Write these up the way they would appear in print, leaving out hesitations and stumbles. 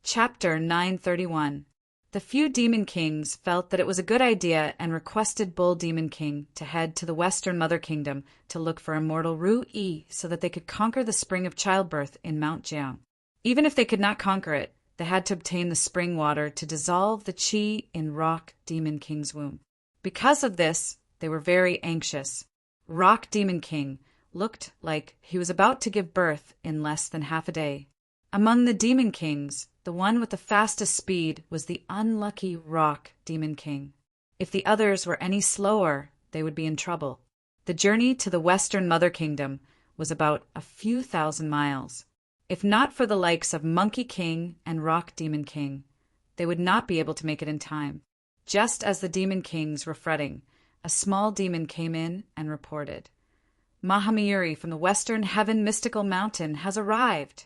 Chapter 931. The few Demon Kings felt that it was a good idea and requested Bull Demon King to head to the Western Mother Kingdom to look for immortal Ru-Yi so that they could conquer the spring of childbirth in Mount Jiang. Even if they could not conquer it, they had to obtain the spring water to dissolve the qi in Rock Demon King's womb. Because of this, they were very anxious. Rock Demon King looked like he was about to give birth in less than half a day. Among the Demon Kings, the one with the fastest speed was the unlucky Rock Demon King. If the others were any slower, they would be in trouble. The journey to the Western Mother Kingdom was about a few thousand miles. If not for the likes of Monkey King and Rock Demon King, they would not be able to make it in time. Just as the Demon Kings were fretting, a small demon came in and reported, "Mahamiri from the Western Heaven Mystical Mountain has arrived."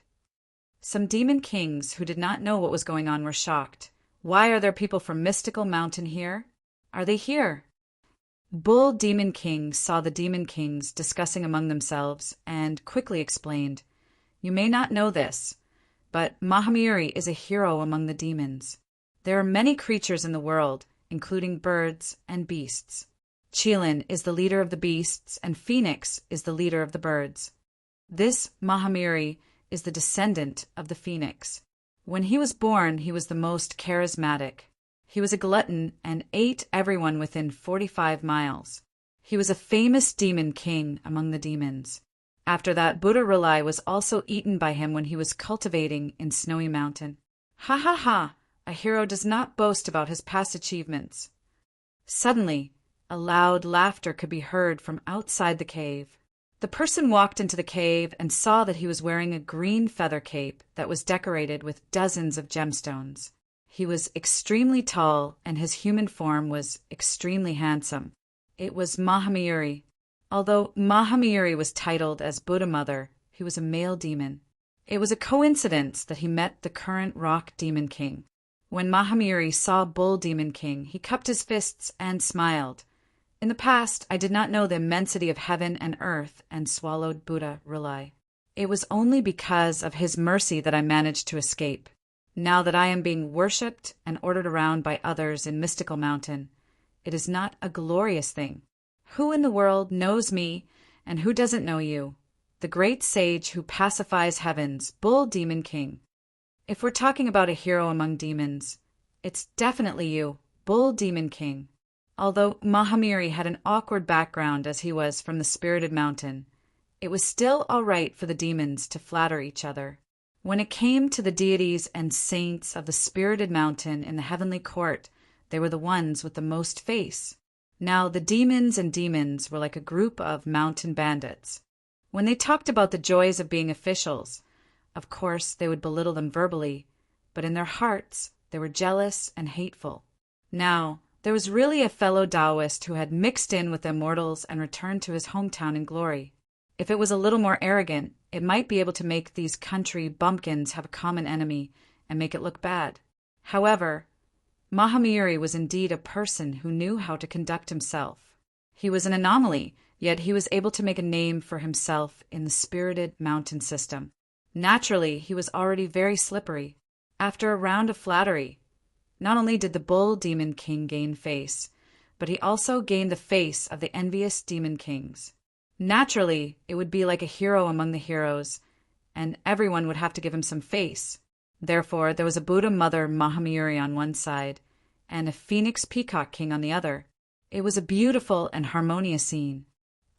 Some Demon Kings who did not know what was going on were shocked. Why are there people from Mystical Mountain here? Are they here? Bull Demon King saw the Demon Kings discussing among themselves and quickly explained, "You may not know this, but Mahamiri is a hero among the demons. There are many creatures in the world, including birds and beasts. Qilin is the leader of the beasts, and Phoenix is the leader of the birds. This Mahamiri is the descendant of the Phoenix. When he was born, he was the most charismatic. He was a glutton and ate everyone within 45 miles. He was a famous demon king among the demons. After that, Buddha Rilai was also eaten by him when he was cultivating in Snowy Mountain. Ha ha ha! A hero does not boast about his past achievements." Suddenly, a loud laughter could be heard from outside the cave. The person walked into the cave and saw that he was wearing a green feather cape that was decorated with dozens of gemstones. He was extremely tall, and his human form was extremely handsome. It was Mahamiri. Although Mahamiri was titled as Buddha Mother, he was a male demon. It was a coincidence that he met the current Rock Demon King. When Mahamiri saw Bull Demon King, he cupped his fists and smiled. "In the past, I did not know the immensity of heaven and earth," and swallowed Buddha Rilai. "It was only because of his mercy that I managed to escape. Now that I am being worshipped and ordered around by others in Mystical Mountain, it is not a glorious thing. Who in the world knows me, and who doesn't know you? The great sage who pacifies heavens, Bull Demon King. If we're talking about a hero among demons, it's definitely you, Bull Demon King." Although Mahamiri had an awkward background as he was from the Spirited Mountain, it was still all right for the demons to flatter each other. When it came to the deities and saints of the Spirited Mountain in the heavenly court, they were the ones with the most face. Now the demons and demons were like a group of mountain bandits. When they talked about the joys of being officials, of course they would belittle them verbally, but in their hearts they were jealous and hateful. Now, there was really a fellow Taoist who had mixed in with the immortals and returned to his hometown in glory. If it was a little more arrogant, it might be able to make these country bumpkins have a common enemy and make it look bad. However, Mahamiri was indeed a person who knew how to conduct himself. He was an anomaly, yet he was able to make a name for himself in the Spirited Mountain system. Naturally, he was already very slippery. After a round of flattery, not only did the Bull Demon King gain face, but he also gained the face of the envious Demon Kings. Naturally, it would be like a hero among the heroes, and everyone would have to give him some face. Therefore, there was a Buddha Mother Mahamiri on one side, and a Phoenix Peacock King on the other. It was a beautiful and harmonious scene.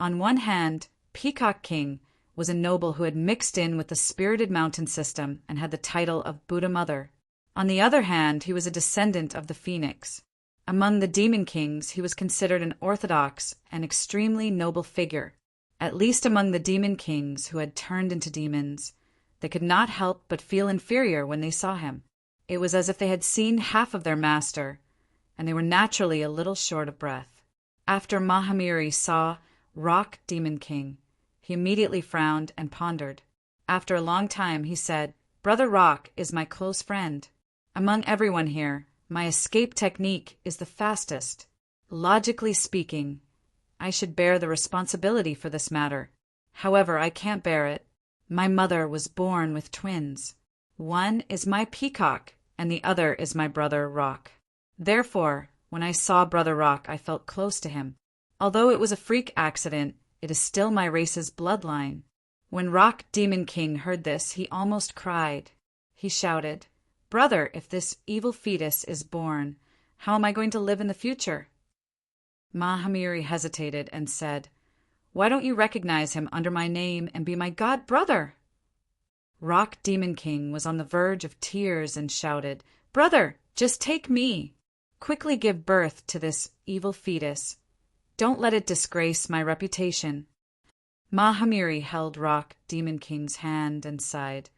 On one hand, Peacock King was a noble who had mixed in with the Spirited Mountain system and had the title of Buddha Mother. On the other hand, he was a descendant of the Phoenix. Among the Demon Kings, he was considered an orthodox and extremely noble figure. At least among the Demon Kings who had turned into demons, they could not help but feel inferior when they saw him. It was as if they had seen half of their master, and they were naturally a little short of breath. After Mahamiri saw Rock Demon King, he immediately frowned and pondered. After a long time, he said, "Brother Rock is my close friend. Among everyone here, my escape technique is the fastest. Logically speaking, I should bear the responsibility for this matter. However, I can't bear it. My mother was born with twins. One is my peacock, and the other is my brother Rock. Therefore, when I saw Brother Rock, I felt close to him. Although it was a freak accident, it is still my race's bloodline. When Rock Demon King heard this, he almost cried. He shouted, "Brother, if this evil fetus is born, how am I going to live in the future?" Mahamiri hesitated and said, "Why don't you recognize him under my name and be my god brother?" Rock Demon King was on the verge of tears and shouted, "Brother, just take me. Quickly give birth to this evil fetus. Don't let it disgrace my reputation." Mahamiri held Rock Demon King's hand and sighed,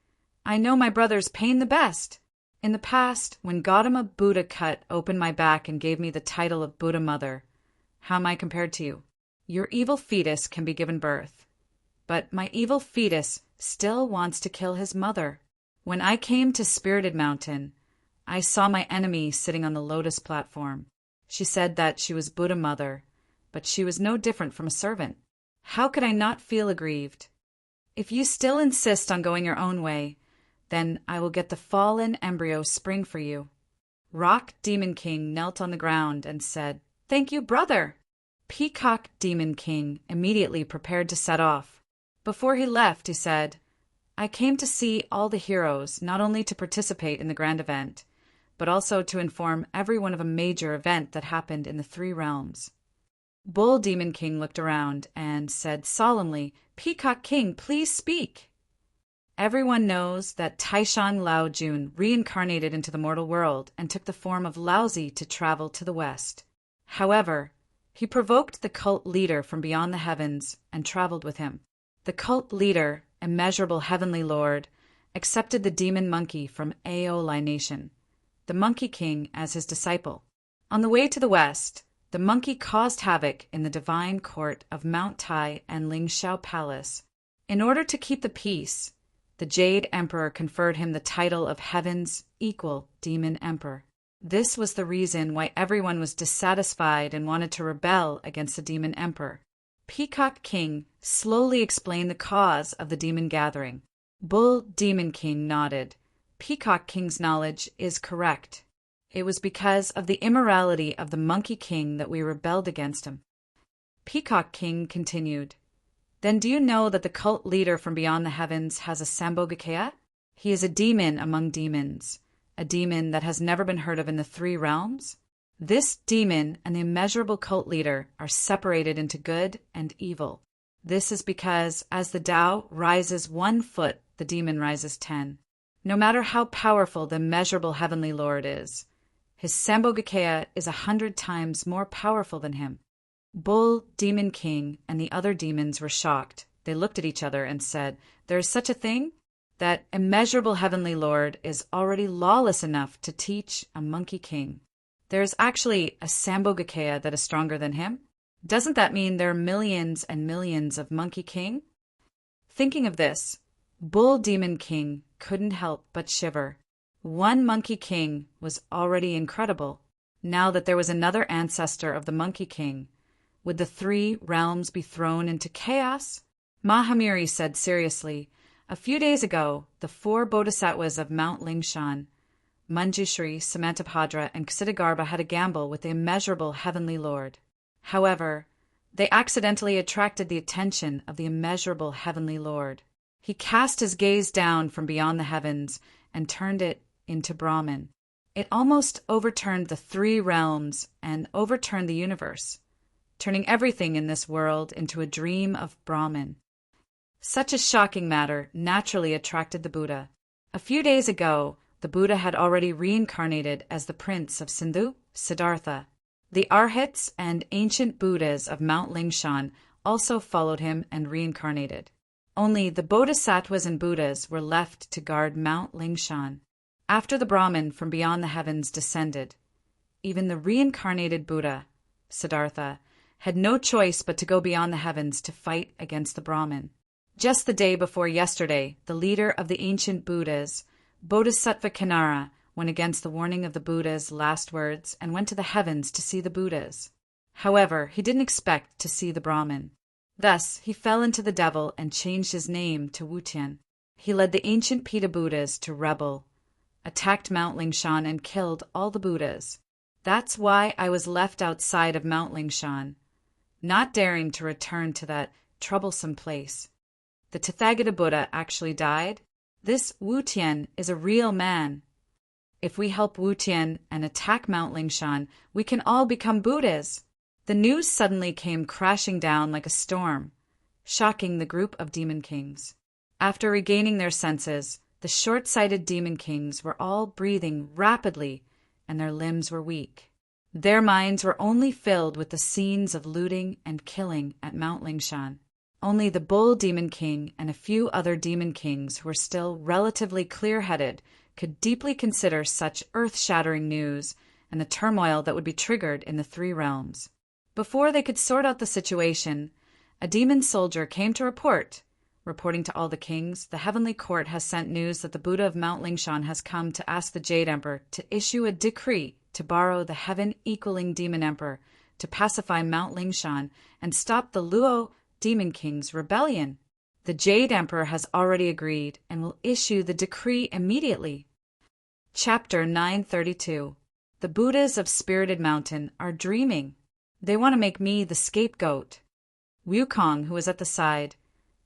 "I know my brother's pain the best. In the past, when Gautama Buddha cut open my back and gave me the title of Buddha Mother, how am I compared to you? Your evil fetus can be given birth. But my evil fetus still wants to kill his mother. When I came to Spirited Mountain, I saw my enemy sitting on the lotus platform. She said that she was Buddha Mother, but she was no different from a servant. How could I not feel aggrieved? If you still insist on going your own way, then I will get the fallen embryo spring for you." Rock Demon King knelt on the ground and said, "Thank you, brother." Peacock Demon King immediately prepared to set off. Before he left, he said, "I came to see all the heroes, not only to participate in the grand event, but also to inform everyone of a major event that happened in the three realms." Bull Demon King looked around and said solemnly, "Peacock King, please speak." Everyone knows that Taishan Laojun reincarnated into the mortal world and took the form of Laozi to travel to the west. However, he provoked the cult leader from beyond the heavens and traveled with him. The cult leader, Immeasurable Heavenly Lord, accepted the demon monkey from Aeoli Nation, the Monkey King, as his disciple. On the way to the west, the monkey caused havoc in the divine court of Mount Tai and Lingxiao Palace. In order to keep the peace, the Jade Emperor conferred him the title of Heaven's equal Demon Emperor. This was the reason why everyone was dissatisfied and wanted to rebel against the Demon Emperor. Peacock King slowly explained the cause of the demon gathering. Bull Demon King nodded. Peacock King's knowledge is correct. It was because of the immorality of the Monkey King that we rebelled against him. Peacock King continued, "Then do you know that the cult leader from beyond the heavens has a Sambhogakaya? He is a demon among demons, a demon that has never been heard of in the three realms. This demon and the immeasurable cult leader are separated into good and evil. This is because as the Tao rises 1 foot, the demon rises 10. No matter how powerful the immeasurable Heavenly Lord is, his Sambhogakaya is 100 times more powerful than him." Bull Demon King and the other demons were shocked. They looked at each other and said, "There is such a thing? That immeasurable Heavenly Lord is already lawless enough to teach a Monkey King. There is actually a Sambhogakaya that is stronger than him? Doesn't that mean there are millions and millions of Monkey King?" Thinking of this, Bull Demon King couldn't help but shiver. One Monkey King was already incredible. Now that there was another ancestor of the Monkey King, would the three realms be thrown into chaos? Mahamiri said seriously, "A few days ago, the 4 bodhisattvas of Mount Lingshan, Manjushri, Samantabhadra, and Ksitigarbha had a gamble with the immeasurable Heavenly Lord. However, they accidentally attracted the attention of the immeasurable Heavenly Lord. He cast his gaze down from beyond the heavens and turned it into Brahman. It almost overturned the 3 realms and overturned the universe, turning everything in this world into a dream of Brahman. Such a shocking matter naturally attracted the Buddha. A few days ago, the Buddha had already reincarnated as the Prince of Sindhu, Siddhartha. The Arhats and ancient Buddhas of Mount Lingshan also followed him and reincarnated. Only the Bodhisattvas and Buddhas were left to guard Mount Lingshan. After the Brahman from beyond the heavens descended, even the reincarnated Buddha, Siddhartha, had no choice but to go beyond the heavens to fight against the Brahman. Just the day before yesterday, the leader of the ancient Buddhas, Bodhisattva Kanara, went against the warning of the Buddha's last words and went to the heavens to see the Buddhas. However, he didn't expect to see the Brahman. Thus, he fell into the devil and changed his name to Wutian. He led the ancient Pita Buddhas to rebel, attacked Mount Lingshan and killed all the Buddhas. That's why I was left outside of Mount Lingshan, not daring to return to that troublesome place. The Tathagata Buddha actually died. This Wu Tian is a real man. If we help Wu Tian and attack Mount Lingshan, we can all become Buddhas. The news suddenly came crashing down like a storm, shocking the group of demon kings. After regaining their senses, the short-sighted demon kings were all breathing rapidly, and their limbs were weak. Their minds were only filled with the scenes of looting and killing at Mount Lingshan. Only the Bull Demon King and a few other demon kings who were still relatively clear-headed could deeply consider such earth-shattering news and the turmoil that would be triggered in the three realms. Before they could sort out the situation, a demon soldier came to reporting to all the kings, the heavenly court has sent news that the Buddha of Mount Lingshan has come to ask the Jade Emperor to issue a decree to borrow the heaven-equaling demon emperor to pacify Mount Lingshan and stop the Luo demon king's rebellion. The Jade Emperor has already agreed and will issue the decree immediately. Chapter 932. The Buddhas of Spirited Mountain are dreaming. They want to make me the scapegoat. Wukong, who was at the side,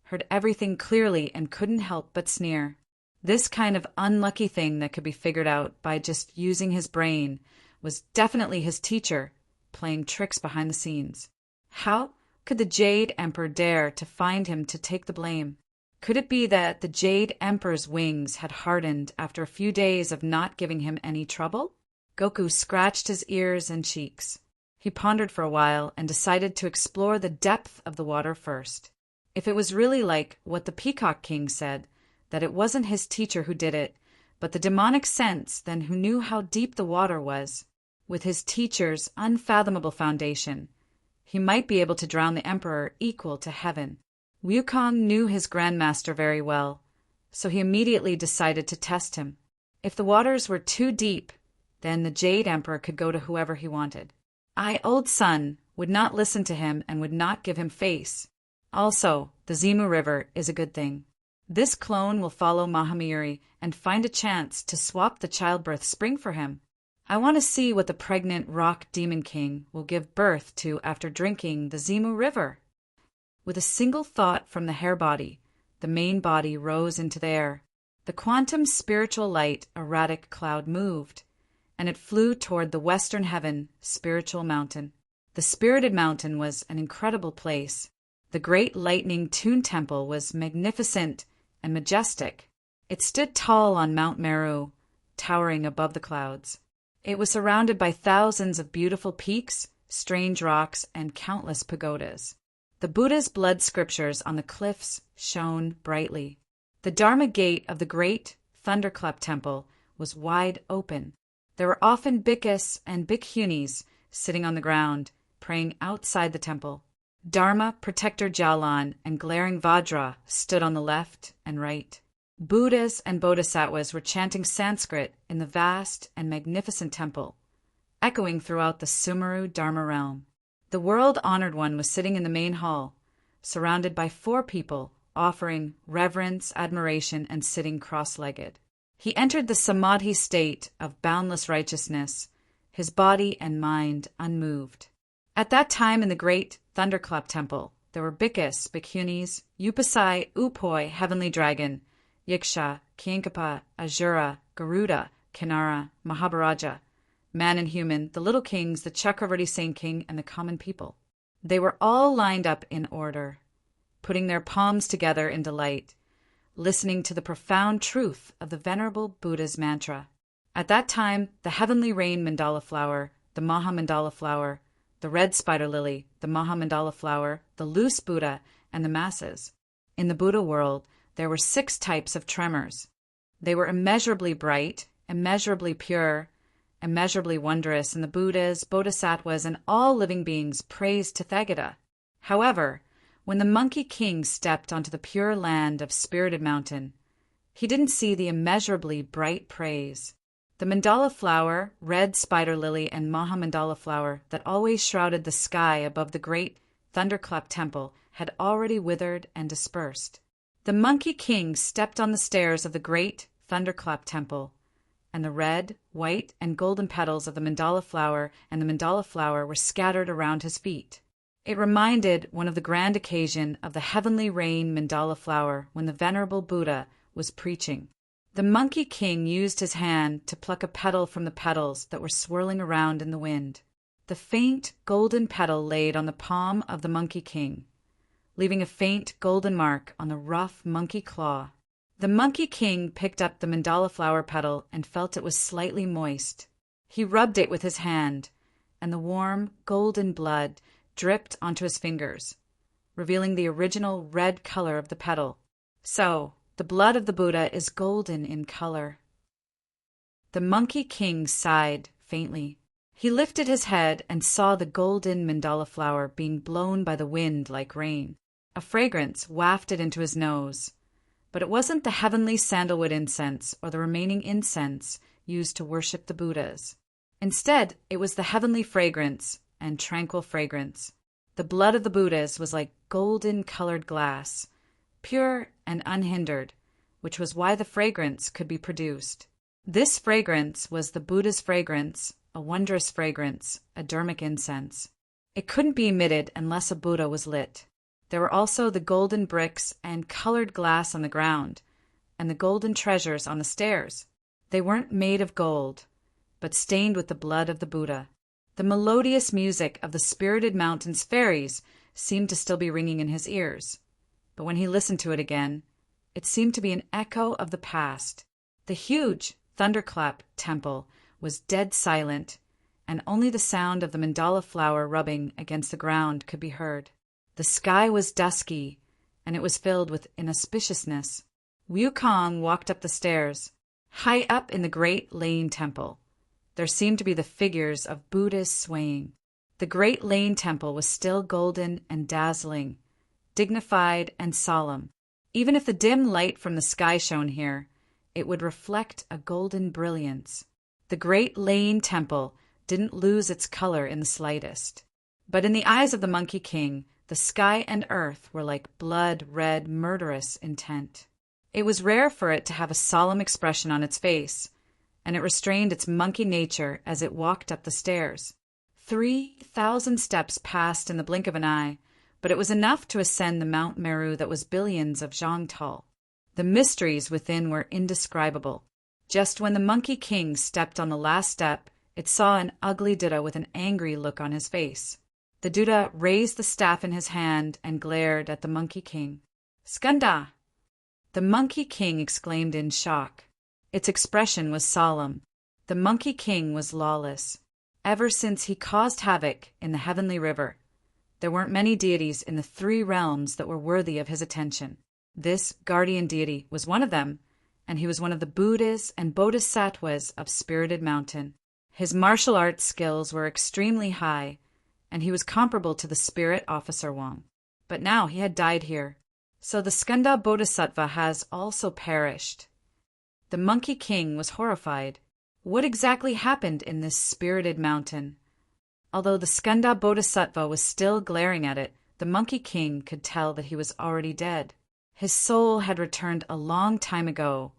heard everything clearly and couldn't help but sneer. This kind of unlucky thing that could be figured out by just using his brain was definitely his teacher, playing tricks behind the scenes. How could the Jade Emperor dare to find him to take the blame? Could it be that the Jade Emperor's wings had hardened after a few days of not giving him any trouble? Goku scratched his ears and cheeks. He pondered for a while and decided to explore the depth of the water first. If it was really like what the Peacock King said, that it wasn't his teacher who did it, but the demonic sense then who knew how deep the water was, with his teacher's unfathomable foundation, he might be able to drown the Emperor equal to heaven. Wukong knew his grandmaster very well, so he immediately decided to test him. If the waters were too deep, then the Jade Emperor could go to whoever he wanted. Old Sun would not listen to him and would not give him face. Also, the Zimu River is a good thing. This clone will follow Mahamiri and find a chance to swap the childbirth spring for him. I want to see what the pregnant rock demon king will give birth to after drinking the Zimu River. With a single thought from the hair body, the main body rose into the air. The quantum spiritual light erratic cloud moved, and it flew toward the western heaven spiritual mountain. The spirited mountain was an incredible place. The great lightning Toon Temple was magnificent and majestic. It stood tall on Mount Meru, towering above the clouds. It was surrounded by thousands of beautiful peaks, strange rocks, and countless pagodas. The Buddha's blood scriptures on the cliffs shone brightly. The Dharma gate of the great Thunderclap Temple was wide open. There were often bhikkhus and bhikkhunis sitting on the ground, praying outside the temple. Dharma, Protector Jalan, and Glaring Vajra stood on the left and right. Buddhas and bodhisattvas were chanting Sanskrit in the vast and magnificent temple, echoing throughout the Sumeru Dharma realm. The world-honored one was sitting in the main hall, surrounded by 4 people, offering reverence, admiration, and sitting cross-legged. He entered the samadhi state of boundless righteousness, his body and mind unmoved. At that time in the great Thunderclap Temple, there were bhikkhus, bhikkhunis, Upasai, Upoi, Heavenly Dragon, Yiksha, Kiankapa, Ajura, Garuda, Kinara, Mahabharaja, man and human, the little kings, the Chakravarti Saint King, and the common people. They were all lined up in order, putting their palms together in delight, listening to the profound truth of the Venerable Buddha's mantra. At that time, the heavenly rain mandala flower, the Maha mandala flower, the red spider lily, the Maha mandala flower, the loose Buddha, and the masses. In the Buddha world, there were 6 types of tremors. They were immeasurably bright, immeasurably pure, immeasurably wondrous, and the Buddhas, Bodhisattvas, and all living beings praised Tathagata. However, when the Monkey King stepped onto the pure land of Spirited Mountain, he didn't see the immeasurably bright praise. The mandala flower, red spider lily, and Maha mandala flower that always shrouded the sky above the great Thunderclap Temple had already withered and dispersed. The Monkey King stepped on the stairs of the great Thunderclap Temple, and the red, white, and golden petals of the mandala flower and the mandala flower were scattered around his feet. It reminded one of the grand occasion of the heavenly rain mandala flower when the venerable Buddha was preaching. The Monkey King used his hand to pluck a petal from the petals that were swirling around in the wind. The faint golden petal laid on the palm of the Monkey King, leaving a faint golden mark on the rough monkey claw. The Monkey King picked up the mandala flower petal and felt it was slightly moist. He rubbed it with his hand, and the warm, golden blood dripped onto his fingers, revealing the original red color of the petal. So, the blood of the Buddha is golden in color. The Monkey King sighed faintly. He lifted his head and saw the golden mandala flower being blown by the wind like rain. A fragrance wafted into his nose, but it wasn't the heavenly sandalwood incense or the remaining incense used to worship the Buddhas. Instead, it was the heavenly fragrance and tranquil fragrance. The blood of the Buddhas was like golden-colored glass, pure and unhindered, which was why the fragrance could be produced. This fragrance was the Buddha's fragrance, a wondrous fragrance, a dharmic incense. It couldn't be emitted unless a Buddha was lit. There were also the golden bricks and colored glass on the ground, and the golden treasures on the stairs. They weren't made of gold, but stained with the blood of the Buddha. The melodious music of the spirited mountain's fairies seemed to still be ringing in his ears, but when he listened to it again, it seemed to be an echo of the past. The huge Thunderclap Temple was dead silent, and only the sound of the mandala flower rubbing against the ground could be heard. The sky was dusky, and it was filled with inauspiciousness. Wukong walked up the stairs. High up in the Great Lane Temple, there seemed to be the figures of Buddhas swaying. The Great Lane Temple was still golden and dazzling, dignified and solemn. Even if the dim light from the sky shone here, it would reflect a golden brilliance. The Great Lane Temple didn't lose its color in the slightest. But in the eyes of the Monkey King, the sky and earth were like blood-red, murderous intent. It was rare for it to have a solemn expression on its face, and it restrained its monkey nature as it walked up the stairs. 3,000 steps passed in the blink of an eye, but it was enough to ascend the Mount Meru that was billions of zhang tall. The mysteries within were indescribable. Just when the Monkey King stepped on the last step, it saw an ugly Buddha with an angry look on his face. The Buddha raised the staff in his hand and glared at the Monkey King. "Skanda!" The Monkey King exclaimed in shock. Its expression was solemn. The Monkey King was lawless. Ever since he caused havoc in the heavenly river, there weren't many deities in the 3 realms that were worthy of his attention. This guardian deity was one of them, and he was one of the Buddhas and Bodhisattvas of Spirited Mountain. His martial arts skills were extremely high, and he was comparable to the spirit officer Wang. But now he had died here, so the Skanda Bodhisattva has also perished. The Monkey King was horrified. What exactly happened in this spirited mountain? Although the Skanda Bodhisattva was still glaring at it, the Monkey King could tell that he was already dead. His soul had returned a long time ago,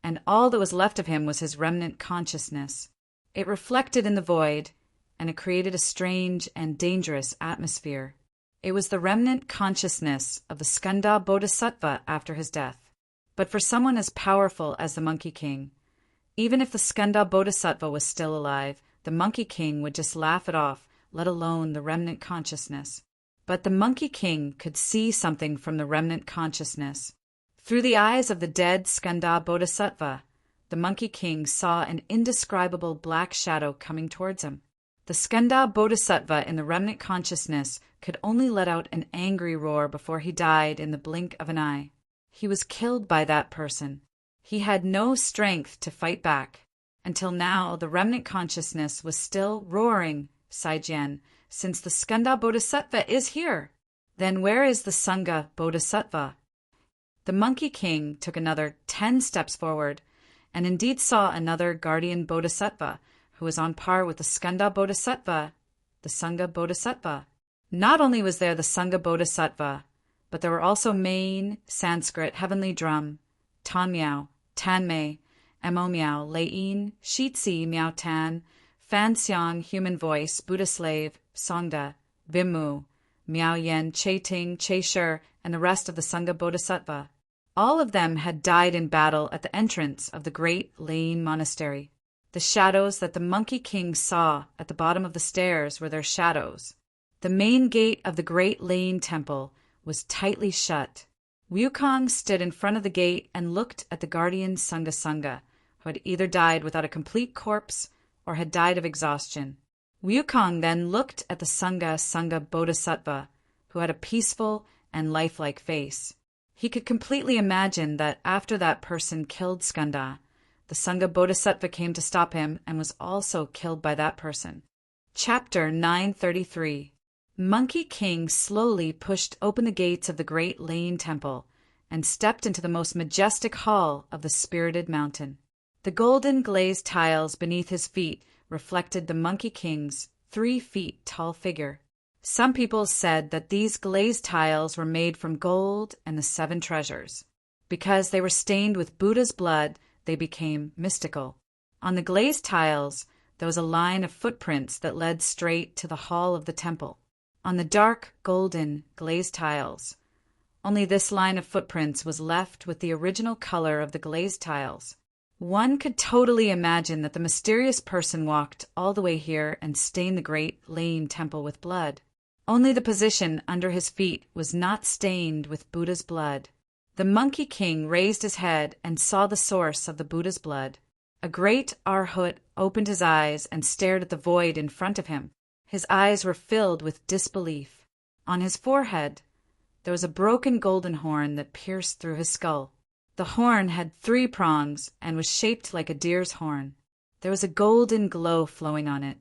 and all that was left of him was his remnant consciousness. It reflected in the void, and it created a strange and dangerous atmosphere. It was the remnant consciousness of the Skanda Bodhisattva after his death. But for someone as powerful as the Monkey King, even if the Skanda Bodhisattva was still alive, the Monkey King would just laugh it off, let alone the remnant consciousness. But the Monkey King could see something from the remnant consciousness. Through the eyes of the dead Skanda Bodhisattva, the Monkey King saw an indescribable black shadow coming towards him. The Skanda Bodhisattva in the remnant consciousness could only let out an angry roar before he died in the blink of an eye. He was killed by that person. He had no strength to fight back. Until now, the remnant consciousness was still roaring, Saijian, since the Skanda Bodhisattva is here. Then where is the Sangha Bodhisattva? The Monkey King took another 10 steps forward, and indeed saw another guardian Bodhisattva, who was on par with the Skanda Bodhisattva, the Sangha Bodhisattva. Not only was there the Sangha Bodhisattva, but there were also Main, Sanskrit, Heavenly Drum, Tan Miao, Tan Mei, Mo Miao, Lein, Shitsi, Miao Tan, Fan Xiang, Human Voice, Buddha Slave, Songda, Vimmu, Miao Yen, Che Ting, Che Shur, and the rest of the Sangha Bodhisattva. All of them had died in battle at the entrance of the great Lein monastery. The shadows that the Monkey King saw at the bottom of the stairs were their shadows. The main gate of the great Lein temple was tightly shut. Wukong stood in front of the gate and looked at the guardian Sangha, who had either died without a complete corpse or had died of exhaustion. Wukong then looked at the Sangha Bodhisattva, who had a peaceful and lifelike face. He could completely imagine that after that person killed Skanda, the Sangha Bodhisattva came to stop him and was also killed by that person. Chapter 933. Monkey King slowly pushed open the gates of the great Lein temple and stepped into the most majestic hall of the spirited mountain. The golden glazed tiles beneath his feet reflected the Monkey King's 3 feet tall figure. Some people said that these glazed tiles were made from gold and the 7 treasures. Because they were stained with Buddha's blood, they became mystical. On the glazed tiles, there was a line of footprints that led straight to the hall of the temple. On the dark, golden, glazed tiles, only this line of footprints was left with the original color of the glazed tiles. One could totally imagine that the mysterious person walked all the way here and stained the great Lein temple with blood. Only the position under his feet was not stained with Buddha's blood. The Monkey King raised his head and saw the source of the Buddha's blood. A great Arhat opened his eyes and stared at the void in front of him. His eyes were filled with disbelief. On his forehead, there was a broken golden horn that pierced through his skull. The horn had 3 prongs and was shaped like a deer's horn. There was a golden glow flowing on it.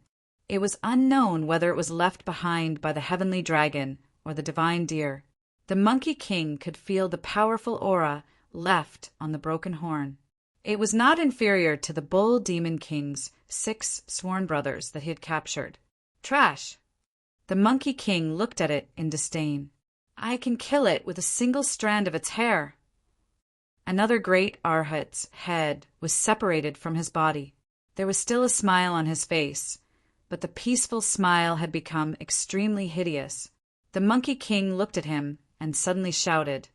It was unknown whether it was left behind by the heavenly dragon or the divine deer. The Monkey King could feel the powerful aura left on the broken horn. It was not inferior to the Bull Demon King's 6 sworn brothers that he had captured. Trash! The Monkey King looked at it in disdain. I can kill it with a single strand of its hair. Another great Arhat's head was separated from his body. There was still a smile on his face, but the peaceful smile had become extremely hideous. The Monkey King looked at him and suddenly shouted,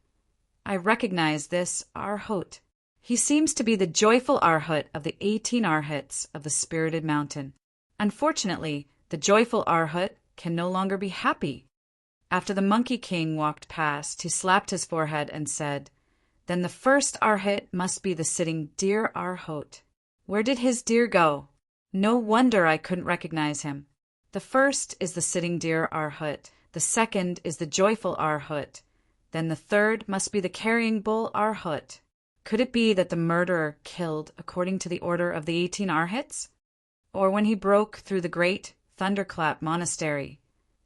I recognize this Arhat. He seems to be the joyful Arhat of the 18 Arhats of the Spirited Mountain. Unfortunately, the joyful Arhat can no longer be happy. After the Monkey King walked past, he slapped his forehead and said, Then the first Arhat must be the sitting deer Arhat. Where did his deer go? No wonder I couldn't recognize him. The first is the sitting deer Arhat. The second is the joyful Arhat. Then the third must be the carrying bull Arhat. Could it be that the murderer killed according to the order of the 18 Arhats? Or when he broke through the great Thunderclap Monastery,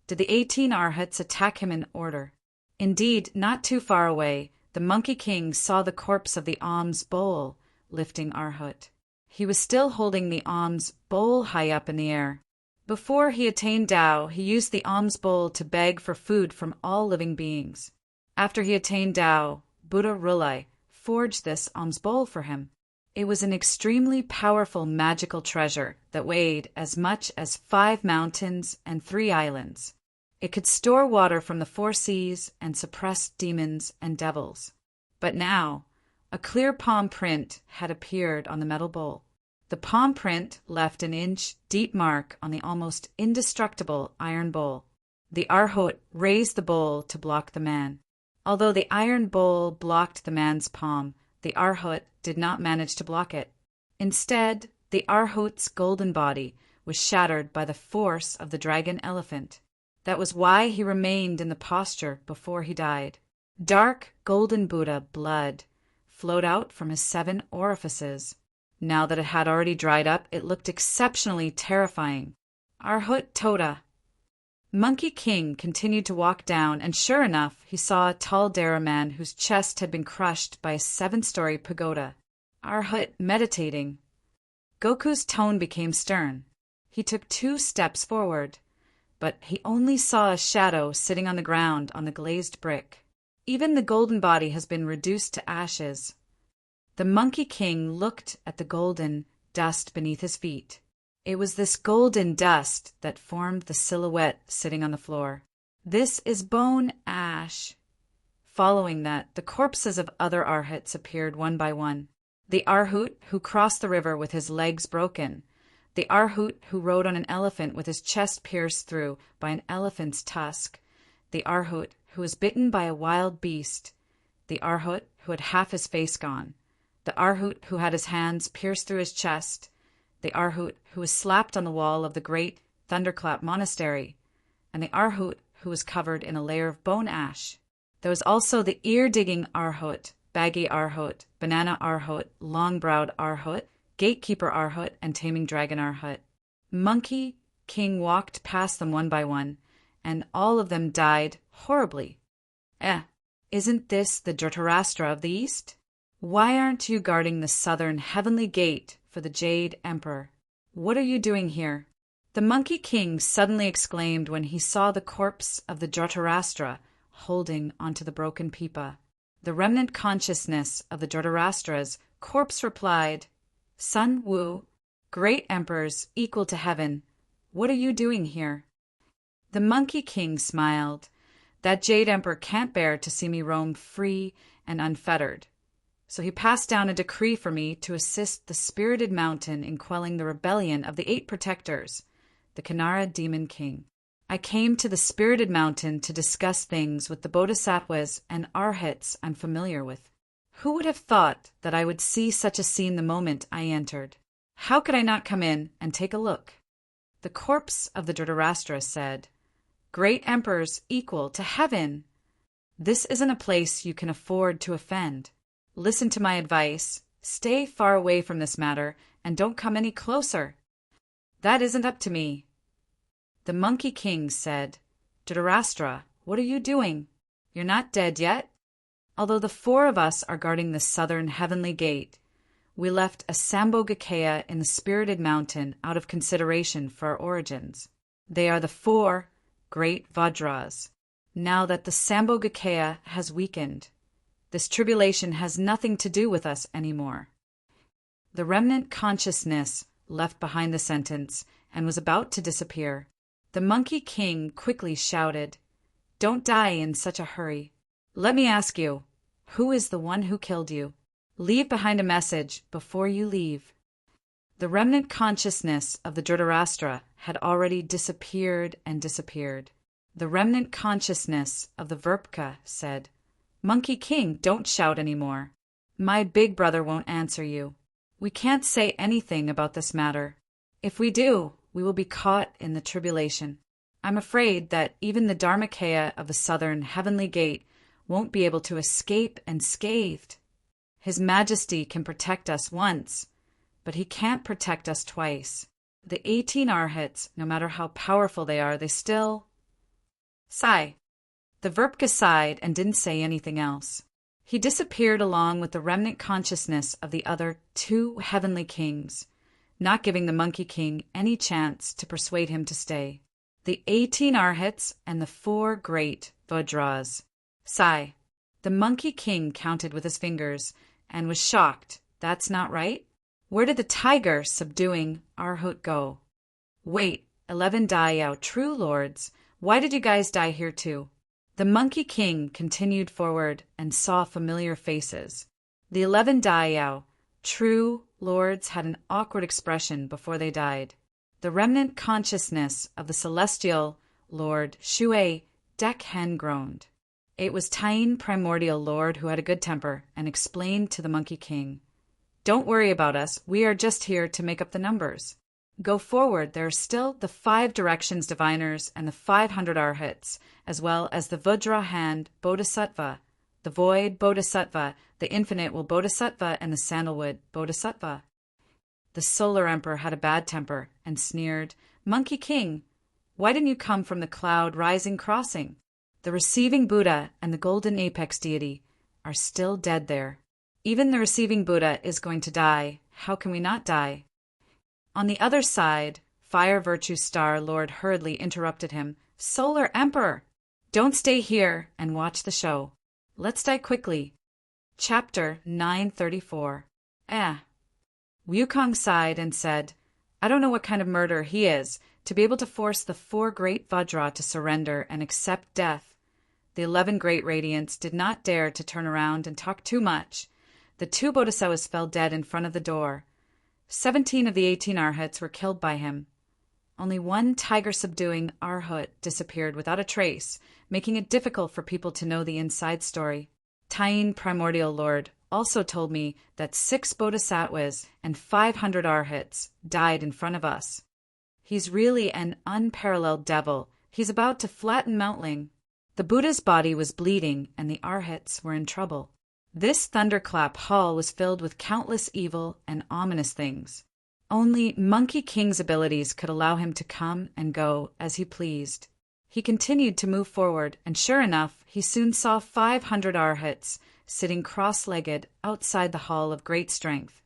did the 18 Arhats attack him in order? Indeed, not too far away, the Monkey King saw the corpse of the alms bowl lifting Arhat. He was still holding the alms bowl high up in the air. Before he attained Tao, he used the alms bowl to beg for food from all living beings. After he attained Tao, Buddha Rulai forged this alms bowl for him. It was an extremely powerful magical treasure that weighed as much as 5 mountains and 3 islands. It could store water from the 4 seas and suppress demons and devils. But now, a clear palm print had appeared on the metal bowl. The palm print left an inch-deep mark on the almost indestructible iron bowl. The Arhat raised the bowl to block the man. Although the iron bowl blocked the man's palm, the Arhat did not manage to block it. Instead, the Arhat's golden body was shattered by the force of the dragon elephant. That was why he remained in the posture before he died. Dark golden Buddha blood flowed out from his 7 orifices. Now that it had already dried up, it looked exceptionally terrifying. Arhat Toda. Monkey King continued to walk down, and sure enough, he saw a tall Dara man whose chest had been crushed by a 7-story pagoda. Arhat meditating. Goku's tone became stern. He took 2 steps forward, but he only saw a shadow sitting on the ground on the glazed brick. Even the golden body has been reduced to ashes. The Monkey King looked at the golden dust beneath his feet. It was this golden dust that formed the silhouette sitting on the floor. This is bone ash. Following that, the corpses of other Arhats appeared one by one. The Arhut who crossed the river with his legs broken. The Arhut who rode on an elephant with his chest pierced through by an elephant's tusk. The Arhut who was bitten by a wild beast. The Arhut who had half his face gone. The Arhut who had his hands pierced through his chest. The Arhut who was slapped on the wall of the great Thunderclap Monastery. And the Arhut who was covered in a layer of bone ash. There was also the ear-digging Arhut, baggy Arhut, banana Arhut, long-browed Arhut, gatekeeper Arhut, and taming dragon Arhut. Monkey King walked past them one by one, and all of them died horribly. Isn't this the Dhritarashtra of the East? Why aren't you guarding the southern heavenly gate for the Jade Emperor? What are you doing here? The Monkey King suddenly exclaimed when he saw the corpse of the Dhritarashtra holding onto the broken pipa. The remnant consciousness of the Dhritarashtra's corpse replied, Sun Wu, great emperors equal to heaven, what are you doing here? The Monkey King smiled. That Jade Emperor can't bear to see me roam free and unfettered. So he passed down a decree for me to assist the Spirited Mountain in quelling the rebellion of the 8 protectors, the Kanara Demon King. I came to the Spirited Mountain to discuss things with the Bodhisattvas and Arhats I'm familiar with. Who would have thought that I would see such a scene the moment I entered? How could I not come in and take a look? The corpse of the Dhritarashtra said, Great emperors equal to heaven. This isn't a place you can afford to offend. Listen to my advice. Stay far away from this matter and don't come any closer. That isn't up to me. The Monkey King said, Dhritarashtra, what are you doing? You're not dead yet? Although the 4 of us are guarding the southern heavenly gate, we left a Sambhogakaya in the Spirited Mountain out of consideration for our origins. They are the 4 great Vajras. Now that the Sambhogakaya has weakened, this tribulation has nothing to do with us anymore. The remnant consciousness left behind the sentence and was about to disappear. The Monkey King quickly shouted, Don't die in such a hurry. Let me ask you, who is the one who killed you? Leave behind a message before you leave. The remnant consciousness of the Dhritarashtra had already disappeared and disappeared. The remnant consciousness of the Verpka said, Monkey King, don't shout anymore. My big brother won't answer you. We can't say anything about this matter. If we do, we will be caught in the tribulation. I'm afraid that even the Dharmakaya of the southern heavenly gate won't be able to escape unscathed. His Majesty can protect us once, but he can't protect us twice. The 18 Arhats, no matter how powerful they are, they still... Sigh. The Verpka sighed and didn't say anything else. He disappeared along with the remnant consciousness of the other 2 heavenly kings, not giving the Monkey King any chance to persuade him to stay. The 18 Arhats and the 4 great Vajras. Sigh. The Monkey King counted with his fingers and was shocked. That's not right. Where did the tiger subduing Arhut go? Wait, 11 Dayao, true lords. Why did you guys die here too? The Monkey King continued forward and saw familiar faces. The 11 Dayao, true lords, had an awkward expression before they died. The remnant consciousness of the celestial lord Shui Dekhen groaned. It was Tain Primordial Lord who had a good temper and explained to the Monkey King, Don't worry about us, we are just here to make up the numbers. Go forward, there are still the 5 Directions Diviners and the 500 Arhats, as well as the Vajra Hand Bodhisattva, the Void Bodhisattva, the Infinite Will Bodhisattva, and the Sandalwood Bodhisattva. The Solar Emperor had a bad temper and sneered, Monkey King, why didn't you come from the cloud rising crossing? The Receiving Buddha and the Golden Apex Deity are still dead there. Even the Receiving Buddha is going to die. How can we not die? On the other side, Fire Virtue Star Lord hurriedly interrupted him. Solar Emperor! Don't stay here and watch the show. Let's die quickly. Chapter 934. Wukong sighed and said, I don't know what kind of murderer he is, to be able to force the 4 great Vajra to surrender and accept death. The 11 great radiants did not dare to turn around and talk too much. The 2 bodhisattvas fell dead in front of the door. 17 of the 18 arhats were killed by him. Only 1 tiger-subduing arhat disappeared without a trace, making it difficult for people to know the inside story. Tayin Primordial Lord also told me that 6 bodhisattvas and 500 arhats died in front of us. He's really an unparalleled devil. He's about to flatten Mountling. The Buddha's body was bleeding, and the arhats were in trouble. This thunderclap hall was filled with countless evil and ominous things. Only Monkey King's abilities could allow him to come and go as he pleased. He continued to move forward, and sure enough, he soon saw 500 arhats sitting cross-legged outside the Hall of Great Strength,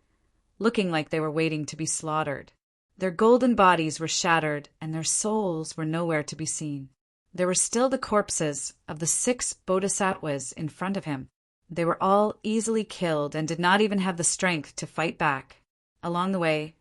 looking like they were waiting to be slaughtered. Their golden bodies were shattered, and their souls were nowhere to be seen. There were still the corpses of the 6 bodhisattvas in front of him. They were all easily killed and did not even have the strength to fight back. Along the way,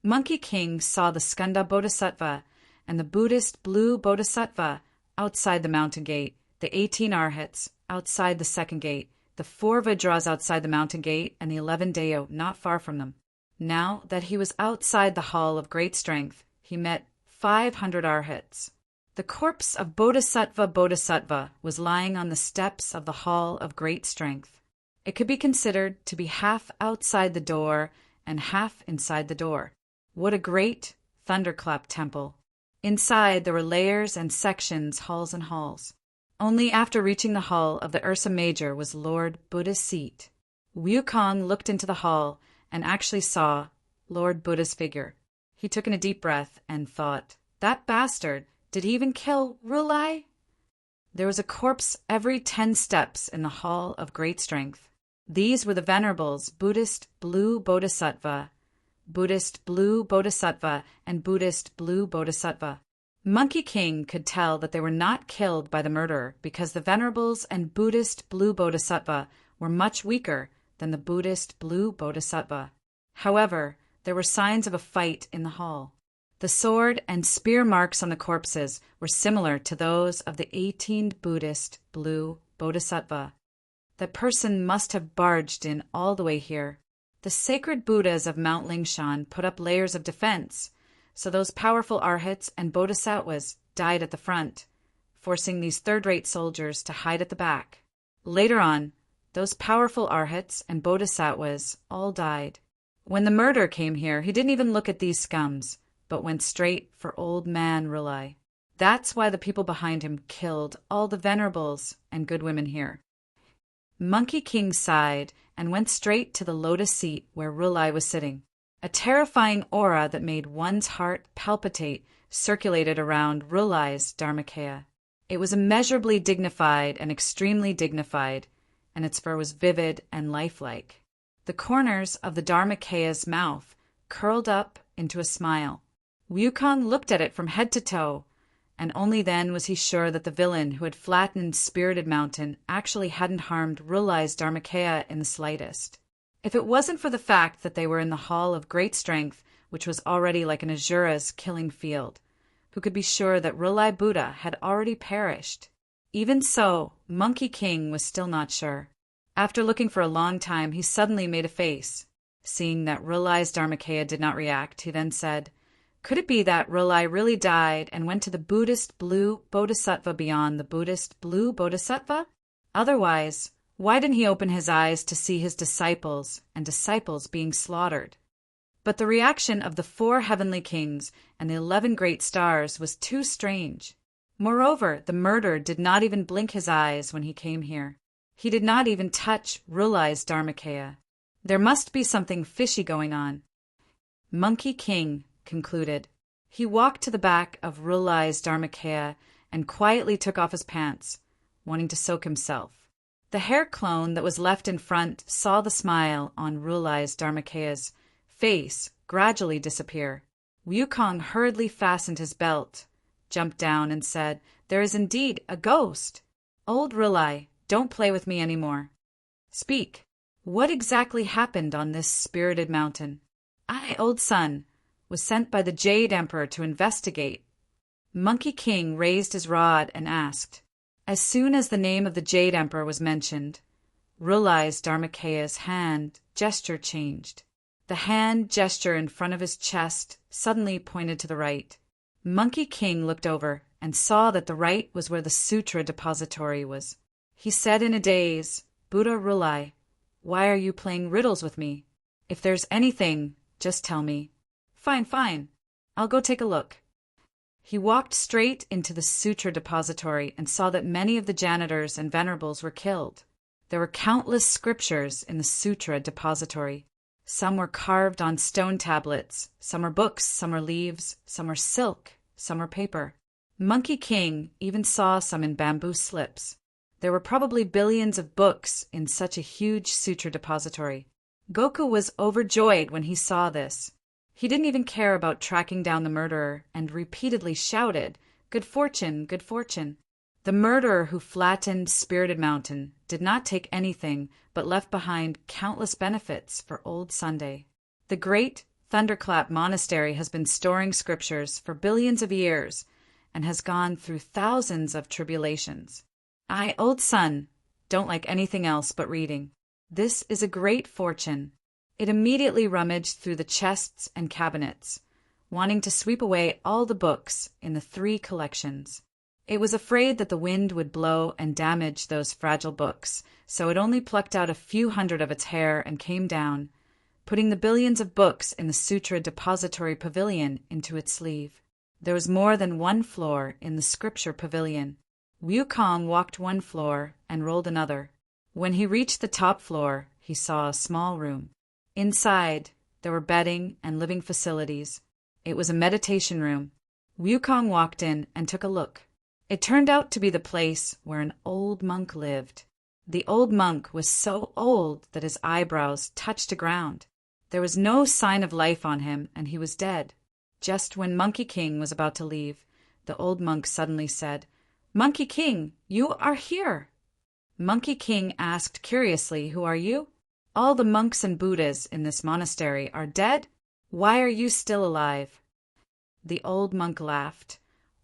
Monkey King saw the Skanda Bodhisattva and the Buddhist Blue Bodhisattva outside the mountain gate, the 18 arhats outside the second gate, the 4 Vajras outside the mountain gate, and the 11 Deo not far from them. Now that he was outside the Hall of Great Strength, he met 500 arhats. The corpse of Bodhisattva was lying on the steps of the Hall of Great Strength. It could be considered to be half outside the door and half inside the door. What a great thunderclap temple! Inside there were layers and sections, halls and halls. Only after reaching the hall of the Ursa Major was Lord Buddha's seat. Wukong looked into the hall and actually saw Lord Buddha's figure. He took in a deep breath and thought, that bastard, did he even kill Rulai? There was a corpse every 10 steps in the Hall of Great Strength. These were the venerables Buddhist Blue Bodhisattva, Buddhist Blue Bodhisattva, and Buddhist Blue Bodhisattva. Monkey King could tell that they were not killed by the murderer because the venerables and Buddhist Blue Bodhisattva were much weaker than the Buddhist Blue Bodhisattva. However, there were signs of a fight in the hall. The sword and spear marks on the corpses were similar to those of the 18 Buddhist Blue Bodhisattva. That person must have barged in all the way here. The sacred Buddhas of Mount Lingshan put up layers of defense, so those powerful arhats and bodhisattvas died at the front, forcing these third-rate soldiers to hide at the back. Later on, those powerful arhats and bodhisattvas all died. When the murderer came here, he didn't even look at these scums, but went straight for old man Rulai. That's why the people behind him killed all the venerables and good women here. Monkey King sighed and went straight to the lotus seat where Rulai was sitting. A terrifying aura that made one's heart palpitate circulated around Rulai's Dharmakaya. It was immeasurably dignified and extremely dignified, and its fur was vivid and lifelike. The corners of the Dharmakaya's mouth curled up into a smile. Wukong looked at it from head to toe, and only then was he sure that the villain who had flattened Spirited Mountain actually hadn't harmed Rulai's Dharmakaya in the slightest. If it wasn't for the fact that they were in the Hall of Great Strength, which was already like an Asura's killing field, who could be sure that Rulai Buddha had already perished? Even so, Monkey King was still not sure. After looking for a long time, he suddenly made a face. Seeing that Rulai's Dharmakaya did not react, he then said, could it be that Rulai really died and went to the Buddhist Blue Bodhisattva beyond the Buddhist Blue Bodhisattva? Otherwise, why didn't he open his eyes to see his disciples and disciples being slaughtered? But the reaction of the 4 heavenly kings and the 11 great stars was too strange. Moreover, the murderer did not even blink his eyes when he came here. He did not even touch Rulai's Dharmakaya. There must be something fishy going on. Monkey King concluded. He walked to the back of Rulai's Dharmakaya and quietly took off his pants, wanting to soak himself. The hair clone that was left in front saw the smile on Rulai's Dharmakaya's face gradually disappear. Wukong hurriedly fastened his belt, jumped down, and said, there is indeed a ghost. Old Rulai, Don't play with me anymore. Speak. What exactly happened on this spirited mountain? I, old son, was sent by the Jade Emperor to investigate. Monkey King raised his rod and asked. As soon as the name of the Jade Emperor was mentioned, Rulai's Dharmakea's hand gesture changed. The hand gesture in front of his chest suddenly pointed to the right. Monkey King looked over and saw that the right was where the sutra depository was. He said in a daze, Buddha Rulai, why are you playing riddles with me? If there's anything, just tell me. Fine. I'll go take a look. He walked straight into the sutra depository and saw that many of the janitors and venerables were killed. There were countless scriptures in the sutra depository. Some were carved on stone tablets, some are books, some are leaves, some are silk, some are paper. Monkey King even saw some in bamboo slips. There were probably billions of books in such a huge sutra depository. Goku was overjoyed when he saw this. He didn't even care about tracking down the murderer and repeatedly shouted, Good fortune, good fortune. The murderer who flattened Spirited Mountain did not take anything but left behind countless benefits for old Sunday. The great Thunderclap Monastery has been storing scriptures for billions of years and has gone through thousands of tribulations. I, old son, don't like anything else but reading. This is a great fortune. It immediately rummaged through the chests and cabinets, wanting to sweep away all the books in the 3 collections. It was afraid that the wind would blow and damage those fragile books, so it only plucked out a few hundred of its hair and came down, putting the billions of books in the Sutra Depository Pavilion into its sleeve. There was more than one floor in the Scripture Pavilion. Wukong walked one floor and rolled another. When he reached the top floor, he saw a small room. Inside, there were bedding and living facilities. It was a meditation room. Wukong walked in and took a look. It turned out to be the place where an old monk lived. The old monk was so old that his eyebrows touched the ground. There was no sign of life on him, and he was dead. Just when Monkey King was about to leave, the old monk suddenly said, Monkey King, you are here. Monkey King asked curiously, Who are you? All the monks and Buddhas in this monastery are dead. Why are you still alive? The old monk laughed.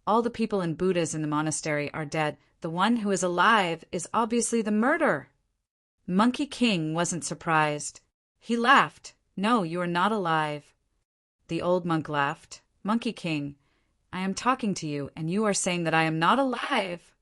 All the people and Buddhas in the monastery are dead. The one who is alive is obviously the murderer. Monkey King wasn't surprised. He laughed. No, you are not alive. The old monk laughed. Monkey King, I am talking to you, and you are saying that I am not alive.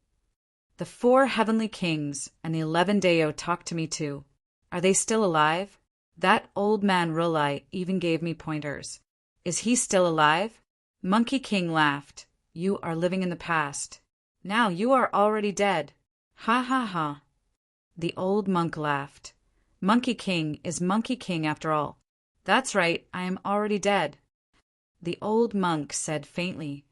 The 4 heavenly kings and the 11 Deo talked to me too. Are they still alive? That old man Rulai even gave me pointers. Is he still alive? Monkey King laughed. You are living in the past. Now you are already dead. Ha ha ha. The old monk laughed. Monkey King is Monkey King after all. That's right, I am already dead. The old monk said faintly,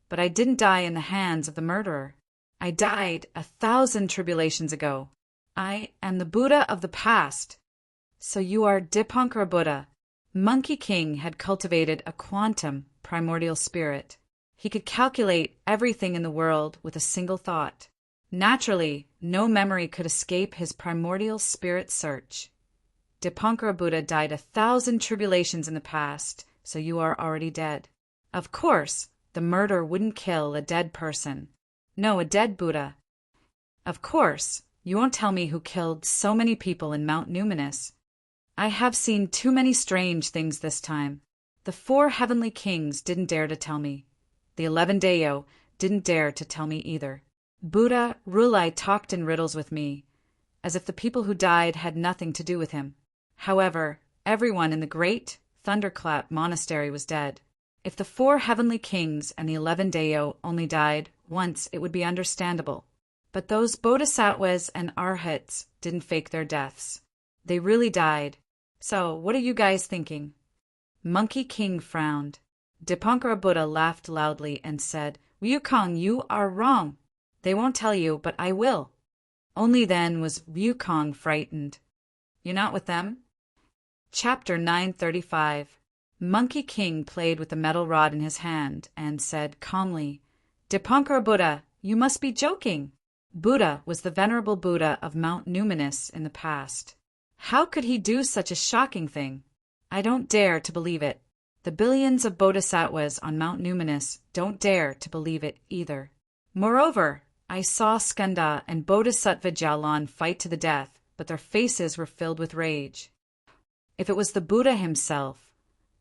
But I didn't die in the hands of the murderer. I died 1,000 tribulations ago. I am the Buddha of the past. So you are Dipankara Buddha. Monkey King had cultivated a quantum primordial spirit. He could calculate everything in the world with a single thought. Naturally, no memory could escape his primordial spirit search. Dipankara Buddha died 1,000 tribulations in the past, so you are already dead. Of course, the murder wouldn't kill a dead person. No, a dead Buddha. Of course, you won't tell me who killed so many people in Mount Numinous. I have seen too many strange things this time. The 4 heavenly kings didn't dare to tell me. The 11 Deo didn't dare to tell me either. Buddha Rulai talked in riddles with me, as if the people who died had nothing to do with him. However, everyone in the great Thunderclap Monastery was dead. If the 4 heavenly kings and the 11 Deo only died once, it would be understandable. But those bodhisattvas and arhats didn't fake their deaths. They really died. So, what are you guys thinking? Monkey King frowned. Dipankara Buddha laughed loudly and said, Wukong, you are wrong. They won't tell you, but I will. Only then was Wukong frightened. You're not with them? Chapter 935. Monkey King played with the metal rod in his hand and said calmly, Dipankara Buddha, you must be joking. Buddha was the venerable Buddha of Mount Numinous in the past. How could he do such a shocking thing? I don't dare to believe it. The billions of bodhisattvas on Mount Numinous don't dare to believe it either. Moreover, I saw Skanda and Bodhisattva Jalan fight to the death, but their faces were filled with rage. If it was the Buddha himself,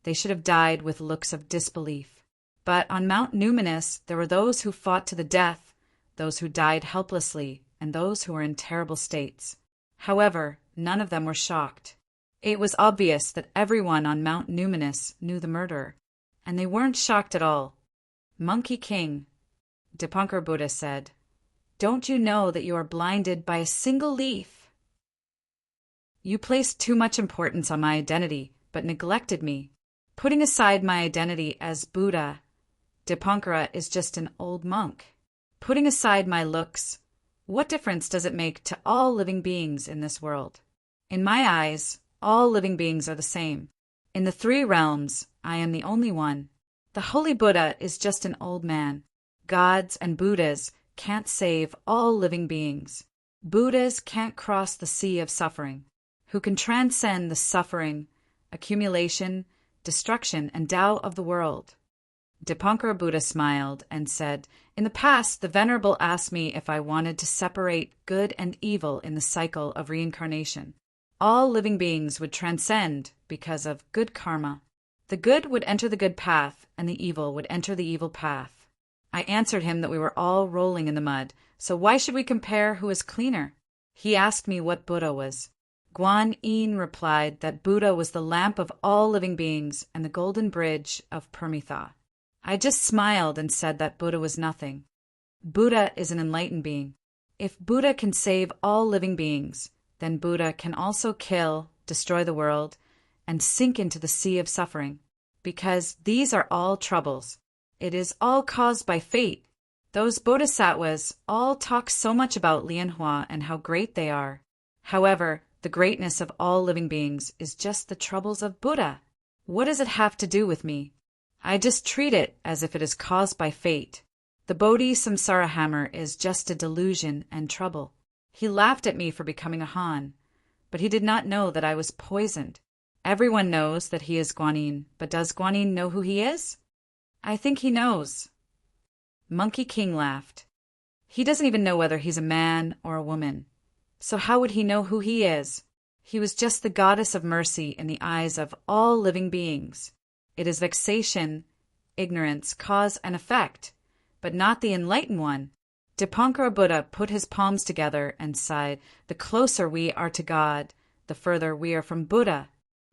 they should have died with looks of disbelief. But on Mount Numinous there were those who fought to the death, those who died helplessly, and those who were in terrible states. However, none of them were shocked. It was obvious that everyone on Mount Numinous knew the murderer, and they weren't shocked at all. Monkey King, Dipankar Buddha said, "Don't you know that you are blinded by a single leaf? You placed too much importance on my identity, but neglected me. Putting aside my identity as Buddha, Dipankara is just an old monk. Putting aside my looks, what difference does it make to all living beings in this world? In my eyes, all living beings are the same. In the three realms, I am the only one. The Holy Buddha is just an old man. Gods and Buddhas can't save all living beings. Buddhas can't cross the sea of suffering. Who can transcend the suffering, accumulation, destruction, and Tao of the world?" Dipankara Buddha smiled and said, "In the past, the Venerable asked me if I wanted to separate good and evil in the cycle of reincarnation. All living beings would transcend because of good karma. The good would enter the good path, and the evil would enter the evil path. I answered him that we were all rolling in the mud, so why should we compare who is cleaner? He asked me what Buddha was. Guan Yin replied that Buddha was the lamp of all living beings and the golden bridge of Permitha. I just smiled and said that Buddha was nothing. Buddha is an enlightened being. If Buddha can save all living beings, then Buddha can also kill, destroy the world, and sink into the sea of suffering, because these are all troubles. It is all caused by fate. Those bodhisattvas all talk so much about Lianhua and how great they are. However, the greatness of all living beings is just the troubles of Buddha. What does it have to do with me? I just treat it as if it is caused by fate. The Bodhi Samsara hammer is just a delusion and trouble. He laughed at me for becoming a Han, but he did not know that I was poisoned. Everyone knows that he is Guanyin, but does Guanyin know who he is? I think he knows." Monkey King laughed. "He doesn't even know whether he's a man or a woman. So how would he know who he is? He was just the goddess of mercy in the eyes of all living beings. It is vexation, ignorance, cause and effect, but not the enlightened one." Dipankara Buddha put his palms together and sighed, "The closer we are to God, the further we are from Buddha.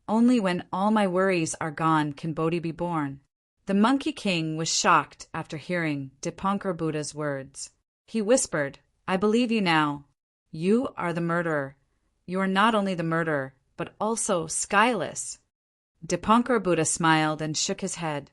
Only when all my worries are gone can Bodhi be born." The Monkey King was shocked after hearing Dipankara Buddha's words. He whispered, "I believe you now. You are the murderer. You are not only the murderer, but also skyless." Dipankara Buddha smiled and shook his head.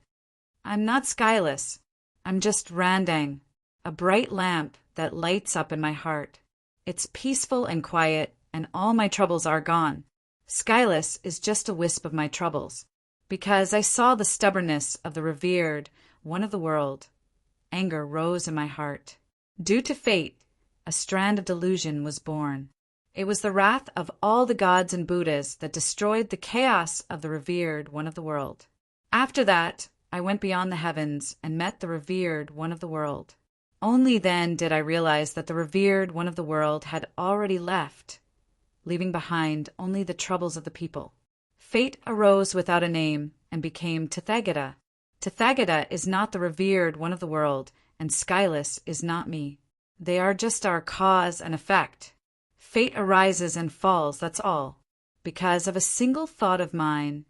"I'm not skyless. I'm just Randang, a bright lamp that lights up in my heart. It's peaceful and quiet, and all my troubles are gone. Skyless is just a wisp of my troubles, because I saw the stubbornness of the revered one of the world. Anger rose in my heart. Due to fate, a strand of delusion was born. It was the wrath of all the gods and Buddhas that destroyed the chaos of the revered one of the world. After that, I went beyond the heavens and met the revered one of the world. Only then did I realize that the revered one of the world had already left, leaving behind only the troubles of the people. Fate arose without a name and became Tathagata. Tathagata is not the revered one of the world, and Skyless is not me. They are just our cause and effect. Fate arises and falls, that's all. Because of a single thought of mine,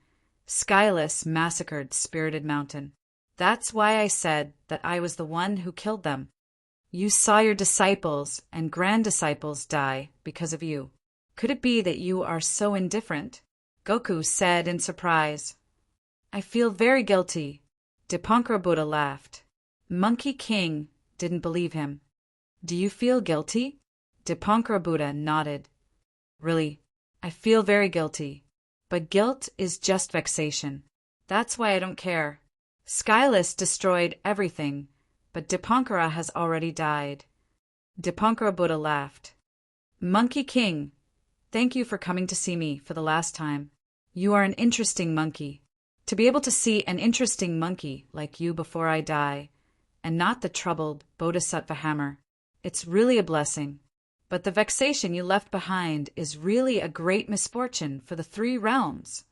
Skyless massacred Spirited Mountain. That's why I said that I was the one who killed them. You saw your disciples and grand-disciples die because of you. Could it be that you are so indifferent?" Goku said in surprise. "I feel very guilty." Dipankara Buddha laughed. Monkey King didn't believe him. "Do you feel guilty?" Dipankara Buddha nodded. "Really, I feel very guilty. But guilt is just vexation. That's why I don't care. Skyless destroyed everything, but Dipankara has already died. Dipankara Buddha laughed. Monkey King, thank you for coming to see me for the last time. You are an interesting monkey. To be able to see an interesting monkey like you before I die, and not the troubled bodhisattva hammer, it's really a blessing. But the vexation you left behind is really a great misfortune for the 3 realms.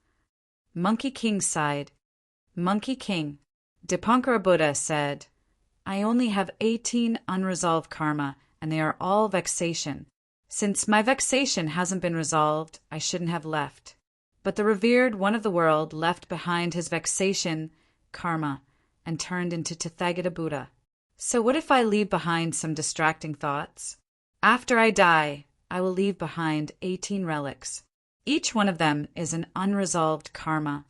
Monkey King sighed. Monkey King, Dipankara Buddha said, I only have 18 unresolved karma, and they are all vexation. Since my vexation hasn't been resolved, I shouldn't have left. But the revered one of the world left behind his vexation, karma, and turned into Tathagata Buddha. So what if I leave behind some distracting thoughts? After I die, I will leave behind 18 relics. Each one of them is an unresolved karma.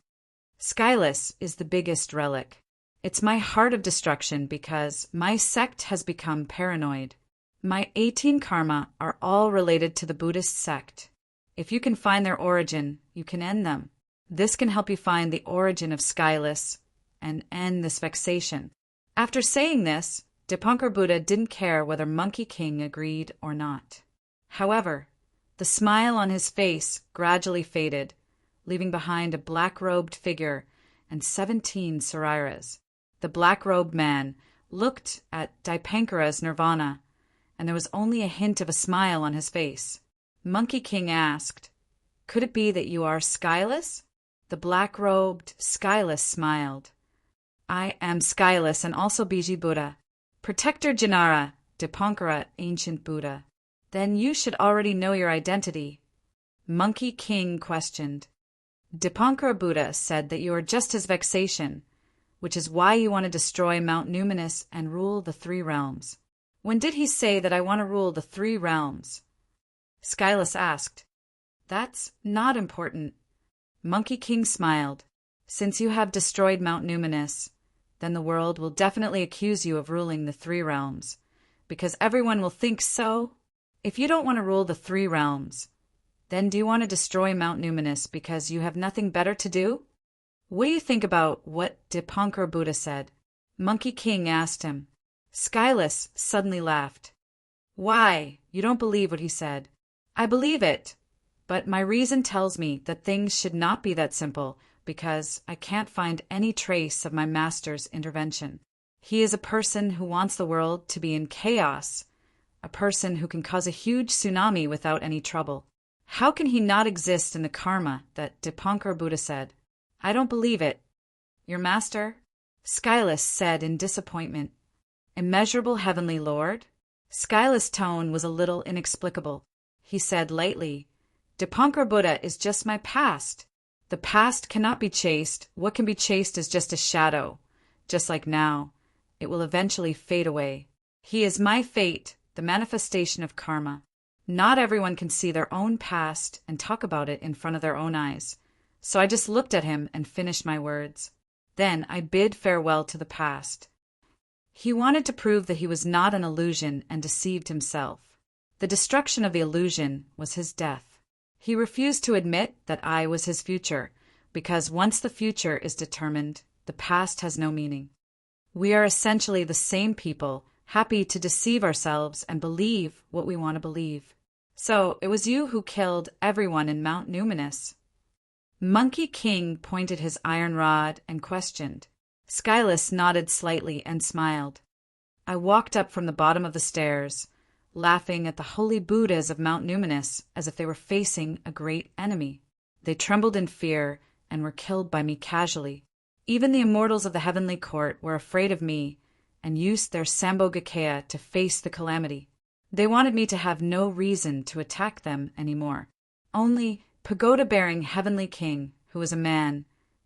Skyless is the biggest relic. It's my heart of destruction because my sect has become paranoid. My 18 karma are all related to the Buddhist sect. If you can find their origin, you can end them. This can help you find the origin of Skyless and end this vexation. After saying this, Dipankara Buddha didn't care whether Monkey King agreed or not. However, the smile on his face gradually faded, leaving behind a black-robed figure and 17 sariras. The black-robed man looked at Dipankara's nirvana, and there was only a hint of a smile on his face. Monkey King asked, Could it be that you are Skyless? The black-robed Skyless smiled. I am Skyless and also Biji Buddha. Protector Janara, Dipankara, ancient Buddha. Then you should already know your identity. Monkey King questioned. Dipankara Buddha said that you are just his vexation, which is why you want to destroy Mount Numinous and rule the 3 realms. When did he say that I want to rule the 3 realms? Skyless asked. That's not important. Monkey King smiled. Since you have destroyed Mount Numinous, then the world will definitely accuse you of ruling the 3 realms, because everyone will think so. If you don't want to rule the 3 realms, then do you want to destroy Mount Numinous because you have nothing better to do? What do you think about what Dipankara Buddha said? Monkey King asked him. Skyless suddenly laughed. Why? You don't believe what he said. I believe it, but my reason tells me that things should not be that simple because I can't find any trace of my master's intervention. He is a person who wants the world to be in chaos, a person who can cause a huge tsunami without any trouble. How can he not exist in the karma that Dipankara Buddha said? I don't believe it. Your master? Skyless said in disappointment. Immeasurable heavenly lord? Skyless' tone was a little inexplicable. He said lightly, Dipankara Buddha is just my past. The past cannot be chased. What can be chased is just a shadow. Just like now, it will eventually fade away. He is my fate, the manifestation of karma. Not everyone can see their own past and talk about it in front of their own eyes. So I just looked at him and finished my words. Then I bid farewell to the past. He wanted to prove that he was not an illusion and deceived himself. The destruction of the illusion was his death. He refused to admit that I was his future, because once the future is determined, the past has no meaning. We are essentially the same people, happy to deceive ourselves and believe what we want to believe. So it was you who killed everyone in Mount Numinous. Monkey King pointed his iron rod and questioned. Skyless nodded slightly and smiled. I walked up from the bottom of the stairs, laughing at the holy Buddhas of Mount Numinous as if they were facing a great enemy. They trembled in fear and were killed by me casually. Even the immortals of the heavenly court were afraid of me and used their Sambhogakaya to face the calamity. They wanted me to have no reason to attack them anymore. Only pagoda-bearing heavenly king, who was a man,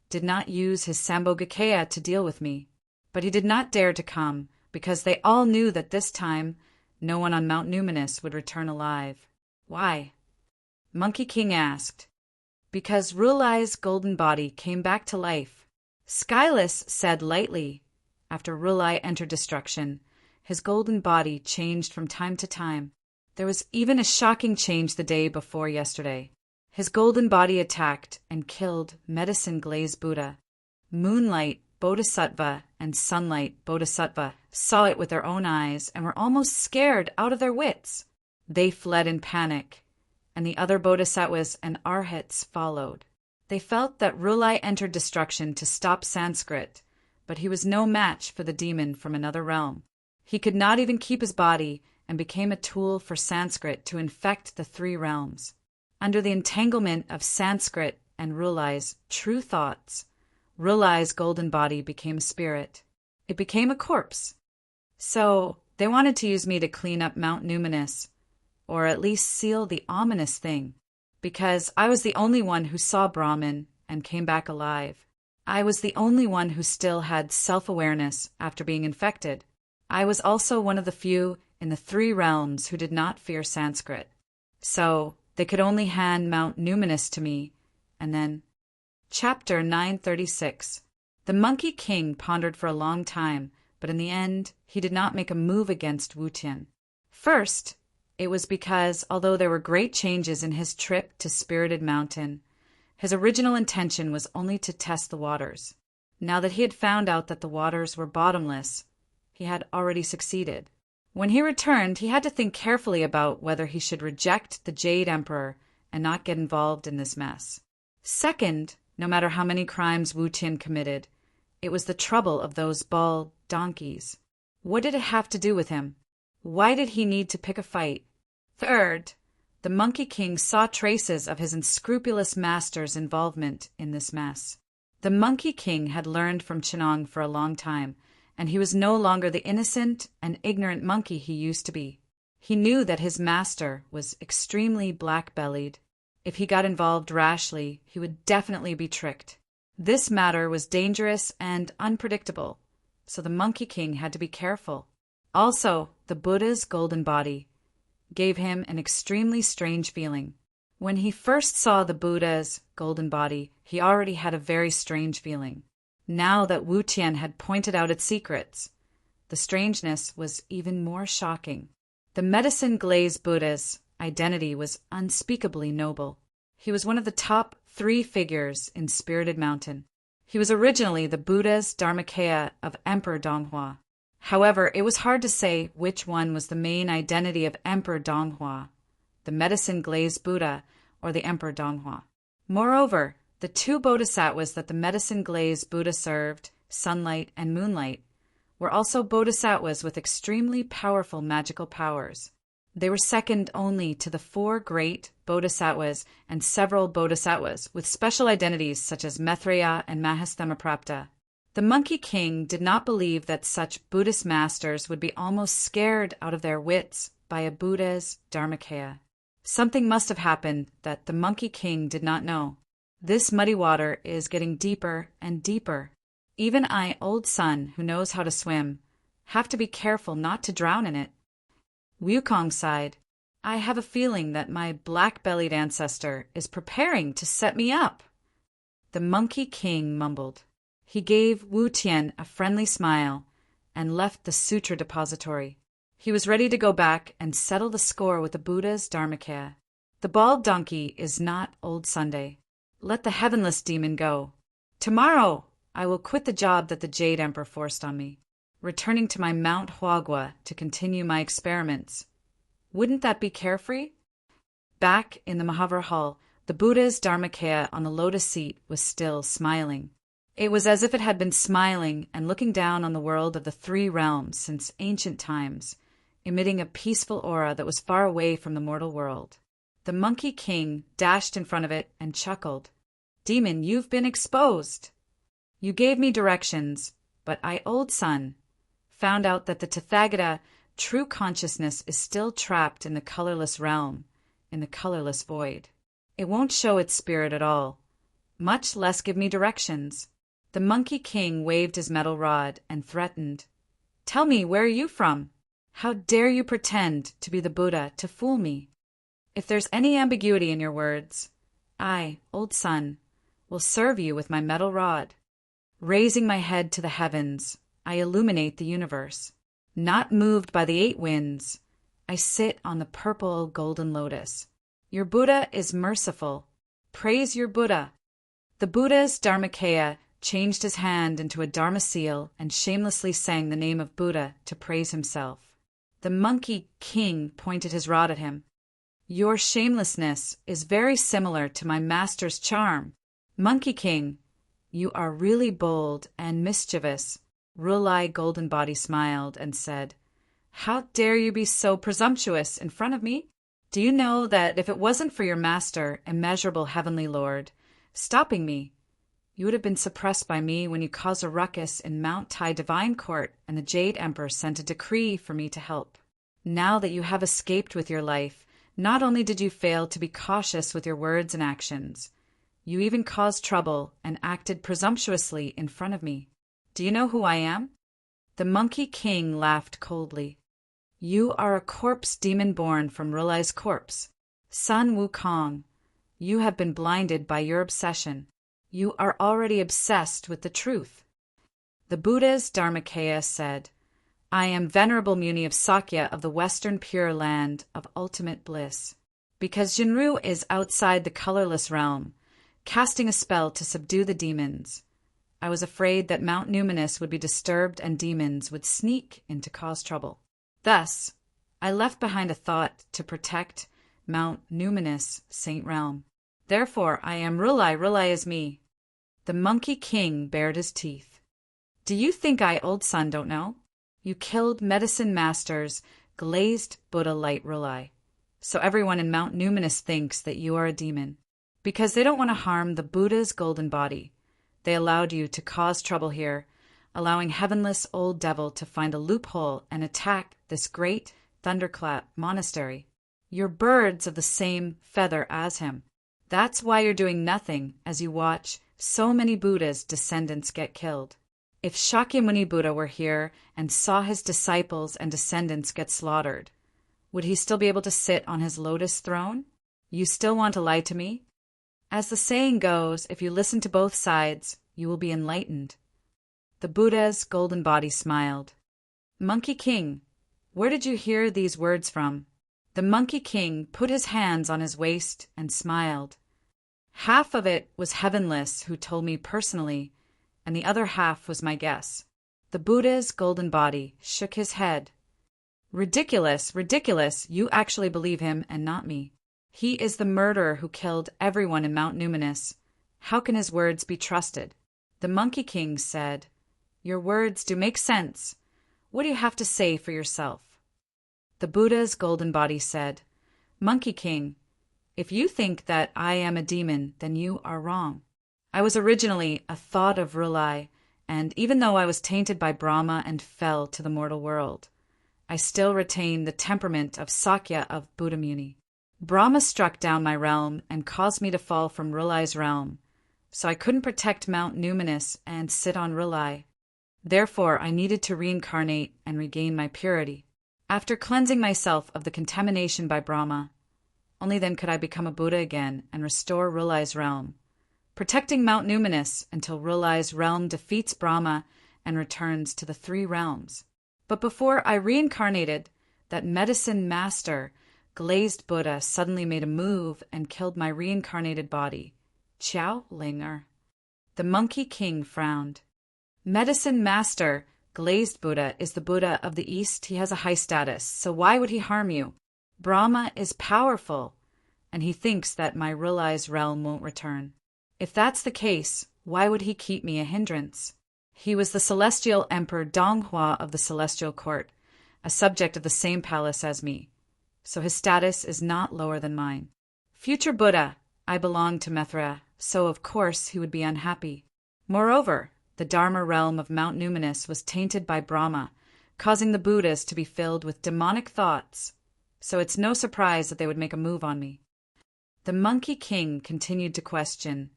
did not use his Sambhogakaya to deal with me. But he did not dare to come, because they all knew that this time no one on Mount Numinous would return alive. Why? Monkey King asked. Because Rulai's golden body came back to life. Skyless said lightly. After Rulai entered destruction, his golden body changed from time to time. There was even a shocking change the day before yesterday. His golden body attacked and killed Medicine Glaze Buddha. Moonlight Bodhisattva and Sunlight Bodhisattva saw it with their own eyes and were almost scared out of their wits. They fled in panic, and the other Bodhisattvas and Arhats followed. They felt that Rulai entered destruction to stop Sanskrit, but he was no match for the demon from another realm. He could not even keep his body and became a tool for Sanskrit to infect the three realms. Under the entanglement of Sanskrit and Rulai's true thoughts, Rulai's golden body became a spirit. It became a corpse. So they wanted to use me to clean up Mount Numinous, or at least seal the ominous thing, because I was the only one who saw Brahman and came back alive. I was the only one who still had self-awareness after being infected. I was also one of the few in the three realms who did not fear Sanskrit. So they could only hand Mount Numinous to me, and then... Chapter 936. The Monkey King pondered for a long time, but in the end he did not make a move against Wu Tian. First, it was because, although there were great changes in his trip to Spirited Mountain, his original intention was only to test the waters. Now that he had found out that the waters were bottomless, he had already succeeded. When he returned, he had to think carefully about whether he should reject the Jade Emperor and not get involved in this mess. Second, no matter how many crimes Wu Tian committed, it was the trouble of those bald donkeys. What did it have to do with him? Why did he need to pick a fight? Third, the Monkey King saw traces of his unscrupulous master's involvement in this mess. The Monkey King had learned from Chenong for a long time, and he was no longer the innocent and ignorant monkey he used to be. He knew that his master was extremely black-bellied. If he got involved rashly, he would definitely be tricked. This matter was dangerous and unpredictable, so the Monkey King had to be careful. Also, the Buddha's golden body gave him an extremely strange feeling. When he first saw the Buddha's golden body, he already had a very strange feeling. Now that Wu Tian had pointed out its secrets, the strangeness was even more shocking. The medicine-glazed Buddha's identity was unspeakably noble. He was one of the top 3 figures in Spirited Mountain. He was originally the Buddha's Dharmakaya of Emperor Donghua. However, it was hard to say which one was the main identity of Emperor Donghua, the medicine-glazed Buddha or the Emperor Donghua. Moreover, the 2 bodhisattvas that the medicine-glazed Buddha served, Sunlight and Moonlight, were also bodhisattvas with extremely powerful magical powers. They were second only to the 4 great bodhisattvas and several bodhisattvas with special identities such as Maitreya and Mahastamaprapta. The Monkey King did not believe that such Buddhist masters would be almost scared out of their wits by a Buddha's Dharmakaya. Something must have happened that the Monkey King did not know. This muddy water is getting deeper and deeper. Even I, old son, who knows how to swim, have to be careful not to drown in it. Wukong sighed. I have a feeling that my black-bellied ancestor is preparing to set me up. The Monkey King mumbled. He gave Wu Tian a friendly smile and left the sutra depository. He was ready to go back and settle the score with the Buddha's Dharmakaya. The bald donkey is not Old Sunday. Let the heavenless demon go. Tomorrow I will quit the job that the Jade Emperor forced on me, returning to my Mount Huagua to continue my experiments. Wouldn't that be carefree? Back in the Mahavira Hall, the Buddha's Dharmakaya on the lotus seat was still smiling. It was as if it had been smiling and looking down on the world of the 3 realms since ancient times, emitting a peaceful aura that was far away from the mortal world. The Monkey King dashed in front of it and chuckled. Demon, you've been exposed. You gave me directions, but I, old son, found out that the Tathagata, true consciousness, is still trapped in the colorless realm, in the colorless void. It won't show its spirit at all, much less give me directions. The Monkey King waved his metal rod and threatened. Tell me, where are you from? How dare you pretend to be the Buddha to fool me? If there's any ambiguity in your words, I, old son, will serve you with my metal rod. Raising my head to the heavens, I illuminate the universe. Not moved by the 8 winds, I sit on the purple golden lotus. Your Buddha is merciful. Praise your Buddha. The Buddha's Dharmakaya changed his hand into a dharma seal, and shamelessly sang the name of Buddha to praise himself. The Monkey King pointed his rod at him. Your shamelessness is very similar to my master's charm. Monkey King, you are really bold and mischievous. Rulai Golden Body smiled and said, How dare you be so presumptuous in front of me? Do you know that if it wasn't for your master, immeasurable heavenly lord, stopping me, you would have been suppressed by me when you caused a ruckus in Mount Tai Divine Court and the Jade Emperor sent a decree for me to help. Now that you have escaped with your life, not only did you fail to be cautious with your words and actions, you even caused trouble and acted presumptuously in front of me. Do you know who I am? The Monkey King laughed coldly. You are a corpse demon born from Rulai's corpse. Sun Wukong, you have been blinded by your obsession. You are already obsessed with the truth. The Buddha's Dharmakaya said, I am Venerable Muni of Sakya of the Western Pure Land of Ultimate Bliss. Because Jinru is outside the colorless realm, casting a spell to subdue the demons, I was afraid that Mount Numinous would be disturbed and demons would sneak in to cause trouble. Thus, I left behind a thought to protect Mount Numinous, Saint Realm. Therefore, I am Rulai, Rulai is me. The Monkey King bared his teeth. Do you think I, old son, don't know? You killed Medicine Master's glazed Buddha light Rulai. So everyone in Mount Numinous thinks that you are a demon. Because they don't want to harm the Buddha's golden body, they allowed you to cause trouble here, allowing heavenless old devil to find a loophole and attack this great thunderclap monastery. You're birds of the same feather as him. That's why you're doing nothing as you watch so many Buddha's descendants get killed. If Shakyamuni Buddha were here and saw his disciples and descendants get slaughtered, would he still be able to sit on his lotus throne? You still want to lie to me? As the saying goes, if you listen to both sides, you will be enlightened. The Buddha's golden body smiled. Monkey King, where did you hear these words from? The Monkey King put his hands on his waist and smiled. Half of it was Heavenless, who told me personally, and the other half was my guess. The Buddha's golden body shook his head. Ridiculous, ridiculous, you actually believe him and not me. He is the murderer who killed everyone in Mount Numinous. How can his words be trusted? The Monkey King said, Your words do make sense. What do you have to say for yourself? The Buddha's golden body said, Monkey King, if you think that I am a demon, then you are wrong. I was originally a thought of Rulai, and even though I was tainted by Brahma and fell to the mortal world, I still retain the temperament of Sakya of Buddha Muni. Brahma struck down my realm and caused me to fall from Rulai's realm, so I couldn't protect Mount Numinous and sit on Rulai. Therefore, I needed to reincarnate and regain my purity. After cleansing myself of the contamination by Brahma, only then could I become a Buddha again and restore Rulai's realm, protecting Mount Numinous until Rulai's realm defeats Brahma and returns to the three realms. But before I reincarnated, that medicine master, glazed Buddha, suddenly made a move and killed my reincarnated body. Chow Linger. The Monkey King frowned. Medicine master, glazed Buddha, is the Buddha of the East. He has a high status, so why would he harm you? Brahma is powerful, and he thinks that my Rulai's realm won't return. If that's the case, why would he keep me a hindrance? He was the celestial emperor Donghua of the celestial court, a subject of the same palace as me, so his status is not lower than mine. Future Buddha, I belong to Mithra, so of course he would be unhappy. Moreover, the Dharma realm of Mount Numinous was tainted by Brahma, causing the Buddhas to be filled with demonic thoughts, so it's no surprise that they would make a move on me. The Monkey King continued to question,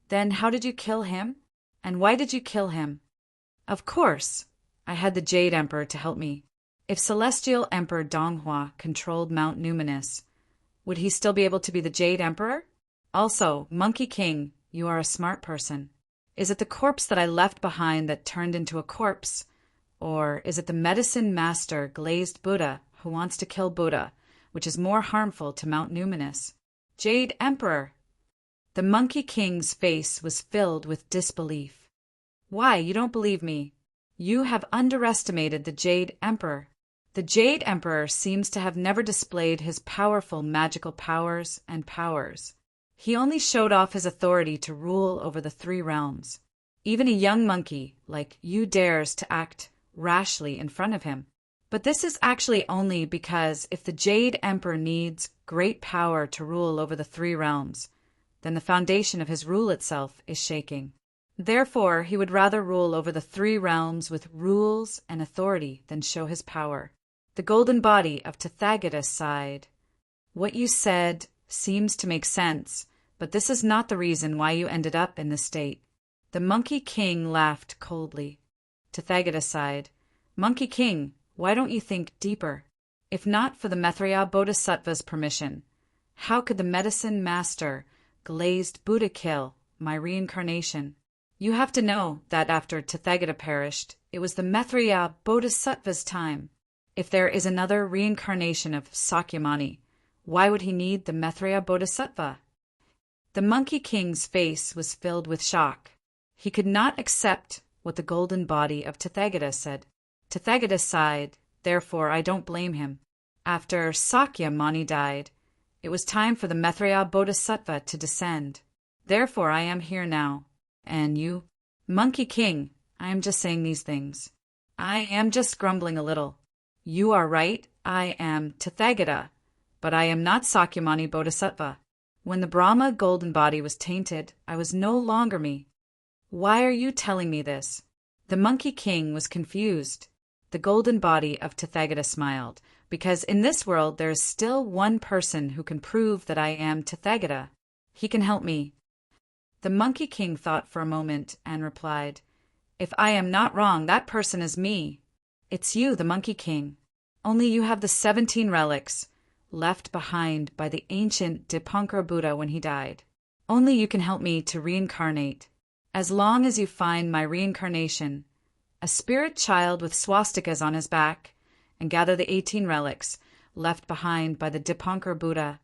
Then how did you kill him? And why did you kill him? Of course, I had the Jade Emperor to help me. If Celestial Emperor Donghua controlled Mount Numinous, would he still be able to be the Jade Emperor? Also, Monkey King, you are a smart person. Is it the corpse that I left behind that turned into a corpse? Or is it the medicine master glazed Buddha who wants to kill Buddha, which is more harmful to Mount Numinous? Jade Emperor! The Monkey King's face was filled with disbelief. Why, you don't believe me? You have underestimated the Jade Emperor. The Jade Emperor seems to have never displayed his powerful magical powers and powers. He only showed off his authority to rule over the three realms. Even a young monkey like you dares to act rashly in front of him. But this is actually only because if the Jade Emperor needs great power to rule over the three realms, then the foundation of his rule itself is shaking. Therefore, he would rather rule over the three realms with rules and authority than show his power. The golden body of Tethagata sighed. What you said seems to make sense, but this is not the reason why you ended up in this state. The Monkey King laughed coldly. Tethagata sighed. Monkey King, why don't you think deeper? If not for the Maitreya Bodhisattva's permission, how could the medicine master, glazed Buddha, kill my reincarnation? You have to know that after Tethagata perished, it was the Maitreya Bodhisattva's time. If there is another reincarnation of Sakyamuni, why would he need the Maitreya Bodhisattva? The Monkey King's face was filled with shock. He could not accept what the golden body of Tethagata said. Tethagata sighed, therefore I don't blame him. After Sakyamuni died, it was time for the Maitreya Bodhisattva to descend. Therefore I am here now. And you? Monkey King, I am just saying these things. I am just grumbling a little. You are right, I am Tethagata, but I am not Sakyamuni Bodhisattva. When the Brahma golden body was tainted, I was no longer me. Why are you telling me this? The Monkey King was confused. The golden body of Tethagata smiled, because in this world there is still one person who can prove that I am Tethagata. He can help me. The Monkey King thought for a moment and replied, If I am not wrong, that person is me. It's you, the Monkey King. Only you have the 17 relics left behind by the ancient Dipankara Buddha when he died. Only you can help me to reincarnate. As long as you find my reincarnation, a spirit child with swastikas on his back, and gather the 18 relics left behind by the Dipankara Buddha,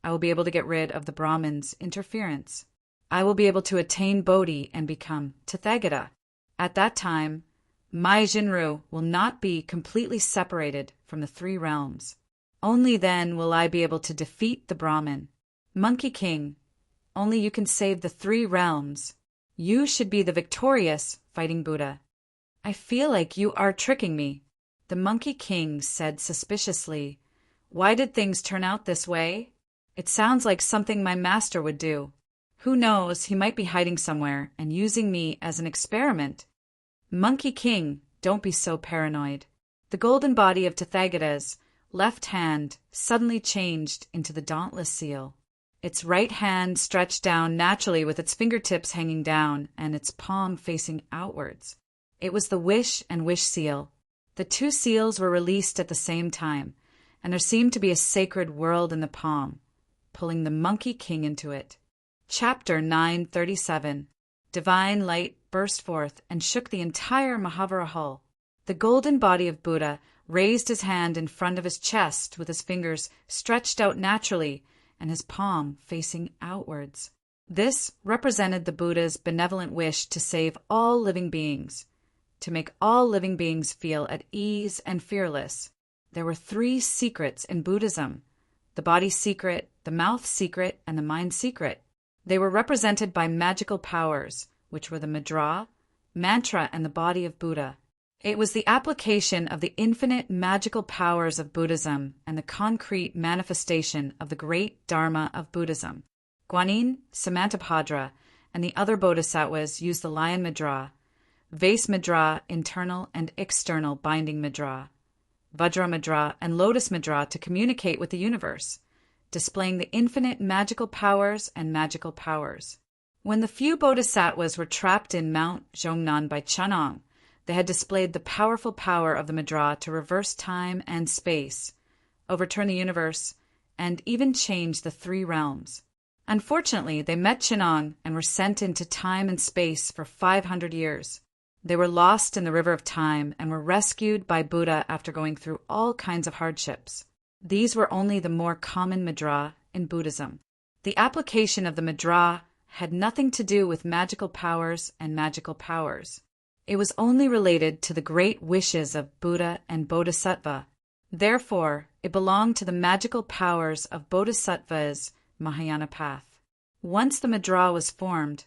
I will be able to get rid of the Brahmin's interference. I will be able to attain Bodhi and become Tethagata. At that time, my Jinru will not be completely separated from the three realms. Only then will I be able to defeat the Brahmin. Monkey King, only you can save the three realms. You should be the victorious fighting Buddha. I feel like you are tricking me. The Monkey King said suspiciously, Why did things turn out this way? It sounds like something my master would do. Who knows, he might be hiding somewhere and using me as an experiment. Monkey King, don't be so paranoid. The golden body of Tethagata's left hand suddenly changed into the dauntless seal. Its right hand stretched down naturally with its fingertips hanging down and its palm facing outwards. It was the wish and wish seal. The two seals were released at the same time, and there seemed to be a sacred world in the palm, pulling the Monkey King into it. Chapter 937. Divine light burst forth and shook the entire Mahavira hall. The golden body of Buddha raised his hand in front of his chest with his fingers stretched out naturally and his palm facing outwards. This represented the Buddha's benevolent wish to save all living beings, to make all living beings feel at ease and fearless. There were 3 secrets in Buddhism: the body secret, the mouth secret, and the mind secret. They were represented by magical powers, which were the Mudra, mantra, and the body of Buddha. It was the application of the infinite magical powers of Buddhism and the concrete manifestation of the great Dharma of Buddhism. Guanyin, Samantabhadra, and the other bodhisattvas used the Lion Mudra, Vase Mudra, internal and external binding Mudra, Vajra Mudra, and Lotus Mudra to communicate with the universe, displaying the infinite magical powers and magical powers. When the few bodhisattvas were trapped in Mount Zhongnan by Chanang, they had displayed the powerful power of the Mudra to reverse time and space, overturn the universe, and even change the 3 realms. Unfortunately, they met Chanang and were sent into time and space for 500 years. They were lost in the river of time and were rescued by Buddha after going through all kinds of hardships. These were only the more common Mudra in Buddhism. The application of the Mudra had nothing to do with magical powers and magical powers. It was only related to the great wishes of Buddha and Bodhisattva. Therefore, it belonged to the magical powers of Bodhisattva's Mahayana path. Once the Madra was formed,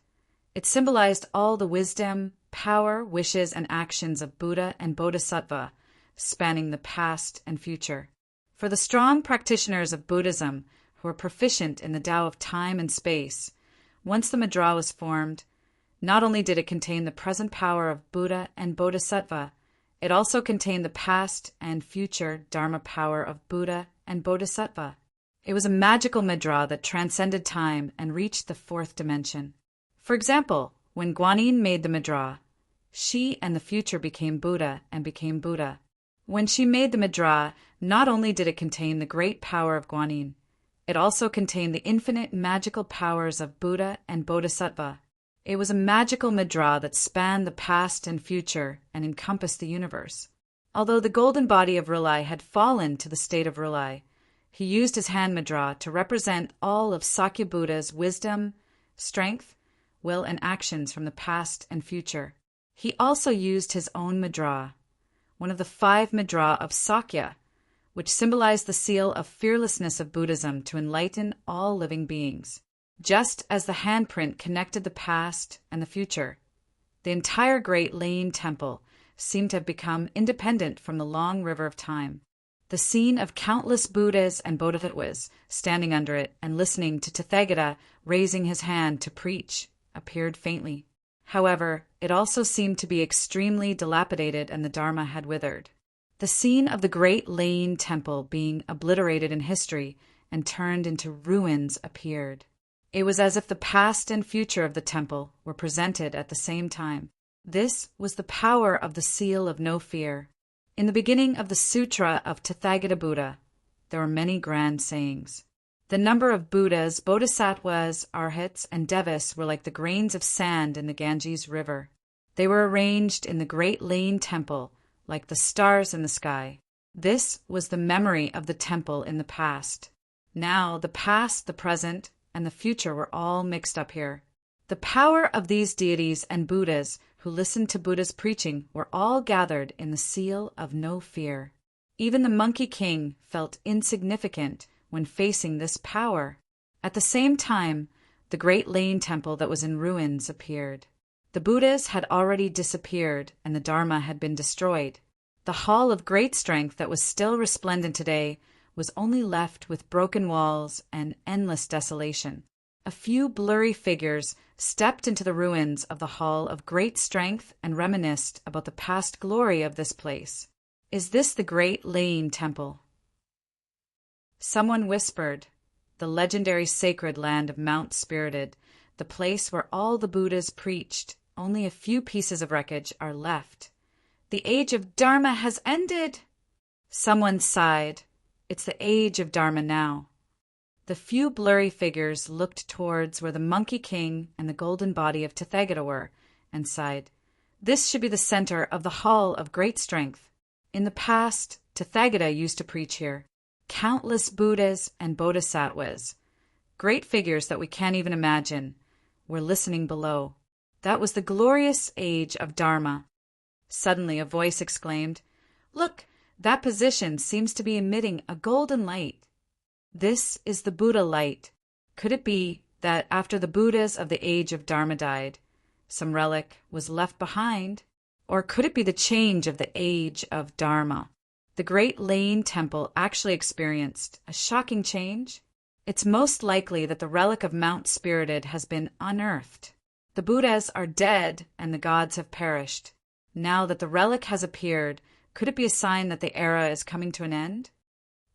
it symbolized all the wisdom, power, wishes, and actions of Buddha and Bodhisattva, spanning the past and future. For the strong practitioners of Buddhism who were proficient in the Tao of time and space, once the Madra was formed, not only did it contain the present power of Buddha and Bodhisattva, it also contained the past and future Dharma power of Buddha and Bodhisattva. It was a magical Madra that transcended time and reached the fourth dimension. For example, when Guanyin made the Madra, she and the future became Buddha and became Buddha. When she made the Madra, not only did it contain the great power of Guanyin, it also contained the infinite magical powers of Buddha and Bodhisattva. It was a magical Madra that spanned the past and future and encompassed the universe. Although the golden body of R'lyeh had fallen to the state of R'lyeh, he used his hand Madra to represent all of Sakya Buddha's wisdom, strength, will, and actions from the past and future. He also used his own Madra, one of the 5 Madra of Sakya, which symbolized the seal of fearlessness of Buddhism to enlighten all living beings. Just as the handprint connected the past and the future, the entire Great Lane Temple seemed to have become independent from the long river of time. The scene of countless Buddhas and Bodhisattvas standing under it and listening to Tathagata raising his hand to preach appeared faintly. However, it also seemed to be extremely dilapidated and the Dharma had withered. The scene of the Great Lane Temple being obliterated in history and turned into ruins appeared. It was as if the past and future of the temple were presented at the same time. This was the power of the seal of no fear. In the beginning of the Sutra of Tathagata Buddha, there were many grand sayings. The number of Buddhas, Bodhisattvas, Arhats, and Devas were like the grains of sand in the Ganges River. They were arranged in the Great Lane Temple like the stars in the sky. This was the memory of the temple in the past. Now the past, the present, and the future were all mixed up here. The power of these deities and Buddhas who listened to Buddha's preaching were all gathered in the seal of no fear. Even the Monkey King felt insignificant when facing this power. At the same time, the Great Lane Temple that was in ruins appeared. The Buddhas had already disappeared and the Dharma had been destroyed. The Hall of Great Strength that was still resplendent today was only left with broken walls and endless desolation. A few blurry figures stepped into the ruins of the Hall of Great Strength and reminisced about the past glory of this place. Is this the Great Lane Temple? Someone whispered, the legendary sacred land of Mount Spirited, the place where all the Buddhas preached. Only a few pieces of wreckage are left. The age of Dharma has ended. Someone sighed. It's the age of Dharma now. The few blurry figures looked towards where the Monkey King and the golden body of Tathagata were, and sighed. This should be the center of the Hall of Great Strength. In the past, Tathagata used to preach here. Countless Buddhas and Bodhisattvas, great figures that we can't even imagine, were listening below. That was the glorious age of Dharma. Suddenly a voice exclaimed, "Look, that position seems to be emitting a golden light. This is the Buddha light. Could it be that after the Buddhas of the age of Dharma died, some relic was left behind? Or could it be the change of the age of Dharma? The Great Lane Temple actually experienced a shocking change? It's most likely that the relic of Mount Spirited has been unearthed. The Buddhas are dead and the gods have perished. Now that the relic has appeared, could it be a sign that the era is coming to an end?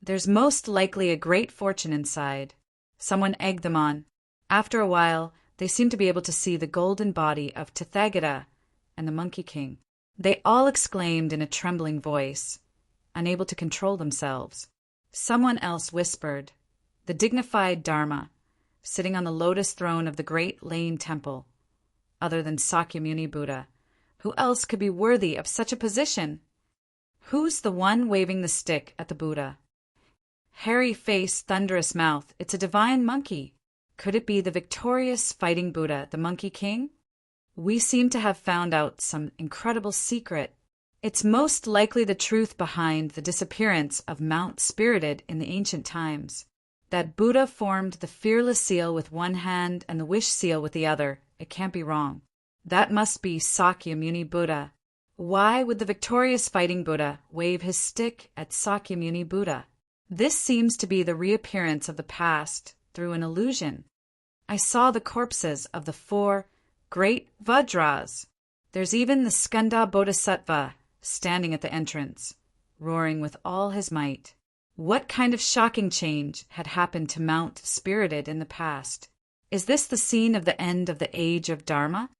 There's most likely a great fortune inside. Someone egged them on. After a while, they seemed to be able to see the golden body of Tathagata and the Monkey King. They all exclaimed in a trembling voice, unable to control themselves. Someone else whispered, the dignified Dharma, sitting on the lotus throne of the Great Lane Temple, other than Sakyamuni Buddha. Who else could be worthy of such a position? Who's the one waving the stick at the Buddha? Hairy face, thunderous mouth, it's a divine monkey. Could it be the victorious fighting Buddha, the Monkey King? We seem to have found out some incredible secret. It's most likely the truth behind the disappearance of Mount Spirited in the ancient times. That Buddha formed the fearless seal with one hand and the wish seal with the other. It can't be wrong. That must be Sakyamuni Buddha. Why would the victorious fighting Buddha wave his stick at Sakyamuni Buddha? This seems to be the reappearance of the past through an illusion. I saw the corpses of the 4 great Vajras. There's even the Skanda Bodhisattva standing at the entrance, roaring with all his might. What kind of shocking change had happened to Mount Spirited in the past? Is this the scene of the end of the age of Dharma?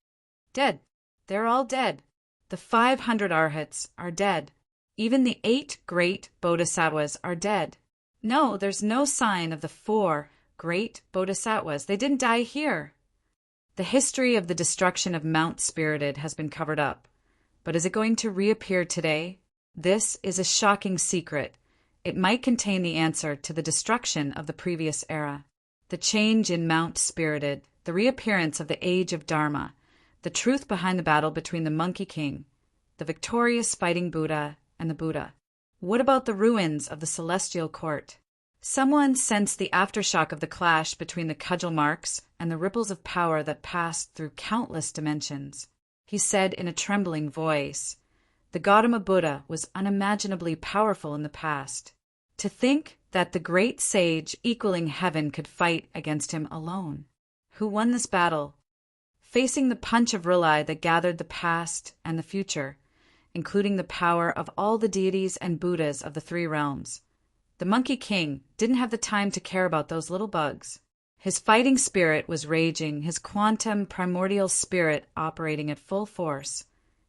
Dead. They're all dead. The 500 arhats are dead. Even the 8 great bodhisattvas are dead. No, there's no sign of the 4 great bodhisattvas. They didn't die here. The history of the destruction of Mount Spirited has been covered up. But is it going to reappear today? This is a shocking secret. It might contain the answer to the destruction of the previous era. The change in Mount Spirited, the reappearance of the age of Dharma, the truth behind the battle between the Monkey King, the victorious fighting Buddha, and the Buddha. What about the ruins of the celestial court? Someone sensed the aftershock of the clash between the cudgel marks and the ripples of power that passed through countless dimensions. He said in a trembling voice, "The Gautama Buddha was unimaginably powerful in the past. To think that the great sage equaling heaven could fight against him alone. Who won this battle? Facing the punch of Rilai that gathered the past and the future, including the power of all the deities and Buddhas of the 3 realms. The Monkey King didn't have the time to care about those little bugs. His fighting spirit was raging, his quantum primordial spirit operating at full force.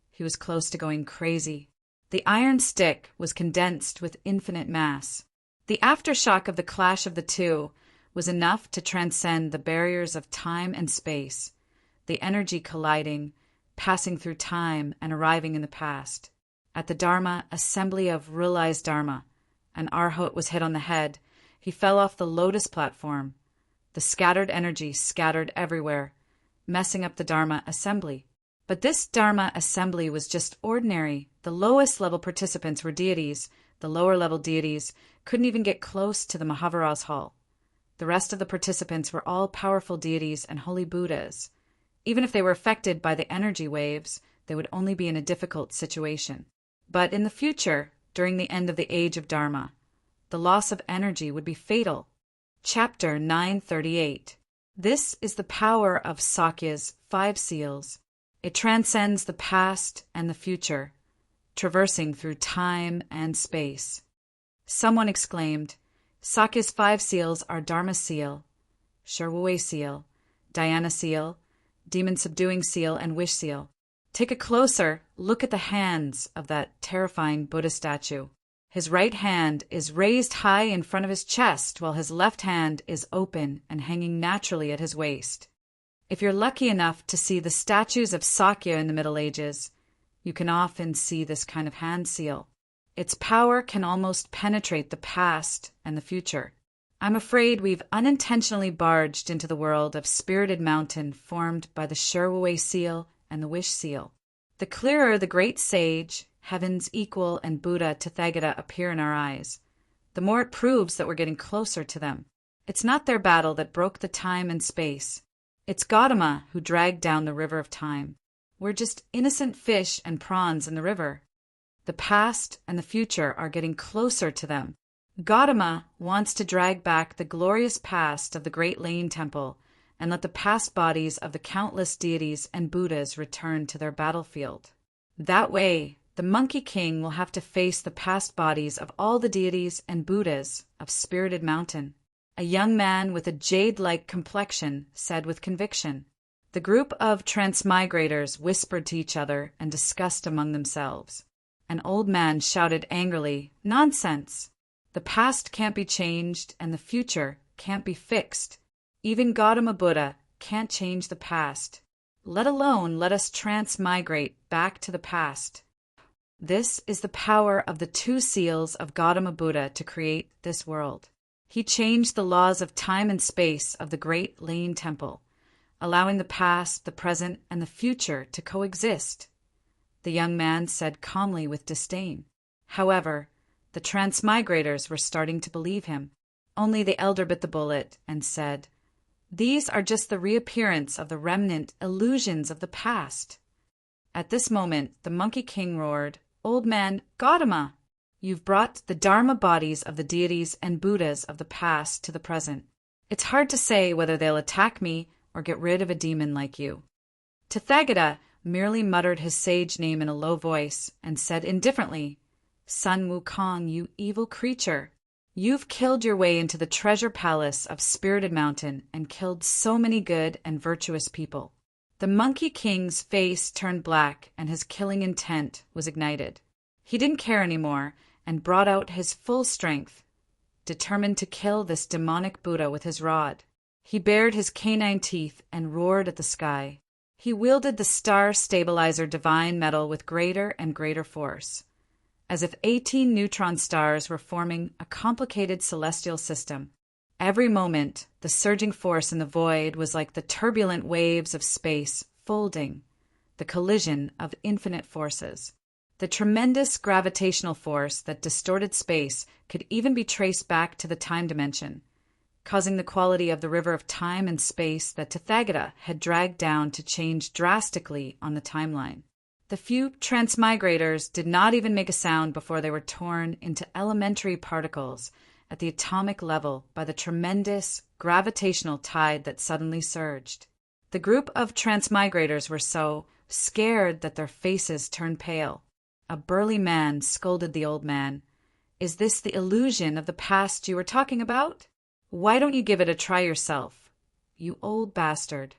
He was close to going crazy. The iron stick was condensed with infinite mass. The aftershock of the clash of the 2 was enough to transcend the barriers of time and space, the energy colliding, passing through time and arriving in the past. At the Dharma assembly of Rilai's Dharma, an Arhat was hit on the head. He fell off the lotus platform. The scattered energy scattered everywhere, messing up the Dharma assembly. But this Dharma assembly was just ordinary. The lowest level participants were deities. The lower level deities couldn't even get close to the Mahavira's hall. The rest of the participants were all powerful deities and holy Buddhas. Even if they were affected by the energy waves, they would only be in a difficult situation. But in the future, during the end of the age of Dharma, the loss of energy would be fatal. Chapter 938. This is the power of Sakya's 5 seals. It transcends the past and the future, traversing through time and space. Someone exclaimed, "Sakya's 5 seals are Dharma seal, Shirwue seal, Dhyana seal, Demon subduing seal, and Wish seal." Take a closer look at the hands of that terrifying Buddha statue. His right hand is raised high in front of his chest, while his left hand is open and hanging naturally at his waist. If you're lucky enough to see the statues of Sakya in the Middle Ages, you can often see this kind of hand seal. Its power can almost penetrate the past and the future. I'm afraid we've unintentionally barged into the world of Spirited Mountain formed by the Shirwue seal and the Wish seal. The clearer the great sage, heaven's equal, and Buddha Tathagata appear in our eyes, the more it proves that we're getting closer to them. It's not their battle that broke the time and space. It's Gautama who dragged down the river of time. We're just innocent fish and prawns in the river. The past and the future are getting closer to them. Gautama wants to drag back the glorious past of the Great Lane Temple and let the past bodies of the countless deities and Buddhas return to their battlefield. That way, the Monkey King will have to face the past bodies of all the deities and Buddhas of Spirited Mountain. A young man with a jade-like complexion said with conviction. The group of transmigrators whispered to each other and discussed among themselves. An old man shouted angrily, "Nonsense! The past can't be changed and the future can't be fixed. Even Gautama Buddha can't change the past, let alone let us transmigrate back to the past." This is the power of the 2 seals of Gautama Buddha to create this world. He changed the laws of time and space of the Great Lane Temple, allowing the past, the present, and the future to coexist. The young man said calmly with disdain. However, the transmigrators were starting to believe him. Only the elder bit the bullet and said, "These are just the reappearance of the remnant illusions of the past." At this moment, the Monkey King roared, "Old man, Gautama! You've brought the Dharma bodies of the deities and Buddhas of the past to the present. It's hard to say whether they'll attack me or get rid of a demon like you." Tathagata merely muttered his sage name in a low voice and said indifferently, "Sun Wukong, you evil creature. You've killed your way into the treasure palace of Spirited Mountain and killed so many good and virtuous people." The Monkey King's face turned black and his killing intent was ignited. He didn't care anymore and brought out his full strength, determined to kill this demonic Buddha with his rod. He bared his canine teeth and roared at the sky. He wielded the star stabilizer divine metal with greater and greater force, as if 18 neutron stars were forming a complicated celestial system. Every moment, the surging force in the void was like the turbulent waves of space folding, the collision of infinite forces. The tremendous gravitational force that distorted space could even be traced back to the time dimension, causing the quality of the river of time and space that Tathagata had dragged down to change drastically on the timeline. The few transmigrators did not even make a sound before they were torn into elementary particles at the atomic level by the tremendous gravitational tide that suddenly surged. The group of transmigrators were so scared that their faces turned pale. A burly man scolded the old man. "Is this the illusion of the past you were talking about? Why don't you give it a try yourself, you old bastard?"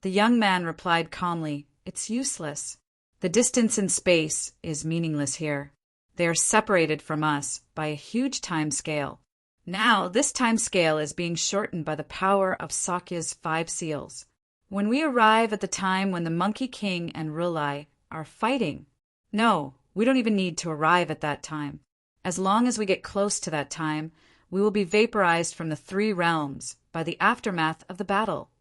The young man replied calmly, "It's useless. The distance in space is meaningless here. They are separated from us by a huge time scale. Now, this time scale is being shortened by the power of Sakya's 5 seals. When we arrive at the time when the Monkey King and Rulai are fighting, no, we don't even need to arrive at that time. As long as we get close to that time, we will be vaporized from the 3 realms by the aftermath of the battle.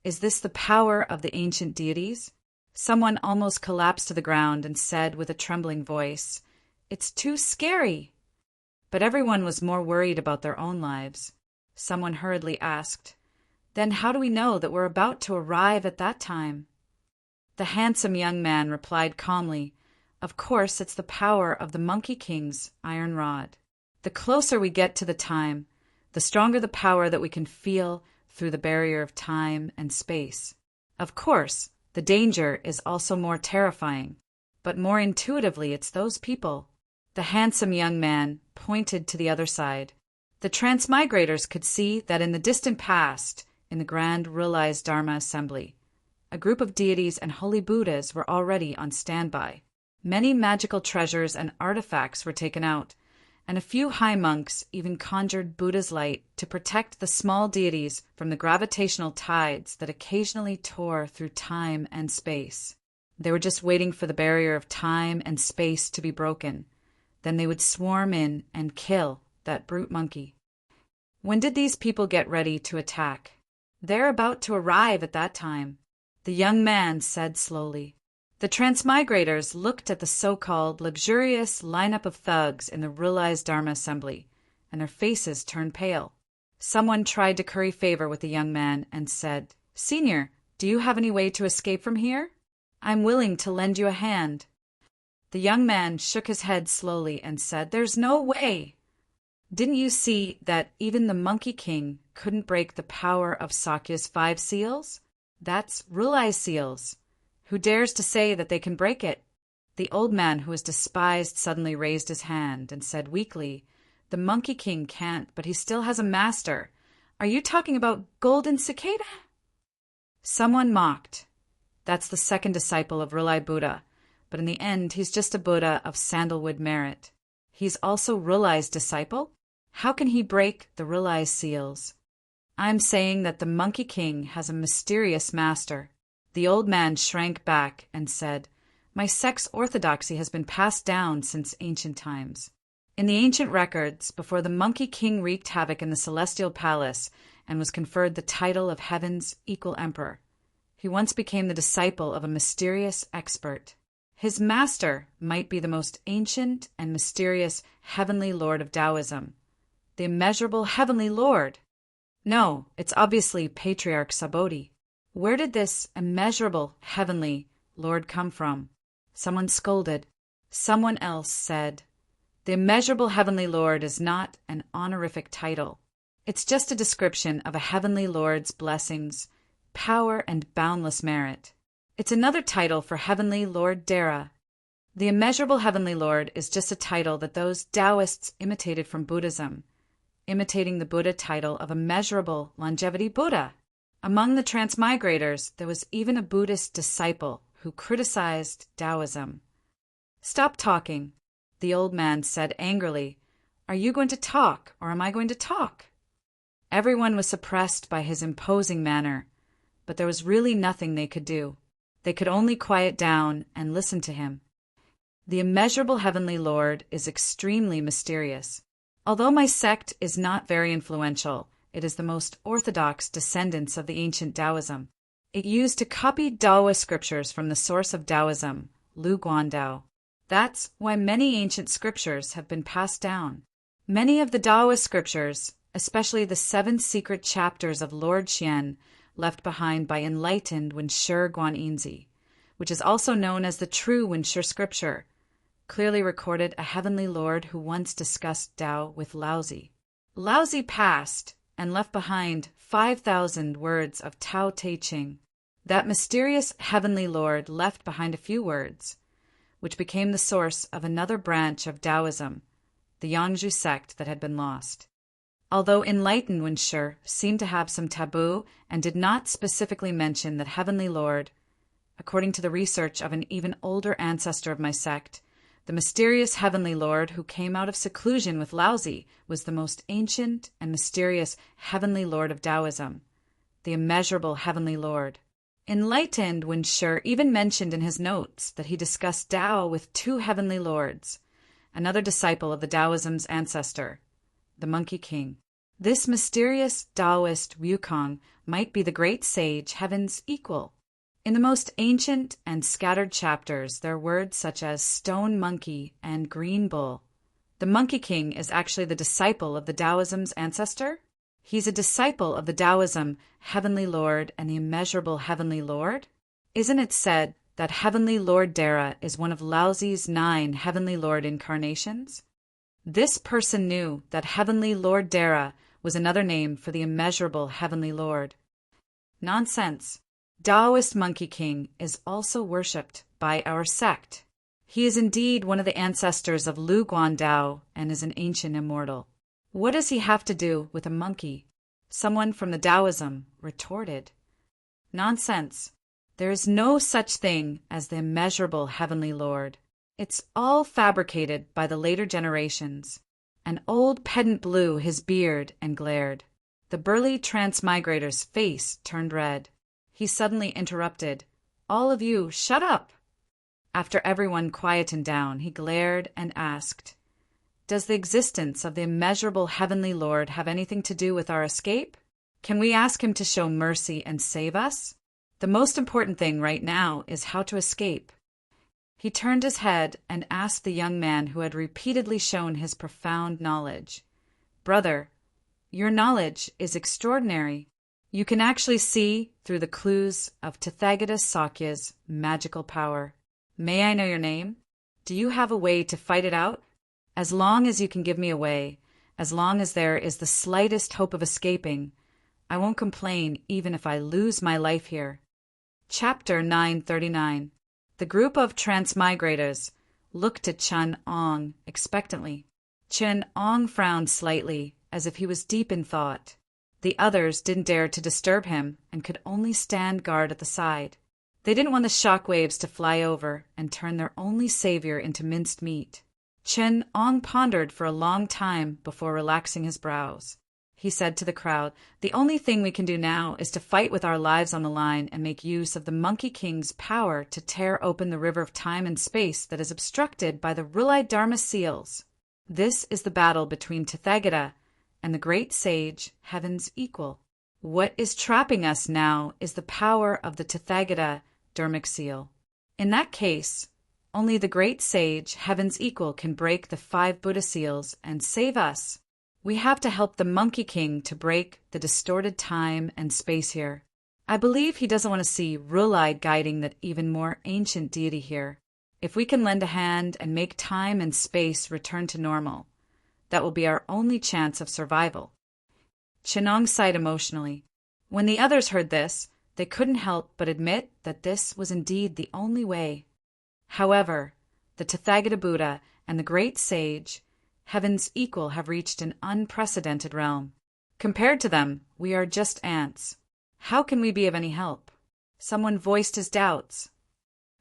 Is this the power of the ancient deities?" Someone almost collapsed to the ground and said with a trembling voice, "It's too scary." But everyone was more worried about their own lives. Someone hurriedly asked, "Then how do we know that we're about to arrive at that time?" The handsome young man replied calmly, "Of course, it's the power of the Monkey King's iron rod. The closer we get to the time, the stronger the power that we can feel through the barrier of time and space. Of course, the danger is also more terrifying, but more intuitively it's those people." The handsome young man pointed to the other side. The transmigrators could see that in the distant past, in the Grand Rulai's Dharma Assembly, a group of deities and holy Buddhas were already on standby. Many magical treasures and artifacts were taken out, and a few high monks even conjured Buddha's light to protect the small deities from the gravitational tides that occasionally tore through time and space. They were just waiting for the barrier of time and space to be broken. Then they would swarm in and kill that brute monkey. When did these people get ready to attack? They're about to arrive at that time, the young man said slowly. The transmigrators looked at the so-called luxurious lineup of thugs in the Rulai's Dharma Assembly, and their faces turned pale. Someone tried to curry favor with the young man and said, "Senior, do you have any way to escape from here? I'm willing to lend you a hand." The young man shook his head slowly and said, "There's no way. Didn't you see that even the Monkey King couldn't break the power of Sakya's 5 seals? That's Rulai's seals. Who dares to say that they can break it?" The old man who was despised suddenly raised his hand and said weakly, "The Monkey King can't, but he still has a master. Are you talking about Golden Cicada?" Someone mocked. "That's the second disciple of Rulai Buddha, but in the end he's just a Buddha of sandalwood merit. He's also Rulai's disciple? How can he break the Rulai's seals?" "I'm saying that the Monkey King has a mysterious master." The old man shrank back and said, "My sex orthodoxy has been passed down since ancient times. In the ancient records, before the Monkey King wreaked havoc in the celestial palace and was conferred the title of Heaven's equal emperor, he once became the disciple of a mysterious expert. His master might be the most ancient and mysterious heavenly lord of Taoism, the immeasurable heavenly lord. No, it's obviously Patriarch Sabodi. Where did this immeasurable heavenly lord come from? Someone scolded. Someone else said, "The immeasurable heavenly lord is not an honorific title. It's just a description of a heavenly lord's blessings, power, and boundless merit. It's another title for heavenly Lord Dara. The immeasurable heavenly lord is just a title that those Taoists imitated from Buddhism, imitating the Buddha title of immeasurable longevity Buddha." Among the transmigrators, there was even a Buddhist disciple who criticized Taoism. "Stop talking," the old man said angrily. "Are you going to talk, or am I going to talk?" Everyone was suppressed by his imposing manner, but there was really nothing they could do. They could only quiet down and listen to him. The immeasurable heavenly lord is extremely mysterious. Although my sect is not very influential, it is the most orthodox descendants of the ancient Taoism. It used to copy Daoist scriptures from the source of Taoism, Lu Guandao. That's why many ancient scriptures have been passed down. Many of the Daoist scriptures, especially the 7 secret chapters of Lord Xian, left behind by enlightened Wenshi Guanyin, which is also known as the true Wenshi scripture, clearly recorded a heavenly lord who once discussed Tao with Laozi. Laozi passed and left behind 5,000 words of Tao Te Ching. That mysterious heavenly lord left behind a few words, which became the source of another branch of Taoism, the Yangzhu sect that had been lost. Although enlightened Wenshi seemed to have some taboo and did not specifically mention that heavenly lord, according to the research of an even older ancestor of my sect, the mysterious heavenly lord who came out of seclusion with Laozi was the most ancient and mysterious heavenly lord of Taoism, the immeasurable heavenly lord. Enlightened Wenshi even mentioned in his notes that he discussed Tao with 2 heavenly lords, another disciple of the Taoism's ancestor, the Monkey King. This mysterious Taoist Wukong might be the great sage Heaven's equal. In the most ancient and scattered chapters, there are words such as stone monkey and green bull. The Monkey King is actually the disciple of the Taoism's ancestor. He's a disciple of the Taoism heavenly lord and the immeasurable heavenly lord. Isn't it said that heavenly Lord Dara is one of Laozi's 9 heavenly lord incarnations? This person knew that heavenly Lord Dara was another name for the immeasurable heavenly lord. Nonsense. Taoist Monkey King is also worshipped by our sect. He is indeed one of the ancestors of Lu Guandao and is an ancient immortal. What does he have to do with a monkey? Someone from the Taoism retorted. Nonsense. There is no such thing as the immeasurable heavenly lord. It's all fabricated by the later generations. An old pedant blew his beard and glared. The burly transmigrator's face turned red. He suddenly interrupted. "All of you, shut up!" After everyone quietened down, he glared and asked, "Does the existence of the immeasurable heavenly lord have anything to do with our escape? Can we ask him to show mercy and save us? The most important thing right now is how to escape." He turned his head and asked the young man who had repeatedly shown his profound knowledge, "Brother, your knowledge is extraordinary. You can actually see through the clues of Tathagata Sakya's magical power. May I know your name? Do you have a way to fight it out? As long as you can give me a way, as long as there is the slightest hope of escaping, I won't complain even if I lose my life here." Chapter 939. The group of transmigrators looked at Chun Ong expectantly. Chun Ong frowned slightly, as if he was deep in thought. The others didn't dare to disturb him and could only stand guard at the side. They didn't want the shock waves to fly over and turn their only savior into minced meat. Chun Ong pondered for a long time before relaxing his brows. He said to the crowd, "The only thing we can do now is to fight with our lives on the line and make use of the Monkey King's power to tear open the river of time and space that is obstructed by the Rulai Dharma seals." This is the battle between Tathagata and the great sage, heaven's equal. What is trapping us now is the power of the Tathagata Dharmic seal. In that case, only the great sage, heaven's equal, can break the 5 Buddha seals and save us. We have to help the Monkey King to break the distorted time and space here. I believe he doesn't want to see Rulai guiding that even more ancient deity here. If we can lend a hand and make time and space return to normal, that will be our only chance of survival. Chinong sighed emotionally. When the others heard this, they couldn't help but admit that this was indeed the only way. However, the Tathagata Buddha and the great sage, heaven's equal, have reached an unprecedented realm. Compared to them, we are just ants. How can we be of any help? Someone voiced his doubts.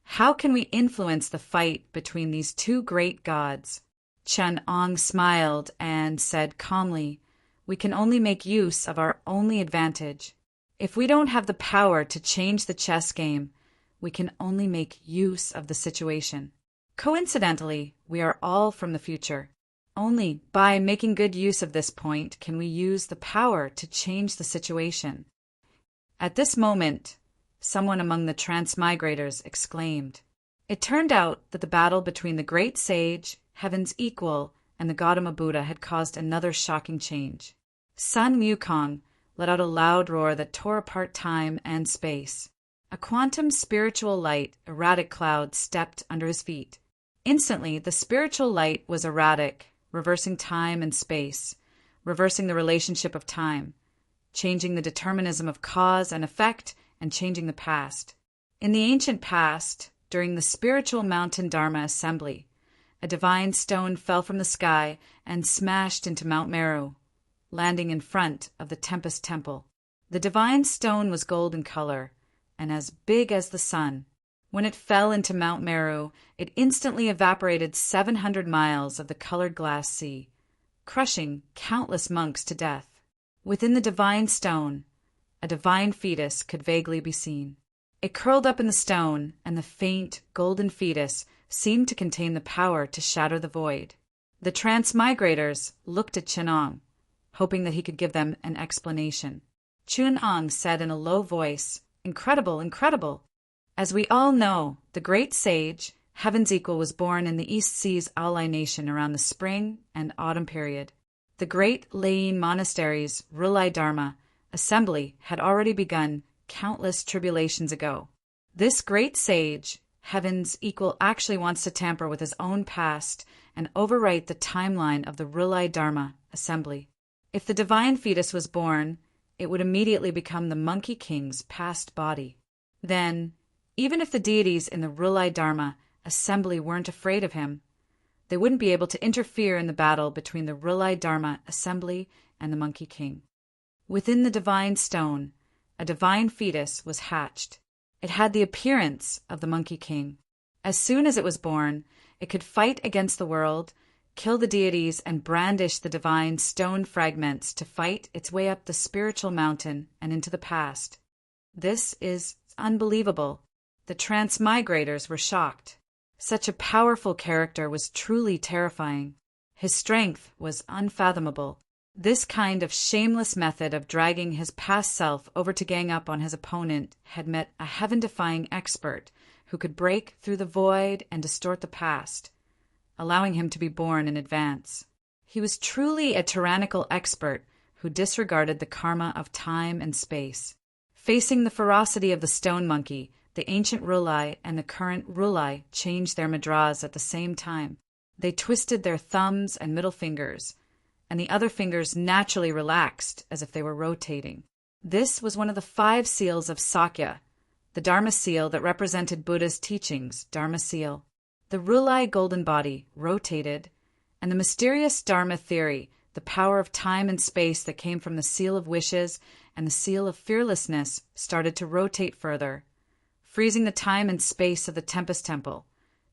How can we influence the fight between these 2 great gods? Chun Ong smiled and said calmly, "We can only make use of our only advantage. If we don't have the power to change the chess game, we can only make use of the situation. Coincidentally, we are all from the future. Only by making good use of this point can we use the power to change the situation." At this moment, someone among the transmigrators exclaimed. It turned out that the battle between the great sage, heaven's equal, and the Gautama Buddha had caused another shocking change. Sun Wukong let out a loud roar that tore apart time and space. A quantum spiritual light, erratic cloud, stepped under his feet. Instantly, the spiritual light was erratic, reversing time and space, reversing the relationship of time, changing the determinism of cause and effect, and changing the past. In the ancient past, during the spiritual mountain Dharma assembly, a divine stone fell from the sky and smashed into Mount Meru, landing in front of the Tempest Temple. The divine stone was gold in color and as big as the sun. When it fell into Mount Meru, it instantly evaporated 700 miles of the colored glass sea, crushing countless monks to death. Within the divine stone, a divine fetus could vaguely be seen. It curled up in the stone, and the faint, golden fetus seemed to contain the power to shatter the void. The transmigrators looked at Chinong, hoping that he could give them an explanation. Chinong said in a low voice, "Incredible, incredible! As we all know, the great sage, heaven's equal, was born in the East Seas Ally Nation around the spring and autumn period. The great Lain monastery's Rulai Dharma assembly had already begun countless tribulations ago. This great sage, heaven's equal, actually wants to tamper with his own past and overwrite the timeline of the Rulai Dharma assembly. If the divine fetus was born, it would immediately become the Monkey King's past body. Then, even if the deities in the Rulai Dharma assembly weren't afraid of him, they wouldn't be able to interfere in the battle between the Rulai Dharma assembly and the Monkey King. Within the divine stone, a divine fetus was hatched. It had the appearance of the Monkey King. As soon as it was born, it could fight against the world, kill the deities, and brandish the divine stone fragments to fight its way up the spiritual mountain and into the past. This is unbelievable. The transmigrators were shocked. Such a powerful character was truly terrifying. His strength was unfathomable. This kind of shameless method of dragging his past self over to gang up on his opponent had met a heaven-defying expert who could break through the void and distort the past, allowing him to be born in advance. He was truly a tyrannical expert who disregarded the karma of time and space. Facing the ferocity of the stone monkey, the ancient Rulai and the current Rulai changed their mudras at the same time. They twisted their thumbs and middle fingers, and the other fingers naturally relaxed as if they were rotating. This was one of the 5 seals of Sakya, the Dharma seal that represented Buddha's teachings, Dharma seal. The Rulai golden body rotated, and the mysterious Dharma theory, the power of time and space that came from the seal of wishes and the seal of fearlessness, started to rotate further, freezing the time and space of the Tempest Temple,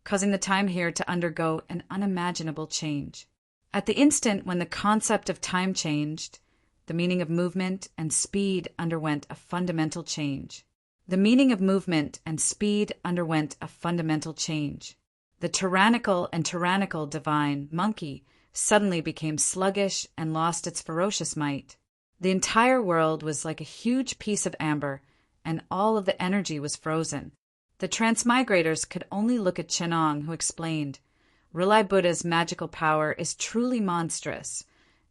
causing the time here to undergo an unimaginable change. At the instant when the concept of time changed, the meaning of movement and speed underwent a fundamental change. The meaning of movement and speed underwent a fundamental change. The tyrannical divine monkey suddenly became sluggish and lost its ferocious might. The entire world was like a huge piece of amber, and all of the energy was frozen. The transmigrators could only look at Chenong, who explained, Rilai Buddha's magical power is truly monstrous,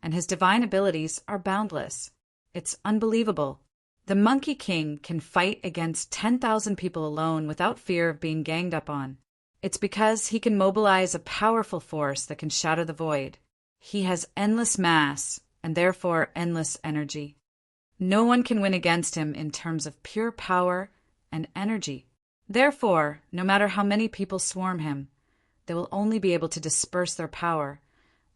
and his divine abilities are boundless. It's unbelievable. The Monkey King can fight against 10,000 people alone without fear of being ganged up on. It's because he can mobilize a powerful force that can shatter the void. He has endless mass, and therefore endless energy. No one can win against him in terms of pure power and energy. Therefore, no matter how many people swarm him, they will only be able to disperse their power,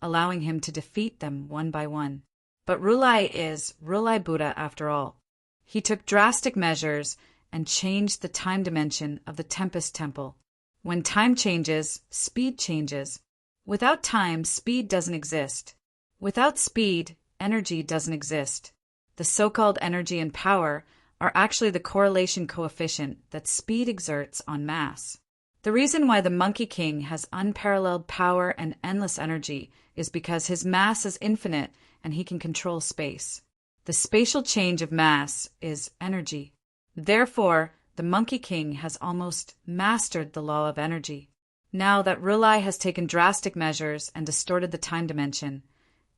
allowing him to defeat them one by one. But Rilai is Rilai Buddha after all. He took drastic measures and changed the time dimension of the Tempest Temple. When time changes, speed changes. Without time, speed doesn't exist. Without speed, energy doesn't exist. The so-called energy and power are actually the correlation coefficient that speed exerts on mass. The reason why the Monkey King has unparalleled power and endless energy is because his mass is infinite and he can control space. The spatial change of mass is energy. Therefore, the Monkey King has almost mastered the law of energy. Now that Rilai has taken drastic measures and distorted the time dimension,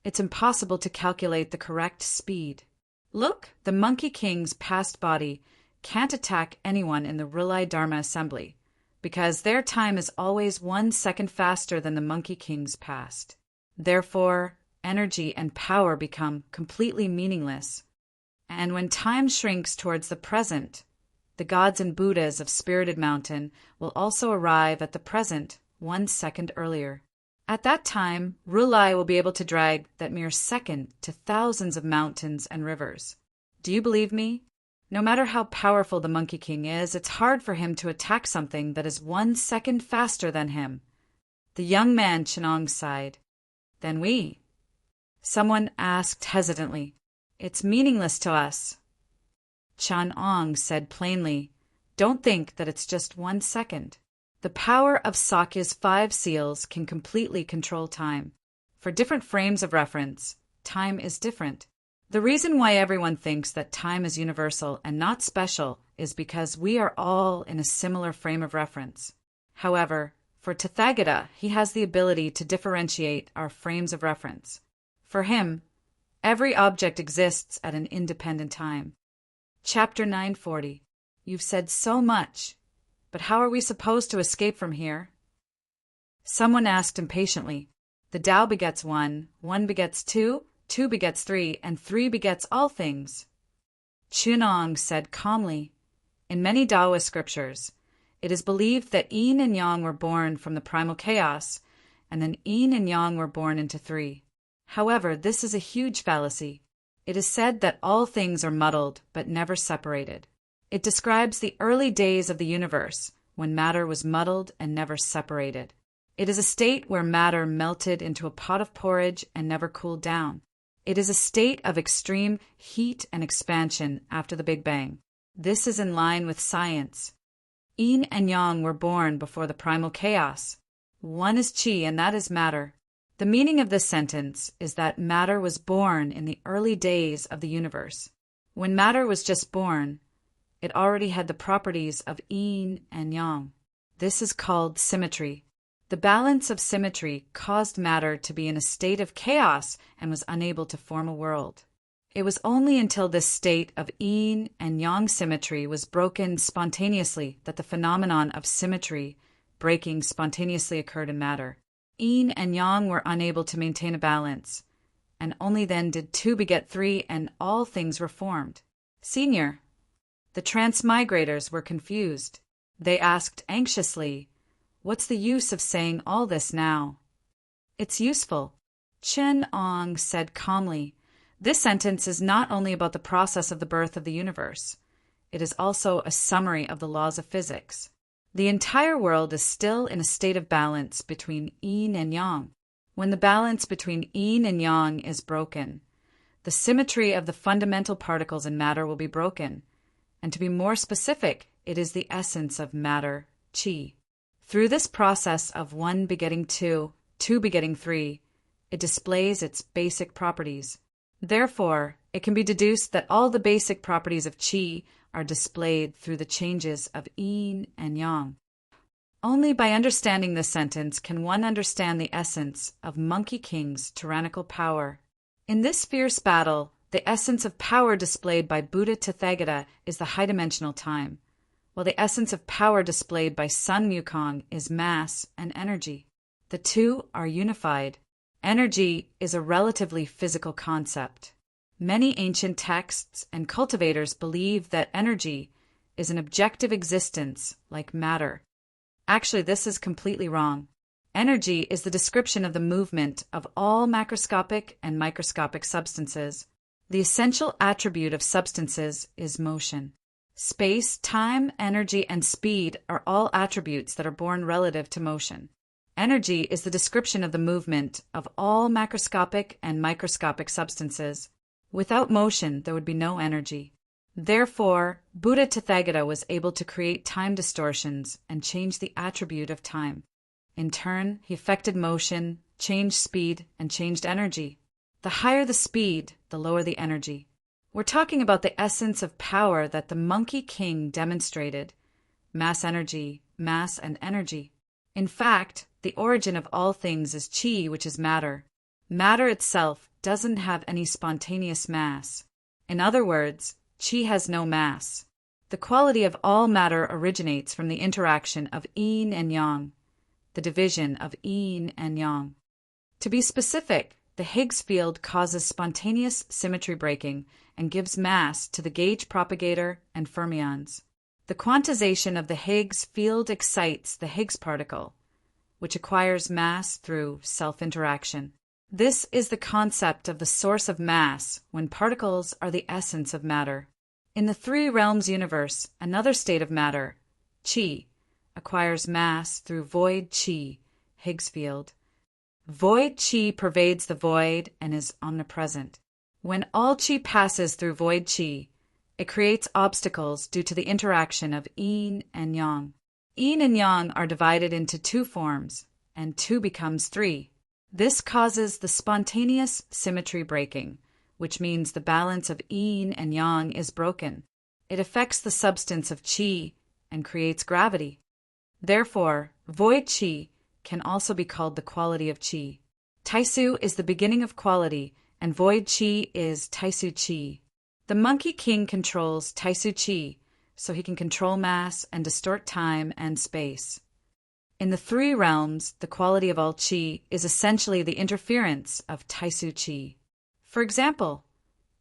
it's impossible to calculate the correct speed. Look, the Monkey King's past body can't attack anyone in the Rilai Dharma Assembly, because their time is always 1 second faster than the Monkey King's past. Therefore, energy and power become completely meaningless. And when time shrinks towards the present, the gods and Buddhas of Spirited Mountain will also arrive at the present 1 second earlier. At that time, Rilai will be able to drag that mere second to thousands of mountains and rivers. Do you believe me? No matter how powerful the Monkey King is, it's hard for him to attack something that is 1 second faster than him. The young man Chenong sighed. Then we. Someone asked hesitantly. It's meaningless to us. Chenong said plainly, don't think that it's just 1 second. The power of Sakya's 5 seals can completely control time. For different frames of reference, time is different. The reason why everyone thinks that time is universal and not special is because we are all in a similar frame of reference. However, for Tathagata, he has the ability to differentiate our frames of reference. For him, every object exists at an independent time. Chapter 940. You've said so much. But how are we supposed to escape from here? Someone asked impatiently. The Tao begets 1, 1 begets 2, 2 begets 3, and 3 begets all things. Chenong said calmly, in many Taoist scriptures, it is believed that yin and yang were born from the primal chaos, and then yin and yang were born into 3. However, this is a huge fallacy. It is said that all things are muddled but never separated. It describes the early days of the universe, when matter was muddled and never separated. It is a state where matter melted into a pot of porridge and never cooled down. It is a state of extreme heat and expansion after the Big Bang. This is in line with science. Yin and yang were born before the primal chaos. One is qi and that is matter. The meaning of this sentence is that matter was born in the early days of the universe. When matter was just born, it already had the properties of yin and yang. This is called symmetry. The balance of symmetry caused matter to be in a state of chaos and was unable to form a world. It was only until this state of yin and yang symmetry was broken spontaneously that the phenomenon of symmetry breaking spontaneously occurred in matter. Yin and yang were unable to maintain a balance, and only then did 2 beget 3 and all things were formed. Senior. The transmigrators were confused. They asked anxiously, what's the use of saying all this now? It's useful. Chenong said calmly, this sentence is not only about the process of the birth of the universe. It is also a summary of the laws of physics. The entire world is still in a state of balance between yin and yang. When the balance between yin and yang is broken, the symmetry of the fundamental particles in matter will be broken. And to be more specific, it is the essence of matter, qi. Through this process of 1 begetting 2, 2 begetting 3, It displays its basic properties. Therefore, it can be deduced that all the basic properties of qi are displayed through the changes of yin and yang. Only by understanding this sentence can one understand the essence of Monkey King's tyrannical power. In this fierce battle, the essence of power displayed by Buddha Tathagata is the high-dimensional time, while the essence of power displayed by Sun Wukong is mass and energy. The two are unified. Energy is a relatively physical concept. Many ancient texts and cultivators believe that energy is an objective existence like matter. Actually, this is completely wrong. Energy is the description of the movement of all macroscopic and microscopic substances. The essential attribute of substances is motion. Space, time, energy, and speed are all attributes that are born relative to motion. Energy is the description of the movement of all macroscopic and microscopic substances. Without motion, there would be no energy. Therefore, Buddha Tathagata was able to create time distortions and change the attribute of time. In turn, he affected motion, changed speed, and changed energy. The higher the speed, the lower the energy. We're talking about the essence of power that the Monkey King demonstrated. Mass energy, mass and energy. In fact, the origin of all things is qi, which is matter. Matter itself doesn't have any spontaneous mass. In other words, qi has no mass. The quality of all matter originates from the interaction of yin and yang, the division of yin and yang. To be specific, the Higgs field causes spontaneous symmetry breaking and gives mass to the gauge propagator and fermions. The quantization of the Higgs field excites the Higgs particle, which acquires mass through self-interaction. This is the concept of the source of mass when particles are the essence of matter. In the three realms universe, another state of matter, qi, acquires mass through void qi, Higgs field. Void qi pervades the void and is omnipresent. When all qi passes through void qi, it creates obstacles due to the interaction of yin and yang. Yin and yang are divided into two forms, and two becomes three. This causes the spontaneous symmetry breaking, which means the balance of yin and yang is broken. It affects the substance of qi and creates gravity. Therefore, void qi can also be called the quality of qi. Taisu is the beginning of quality, and void qi is Taisu qi. The Monkey King controls Taisu qi, so he can control mass and distort time and space. In the three realms, the quality of all qi is essentially the interference of Taisu qi. For example,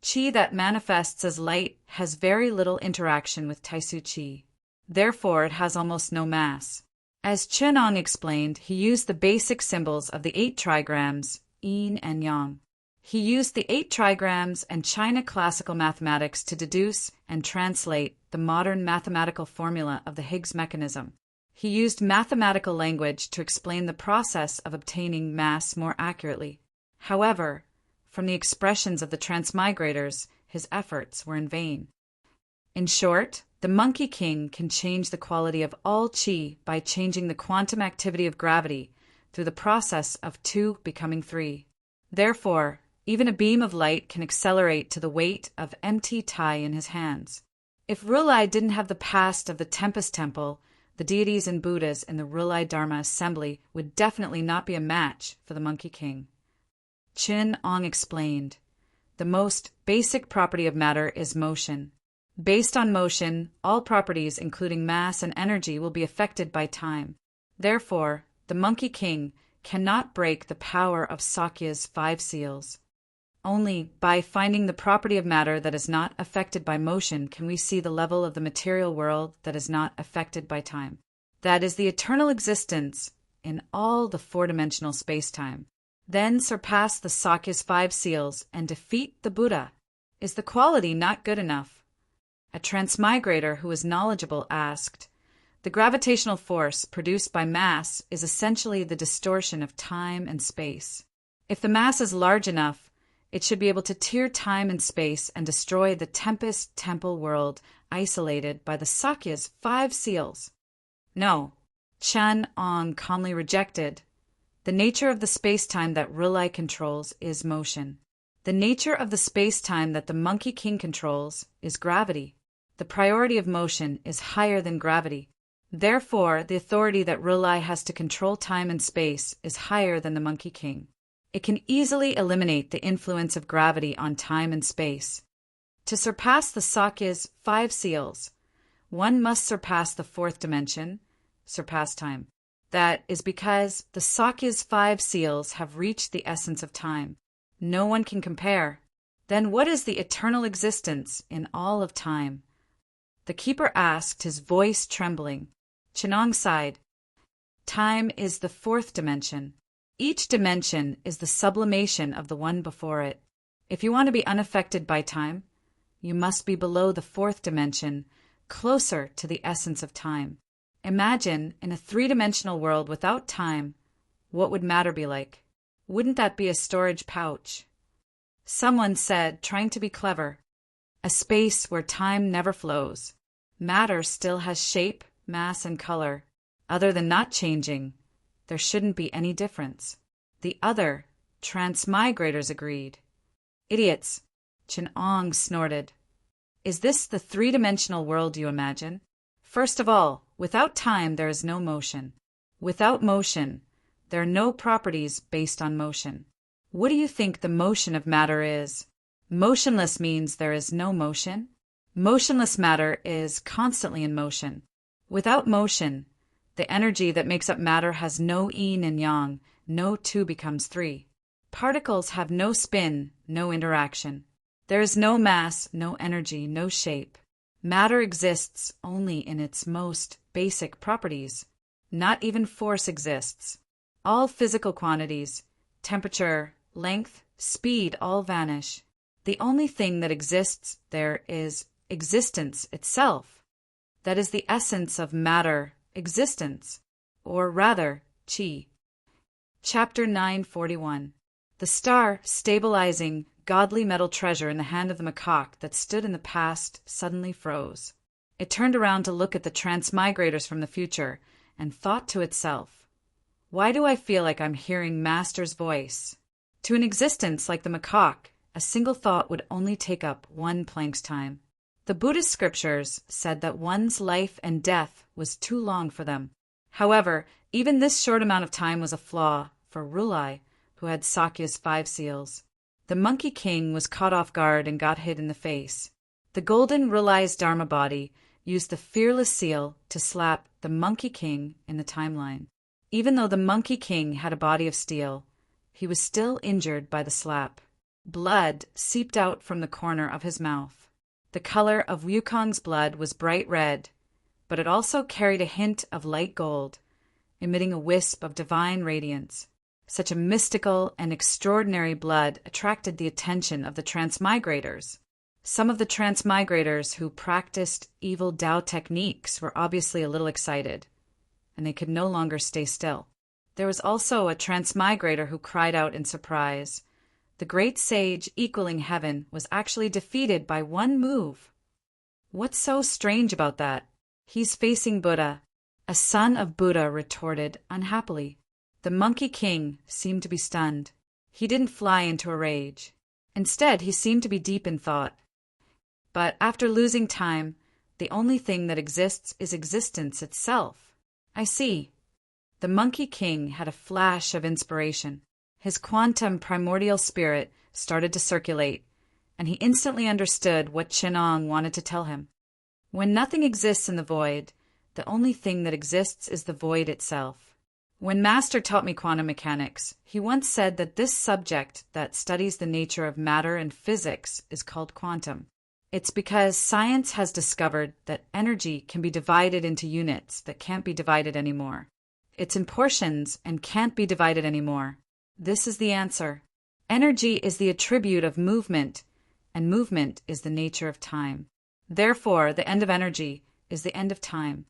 qi that manifests as light has very little interaction with Taisu qi. Therefore, it has almost no mass. As Chenong explained, he used the basic symbols of the 8 trigrams, yin and yang. He used the 8 trigrams and China classical mathematics to deduce and translate the modern mathematical formula of the Higgs mechanism. He used mathematical language to explain the process of obtaining mass more accurately. However, from the expressions of the transmigrators, his efforts were in vain. In short, the Monkey King can change the quality of all qi by changing the quantum activity of gravity through the process of 2 becoming 3. Therefore, even a beam of light can accelerate to the weight of empty tai in his hands. If Rulai didn't have the past of the Tempest Temple, the deities and Buddhas in the Rulai Dharma assembly would definitely not be a match for the Monkey King. Chin Ong explained, the most basic property of matter is motion. Based on motion, all properties including mass and energy will be affected by time. Therefore, the Monkey King cannot break the power of Sakya's 5 seals. Only by finding the property of matter that is not affected by motion can we see the level of the material world that is not affected by time. That is the eternal existence in all the 4-dimensional space-time. Then surpass the Sakya's 5 seals and defeat the Buddha. Is the quality not good enough? A transmigrator who was knowledgeable asked, the gravitational force produced by mass is essentially the distortion of time and space. If the mass is large enough, it should be able to tear time and space and destroy the Tempest Temple world isolated by the Sakya's 5 seals. No, Chen Ong calmly rejected. The nature of the space-time that R'lyeh controls is motion. The nature of the space-time that the Monkey King controls is gravity. The priority of motion is higher than gravity. Therefore, the authority that R'lyeh has to control time and space is higher than the Monkey King. It can easily eliminate the influence of gravity on time and space. To surpass the Sakya's 5 seals, one must surpass the 4th dimension, surpass time. That is because the Sakya's 5 seals have reached the essence of time. No one can compare. Then what is the eternal existence in all of time? The keeper asked, his voice trembling. Chenong sighed. Time is the 4th dimension. Each dimension is the sublimation of the one before it. If you want to be unaffected by time, you must be below the 4th dimension, closer to the essence of time. Imagine, in a 3-dimensional world without time, what would matter be like? Wouldn't that be a storage pouch? Someone said, trying to be clever, a space where time never flows. Matter still has shape, mass, and color. Other than not changing, there shouldn't be any difference. The other transmigrators agreed. Idiots, Chenong snorted. Is this the 3-dimensional world you imagine? First of all, without time there is no motion. Without motion, there are no properties based on motion. What do you think the motion of matter is? Motionless means there is no motion. Motionless matter is constantly in motion. Without motion, the energy that makes up matter has no yin and yang, no 2 becomes 3. Particles have no spin, no interaction. There is no mass, no energy, no shape. Matter exists only in its most basic properties. Not even force exists. All physical quantities, temperature, length, speed, all vanish. The only thing that exists there is existence itself. That is the essence of matter, existence, or rather, qi. Chapter 941. The star, stabilizing, godly metal treasure in the hand of the macaque that stood in the past, suddenly froze. It turned around to look at the transmigrators from the future and thought to itself, why do I feel like I'm hearing Master's voice? To an existence like the macaque, a single thought would only take up 1 Planck's time. The Buddhist scriptures said that one's life and death was too long for them. However, even this short amount of time was a flaw for R'lyeh, who had Sakya's 5 seals. The Monkey King was caught off guard and got hit in the face. The golden R'lyeh's Dharma body used the fearless seal to slap the Monkey King in the timeline. Even though the Monkey King had a body of steel, he was still injured by the slap. Blood seeped out from the corner of his mouth. The color of Wukong's blood was bright red, but it also carried a hint of light gold, emitting a wisp of divine radiance. Such a mystical and extraordinary blood attracted the attention of the transmigrators. Some of the transmigrators who practiced evil Tao techniques were obviously a little excited, and they could no longer stay still. There was also a transmigrator who cried out in surprise. The great sage equaling heaven was actually defeated by 1 move. What's so strange about that? He's facing Buddha. A son of Buddha retorted unhappily. The Monkey King seemed to be stunned. He didn't fly into a rage. Instead, he seemed to be deep in thought. But after losing time, the only thing that exists is existence itself. I see. The Monkey King had a flash of inspiration. His quantum primordial spirit started to circulate, and he instantly understood what Chenong wanted to tell him. When nothing exists in the void, the only thing that exists is the void itself. When Master taught me quantum mechanics, he once said that this subject that studies the nature of matter and physics is called quantum. It's because science has discovered that energy can be divided into units that can't be divided anymore. It's in portions and can't be divided anymore. This is the answer. Energy is the attribute of movement, and movement is the nature of time. Therefore, the end of energy is the end of time.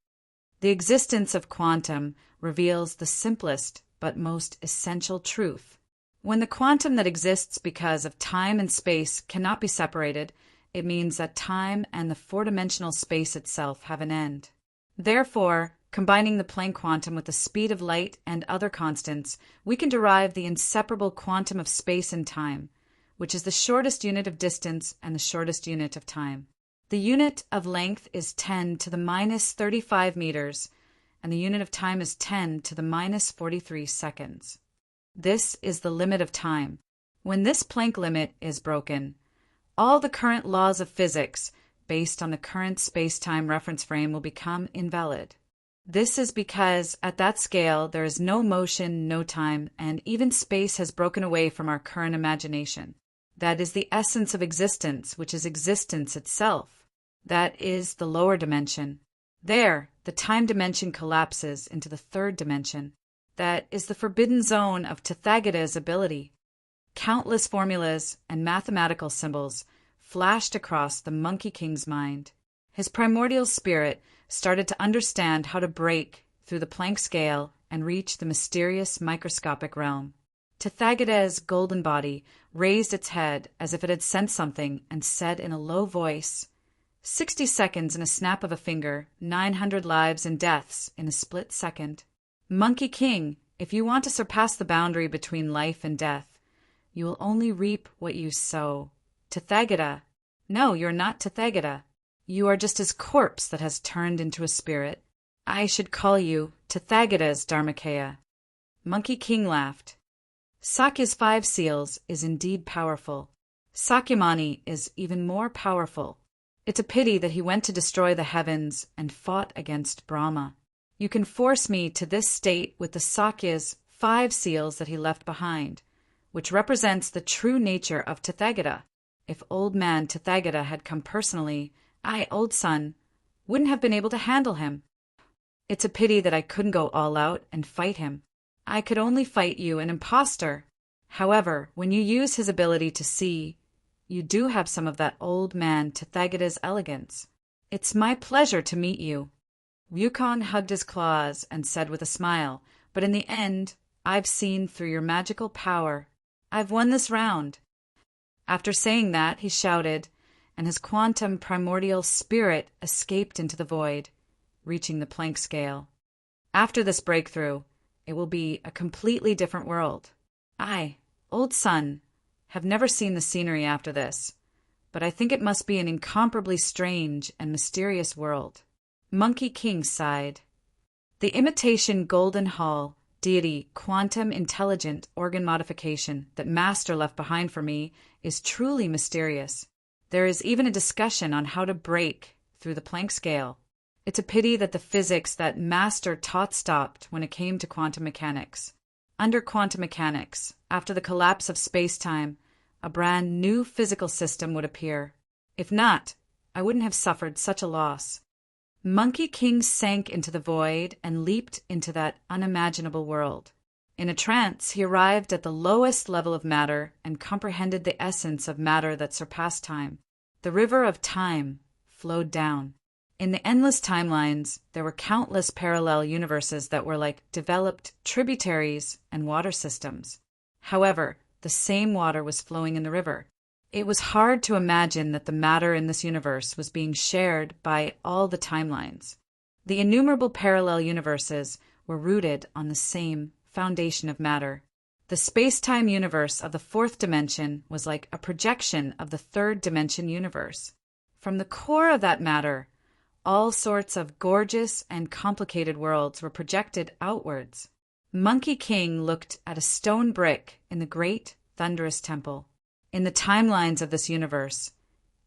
The existence of quantum reveals the simplest but most essential truth. When the quantum that exists because of time and space cannot be separated, it means that time and the 4-dimensional space itself have an end. Therefore, Combining the Planck quantum with the speed of light and other constants, we can derive the inseparable quantum of space and time, which is the shortest unit of distance and the shortest unit of time. The unit of length is 10 to the minus 35 meters, and the unit of time is 10 to the minus 43 seconds. This is the limit of time. When this Planck limit is broken, all the current laws of physics, based on the current space-time reference frame, will become invalid. This is because, at that scale, there is no motion, no time, and even space has broken away from our current imagination. That is the essence of existence, which is existence itself. That is the lower dimension. There, the time dimension collapses into the third dimension. That is the forbidden zone of Tathagata's ability. Countless formulas and mathematical symbols flashed across the Monkey King's mind. His primordial spirit started to understand how to break through the Planck scale and reach the mysterious microscopic realm. Tathagata's golden body raised its head as if it had sensed something and said in a low voice, 60 seconds in a snap of a finger, 900 lives and deaths in a split second. Monkey King, if you want to surpass the boundary between life and death, you will only reap what you sow. Tathagata. No, you're not Tathagata. You are just his corpse that has turned into a spirit. I should call you Tathagata's Dharmakaya. Monkey King laughed. Sakya's 5 seals is indeed powerful. Sakyamuni is even more powerful. It's a pity that he went to destroy the heavens and fought against Brahma. You can force me to this state with the Sakya's 5 seals that he left behind, which represents the true nature of Tathagata. If old man Tathagata had come personally, I, old son, wouldn't have been able to handle him. It's a pity that I couldn't go all out and fight him. I could only fight you, an impostor. However, when you use his ability to see, you do have some of that old man Tathagata's elegance. It's my pleasure to meet you. Wukong hugged his claws and said with a smile, but in the end, I've seen through your magical power. I've won this round. After saying that, he shouted, and his quantum primordial spirit escaped into the void, reaching the Planck scale. After this breakthrough, it will be a completely different world. I, old son, have never seen the scenery after this, but I think it must be an incomparably strange and mysterious world. Monkey King sighed. The imitation golden hall, deity, quantum intelligent organ modification that Master left behind for me is truly mysterious. There is even a discussion on how to break through the Planck scale. It's a pity that the physics that Master taught stopped when it came to quantum mechanics. Under quantum mechanics, after the collapse of space-time, a brand new physical system would appear. If not, I wouldn't have suffered such a loss. Monkey King sank into the void and leaped into that unimaginable world. In a trance, he arrived at the lowest level of matter and comprehended the essence of matter that surpassed time. The river of time flowed down. In the endless timelines, there were countless parallel universes that were like developed tributaries and water systems. However, the same water was flowing in the river. It was hard to imagine that the matter in this universe was being shared by all the timelines. The innumerable parallel universes were rooted on the same foundation of matter. The space-time universe of the 4th dimension was like a projection of the 3rd dimension universe. From the core of that matter, all sorts of gorgeous and complicated worlds were projected outwards. Monkey King looked at a stone brick in the great, thunderous temple. In the timelines of this universe,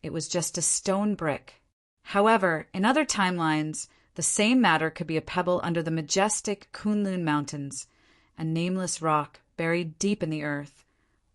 it was just a stone brick. However, in other timelines, the same matter could be a pebble under the majestic Kunlun Mountains, a nameless rock buried deep in the earth,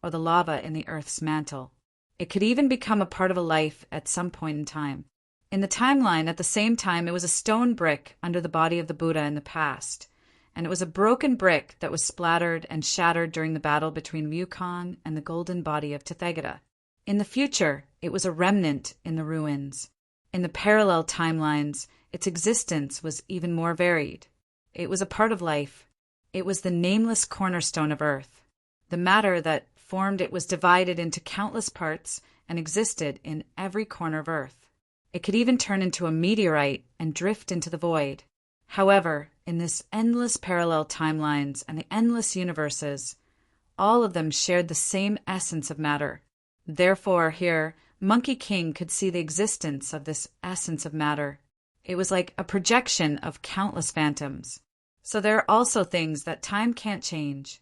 or the lava in the earth's mantle. It could even become a part of a life at some point in time. In the timeline, at the same time, it was a stone brick under the body of the Buddha in the past, and it was a broken brick that was splattered and shattered during the battle between Wukong and the golden body of Tathagata. In the future, it was a remnant in the ruins. In the parallel timelines, its existence was even more varied. It was a part of life. It was the nameless cornerstone of Earth. The matter that formed it was divided into countless parts and existed in every corner of Earth. It could even turn into a meteorite and drift into the void. However, in this endless parallel timelines and the endless universes, all of them shared the same essence of matter. Therefore, here, Monkey King could see the existence of this essence of matter. It was like a projection of countless phantoms. So there are also things that time can't change.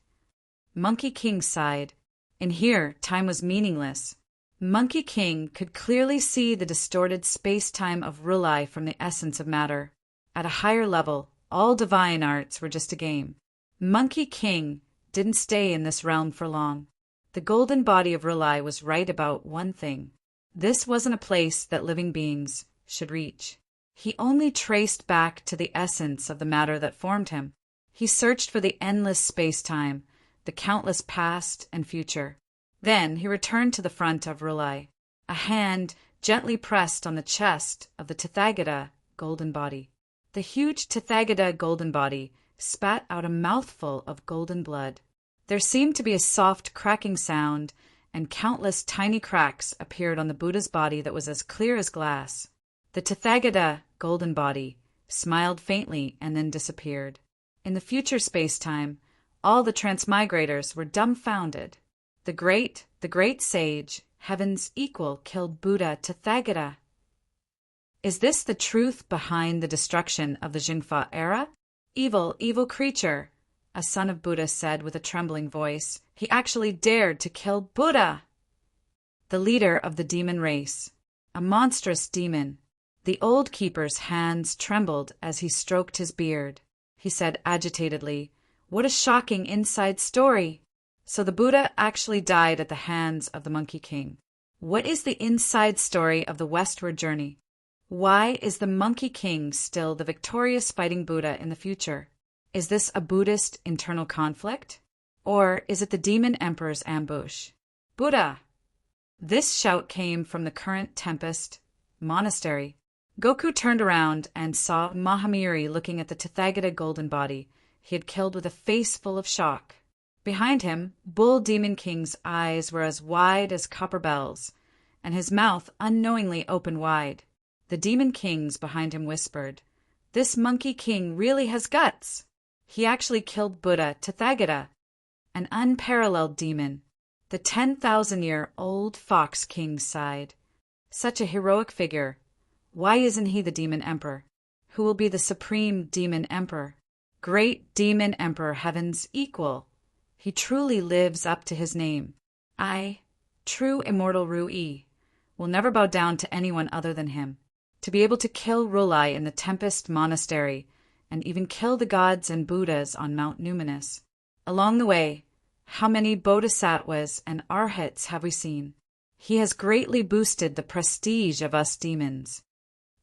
Monkey King sighed. In here, time was meaningless. Monkey King could clearly see the distorted space-time of Rulai from the essence of matter. At a higher level, all divine arts were just a game. Monkey King didn't stay in this realm for long. The golden body of Rulai was right about one thing. This wasn't a place that living beings should reach. He only traced back to the essence of the matter that formed him. He searched for the endless space-time, the countless past and future. Then he returned to the front of Rulai. A hand gently pressed on the chest of the Tathagata golden body. The huge Tathagata golden body spat out a mouthful of golden blood. There seemed to be a soft cracking sound, and countless tiny cracks appeared on the Buddha's body that was as clear as glass. The Tathagata golden body smiled faintly and then disappeared. In the future space-time, all the transmigrators were dumbfounded. The great sage, heaven's equal, killed Buddha Tathagata. Is this the truth behind the destruction of the Jingfa era? Evil, evil creature, a son of Buddha said with a trembling voice. He actually dared to kill Buddha! The leader of the demon race, a monstrous demon. The old keeper's hands trembled as he stroked his beard. He said agitatedly, "What a shocking inside story!" So the Buddha actually died at the hands of the Monkey King. What is the inside story of the westward journey? Why is the Monkey King still the victorious fighting Buddha in the future? Is this a Buddhist internal conflict? Or is it the demon emperor's ambush? Buddha! This shout came from the current Tempest monastery. Goku turned around and saw Mahamiri looking at the Tathagata golden body he had killed with a face full of shock. Behind him, Bull Demon King's eyes were as wide as copper bells, and his mouth unknowingly opened wide. The Demon Kings behind him whispered, "This Monkey King really has guts. He actually killed Buddha Tathagata, an unparalleled demon." The 10,000-year-old Fox King sighed. Such a heroic figure. Why isn't he the Demon Emperor? Who will be the supreme Demon Emperor? Great Demon Emperor, heaven's equal. He truly lives up to his name. I, true immortal Ru-I, will never bow down to anyone other than him. To be able to kill Rulai in the Tempest Monastery, and even kill the gods and Buddhas on Mount Numinous. Along the way, how many bodhisattvas and arhats have we seen? He has greatly boosted the prestige of us demons.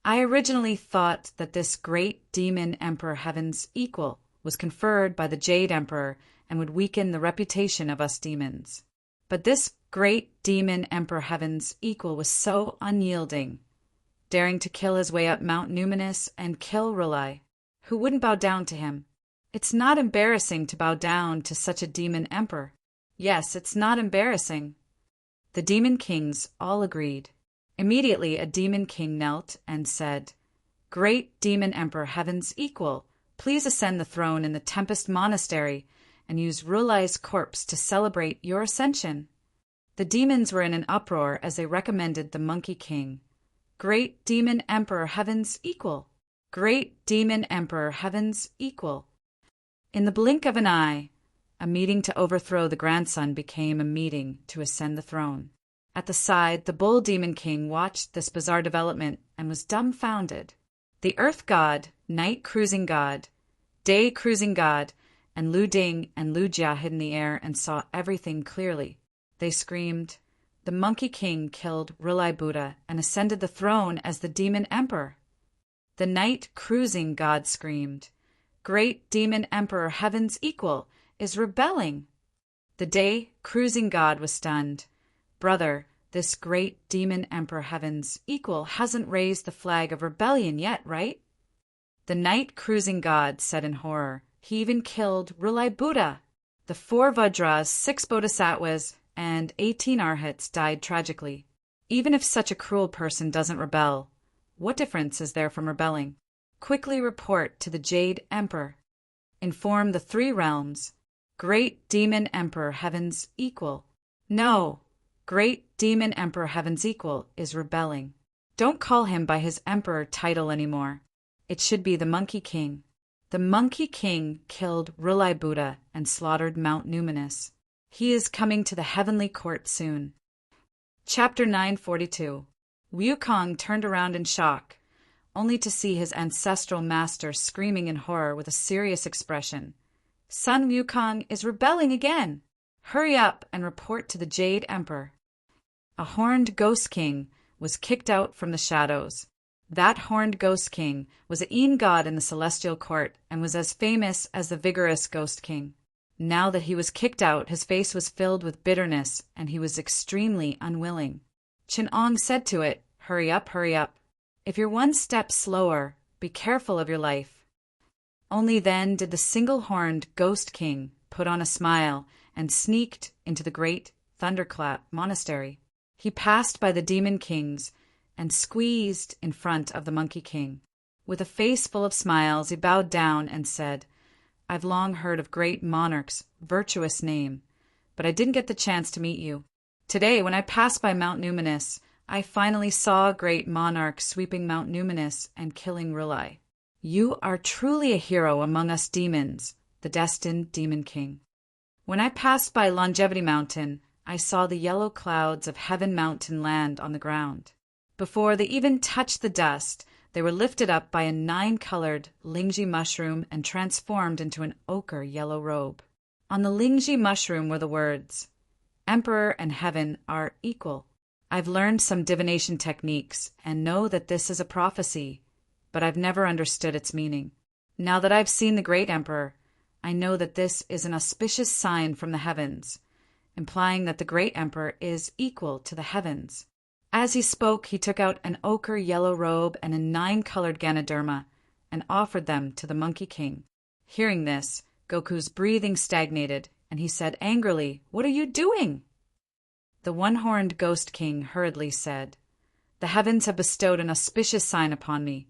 I originally thought that this great demon emperor heaven's equal was conferred by the Jade Emperor and would weaken the reputation of us demons. But this great demon emperor heaven's equal was so unyielding, daring to kill his way up Mount Numinous and kill Rulai, who wouldn't bow down to him. It's not embarrassing to bow down to such a demon emperor. Yes, it's not embarrassing. The demon kings all agreed. Immediately a demon king knelt and said, "Great demon emperor, heaven's equal, please ascend the throne in the Tempest Monastery and use Rulai's corpse to celebrate your ascension." The demons were in an uproar as they recommended the Monkey King. "Great demon emperor, heaven's equal. Great demon emperor, heaven's equal." In the blink of an eye, a meeting to overthrow the grandson became a meeting to ascend the throne. At the side, the Bull Demon King watched this bizarre development and was dumbfounded. The Earth God, Night Cruising God, Day Cruising God, and Lu Ding and Lu Jia hid in the air and saw everything clearly. They screamed, "The Monkey King killed Rulai Buddha and ascended the throne as the Demon Emperor." The Night Cruising God screamed, "Great Demon Emperor, heaven's equal, is rebelling." The Day Cruising God was stunned. "Brother, this great Demon Emperor, heaven's equal, hasn't raised the flag of rebellion yet, right?" The Night Cruising God said in horror, "He even killed Rulai Buddha." The 4 Vajras, 6 Bodhisattvas, and 18 Arhats died tragically. Even if such a cruel person doesn't rebel, what difference is there from rebelling? Quickly report to the Jade Emperor. Inform the three realms. Great Demon Emperor Heaven's equal. No, Great Demon Emperor Heaven's equal is rebelling. Don't call him by his emperor title anymore. It should be the Monkey King. The Monkey King killed Rulai Buddha and slaughtered Mount Numinous. He is coming to the heavenly court soon. Chapter 942. Wukong turned around in shock, only to see his ancestral master screaming in horror with a serious expression. Sun Wukong is rebelling again! Hurry up and report to the Jade Emperor. A horned Ghost King was kicked out from the shadows. That horned Ghost King was a Een god in the celestial court and was as famous as the vigorous Ghost King. Now that he was kicked out, his face was filled with bitterness, and he was extremely unwilling. Chin Ong said to it, hurry up, hurry up. If you're one step slower, be careful of your life. Only then did the single-horned Ghost King put on a smile and sneaked into the great Thunderclap Monastery. He passed by the Demon Kings and squeezed in front of the Monkey King. With a face full of smiles, he bowed down and said, I've long heard of great monarch's virtuous name, but I didn't get the chance to meet you. Today, when I passed by Mount Numinous, I finally saw a great monarch sweeping Mount Numinous and killing Rulai. You are truly a hero among us demons, the destined Demon King. When I passed by Longevity Mountain, I saw the yellow clouds of Heaven Mountain land on the ground. Before they even touched the dust, they were lifted up by a 9-colored Lingji mushroom and transformed into an ochre yellow robe. On the Lingji mushroom were the words, Emperor and Heaven are equal. I've learned some divination techniques and know that this is a prophecy, but I've never understood its meaning. Now that I've seen the Great Emperor, I know that this is an auspicious sign from the heavens, implying that the Great Emperor is equal to the heavens. As he spoke, he took out an ochre yellow robe and a 9-colored Ganoderma and offered them to the Monkey King. Hearing this, Goku's breathing stagnated, and he said angrily, What are you doing? The one-horned Ghost King hurriedly said, The heavens have bestowed an auspicious sign upon me,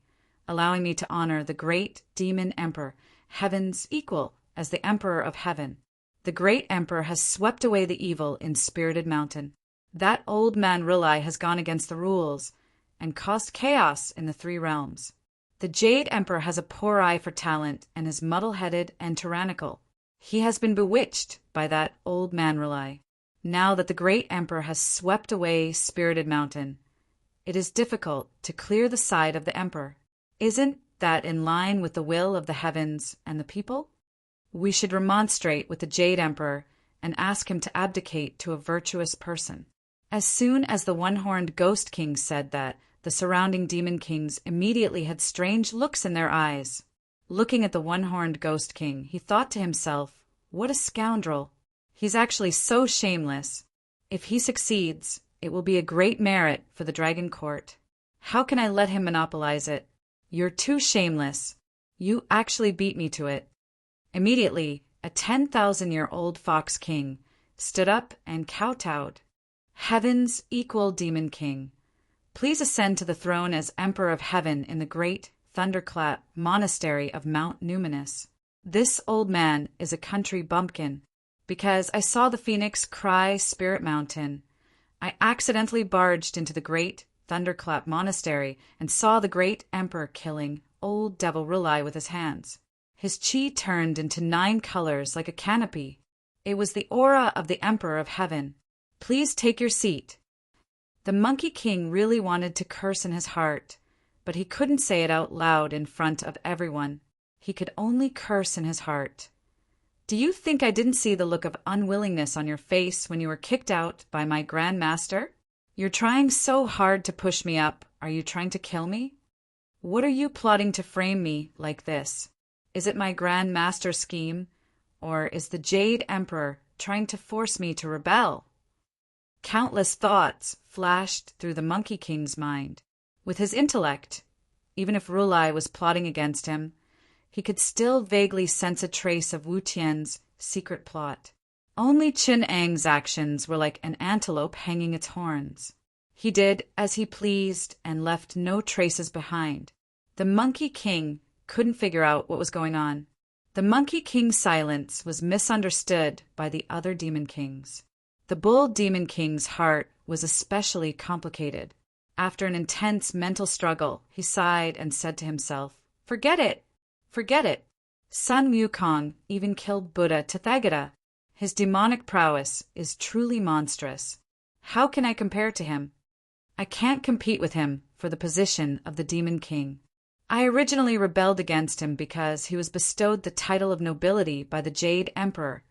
allowing me to honor the great Demon Emperor, Heaven's equal, as the Emperor of Heaven. The Great Emperor has swept away the evil in Spirited Mountain. That old man Rulai has gone against the rules and caused chaos in the three realms. The Jade Emperor has a poor eye for talent and is muddle-headed and tyrannical. He has been bewitched by that old man Rulai. Now that the Great Emperor has swept away Spirited Mountain, it is difficult to clear the side of the Emperor. Isn't that in line with the will of the heavens and the people? We should remonstrate with the Jade Emperor and ask him to abdicate to a virtuous person. As soon as the one-horned Ghost King said that, the surrounding Demon Kings immediately had strange looks in their eyes. Looking at the one-horned Ghost King, he thought to himself, What a scoundrel! He's actually so shameless. If he succeeds, it will be a great merit for the Dragon Court. How can I let him monopolize it? You're too shameless. You actually beat me to it. Immediately, a 10,000-year-old Fox King stood up and kowtowed. Heaven's equal Demon King, please ascend to the throne as Emperor of Heaven in the great Thunderclap Monastery of Mount Numinous. This old man is a country bumpkin. Because I saw the phoenix cry Spirit Mountain, I accidentally barged into the great Thunderclap Monastery and saw the great Emperor killing old Devil Rulai with his hands. His chi turned into 9 colors like a canopy. It was the aura of the Emperor of Heaven. Please take your seat. The Monkey King really wanted to curse in his heart, but he couldn't say it out loud in front of everyone. He could only curse in his heart. Do you think I didn't see the look of unwillingness on your face when you were kicked out by my Grand Master? You're trying so hard to push me up. Are you trying to kill me? What are you plotting to frame me like this? Is it my Grand Master scheme, or is the Jade Emperor trying to force me to rebel? Countless thoughts flashed through the Monkey King's mind. With his intellect, even if Rulai was plotting against him, he could still vaguely sense a trace of Wu Tian's secret plot. Only Chin Ang's actions were like an antelope hanging its horns. He did as he pleased and left no traces behind. The Monkey King couldn't figure out what was going on. The Monkey King's silence was misunderstood by the other Demon Kings. The Bull Demon King's heart was especially complicated. After an intense mental struggle, he sighed and said to himself, "Forget it! Forget it! Sun Wukong even killed Buddha Tathagata. His demonic prowess is truly monstrous. How can I compare to him? I can't compete with him for the position of the Demon King. I originally rebelled against him because he was bestowed the title of nobility by the Jade Emperor,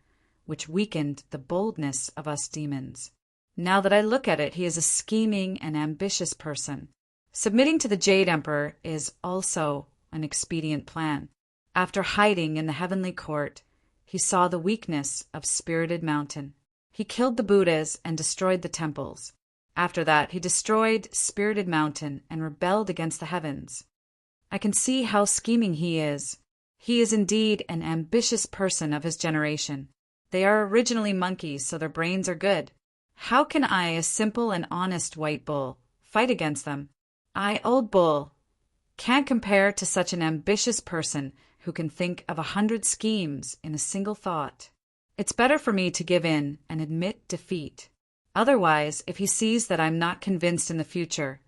which weakened the boldness of us demons. Now that I look at it, he is a scheming and ambitious person. Submitting to the Jade Emperor is also an expedient plan. After hiding in the heavenly court, he saw the weakness of Spirited Mountain. He killed the Buddhas and destroyed the temples. After that, he destroyed Spirited Mountain and rebelled against the heavens. I can see how scheming he is. He is indeed an ambitious person of his generation. They are originally monkeys, so their brains are good. How can I, a simple and honest white bull, fight against them? I, old bull, can't compare to such an ambitious person who can think of 100 schemes in a single thought. It's better for me to give in and admit defeat. Otherwise, if he sees that I'm not convinced in the future,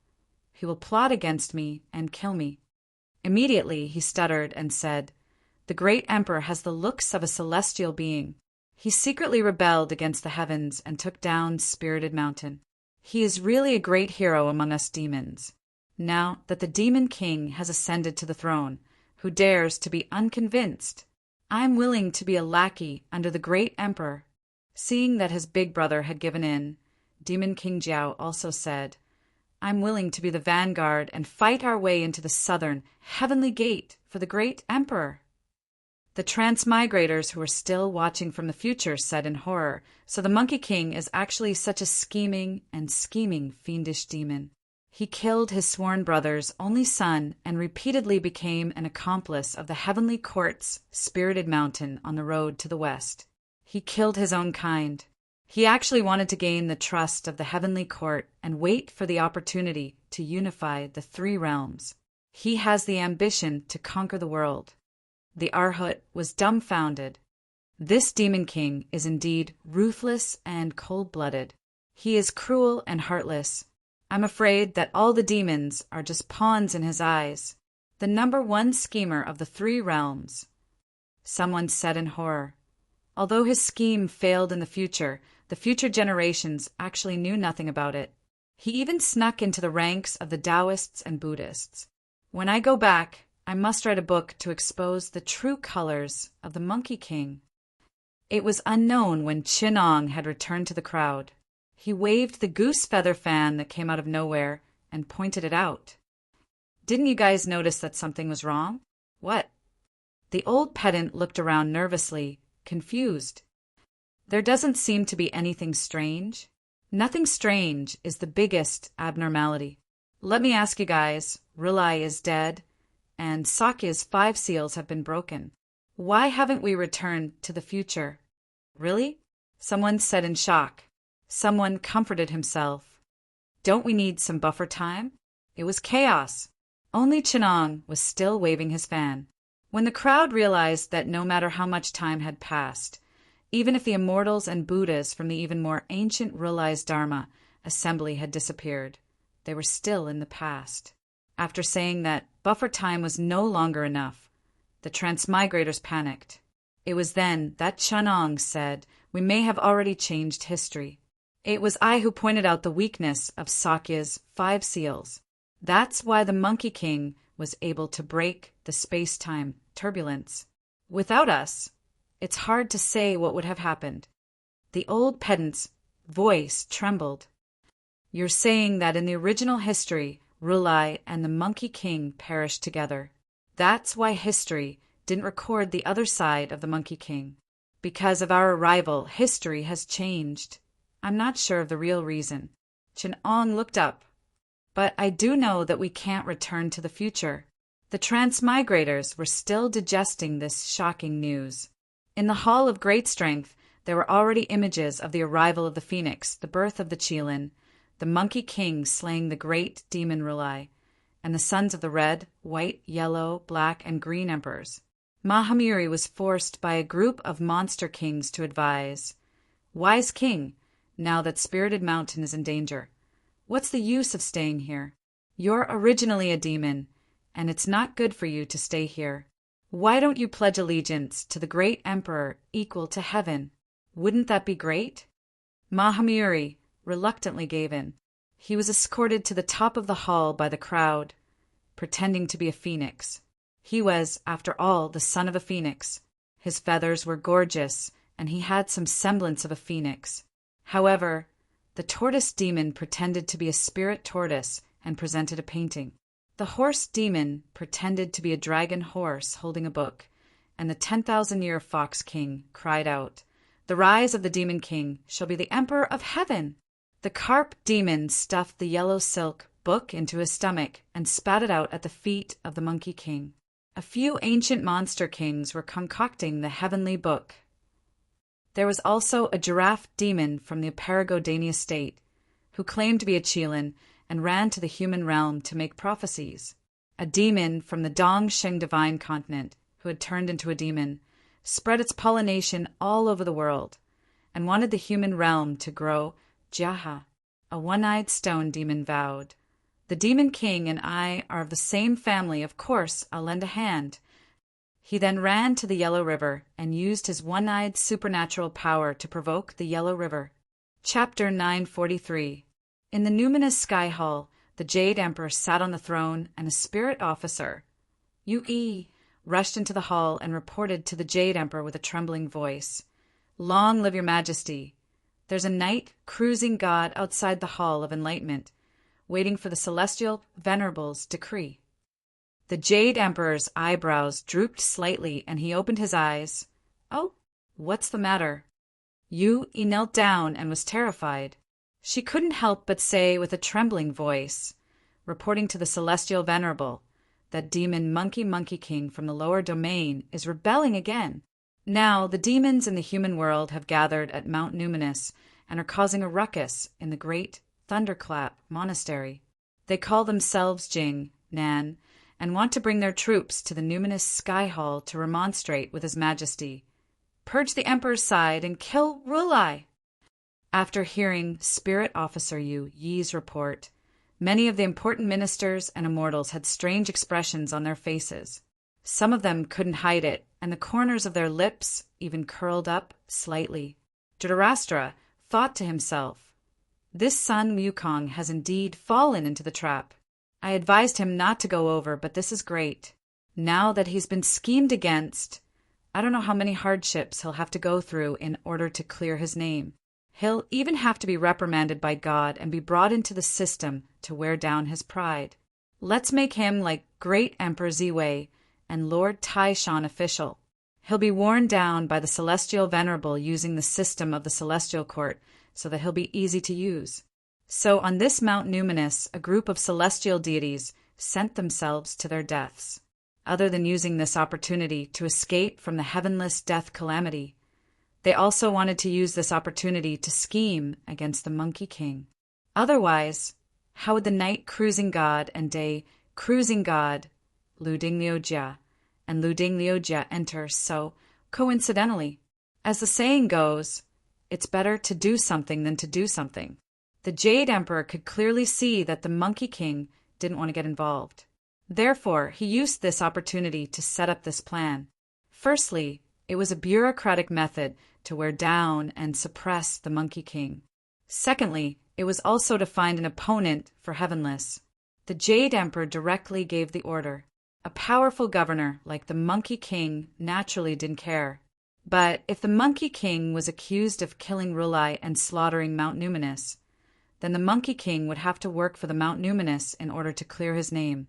he will plot against me and kill me." Immediately he stuttered and said, "The great emperor has the looks of a celestial being. He secretly rebelled against the heavens and took down Spirited Mountain. He is really a great hero among us demons. Now that the Demon King has ascended to the throne, who dares to be unconvinced? I'm willing to be a lackey under the great emperor." Seeing that his big brother had given in, Demon King Jiao also said, "I'm willing to be the vanguard and fight our way into the southern, heavenly gate for the great emperor." The transmigrators who were still watching from the future said in horror, "So the Monkey King is actually such a scheming fiendish demon. He killed his sworn brother's only son and repeatedly became an accomplice of the heavenly court's Spirited Mountain on the road to the west. He killed his own kind. He actually wanted to gain the trust of the heavenly court and wait for the opportunity to unify the 3 realms. He has the ambition to conquer the world." The Arhat was dumbfounded. This Demon King is indeed ruthless and cold-blooded. He is cruel and heartless. I'm afraid that all the demons are just pawns in his eyes. The #1 schemer of the 3 realms. Someone said in horror, "Although his scheme failed in the future generations actually knew nothing about it. He even snuck into the ranks of the Taoists and Buddhists. When I go back, I must write a book to expose the true colors of the Monkey King." It was unknown when Chinong had returned to the crowd. He waved the goose feather fan that came out of nowhere and pointed it out. "Didn't you guys notice that something was wrong?" "What?" The old pedant looked around nervously, confused. "There doesn't seem to be anything strange." "Nothing strange is the biggest abnormality. Let me ask you guys, Rulai is dead, and Sakya's 5 seals have been broken. Why haven't we returned to the future?" "Really?" someone said in shock. Someone comforted himself. "Don't we need some buffer time?" It was chaos. Only Chinong was still waving his fan. When the crowd realized that no matter how much time had passed, even if the immortals and Buddhas from the even more ancient Rulai's Dharma assembly had disappeared, they were still in the past. After saying that buffer time was no longer enough, the transmigrators panicked. It was then that Chinong said, "We may have already changed history." It was I who pointed out the weakness of Sakya's 5 seals. That's why the Monkey King was able to break the space-time turbulence. Without us, it's hard to say what would have happened. The old pedant's voice trembled. "You're saying that in the original history, Rulai and the Monkey King perished together. That's why history didn't record the other side of the Monkey King. Because of our arrival, history has changed. I'm not sure of the real reason." Chin-Ong looked up. "But I do know that we can't return to the future." The transmigrators were still digesting this shocking news. In the Hall of Great Strength, there were already images of the arrival of the Phoenix, the birth of the Qilin, the Monkey King slaying the great demon Rulai, and the sons of the red, white, yellow, black, and green emperors. Mahamiri was forced by a group of monster kings to advise, "Wise king, now that Spirited Mountain is in danger, what's the use of staying here? You're originally a demon, and it's not good for you to stay here. Why don't you pledge allegiance to the great emperor equal to heaven? Wouldn't that be great?" Mahamiri reluctantly gave in. He was escorted to the top of the hall by the crowd, pretending to be a phoenix. He was, after all, the son of a phoenix. His feathers were gorgeous, and he had some semblance of a phoenix. However, the tortoise demon pretended to be a spirit tortoise and presented a painting. The horse demon pretended to be a dragon horse holding a book, and the 10,000-year fox king cried out, "The rise of the demon king shall be the emperor of heaven." The carp demon stuffed the yellow silk book into his stomach and spat it out at the feet of the monkey king. A few ancient monster kings were concocting the heavenly book. There was also a giraffe demon from the Paragodania state, who claimed to be a Chilan and ran to the human realm to make prophecies. A demon from the Dongsheng divine continent, who had turned into a demon, spread its pollination all over the world, and wanted the human realm to grow Jaha. A one-eyed stone demon vowed, "The demon king and I are of the same family, of course I'll lend a hand." He then ran to the Yellow River and used his one-eyed supernatural power to provoke the Yellow River. Chapter 943. In the numinous Sky Hall, the Jade Emperor sat on the throne, and a spirit officer, Yu-E, rushed into the hall and reported to the Jade Emperor with a trembling voice, "Long live your majesty. There's a knight cruising god outside the Hall of Enlightenment, waiting for the Celestial Venerable's decree." The Jade Emperor's eyebrows drooped slightly, and he opened his eyes. "Oh, what's the matter?" Yu-E knelt down and was terrified. She couldn't help but say with a trembling voice, reporting to the Celestial Venerable, that demon Monkey King from the lower domain is rebelling again. Now the demons in the human world have gathered at Mount Numinous and are causing a ruckus in the great Thunderclap Monastery. They call themselves Jing, Nan, and want to bring their troops to the numinous Sky Hall to remonstrate with His Majesty. Purge the Emperor's side and kill Rulai. After hearing Spirit Officer Yu-Yi's report, many of the important ministers and immortals had strange expressions on their faces. Some of them couldn't hide it, and the corners of their lips even curled up slightly. Dhritarashtra thought to himself, "This son Wukong has indeed fallen into the trap. I advised him not to go over, but this is great. Now that he's been schemed against, I don't know how many hardships he'll have to go through in order to clear his name. He'll even have to be reprimanded by God and be brought into the system to wear down his pride. Let's make him like Great Emperor Ziwei and Lord Taishan official. He'll be worn down by the Celestial Venerable using the system of the Celestial Court so that he'll be easy to use." So on this Mount Numinous, a group of celestial deities sent themselves to their deaths. Other than using this opportunity to escape from the heavenless death calamity, they also wanted to use this opportunity to scheme against the Monkey King. Otherwise, how would the night cruising god and day cruising god Lu Ding Liujia and Lu Ding Liujia enter so coincidentally? As the saying goes, it's better to do something than to do something. The Jade Emperor could clearly see that the Monkey King didn't want to get involved. Therefore, he used this opportunity to set up this plan. Firstly, it was a bureaucratic method to wear down and suppress the Monkey King. Secondly, it was also to find an opponent for Heavenless. The Jade Emperor directly gave the order. A powerful governor like the Monkey King naturally didn't care. But if the Monkey King was accused of killing Rulai and slaughtering Mount Numinous, then the Monkey King would have to work for the Mount Numinous in order to clear his name.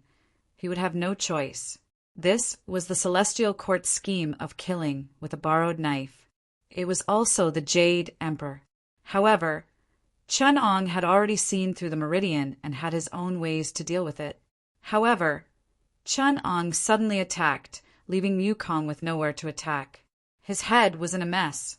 He would have no choice. This was the Celestial Court's scheme of killing with a borrowed knife. It was also the Jade Emperor. However, Chun-Ong had already seen through the meridian and had his own ways to deal with it. However, Chun-Ong suddenly attacked, leaving Wukong with nowhere to attack. His head was in a mess.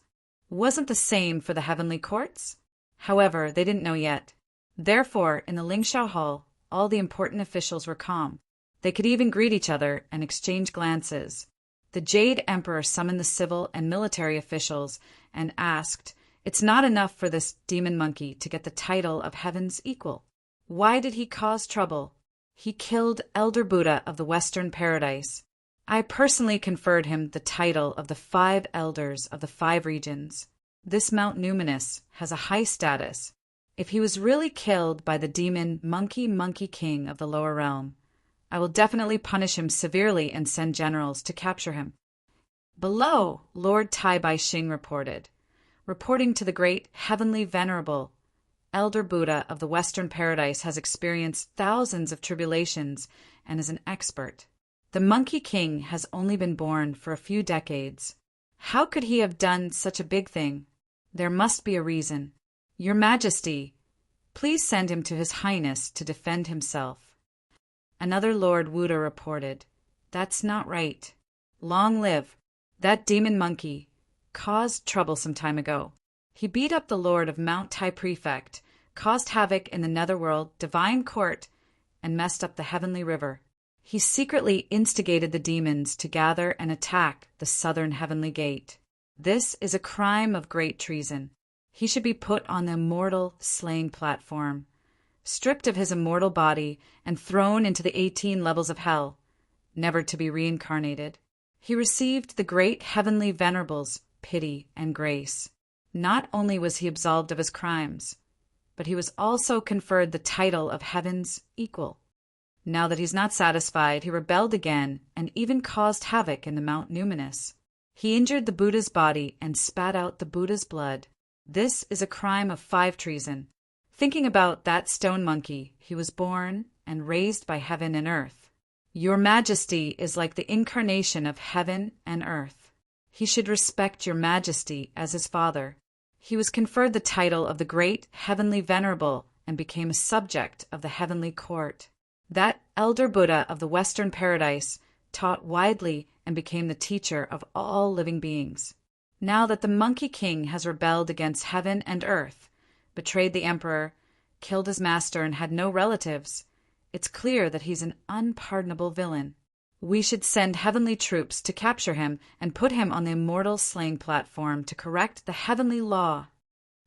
Wasn't the same for the heavenly courts? However, they didn't know yet. Therefore, in the Lingshao Hall, all the important officials were calm. They could even greet each other and exchange glances. The Jade Emperor summoned the civil and military officials and asked, "It's not enough for this demon monkey to get the title of heaven's equal. Why did he cause trouble? He killed Elder Buddha of the Western Paradise. I personally conferred him the title of the 5 elders of the 5 regions. This Mount Numinous has a high status. If he was really killed by the demon Monkey King of the lower realm, I will definitely punish him severely and send generals to capture him." Below, Lord Tai Bai Shing reporting to the great heavenly venerable, Elder Buddha of the Western Paradise has experienced thousands of tribulations and is an expert. The Monkey King has only been born for a few decades. How could he have done such a big thing? There must be a reason. Your Majesty, please send him to His Highness to defend himself. Another Lord Wuda reported, "That's not right. Long live. That demon monkey caused trouble some time ago. He beat up the Lord of Mount Tai Prefect, caused havoc in the Netherworld Divine Court, and messed up the Heavenly River. He secretly instigated the demons to gather and attack the Southern Heavenly Gate. This is a crime of great treason. He should be put on the immortal slaying platform, stripped of his immortal body, and thrown into the 18 levels of hell, never to be reincarnated. He received the great heavenly venerable's pity and grace. Not only was he absolved of his crimes, but he was also conferred the title of heaven's equal. Now that he's not satisfied, he rebelled again and even caused havoc in the Mount Numinous. He injured the Buddha's body and spat out the Buddha's blood. This is a crime of 5 treason. Thinking about that stone monkey, he was born and raised by heaven and earth. Your Majesty is like the incarnation of heaven and earth. He should respect your Majesty as his father. He was conferred the title of the Great Heavenly Venerable and became a subject of the Heavenly Court. That Elder Buddha of the Western Paradise taught widely and became the teacher of all living beings. Now that the Monkey King has rebelled against heaven and earth, betrayed the Emperor, killed his master, and had no relatives, it's clear that he's an unpardonable villain. We should send heavenly troops to capture him and put him on the immortal slaying platform to correct the heavenly law.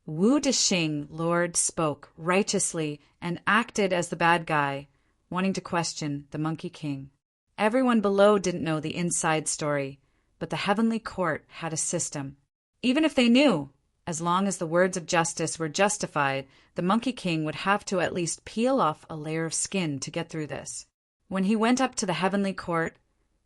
Wu Dexing, Lord, spoke righteously and acted as the bad guy, wanting to question the Monkey King. Everyone below didn't know the inside story, but the heavenly court had a system. Even if they knew, as long as the words of justice were justified, the Monkey King would have to at least peel off a layer of skin to get through this. When he went up to the heavenly court,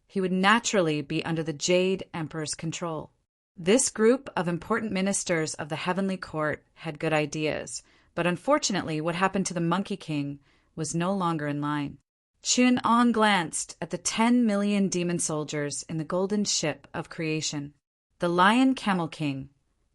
he would naturally be under the Jade Emperor's control. This group of important ministers of the heavenly court had good ideas, but unfortunately what happened to the Monkey King was no longer in line. Chun Ong glanced at the 10 million demon soldiers in the golden ship of creation. The Lion Camel King,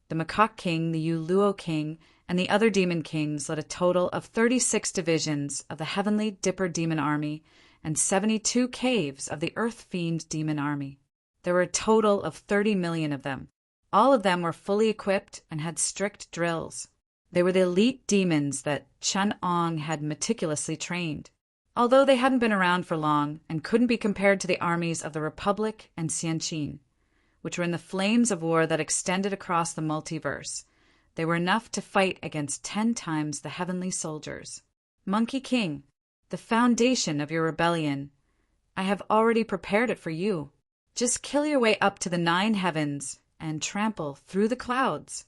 the Macaque King, the Uluo King, and the other demon kings led a total of 36 divisions of the Heavenly Dipper Demon Army and 72 caves of the Earth Fiend Demon Army. There were a total of 30 million of them. All of them were fully equipped and had strict drills. They were the elite demons that Chun Ong had meticulously trained. Although they hadn't been around for long and couldn't be compared to the armies of the Republic and Xianqin, which were in the flames of war that extended across the multiverse, they were enough to fight against 10 times the heavenly soldiers. Monkey King, the foundation of your rebellion, I have already prepared it for you. Just kill your way up to the 9 heavens and trample through the clouds.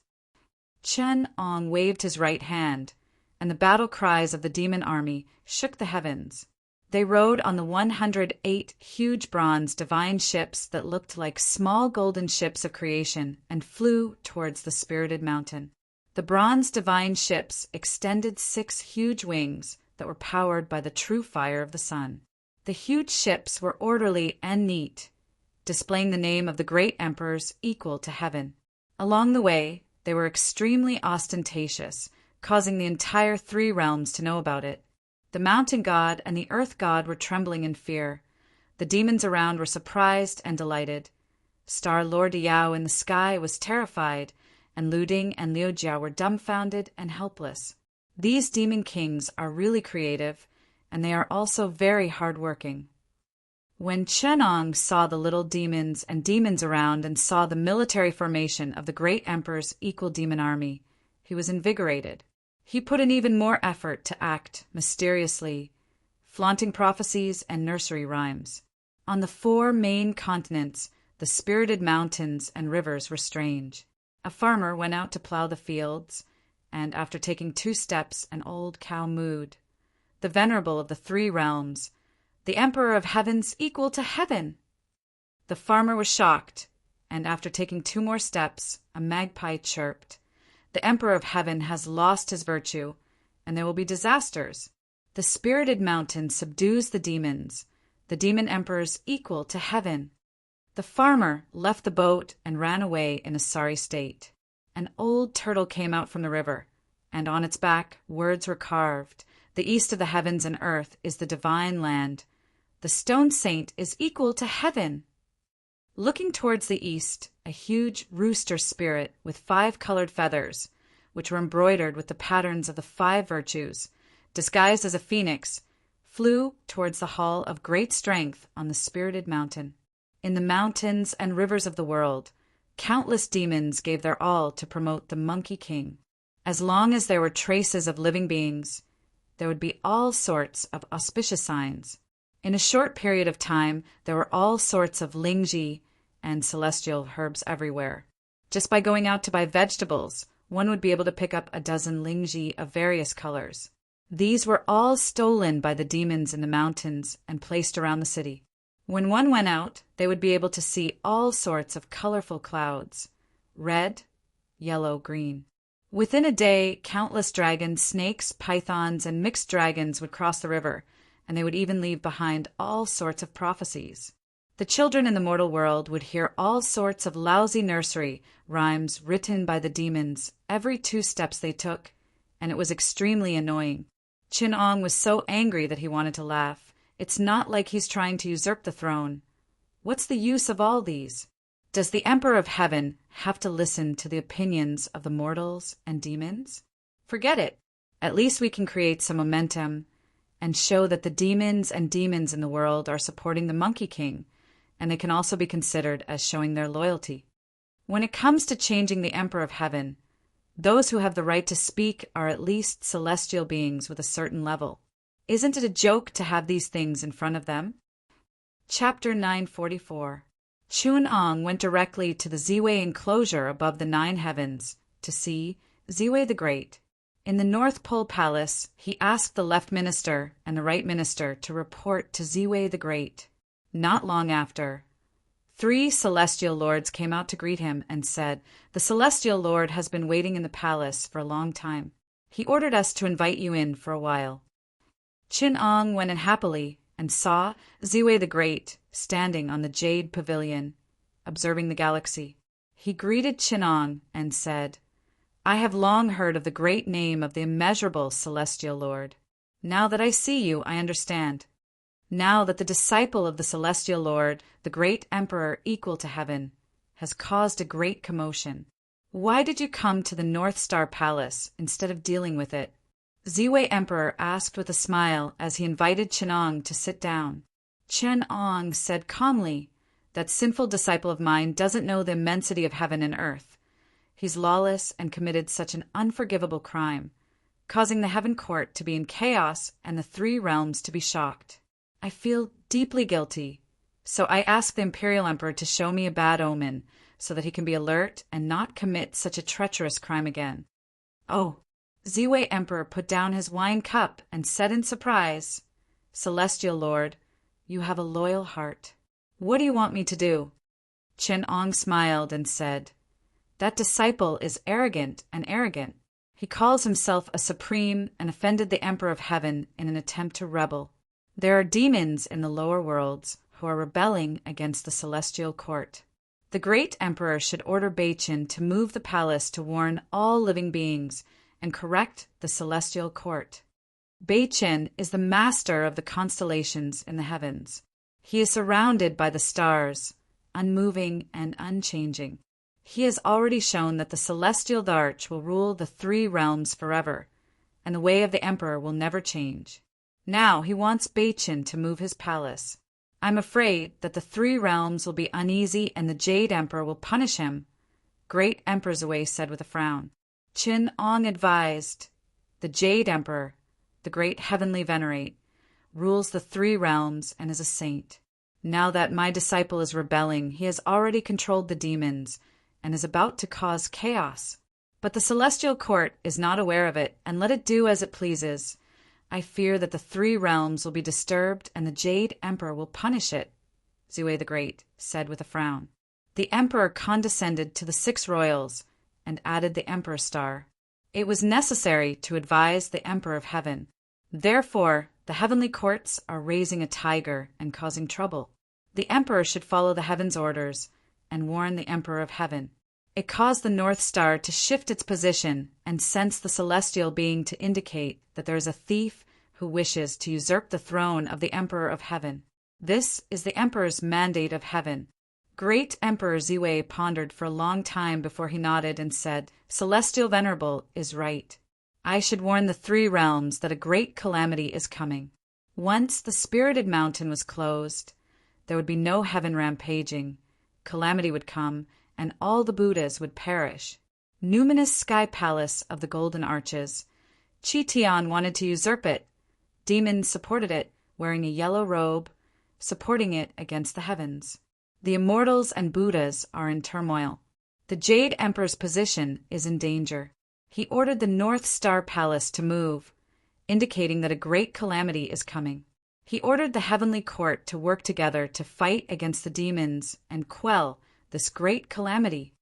Chun Ong waved his right hand, and the battle cries of the demon army shook the heavens. They rode on the 108 huge bronze divine ships that looked like small golden ships of creation and flew towards the spirited mountain. The bronze divine ships extended 6 huge wings that were powered by the true fire of the sun. The huge ships were orderly and neat, displaying the name of the great emperors equal to heaven. Along the way, they were extremely ostentatious, causing the entire 3 realms to know about it. The mountain god and the earth god were trembling in fear. The demons around were surprised and delighted. Star Lord Yao in the sky was terrified, and Lu Ding and Liu Jiao were dumbfounded and helpless. These demon kings are really creative, and they are also very hard-working. When Chenong saw the little demons and demons around and saw the military formation of the great emperor's equal demon army, he was invigorated. He put in even more effort to act mysteriously, flaunting prophecies and nursery rhymes. On the 4 main continents, the spirited mountains and rivers were strange. A farmer went out to plow the fields, and after taking 2 steps, an old cow mooed. The venerable of the 3 realms, the Emperor of Heaven's equal to heaven! The farmer was shocked, and after taking 2 more steps, a magpie chirped. The Emperor of Heaven has lost his virtue, and there will be disasters. The spirited mountain subdues the demons, the demon emperor's equal to heaven. The farmer left the boat and ran away in a sorry state. An old turtle came out from the river, and on its back words were carved. The east of the heavens and earth is the divine land. The stone saint is equal to heaven. Looking towards the east, a huge rooster spirit with 5 colored feathers, which were embroidered with the patterns of the 5 virtues, disguised as a phoenix, flew towards the hall of great strength on the spirited mountain. In the mountains and rivers of the world, countless demons gave their all to promote the Monkey King. As long as there were traces of living beings, there would be all sorts of auspicious signs. In a short period of time, there were all sorts of lingji and celestial herbs everywhere. Just by going out to buy vegetables, one would be able to pick up a dozen lingji of various colors. These were all stolen by the demons in the mountains and placed around the city. When one went out, they would be able to see all sorts of colorful clouds, red, yellow, green. Within a day, countless dragons, snakes, pythons, and mixed dragons would cross the river, and they would even leave behind all sorts of prophecies. The children in the mortal world would hear all sorts of lousy nursery rhymes written by the demons every 2 steps they took, and it was extremely annoying. Chenong was so angry that he wanted to laugh. It's not like he's trying to usurp the throne. What's the use of all these? Does the Emperor of Heaven have to listen to the opinions of the mortals and demons? Forget it. At least we can create some momentum and show that the demons and demons in the world are supporting the Monkey King, and they can also be considered as showing their loyalty. When it comes to changing the Emperor of Heaven, those who have the right to speak are at least celestial beings with a certain level. Isn't it a joke to have these things in front of them? Chapter 944. Chun-Ong went directly to the Ziwei enclosure above the 9 heavens to see Ziwei the Great. In the North Pole Palace, he asked the left minister and the right minister to report to Ziwei the Great. Not long after, 3 celestial lords came out to greet him and said, "The celestial lord has been waiting in the palace for a long time. He ordered us to invite you in for a while." Chin-Ong went in happily and saw Ziwei the Great standing on the jade pavilion, observing the galaxy. He greeted Chin-Ong and said, "I have long heard of the great name of the immeasurable celestial lord. Now that I see you, I understand. Now that the disciple of the celestial lord, the great emperor equal to heaven, has caused a great commotion. Why did you come to the North Star Palace instead of dealing with it?" Ziwei Emperor asked with a smile as he invited Chin-Ong to sit down. Chin-Ong said calmly, "That sinful disciple of mine doesn't know the immensity of heaven and earth. He's lawless and committed such an unforgivable crime, causing the heaven court to be in chaos and the 3 realms to be shocked. I feel deeply guilty, so I ask the Imperial Emperor to show me a bad omen so that he can be alert and not commit such a treacherous crime again." "Oh." Ziwei Emperor put down his wine cup and said in surprise, "Celestial Lord, you have a loyal heart. What do you want me to do?" Chin-Ong smiled and said, "That disciple is arrogant. He calls himself a supreme and offended the Emperor of Heaven in an attempt to rebel. There are demons in the lower worlds who are rebelling against the celestial court. The great emperor should order Beichin to move the palace to warn all living beings and correct the celestial court. Beichin is the master of the constellations in the heavens. He is surrounded by the stars, unmoving and unchanging. He has already shown that the celestial Dharch will rule the 3 realms forever, and the way of the emperor will never change. Now he wants Beichin to move his palace. I'm afraid that the three realms will be uneasy and the Jade Emperor will punish him, Great Emperor Zhui said with a frown. Qin Ong advised, the Jade Emperor, the great heavenly venerate, rules the three realms and is a saint. Now that my disciple is rebelling, he has already controlled the demons and is about to cause chaos. But the celestial court is not aware of it, and let it do as it pleases. I fear that the three realms will be disturbed and the Jade Emperor will punish it, Zhui the Great said with a frown. The emperor condescended to the 6 royals and added the emperor star. It was necessary to advise the emperor of heaven. Therefore, the heavenly courts are raising a tiger and causing trouble. The emperor should follow the heaven's orders and warn the emperor of heaven. It caused the North Star to shift its position and sense the celestial being to indicate that there is a thief who wishes to usurp the throne of the emperor of heaven. This is the emperor's mandate of heaven. Great Emperor Zhui pondered for a long time before he nodded and said, Celestial Venerable is right. I should warn the three realms that a great calamity is coming. Once the spirited mountain was closed, there would be no heaven rampaging. Calamity would come, and all the Buddhas would perish. Numinous sky palace of the golden arches. Qi Tian wanted to usurp it. Demons supported it, wearing a yellow robe, supporting it against the heavens. The immortals and Buddhas are in turmoil. The Jade Emperor's position is in danger. He ordered the North Star Palace to move, indicating that a great calamity is coming. He ordered the heavenly court to work together to fight against the demons and quell this great calamity.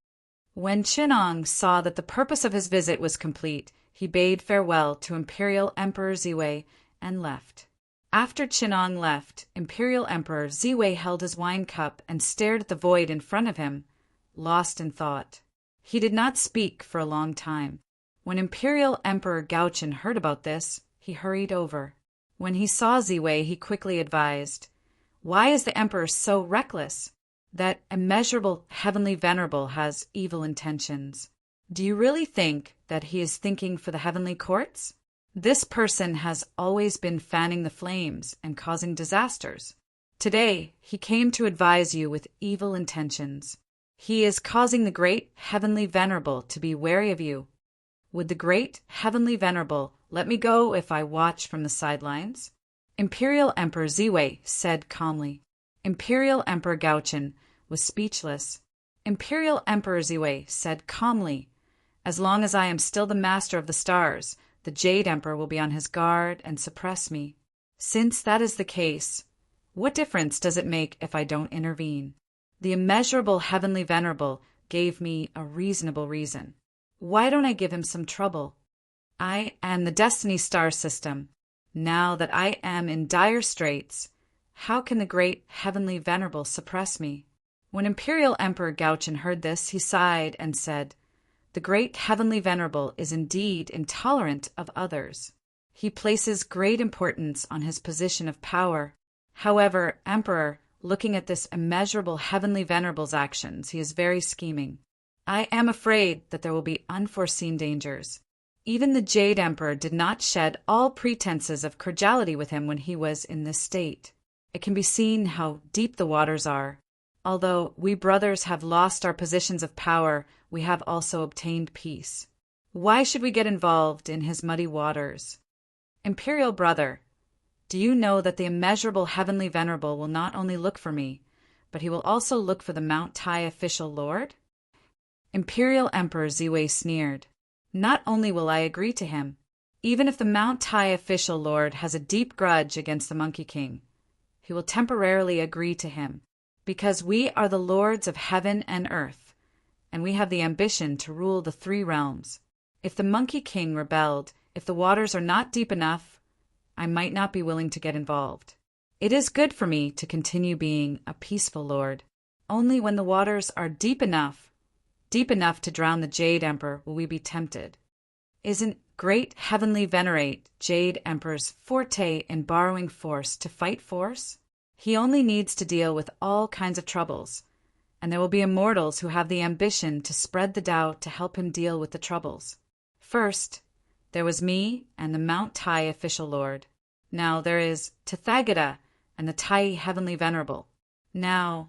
When Qinong saw that the purpose of his visit was complete, he bade farewell to Imperial Emperor Zhui and left. After Qinong left, Imperial Emperor Zhui held his wine cup and stared at the void in front of him, lost in thought. He did not speak for a long time. When Imperial Emperor Gaochen heard about this, he hurried over. When he saw Zhui, he quickly advised, Why is the emperor so reckless? That immeasurable heavenly venerable has evil intentions. Do you really think that he is thinking for the heavenly courts? This person has always been fanning the flames and causing disasters. Today, he came to advise you with evil intentions. He is causing the great heavenly venerable to be wary of you. Would the great heavenly venerable let me go if I watch from the sidelines? Imperial Emperor Zhui said calmly. Imperial Emperor Gaochen was speechless. Imperial Emperor Zhui said calmly, As long as I am still the master of the stars, the Jade Emperor will be on his guard and suppress me. Since that is the case, what difference does it make if I don't intervene? The immeasurable heavenly venerable gave me a reasonable reason. Why don't I give him some trouble? I am the Destiny Star System. Now that I am in dire straits, how can the great heavenly venerable suppress me? When Imperial Emperor Gaochen heard this, he sighed and said, The great heavenly venerable is indeed intolerant of others. He places great importance on his position of power. However, Emperor, looking at this immeasurable heavenly venerable's actions, he is very scheming. I am afraid that there will be unforeseen dangers. Even the Jade Emperor did not shed all pretenses of cordiality with him when he was in this state. It can be seen how deep the waters are. Although we brothers have lost our positions of power, we have also obtained peace. Why should we get involved in his muddy waters? Imperial brother, do you know that the immeasurable heavenly venerable will not only look for me, but he will also look for the Mount Tai official lord? Imperial Emperor Zhui sneered. Not only will I agree to him, even if the Mount Tai official lord has a deep grudge against the Monkey King, he will temporarily agree to him, because we are the lords of heaven and earth, and we have the ambition to rule the three realms. If the Monkey King rebelled, if the waters are not deep enough, I might not be willing to get involved. It is good for me to continue being a peaceful lord. Only when the waters are deep enough to drown the Jade Emperor will we be tempted. Isn't great heavenly venerate Jade Emperor's forte in borrowing force to fight force? He only needs to deal with all kinds of troubles, and there will be immortals who have the ambition to spread the Tao to help him deal with the troubles. First, there was me and the Mount Tai official lord. Now there is Tathagata and the Tai Heavenly Venerable. Now,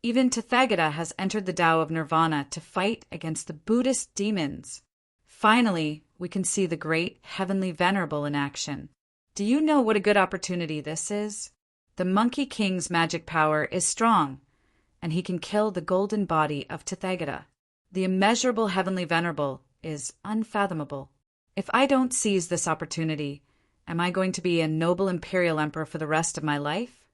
even Tathagata has entered the Tao of Nirvana to fight against the Buddhist demons. Finally, we can see the great Heavenly Venerable in action. Do you know what a good opportunity this is? The Monkey King's magic power is strong, and he can kill the golden body of Tathagata. The immeasurable Heavenly Venerable is unfathomable. If I don't seize this opportunity, am I going to be a noble imperial emperor for the rest of my life?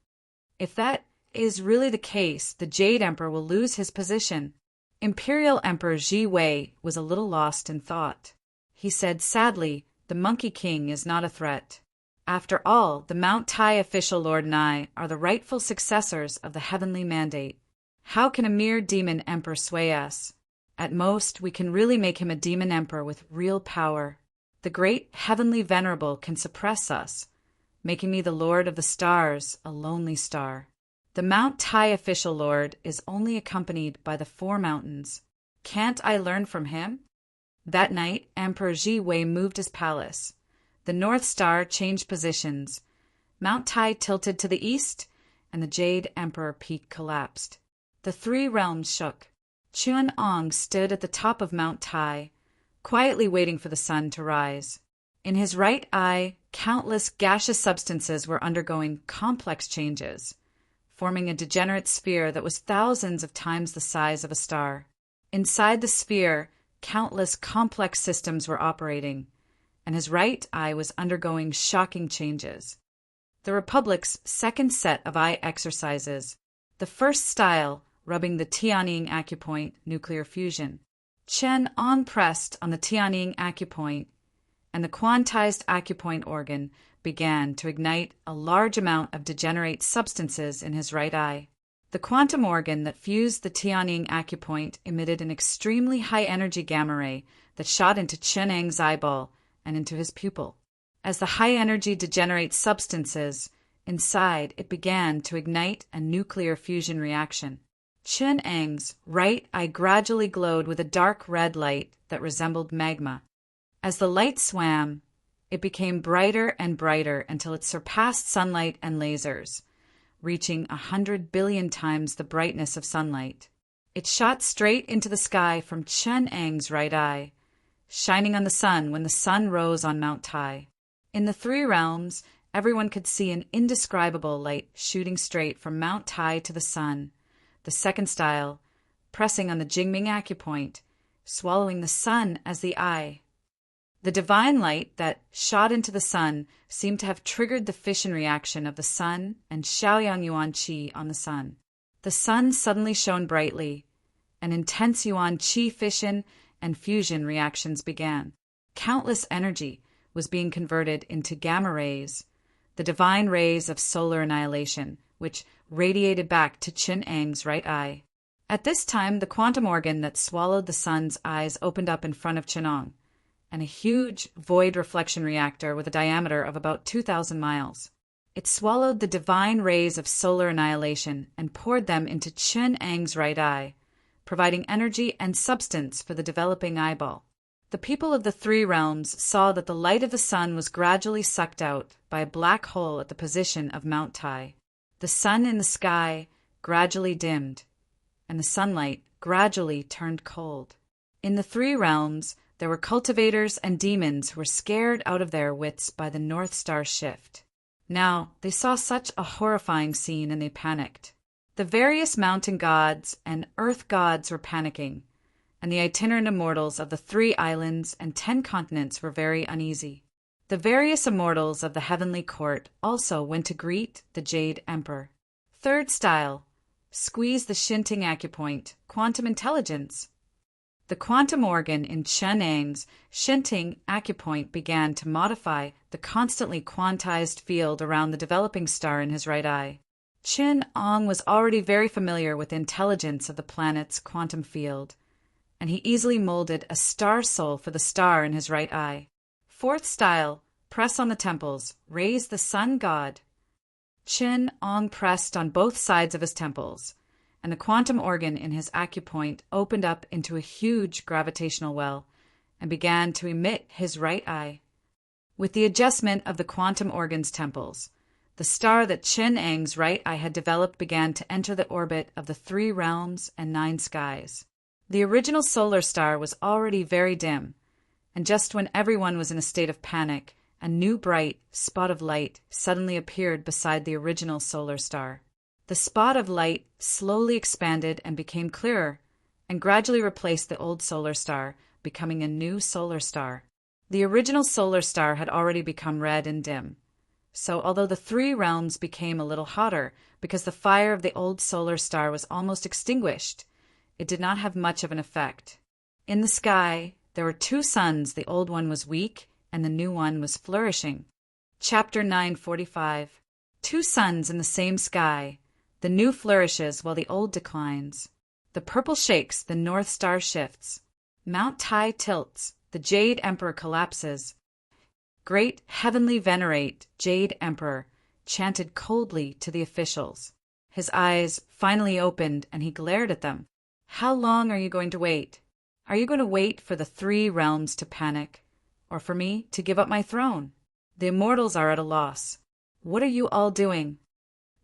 If that is really the case, the Jade Emperor will lose his position. Imperial Emperor Ji Wei was a little lost in thought. He said sadly, the Monkey King is not a threat. After all, the Mount Tai official lord and I are the rightful successors of the heavenly mandate. How can a mere demon emperor sway us? At most, we can really make him a demon emperor with real power. The great Heavenly Venerable can suppress us, making me the Lord of the Stars, a lonely star. The Mount Tai official lord is only accompanied by the 4 mountains. Can't I learn from him? That night, Emperor Ji Wei moved his palace. The North Star changed positions. Mount Tai tilted to the east, and the Jade Emperor peak collapsed. The 3 realms shook. Chun Ong stood at the top of Mount Tai, quietly waiting for the sun to rise. In his right eye, countless gaseous substances were undergoing complex changes, forming a degenerate sphere that was thousands of times the size of a star. Inside the sphere, countless complex systems were operating, and his right eye was undergoing shocking changes. The Republic's second set of eye exercises. The first style, rubbing the Tianying acupoint, nuclear fusion. Chen Ong pressed on the Tianying acupoint, and the quantized acupoint organ began to ignite a large amount of degenerate substances in his right eye. The quantum organ that fused the Tianying acupoint emitted an extremely high-energy gamma ray that shot into Chen Ang's eyeball and into his pupil. As the high-energy degenerate substances inside, it began to ignite a nuclear fusion reaction. Chen Ang's right eye gradually glowed with a dark red light that resembled magma. As the light swam, it became brighter and brighter until it surpassed sunlight and lasers, reaching 100 billion times the brightness of sunlight. It shot straight into the sky from Chen Ang's right eye, shining on the sun when the sun rose on Mount Tai. In the 3 realms, everyone could see an indescribable light shooting straight from Mount Tai to the sun. The second style, pressing on the Jingming acupoint, swallowing the sun as the eye. The divine light that shot into the sun seemed to have triggered the fission reaction of the sun and Xiaoyang Yuan Qi on the sun. The sun suddenly shone brightly, and intense Yuan Qi fission and fusion reactions began. Countless energy was being converted into gamma rays, the divine rays of solar annihilation, which radiated back to Chen Ang's right eye. At this time, the quantum organ that swallowed the sun's eyes opened up in front of Chen Ong, and a huge void reflection reactor with a diameter of about 2,000 miles. It swallowed the divine rays of solar annihilation and poured them into Chen Ang's right eye, providing energy and substance for the developing eyeball. The people of the 3 realms saw that the light of the sun was gradually sucked out by a black hole at the position of Mount Tai. The sun in the sky gradually dimmed, and the sunlight gradually turned cold. In the 3 realms, there were cultivators and demons who were scared out of their wits by the North Star shift. Now, they saw such a horrifying scene and they panicked. The various mountain gods and earth gods were panicking, and the itinerant immortals of the 3 islands and 10 continents were very uneasy. The various immortals of the heavenly court also went to greet the Jade Emperor. Third style, squeeze the Shinting acupoint, quantum intelligence. The quantum organ in Chen Ang's Shinting acupoint began to modify the constantly quantized field around the developing star in his right eye. Chen Ong was already very familiar with the intelligence of the planet's quantum field, and he easily molded a star soul for the star in his right eye. Fourth style, press on the temples, raise the sun god. Chen Ong pressed on both sides of his temples, and the quantum organ in his acupoint opened up into a huge gravitational well and began to emit his right eye. With the adjustment of the quantum organs temples, the star that Chen Eng's right eye had developed began to enter the orbit of the 3 realms and 9 skies. The original solar star was already very dim, and just when everyone was in a state of panic, a new bright spot of light suddenly appeared beside the original solar star. The spot of light slowly expanded and became clearer, and gradually replaced the old solar star, becoming a new solar star. The original solar star had already become red and dim. So although the 3 realms became a little hotter because the fire of the old solar star was almost extinguished, it did not have much of an effect. In the sky, there were 2 suns. The old one was weak, and the new one was flourishing. Chapter 945. 2 suns in the same sky. The new flourishes while the old declines. The purple shakes, the north star shifts. Mount Tai tilts, the Jade Emperor collapses. Great heavenly venerate, Jade Emperor, chanted coldly to the officials. His eyes finally opened, and he glared at them. How long are you going to wait? Are you going to wait for the 3 realms to panic, or for me to give up my throne? The immortals are at a loss. What are you all doing?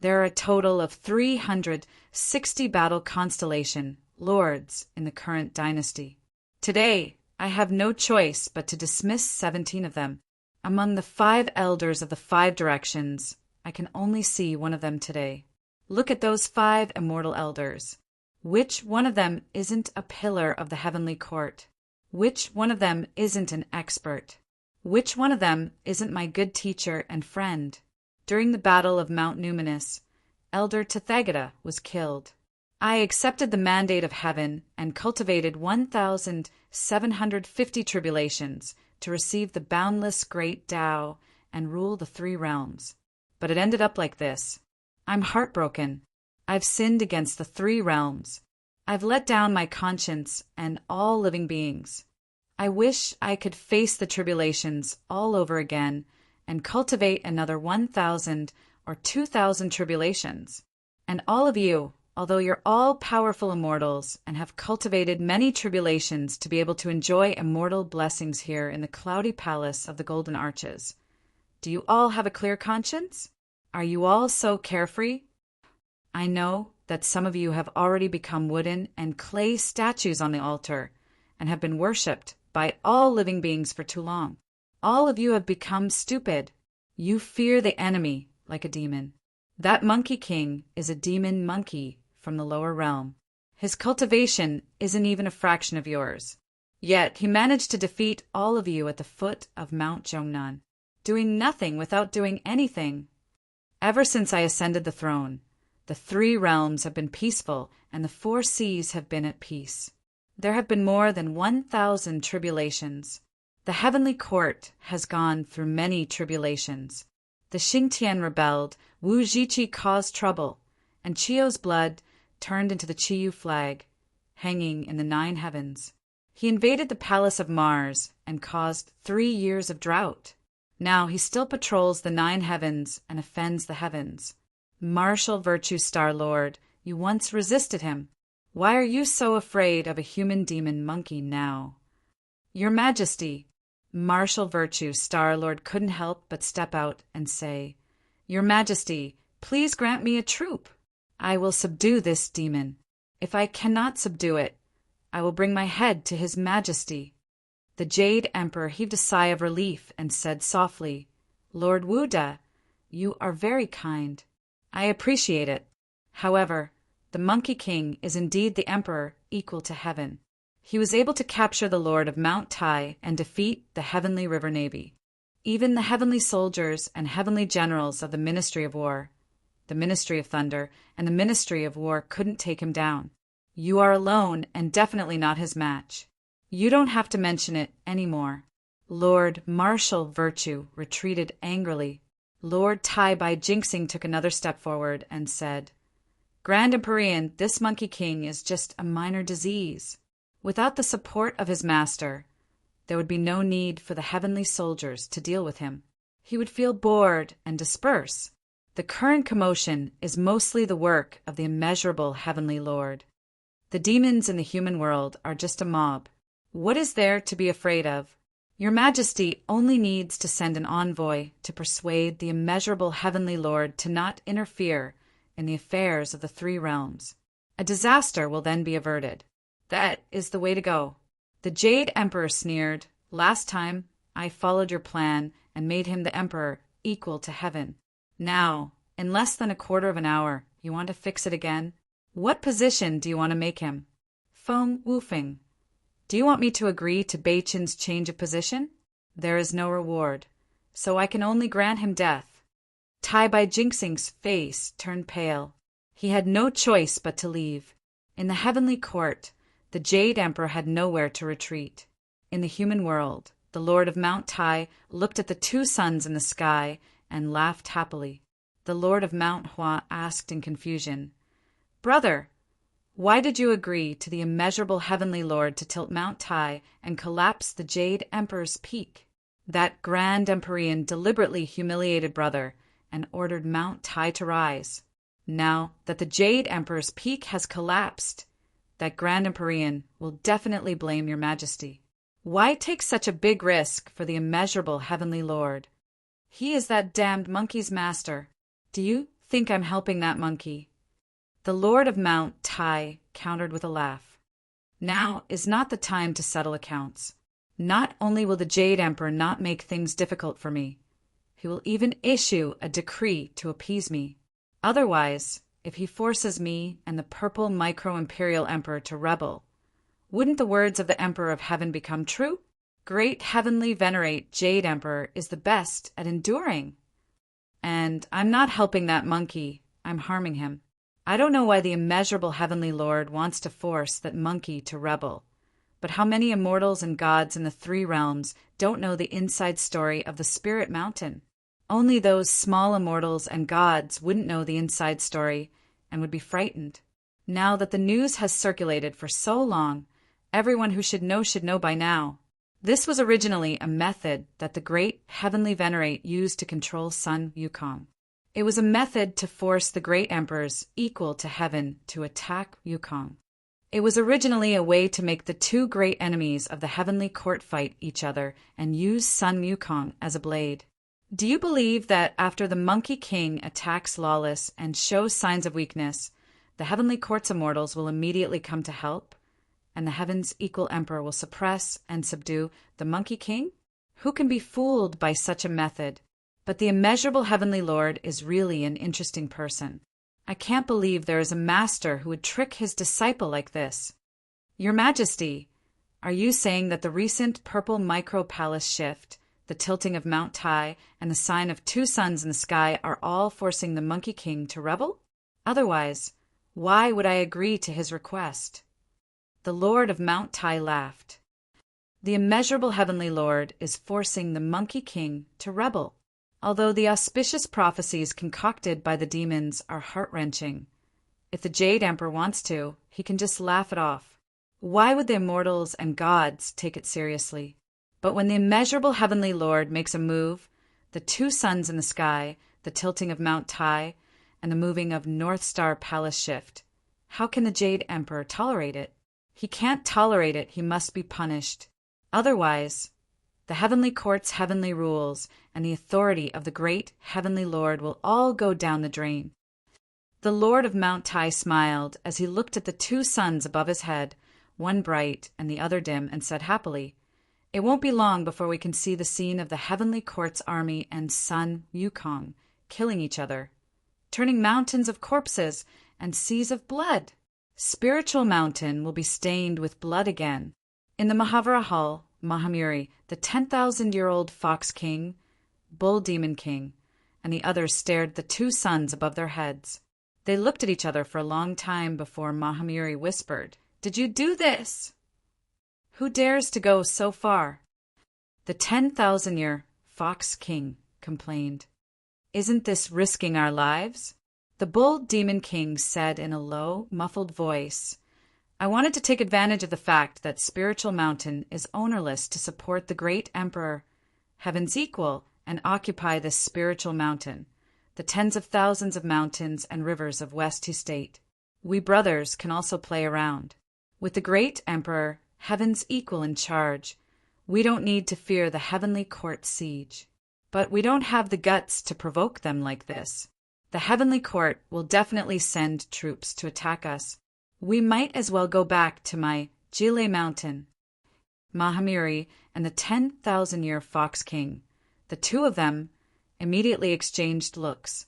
There are a total of 360 battle constellation lords in the current dynasty. Today, I have no choice but to dismiss 17 of them. Among the 5 elders of the 5 directions, I can only see one of them today. Look at those 5 immortal elders. Which one of them isn't a pillar of the heavenly court? Which one of them isn't an expert? Which one of them isn't my good teacher and friend? During the Battle of Mount Numinous, Elder Tethagata was killed. I accepted the mandate of heaven and cultivated 1,750 tribulations to receive the boundless great Tao and rule the 3 realms. But it ended up like this. I'm heartbroken. I've sinned against the 3 realms. I've let down my conscience and all living beings. I wish I could face the tribulations all over again and cultivate another 1,000 or 2,000 tribulations. And all of you, although you're all powerful immortals and have cultivated many tribulations to be able to enjoy immortal blessings here in the cloudy palace of the Golden Arches, do you all have a clear conscience? Are you all so carefree? I know that some of you have already become wooden and clay statues on the altar and have been worshipped by all living beings for too long. All of you have become stupid. You fear the enemy like a demon. That Monkey King is a demon monkey from the lower realm. His cultivation isn't even a fraction of yours. Yet he managed to defeat all of you at the foot of Mount Jongnan, doing nothing without doing anything. Ever since I ascended the throne, the 3 realms have been peaceful and the 4 seas have been at peace. There have been more than 1,000 tribulations. The heavenly court has gone through many tribulations. The Xingtian rebelled, Wu Zhiqi caused trouble, and Qiu's blood turned into the Qiu flag, hanging in the 9 heavens. He invaded the palace of Mars and caused 3 years of drought. Now he still patrols the 9 heavens and offends the heavens. Martial Virtue Star Lord, you once resisted him. Why are you so afraid of a human demon monkey now? Your Majesty, Martial Virtue Star Lord couldn't help but step out and say, Your Majesty, please grant me a troop. I will subdue this demon. If I cannot subdue it, I will bring my head to His Majesty. The Jade Emperor heaved a sigh of relief and said softly, Lord Wuda, you are very kind. I appreciate it. However, the Monkey King is indeed the Emperor equal to heaven. He was able to capture the Lord of Mount Tai and defeat the Heavenly River Navy. Even the heavenly soldiers and heavenly generals of the Ministry of War, the Ministry of Thunder, and the Ministry of War couldn't take him down. You are alone and definitely not his match. You don't have to mention it anymore. Lord Martial Virtue retreated angrily. Lord Tai by jinxing took another step forward and said, Grand Empyrean, this Monkey King is just a minor disease. Without the support of his master, there would be no need for the heavenly soldiers to deal with him. He would feel bored and disperse. The current commotion is mostly the work of the immeasurable heavenly Lord. The demons in the human world are just a mob. What is there to be afraid of? Your Majesty only needs to send an envoy to persuade the immeasurable Heavenly Lord to not interfere in the affairs of the three realms. A disaster will then be averted. That is the way to go." The Jade Emperor sneered, "Last time, I followed your plan and made him the Emperor equal to heaven. Now, in less than a quarter of an hour, you want to fix it again? What position do you want to make him?" Feng Wufeng. "Do you want me to agree to Beichin's change of position? There is no reward, so I can only grant him death." Tai Bai Jinxing's face turned pale. He had no choice but to leave. In the heavenly court, the Jade Emperor had nowhere to retreat. In the human world, the Lord of Mount Tai looked at the two suns in the sky and laughed happily. The Lord of Mount Hua asked in confusion, "Brother, why did you agree to the immeasurable Heavenly Lord to tilt Mount Tai and collapse the Jade Emperor's peak?" That Grand Empyrean deliberately humiliated brother and ordered Mount Tai to rise. Now that the Jade Emperor's peak has collapsed, that Grand Empyrean will definitely blame your Majesty. Why take such a big risk for the immeasurable Heavenly Lord? He is that damned monkey's master. Do you think I'm helping that monkey? The Lord of Mount Tai countered with a laugh. Now is not the time to settle accounts. Not only will the Jade Emperor not make things difficult for me, he will even issue a decree to appease me. Otherwise, if he forces me and the purple micro-imperial emperor to rebel, wouldn't the words of the Emperor of Heaven become true? Great Heavenly Venerate Jade Emperor is the best at enduring. And I'm not helping that monkey, I'm harming him. I don't know why the immeasurable Heavenly Lord wants to force that monkey to rebel, but how many immortals and gods in the three realms don't know the inside story of the Spirit Mountain? Only those small immortals and gods wouldn't know the inside story and would be frightened. Now that the news has circulated for so long, everyone who should know by now. This was originally a method that the great Heavenly Venerate used to control Sun Wukong. It was a method to force the great emperors equal to heaven to attack Wukong. It was originally a way to make the two great enemies of the heavenly court fight each other and use Sun Wukong as a blade. Do you believe that after the Monkey King attacks Lawless and shows signs of weakness, the heavenly court's immortals will immediately come to help, and the heaven's equal emperor will suppress and subdue the Monkey King? Who can be fooled by such a method? But the immeasurable Heavenly Lord is really an interesting person. I can't believe there is a master who would trick his disciple like this. Your Majesty, are you saying that the recent purple micro-palace shift, the tilting of Mount Tai, and the sign of two suns in the sky are all forcing the Monkey King to rebel? Otherwise, why would I agree to his request? The Lord of Mount Tai laughed. The immeasurable Heavenly Lord is forcing the Monkey King to rebel. Although the auspicious prophecies concocted by the demons are heart-wrenching, if the Jade Emperor wants to, he can just laugh it off. Why would the immortals and gods take it seriously? But when the immeasurable Heavenly Lord makes a move, the two suns in the sky, the tilting of Mount Tai, and the moving of North Star Palace shift, how can the Jade Emperor tolerate it? He can't tolerate it, he must be punished. Otherwise, the heavenly court's heavenly rules and the authority of the great Heavenly Lord will all go down the drain. The Lord of Mount Tai smiled as he looked at the two suns above his head, one bright and the other dim, and said happily, "It won't be long before we can see the scene of the heavenly court's army and Sun Wukong killing each other, turning mountains of corpses and seas of blood. Spiritual Mountain will be stained with blood again." In the Mahavira Hall, Mahamuri, the 10,000-year-old Fox King, Bull Demon King, and the others stared the two suns above their heads. They looked at each other for a long time before Mahamuri whispered, "Did you do this? Who dares to go so far?" The 10,000-year Fox King complained, "Isn't this risking our lives?" The Bull Demon King said in a low, muffled voice, "I wanted to take advantage of the fact that Spiritual Mountain is ownerless to support the great Emperor, Heaven's equal, and occupy this Spiritual Mountain, the tens of thousands of mountains and rivers of West State. We brothers can also play around. With the great Emperor, Heaven's equal in charge, We don't need to fear the heavenly court siege. But we don't have the guts to provoke them like this. The heavenly court will definitely send troops to attack us. We might as well go back to my Jile mountain. Mahamiri and the 10,000-year Fox King, the two of them, immediately exchanged looks.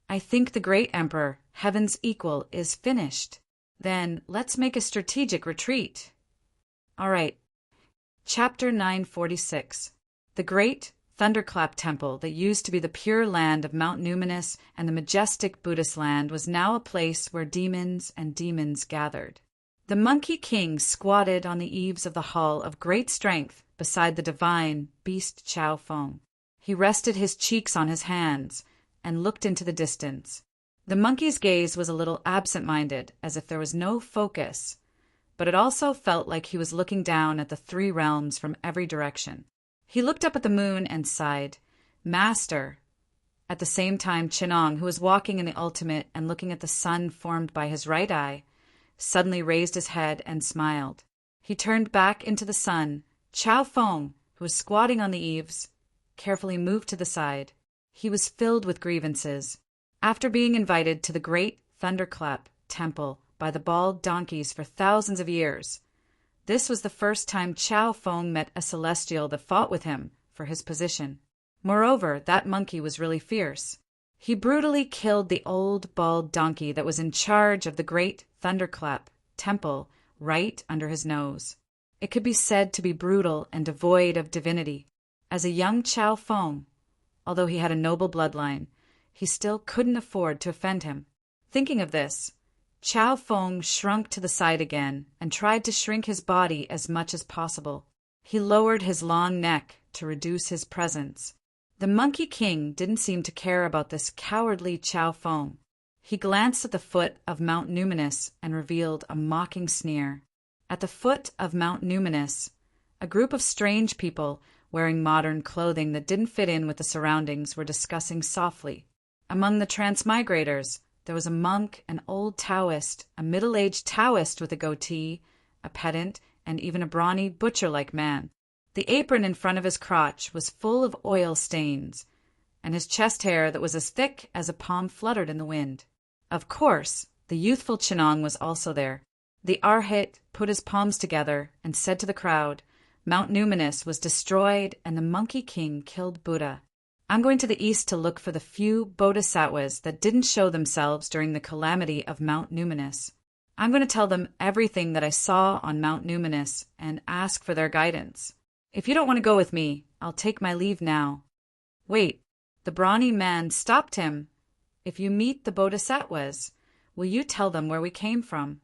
I think the great emperor, heaven's equal, is finished. Then let's make a strategic retreat. All right. Chapter 946. The Great Thunderclap Temple that used to be the pure land of Mount Numinous and the majestic Buddhist land was now a place where demons and demons gathered. The Monkey King squatted on the eaves of the hall of great strength beside the divine beast Chao Feng. He rested his cheeks on his hands and looked into the distance. The monkey's gaze was a little absent-minded, as if there was no focus, but it also felt like he was looking down at the three realms from every direction. He looked up at the moon and sighed, "Master." At the same time, Chinong, who was walking in the ultimate and looking at the sun formed by his right eye, suddenly raised his head and smiled. He turned back into the sun. Chao Feng, who was squatting on the eaves, carefully moved to the side. He was filled with grievances. After being invited to the Great Thunderclap Temple by the bald donkeys for thousands of years, this was the first time Chao Feng met a celestial that fought with him for his position. Moreover, that monkey was really fierce. He brutally killed the old bald donkey that was in charge of the Great Thunderclap Temple right under his nose. It could be said to be brutal and devoid of divinity. As a young Chao Feng, although he had a noble bloodline, he still couldn't afford to offend him. Thinking of this, Chao Feng shrunk to the side again and tried to shrink his body as much as possible. He lowered his long neck to reduce his presence. The Monkey King didn't seem to care about this cowardly Chao Feng. He glanced at the foot of Mount Numinous and revealed a mocking sneer. At the foot of Mount Numinous, a group of strange people wearing modern clothing that didn't fit in with the surroundings were discussing softly. Among the transmigrators, there was a monk, an old Taoist, a middle-aged Taoist with a goatee, a pedant, and even a brawny, butcher-like man. The apron in front of his crotch was full of oil stains, and his chest hair that was as thick as a palm fluttered in the wind. Of course, the youthful Chinong was also there. The Arhat put his palms together and said to the crowd, Mount Numinous was destroyed and the Monkey King killed Buddha. I'm going to the east to look for the few bodhisattvas that didn't show themselves during the calamity of Mount Numinous. I'm going to tell them everything that I saw on Mount Numinous and ask for their guidance. If you don't want to go with me, I'll take my leave now. Wait, the brawny man stopped him. If you meet the bodhisattvas, will you tell them where we came from?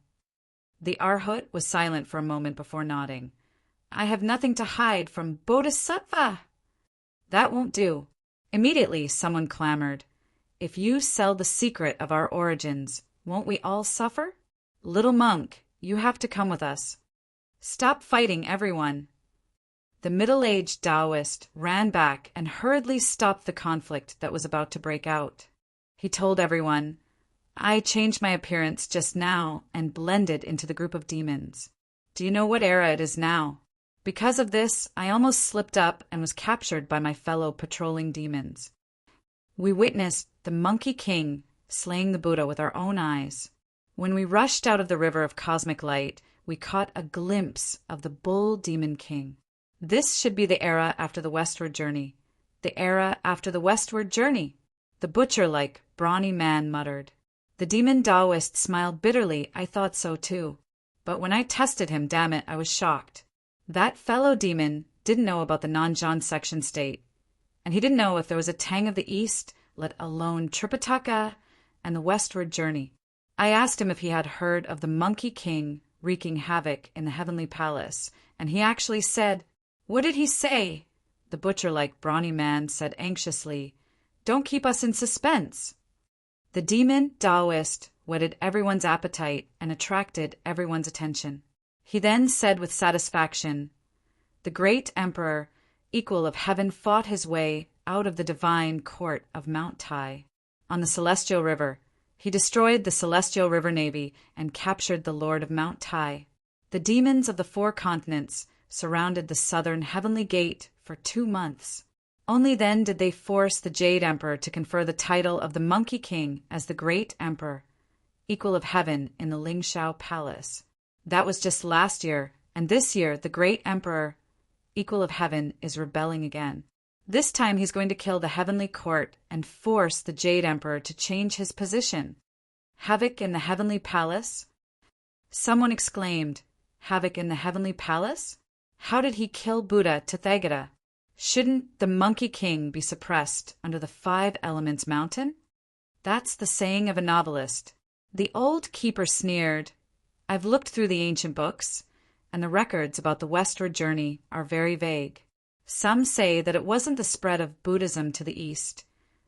The Arhat was silent for a moment before nodding. I have nothing to hide from bodhisattva. That won't do. Immediately, someone clamored. If you sell the secret of our origins, won't we all suffer? Little monk, you have to come with us. Stop fighting, everyone. The middle-aged Taoist ran back and hurriedly stopped the conflict that was about to break out. He told everyone, I changed my appearance just now and blended into the group of demons. Do you know what era it is now? Because of this, I almost slipped up and was captured by my fellow patrolling demons. We witnessed the Monkey King slaying the Buddha with our own eyes. When we rushed out of the river of cosmic light, we caught a glimpse of the Bull Demon King. This should be the era after the westward journey. The era after the westward journey, the butcher-like, brawny man muttered. The demon Taoist smiled bitterly. I thought so too. But when I tested him, damn it, I was shocked. That fellow demon didn't know about the non-John section state, and he didn't know if there was a Tang of the East, let alone Tripitaka and the westward journey. I asked him if he had heard of the Monkey King wreaking havoc in the heavenly palace, and he actually said, What did he say? The butcher-like brawny man said anxiously, Don't keep us in suspense. The demon Taoist whetted everyone's appetite and attracted everyone's attention. He then said with satisfaction, The great emperor, equal of heaven, fought his way out of the divine court of Mount Tai. On the Celestial River, he destroyed the Celestial River Navy and captured the Lord of Mount Tai. The demons of the 4 continents surrounded the southern heavenly gate for 2 months. Only then did they force the Jade Emperor to confer the title of the Monkey King as the Great Emperor, equal of heaven in the Lingshao Palace. That was just last year, and this year the Great Emperor, equal of heaven, is rebelling again. This time he's going to kill the heavenly court and force the Jade Emperor to change his position. Havoc in the heavenly palace? Someone exclaimed, havoc in the heavenly palace? How did he kill Buddha Tathagata? Shouldn't the Monkey King be suppressed under the 5 Elements mountain? That's the saying of a novelist. The old keeper sneered, I've looked through the ancient books, and the records about the westward journey are very vague. Some say that it wasn't the spread of Buddhism to the east,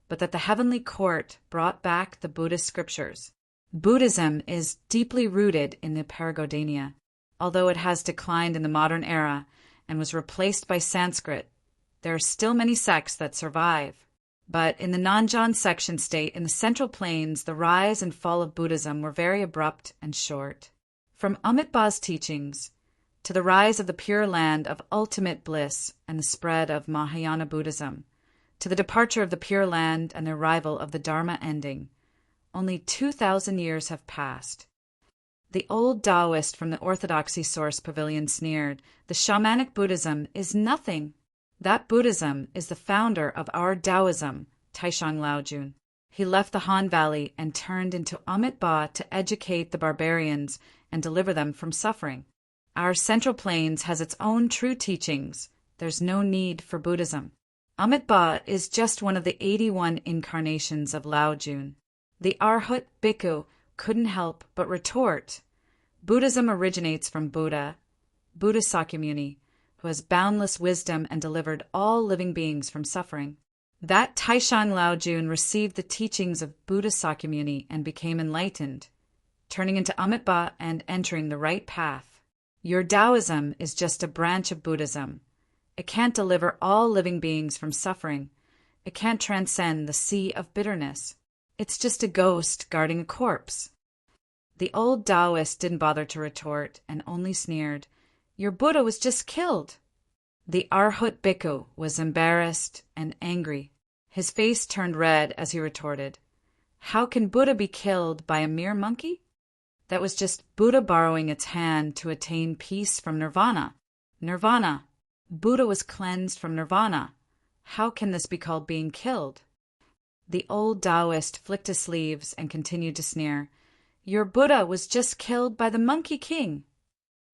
but that the heavenly court brought back the Buddhist scriptures. Buddhism is deeply rooted in the Paragodania, although it has declined in the modern era and was replaced by Sanskrit. There are still many sects that survive. But in the Nanjan section state in the Central Plains, the rise and fall of Buddhism were very abrupt and short. From Amitabha's teachings to the rise of the Pure Land of ultimate bliss and the spread of Mahayana Buddhism, to the departure of the Pure Land and the arrival of the Dharma ending, only 2,000 years have passed. The old Taoist from the Orthodoxy Source Pavilion sneered, the shamanic Buddhism is nothing. That Buddhism is the founder of our Taoism, Taishang Laojun. He left the Han Valley and turned into Amitabha to educate the barbarians and deliver them from suffering. Our Central Plains has its own true teachings. There's no need for Buddhism. Amitabha is just one of the 81 incarnations of Laojun. The Arhat Bhikkhu couldn't help but retort, Buddhism originates from Buddha Sakyamuni, who has boundless wisdom and delivered all living beings from suffering. That Taishang Laojun received the teachings of Buddha Sakyamuni and became enlightened, turning into Amitabha and entering the right path. Your Taoism is just a branch of Buddhism. It can't deliver all living beings from suffering. It can't transcend the sea of bitterness. It's just a ghost guarding a corpse. The old Taoist didn't bother to retort and only sneered, Your Buddha was just killed. The Arhat Bhikkhu was embarrassed and angry. His face turned red as he retorted, How can Buddha be killed by a mere monkey? That was just Buddha borrowing its hand to attain peace from nirvana. Nirvana. Buddha was cleansed from nirvana. How can this be called being killed? The old Taoist flicked his sleeves and continued to sneer, Your Buddha was just killed by the Monkey King.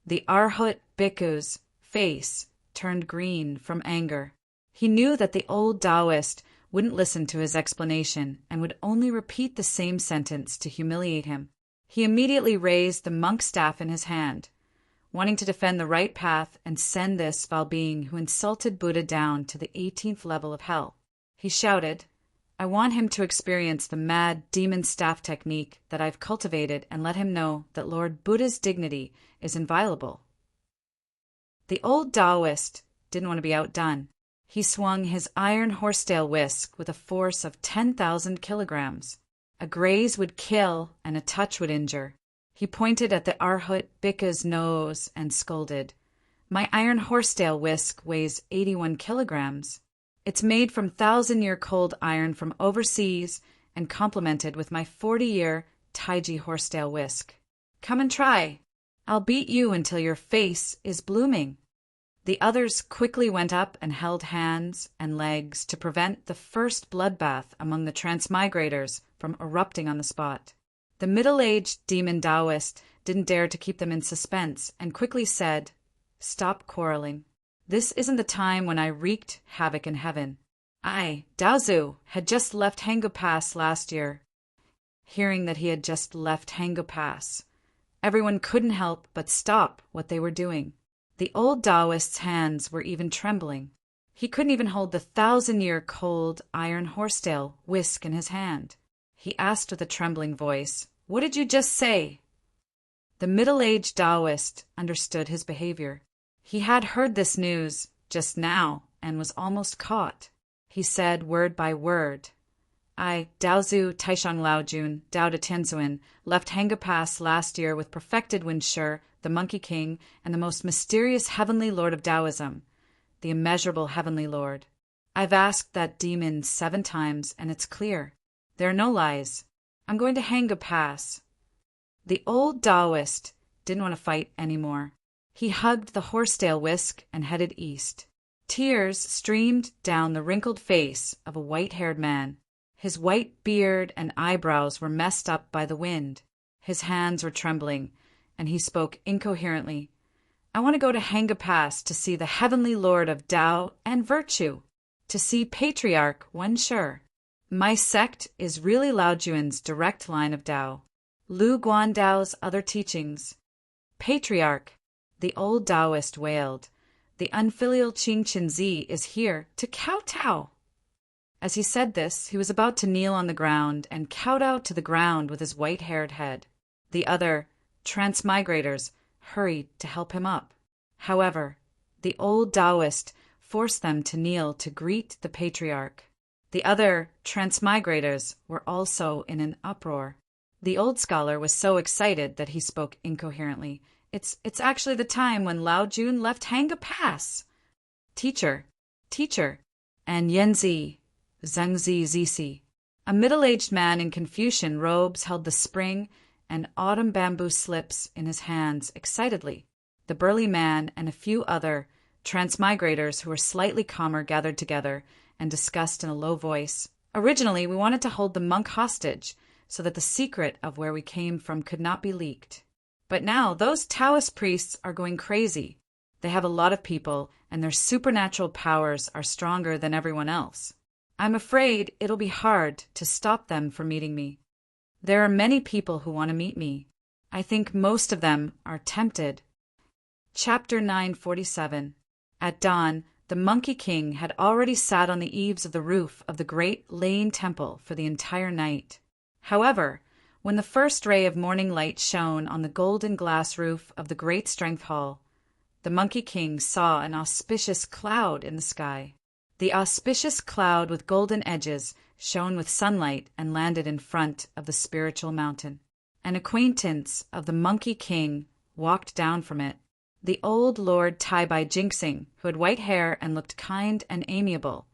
The Arhat Bhikkhu's face turned green from anger. He knew that the old Taoist wouldn't listen to his explanation and would only repeat the same sentence to humiliate him. He immediately raised the monk staff in his hand, wanting to defend the right path and send this foul being who insulted Buddha down to the 18th level of hell. He shouted, I want him to experience the mad demon staff technique that I've cultivated and let him know that Lord Buddha's dignity is inviolable. The old Taoist didn't want to be outdone. He swung his iron horsetail whisk with a force of 10,000 kilograms. A graze would kill and a touch would injure. He pointed at the Arhat Bhikkhu's nose and scolded, My iron horsetail whisk weighs 81 kilograms. It's made from 1,000-year cold iron from overseas and complemented with my 40-year Taiji horsetail whisk. Come and try. I'll beat you until your face is blooming. The others quickly went up and held hands and legs to prevent the first bloodbath among the transmigrators from erupting on the spot. The middle-aged demon Taoist didn't dare to keep them in suspense and quickly said, Stop quarreling. This isn't the time when I wreaked havoc in heaven. I, Daozu, had just left Hangu Pass last year. Hearing that he had just left Hangu Pass, everyone couldn't help but stop what they were doing. The old Taoist's hands were even trembling. He couldn't even hold the 1,000-year cold iron horsetail whisk in his hand. He asked with a trembling voice, What did you just say? The middle-aged Taoist understood his behavior. He had heard this news just now and was almost caught. He said word by word, I, Daozu Taishang Laojun, Dao de Tianzuan, left Hanga Pass last year with perfected Winshe, the Monkey King, and the most mysterious heavenly lord of Taoism, the immeasurable heavenly lord. I've asked that demon 7 times, and it's clear. There are no lies. I'm going to Hanga Pass. The old Taoist didn't want to fight anymore. He hugged the horsetail whisk and headed east. Tears streamed down the wrinkled face of a white-haired man. His white beard and eyebrows were messed up by the wind. His hands were trembling, and he spoke incoherently. I want to go to Hanga Pass to see the heavenly lord of Tao and virtue, to see Patriarch Winshe. My sect is really Lao Juan's direct line of Tao, Lu Guandao's other teachings. Patriarch, the old Taoist wailed, the unfilial Qing Qinzi is here to kowtow. As he said this, he was about to kneel on the ground and kowtow to the ground with his white-haired head. The other transmigrators hurried to help him up. However, the old Taoist forced them to kneel to greet the patriarch. The other transmigrators were also in an uproar. The old scholar was so excited that he spoke incoherently. It's actually the time when Lao Jun left Hanga Pass. Teacher, and Yenzi, Zhengzi Zisi. A middle-aged man in Confucian robes held the spring and autumn bamboo slips in his hands excitedly. The burly man and a few other transmigrators who were slightly calmer gathered together and discussed in a low voice. Originally, we wanted to hold the monk hostage so that the secret of where we came from could not be leaked. But now those Taoist priests are going crazy. They have a lot of people, and their supernatural powers are stronger than everyone else. I'm afraid it'll be hard to stop them from meeting me. There are many people who want to meet me. I think most of them are tempted. Chapter 947. At dawn, the Monkey King had already sat on the eaves of the roof of the great Lane Temple for the entire night. However, when the first ray of morning light shone on the golden glass roof of the great Strength Hall, the Monkey King saw an auspicious cloud in the sky. The auspicious cloud with golden edges shone with sunlight and landed in front of the spiritual mountain. An acquaintance of the Monkey King walked down from it. The old Lord Tai Bai Jinxing, who had white hair and looked kind and amiable,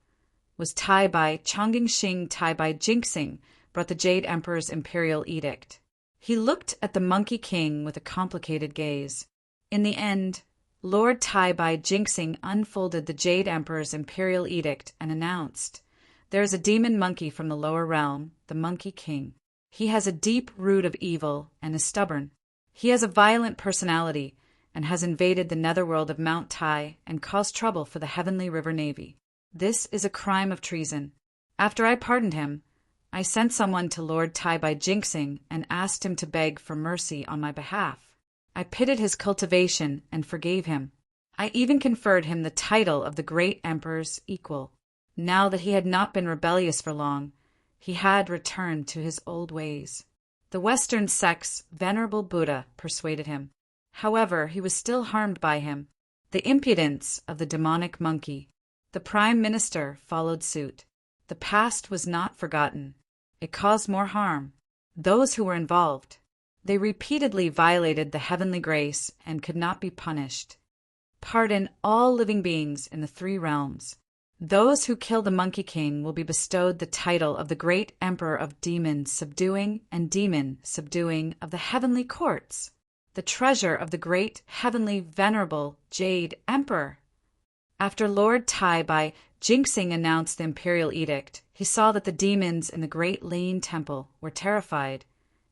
was Tai Bai Chongjingxing Tai Bai Jinxing, brought the Jade Emperor's imperial edict. He looked at the Monkey King with a complicated gaze. In the end, Lord Tai Bai Jinxing unfolded the Jade Emperor's imperial edict and announced, "There is a demon monkey from the lower realm, the Monkey King. He has a deep root of evil and is stubborn. He has a violent personality and has invaded the netherworld of Mount Tai and caused trouble for the Heavenly River Navy. This is a crime of treason. After I pardoned him, I sent someone to Lord Tai Bai Jinxing and asked him to beg for mercy on my behalf. I pitied his cultivation and forgave him. I even conferred him the title of the great emperor's equal. Now that he had not been rebellious for long, he had returned to his old ways. The Western sect's venerable Buddha persuaded him. However, he was still harmed by him. The impudence of the demonic monkey. The Prime Minister followed suit. The past was not forgotten. It caused more harm. Those who were involved, they repeatedly violated the heavenly grace and could not be punished. Pardon all living beings in the 3 realms. Those who kill the Monkey King will be bestowed the title of the great Emperor of Demon Subduing and Demon Subduing of the heavenly courts, the treasure of the great heavenly venerable Jade Emperor." After Lord Tai Bai Jinxing announced the imperial edict, he saw that the demons in the great Lane Temple were terrified,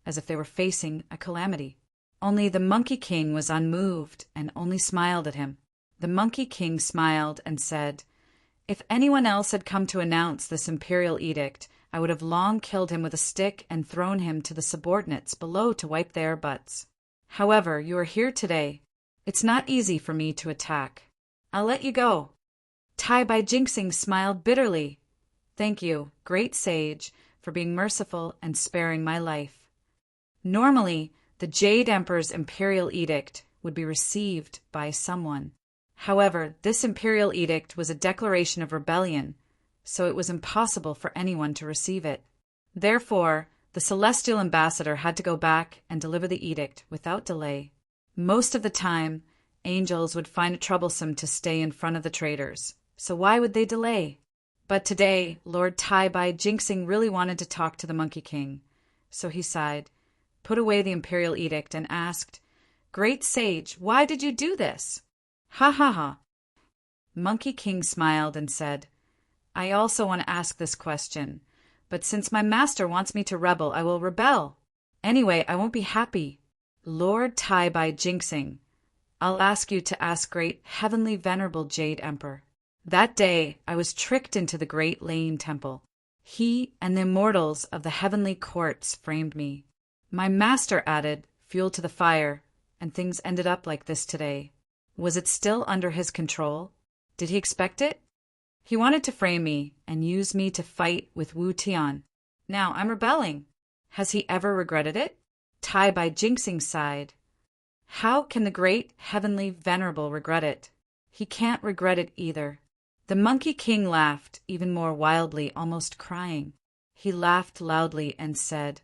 as if they were facing a calamity. Only the Monkey King was unmoved and only smiled at him. The Monkey King smiled and said, "If anyone else had come to announce this imperial edict, I would have long killed him with a stick and thrown him to the subordinates below to wipe their butts. However, you are here today. It's not easy for me to attack. I'll let you go." Tai Bai Jinxing smiled bitterly. "Thank you, great sage, for being merciful and sparing my life." Normally, the Jade Emperor's imperial edict would be received by someone. However, this imperial edict was a declaration of rebellion, so it was impossible for anyone to receive it. Therefore, the celestial ambassador had to go back and deliver the edict without delay. Most of the time, angels would find it troublesome to stay in front of the traitors, so why would they delay? But today, Lord Tai-bai Jinxing really wanted to talk to the Monkey King, so he sighed, put away the imperial edict, and asked, "Great sage, why did you do this?" "Ha ha ha." Monkey King smiled and said, "I also want to ask this question, but since my master wants me to rebel, I will rebel. Anyway, I won't be happy. Lord Tai-bai Jinxing, I'll ask you to ask great heavenly venerable Jade Emperor. That day, I was tricked into the great Lane Temple. He and the immortals of the heavenly courts framed me. My master added fuel to the fire, and things ended up like this today. Was it still under his control? Did he expect it? He wanted to frame me and use me to fight with Wu Tian. Now I'm rebelling. Has he ever regretted it?" Tai-bai Jinxing sighed. "How can the great heavenly venerable regret it? He can't regret it either." The Monkey King laughed even more wildly, almost crying. He laughed loudly and said,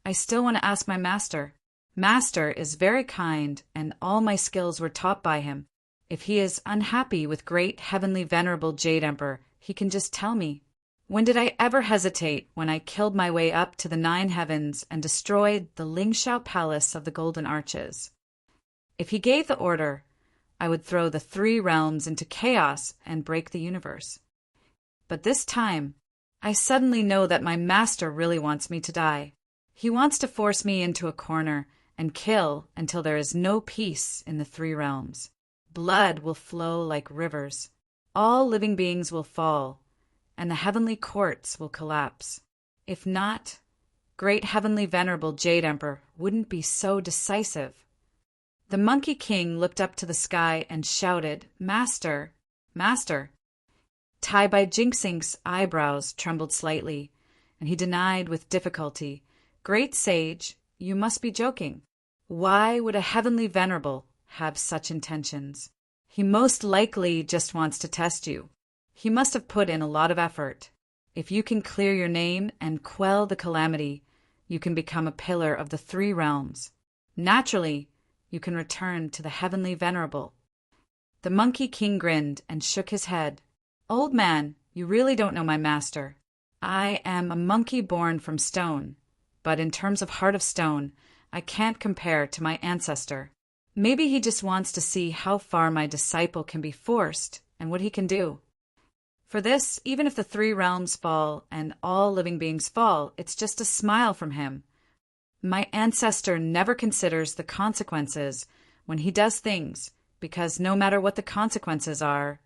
"I still want to ask my master. Master is very kind, and all my skills were taught by him. If he is unhappy with great heavenly venerable Jade Emperor, he can just tell me. When did I ever hesitate when I killed my way up to the 9 heavens and destroyed the Lingxiao Palace of the Golden Arches? If he gave the order, I would throw the 3 realms into chaos and break the universe. But this time, I suddenly know that my master really wants me to die. He wants to force me into a corner and kill until there is no peace in the 3 realms. Blood will flow like rivers. All living beings will fall, and the heavenly courts will collapse. If not, great heavenly venerable Jade Emperor wouldn't be so decisive." The Monkey King looked up to the sky and shouted, "Master! Master!" Tai-bai Jinxing's eyebrows trembled slightly, and he denied with difficulty, "Great sage, you must be joking. Why would a heavenly venerable have such intentions? He most likely just wants to test you. He must have put in a lot of effort. If you can clear your name and quell the calamity, you can become a pillar of the 3 realms. Naturally, you can return to the heavenly venerable." The Monkey King grinned and shook his head. "Old man, you really don't know my master. I am a monkey born from stone, but in terms of heart of stone, I can't compare to my ancestor. Maybe he just wants to see how far my disciple can be forced and what he can do. For this, even if the 3 realms fall and all living beings fall, it's just a smile from him. My ancestor never considers the consequences when he does things, because no matter what the consequences are,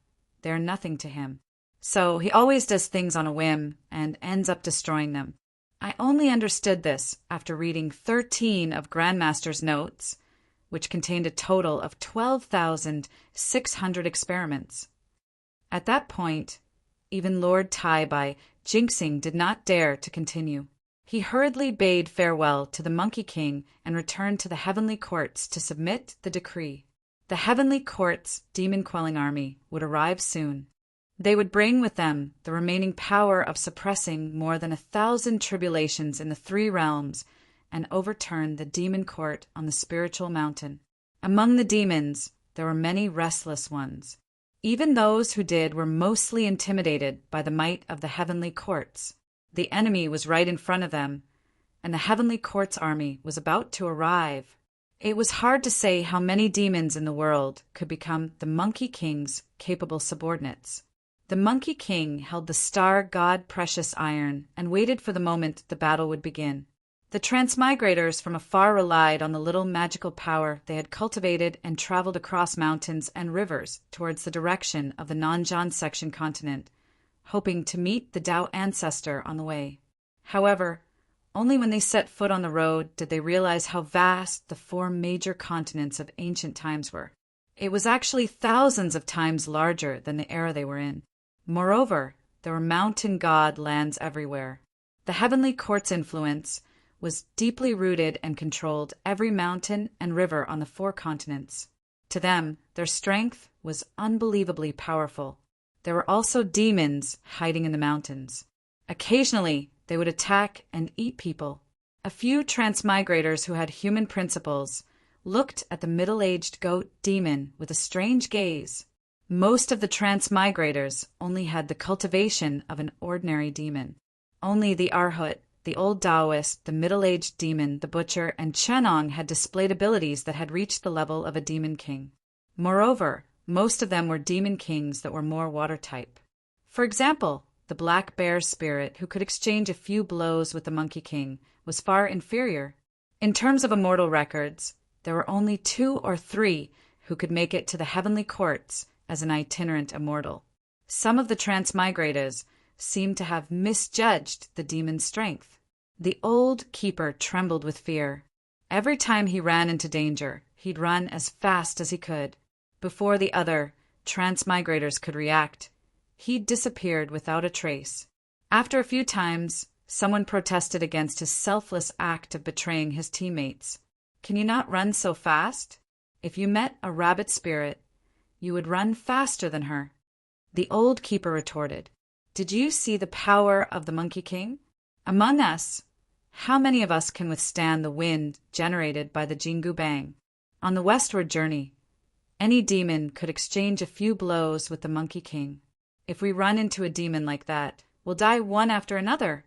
they're nothing to him. So he always does things on a whim and ends up destroying them. I only understood this after reading 13 of Grandmaster's notes, which contained a total of 12,600 experiments. At that point, even Lord Tai-bai Jinxing did not dare to continue. He hurriedly bade farewell to the Monkey King and returned to the heavenly courts to submit the decree. The heavenly courts' demon-quelling army would arrive soon. They would bring with them the remaining power of suppressing more than 1,000 tribulations in the 3 realms and overturn the demon court on the spiritual mountain. Among the demons, there were many restless ones. Even those who did were mostly intimidated by the might of the heavenly courts. The enemy was right in front of them, and the heavenly courts army was about to arrive. It was hard to say how many demons in the world could become the Monkey King's capable subordinates. The Monkey King held the star god precious iron and waited for the moment the battle would begin. The transmigrators from afar relied on the little magical power they had cultivated and traveled across mountains and rivers towards the direction of the Nanjan section continent, hoping to meet the Tao ancestor on the way. However, only when they set foot on the road did they realize how vast the 4 major continents of ancient times were. It was actually thousands of times larger than the era they were in. Moreover, there were mountain god lands everywhere. The heavenly court's influence was deeply rooted and controlled every mountain and river on the 4 continents. To them, their strength was unbelievably powerful. There were also demons hiding in the mountains. Occasionally, They would attack and eat people. A few transmigrators who had human principles looked at the middle-aged goat demon with a strange gaze. Most of the transmigrators only had the cultivation of an ordinary demon. Only the Arhut, the old Taoist, the middle-aged demon, the butcher, and Chenong had displayed abilities that had reached the level of a demon king. Moreover, most of them were demon kings that were more water-type. For example, the black bear spirit, who could exchange a few blows with the monkey king, was far inferior. In terms of immortal records, there were only 2 or 3 who could make it to the heavenly courts as an itinerant immortal. Some of the transmigrators seemed to have misjudged the demon's strength. The old keeper trembled with fear. Every time he ran into danger, he'd run as fast as he could. Before the other transmigrators could react, he'd disappeared without a trace. After a few times, someone protested against his selfless act of betraying his teammates. Can you not run so fast? If you met a rabbit spirit, you would run faster than her. The old keeper retorted, Did you see the power of the Monkey King? Among us, how many of us can withstand the wind generated by the Jingu Bang? On the westward journey, any demon could exchange a few blows with the Monkey King. If we run into a demon like that, we'll die one after another.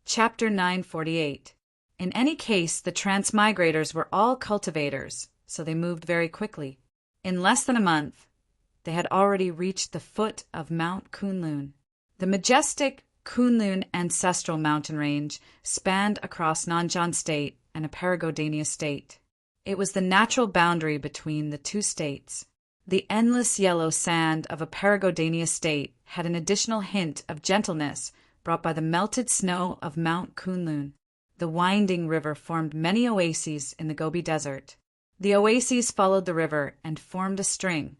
Chapter 948. In any case, the transmigrators were all cultivators, so they moved very quickly. In less than a month, they had already reached the foot of Mount Kunlun. The majestic Kunlun ancestral mountain range spanned across Nanjing State and a Paragodania state. It was the natural boundary between the two states. The endless yellow sand of a Paragodania state had an additional hint of gentleness brought by the melted snow of Mount Kunlun. The winding river formed many oases in the Gobi Desert. The oases followed the river and formed a string,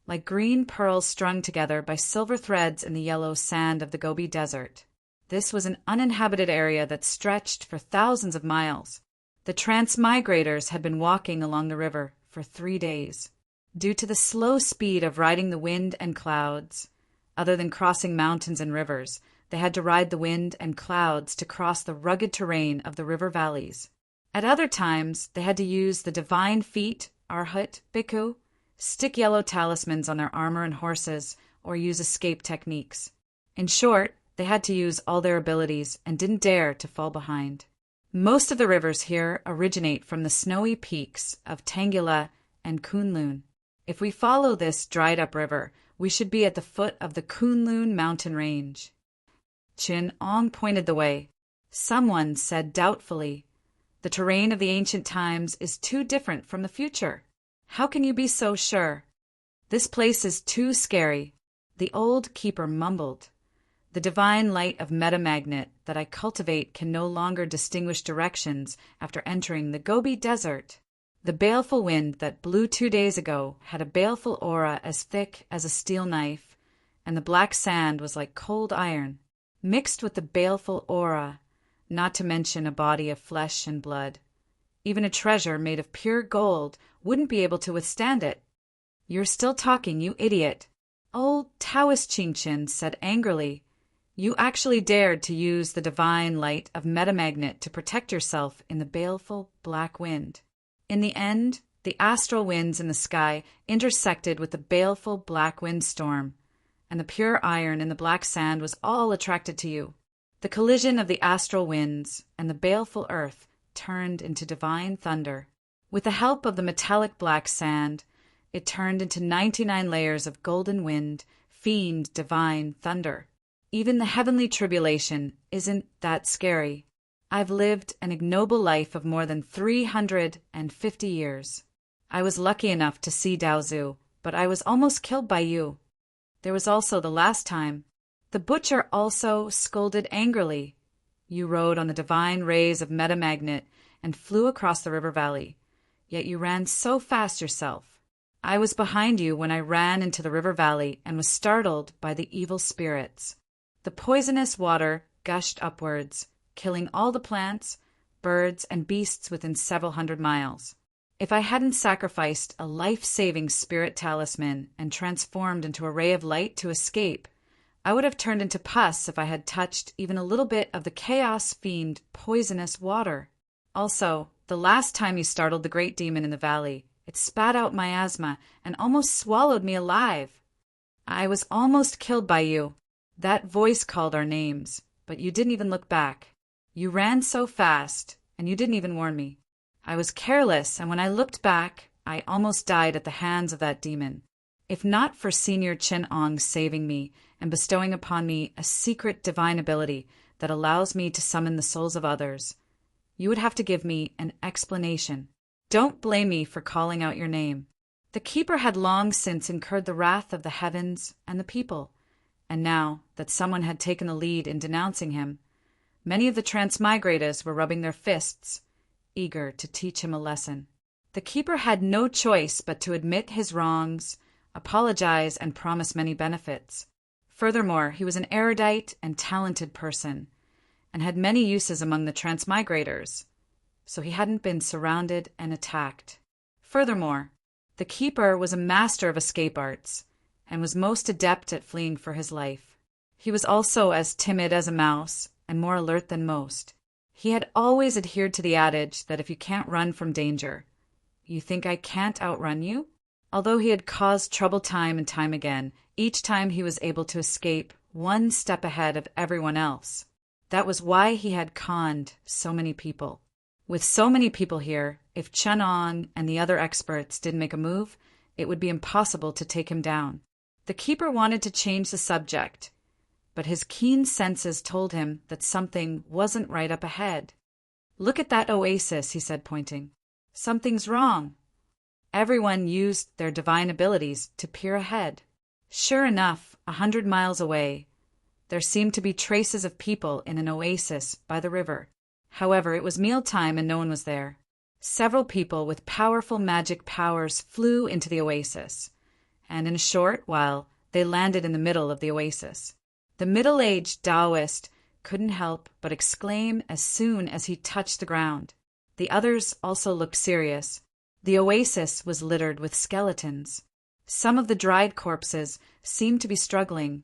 like green pearls strung together by silver threads in the yellow sand of the Gobi Desert. This was an uninhabited area that stretched for thousands of miles. The transmigrators had been walking along the river for 3 days. Due to the slow speed of riding the wind and clouds, other than crossing mountains and rivers, they had to ride the wind and clouds to cross the rugged terrain of the river valleys. At other times, they had to use the divine feet, Arhut, Bhikkhu, stick yellow talismans on their armor and horses, or use escape techniques. In short, they had to use all their abilities and didn't dare to fall behind. Most of the rivers here originate from the snowy peaks of Tangula and Kunlun. If we follow this dried-up river, we should be at the foot of the Kunlun mountain range. Chin Ong pointed the way. Someone said doubtfully, The terrain of the ancient times is too different from the future. How can you be so sure? This place is too scary. The old keeper mumbled. The divine light of metamagnet that I cultivate can no longer distinguish directions after entering the Gobi Desert. The baleful wind that blew 2 days ago had a baleful aura as thick as a steel knife, and the black sand was like cold iron, mixed with the baleful aura, not to mention a body of flesh and blood. Even a treasure made of pure gold wouldn't be able to withstand it. You're still talking, you idiot. Old Taoist Qingchen said angrily, You actually dared to use the divine light of metamagnet to protect yourself in the baleful black wind. In the end, the astral winds in the sky intersected with the baleful black wind storm, and the pure iron in the black sand was all attracted to you. The collision of the astral winds and the baleful earth turned into divine thunder. With the help of the metallic black sand, it turned into 99 layers of golden wind, fiend divine thunder. Even the heavenly tribulation isn't that scary. I've lived an ignoble life of more than 350 years. I was lucky enough to see Daozu, but I was almost killed by you. There was also the last time. The butcher also scolded angrily. You rode on the divine rays of metamagnet and flew across the river valley, yet you ran so fast yourself. I was behind you when I ran into the river valley and was startled by the evil spirits. The poisonous water gushed upwards, killing all the plants, birds, and beasts within several hundred miles. If I hadn't sacrificed a life-saving spirit talisman and transformed into a ray of light to escape, I would have turned into pus if I had touched even a little bit of the chaos fiend poisonous water. Also, the last time you startled the great demon in the valley, it spat out miasma and almost swallowed me alive. I was almost killed by you. That voice called our names, but you didn't even look back. You ran so fast, and you didn't even warn me. I was careless, and when I looked back, I almost died at the hands of that demon. If not for Senior Chin Ong saving me and bestowing upon me a secret divine ability that allows me to summon the souls of others, you would have to give me an explanation. Don't blame me for calling out your name. The keeper had long since incurred the wrath of the heavens and the people, and now that someone had taken the lead in denouncing him, many of the transmigrators were rubbing their fists, eager to teach him a lesson. The keeper had no choice but to admit his wrongs, apologize, and promise many benefits. Furthermore, he was an erudite and talented person, and had many uses among the transmigrators, so he hadn't been surrounded and attacked. Furthermore, the keeper was a master of escape arts, and was most adept at fleeing for his life. He was also as timid as a mouse, and more alert than most. He had always adhered to the adage that if you can't run from danger, you think I can't outrun you? Although he had caused trouble time and time again, each time he was able to escape one step ahead of everyone else. That was why he had conned so many people. With so many people here, if Chen Ong and the other experts didn't make a move, it would be impossible to take him down. The keeper wanted to change the subject, but his keen senses told him that something wasn't right up ahead. Look at that oasis, he said, pointing. Something's wrong. Everyone used their divine abilities to peer ahead. Sure enough, 100 miles away, there seemed to be traces of people in an oasis by the river. However, it was mealtime and no one was there. Several people with powerful magic powers flew into the oasis, and in a short while they landed in the middle of the oasis. The middle-aged Taoist couldn't help but exclaim as soon as he touched the ground. The others also looked serious. The oasis was littered with skeletons. Some of the dried corpses seemed to be struggling,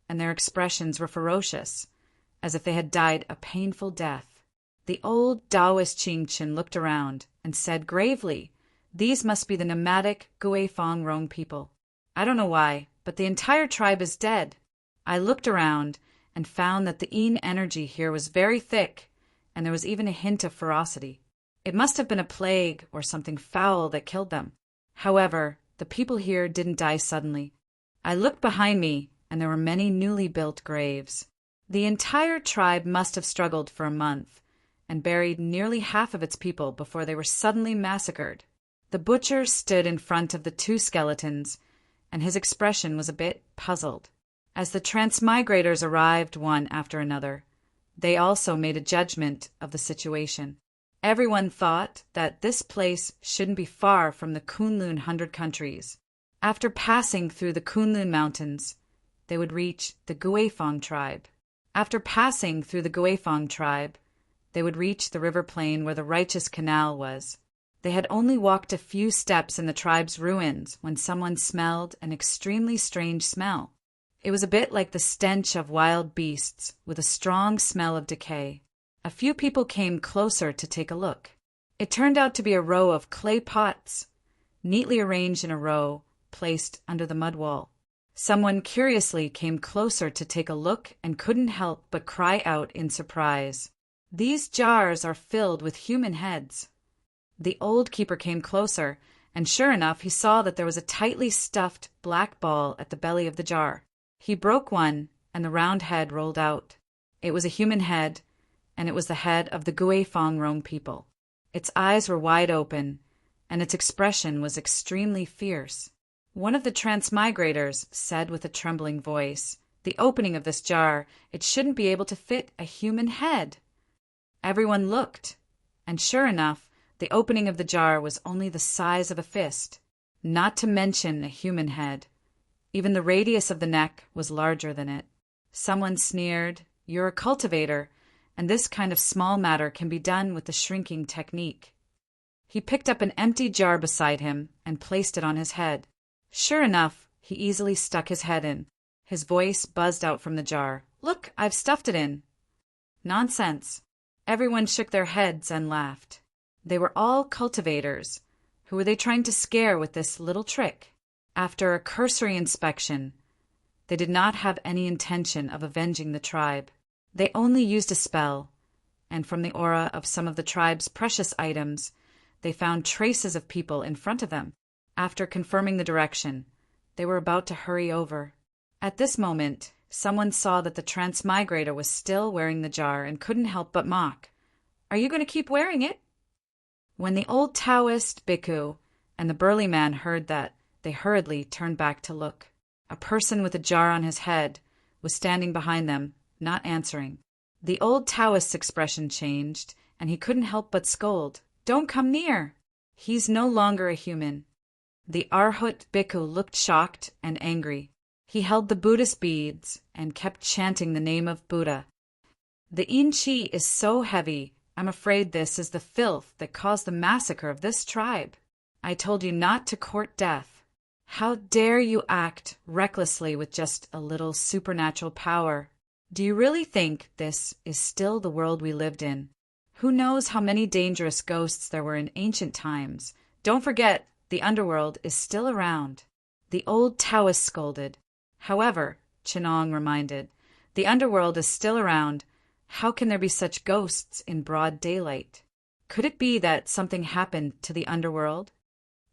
and their expressions were ferocious, as if they had died a painful death. The old Taoist Qingchen looked around and said gravely, "These must be the nomadic Guifang Rong people. I don't know why, but the entire tribe is dead." I looked around and found that the Yin energy here was very thick, and there was even a hint of ferocity. It must have been a plague or something foul that killed them. However, the people here didn't die suddenly. I looked behind me, and there were many newly built graves. The entire tribe must have struggled for a month, and buried nearly half of its people before they were suddenly massacred. The butcher stood in front of the two skeletons, and his expression was a bit puzzled. As the transmigrators arrived one after another, they also made a judgment of the situation. Everyone thought that this place shouldn't be far from the Kunlun 100 countries. After passing through the Kunlun Mountains, they would reach the Guifang tribe. After passing through the Guifang tribe, they would reach the river plain where the righteous canal was. They had only walked a few steps in the tribe's ruins when someone smelled an extremely strange smell. It was a bit like the stench of wild beasts, with a strong smell of decay. A few people came closer to take a look. It turned out to be a row of clay pots, neatly arranged in a row, placed under the mud wall. Someone curiously came closer to take a look and couldn't help but cry out in surprise, "These jars are filled with human heads." The old keeper came closer, and sure enough he saw that there was a tightly stuffed black ball at the belly of the jar. He broke one, and the round head rolled out. It was a human head, and it was the head of the Guifang Rong people. Its eyes were wide open, and its expression was extremely fierce. One of the transmigrators said with a trembling voice, "The opening of this jar, it shouldn't be able to fit a human head." Everyone looked, and sure enough, the opening of the jar was only the size of a fist, not to mention a human head. Even the radius of the neck was larger than it. Someone sneered, "You're a cultivator, and this kind of small matter can be done with the shrinking technique." He picked up an empty jar beside him and placed it on his head. Sure enough, he easily stuck his head in. His voice buzzed out from the jar. "Look, I've stuffed it in." "Nonsense." Everyone shook their heads and laughed. They were all cultivators. Who were they trying to scare with this little trick? After a cursory inspection, they did not have any intention of avenging the tribe. They only used a spell, and from the aura of some of the tribe's precious items, they found traces of people in front of them. After confirming the direction, they were about to hurry over. At this moment, someone saw that the transmigrator was still wearing the jar and couldn't help but mock. "Are you going to keep wearing it?" When the old Taoist bhikkhu and the burly man heard that, they hurriedly turned back to look. A person with a jar on his head was standing behind them, not answering. The old Taoist's expression changed, and he couldn't help but scold. "Don't come near! He's no longer a human." The Arhat bhikkhu looked shocked and angry. He held the Buddhist beads and kept chanting the name of Buddha. "The yin qi is so heavy, I'm afraid this is the filth that caused the massacre of this tribe. I told you not to court death. How dare you act recklessly with just a little supernatural power? Do you really think this is still the world we lived in? Who knows how many dangerous ghosts there were in ancient times? Don't forget, the underworld is still around." The old Taoist scolded. "However," Chinong reminded, "the underworld is still around. How can there be such ghosts in broad daylight? Could it be that something happened to the underworld?"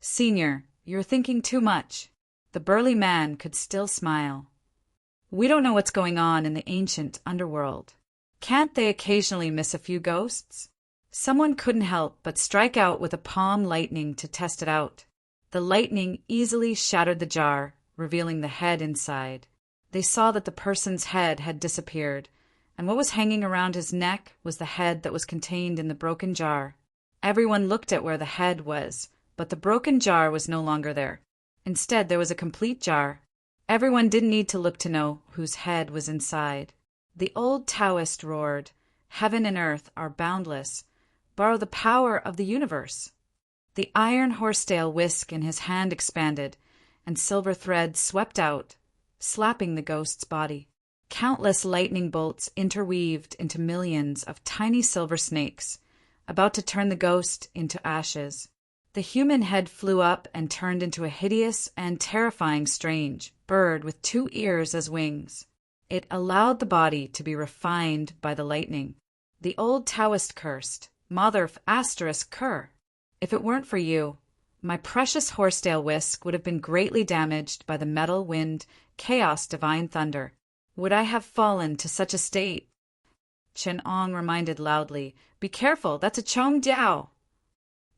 "Senior, you're thinking too much." The burly man could still smile. "We don't know what's going on in the ancient underworld. Can't they occasionally miss a few ghosts?" Someone couldn't help but strike out with a palm lightning to test it out. The lightning easily shattered the jar, revealing the head inside. They saw that the person's head had disappeared, and what was hanging around his neck was the head that was contained in the broken jar. Everyone looked at where the head was, but the broken jar was no longer there. Instead, there was a complete jar. Everyone didn't need to look to know whose head was inside. The old Taoist roared, "Heaven and earth are boundless. Borrow the power of the universe." The iron horsetail whisk in his hand expanded, and silver thread swept out, slapping the ghost's body. Countless lightning bolts interweaved into millions of tiny silver snakes, about to turn the ghost into ashes. The human head flew up and turned into a hideous and terrifying strange bird with 2 ears as wings. It allowed the body to be refined by the lightning. The old Taoist cursed, "Mother of asterisk cur! If it weren't for you, my precious horsetail whisk would have been greatly damaged by the metal wind, chaos divine thunder. Would I have fallen to such a state?" Chen Ong reminded loudly, "Be careful, that's a Chong Diao."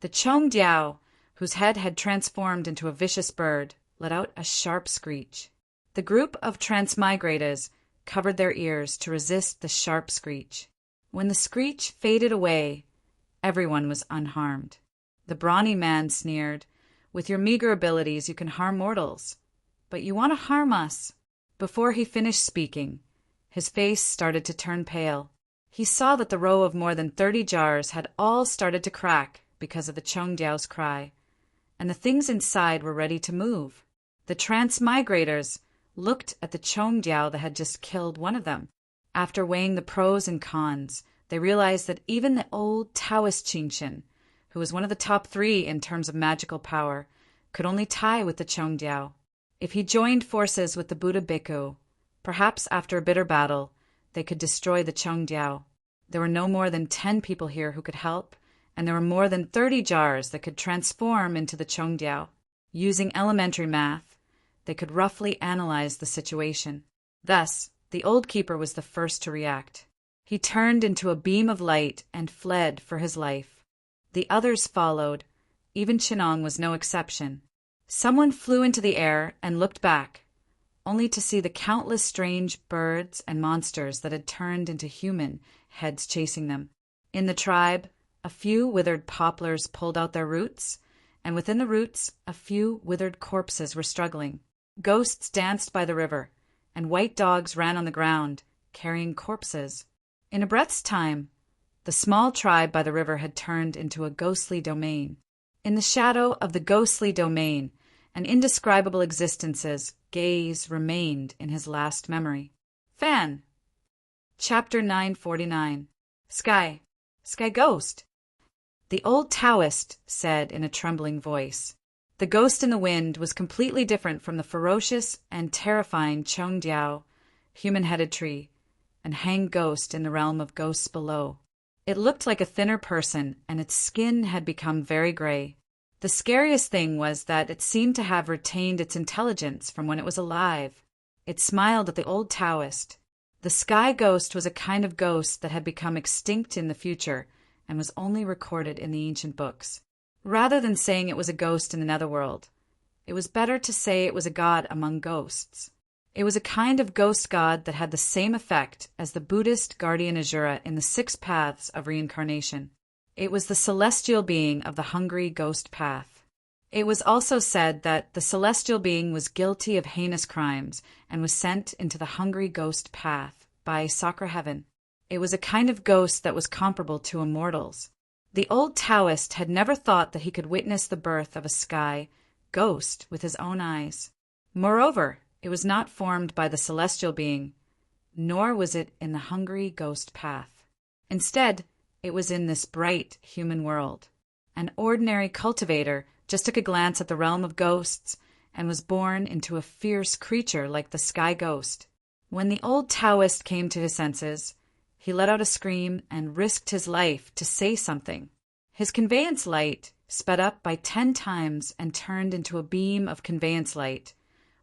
The Chong Diao, whose head had transformed into a vicious bird, let out a sharp screech. The group of transmigrators covered their ears to resist the sharp screech. When the screech faded away, everyone was unharmed. The brawny man sneered, "With your meager abilities, you can harm mortals. But you want to harm us." Before he finished speaking, his face started to turn pale. He saw that the row of more than 30 jars had all started to crack because of the Chongdiao's cry, and the things inside were ready to move. The transmigrators looked at the Chongdiao that had just killed one of them. After weighing the pros and cons, they realized that even the old Taoist Qingxin, who was one of the top 3 in terms of magical power, could only tie with the Chongdiao. If he joined forces with the Buddha Bhikkhu, perhaps after a bitter battle, they could destroy the Chongdiao. There were no more than 10 people here who could help, and there were more than 30 jars that could transform into the Chongdiao. Using elementary math, they could roughly analyze the situation. Thus, the old keeper was the first to react. He turned into a beam of light and fled for his life. The others followed. Even Chinong was no exception. Someone flew into the air and looked back, only to see the countless strange birds and monsters that had turned into human heads chasing them. In the tribe, a few withered poplars pulled out their roots, and within the roots, a few withered corpses were struggling. Ghosts danced by the river, and white dogs ran on the ground, carrying corpses. In a breath's time, the small tribe by the river had turned into a ghostly domain. In the shadow of the ghostly domain, and indescribable existence's gaze remained in his last memory. Fan. Chapter 949. Sky. Sky Ghost. The old Taoist said in a trembling voice. The ghost in the wind was completely different from the ferocious and terrifying Chongdiao, human-headed tree, and hanged ghost in the realm of ghosts below. It looked like a thinner person, and its skin had become very gray. The scariest thing was that it seemed to have retained its intelligence from when it was alive. It smiled at the old Taoist. The sky ghost was a kind of ghost that had become extinct in the future and was only recorded in the ancient books. Rather than saying it was a ghost in the netherworld, it was better to say it was a god among ghosts. It was a kind of ghost god that had the same effect as the Buddhist guardian Asura in the 6 paths of reincarnation. It was the celestial being of the hungry ghost path. It was also said that the celestial being was guilty of heinous crimes and was sent into the hungry ghost path by Sakra heaven. It was a kind of ghost that was comparable to immortals. The old Taoist had never thought that he could witness the birth of a sky ghost with his own eyes. Moreover, it was not formed by the celestial being, nor was it in the hungry ghost path. Instead, it was in this bright human world. An ordinary cultivator just took a glance at the realm of ghosts and was born into a fierce creature like the sky ghost. When the old Taoist came to his senses, he let out a scream and risked his life to say something. His conveyance light sped up by 10 times and turned into a beam of conveyance light,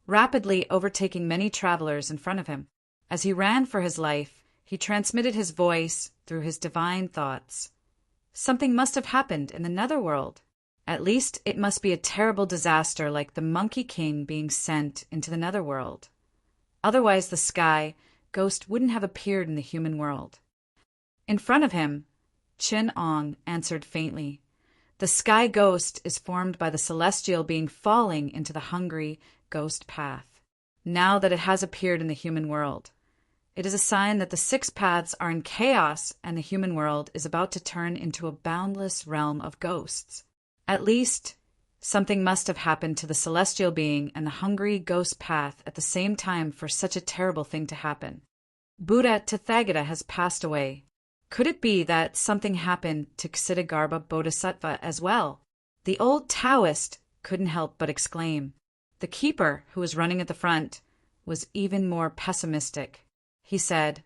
rapidly overtaking many travelers in front of him. As he ran for his life, he transmitted his voice through his divine thoughts. Something must have happened in the netherworld. At least it must be a terrible disaster like the Monkey King being sent into the netherworld. Otherwise the sky ghost wouldn't have appeared in the human world. In front of him, Chin Ong answered faintly. The sky ghost is formed by the celestial being falling into the hungry ghost path. Now that it has appeared in the human world, it is a sign that the 6 paths are in chaos and the human world is about to turn into a boundless realm of ghosts. At least, something must have happened to the celestial being and the hungry ghost path at the same time for such a terrible thing to happen. Buddha Tathagata has passed away. Could it be that something happened to Ksitigarbha Bodhisattva as well? The old Taoist couldn't help but exclaim. The keeper, who was running at the front, was even more pessimistic. He said,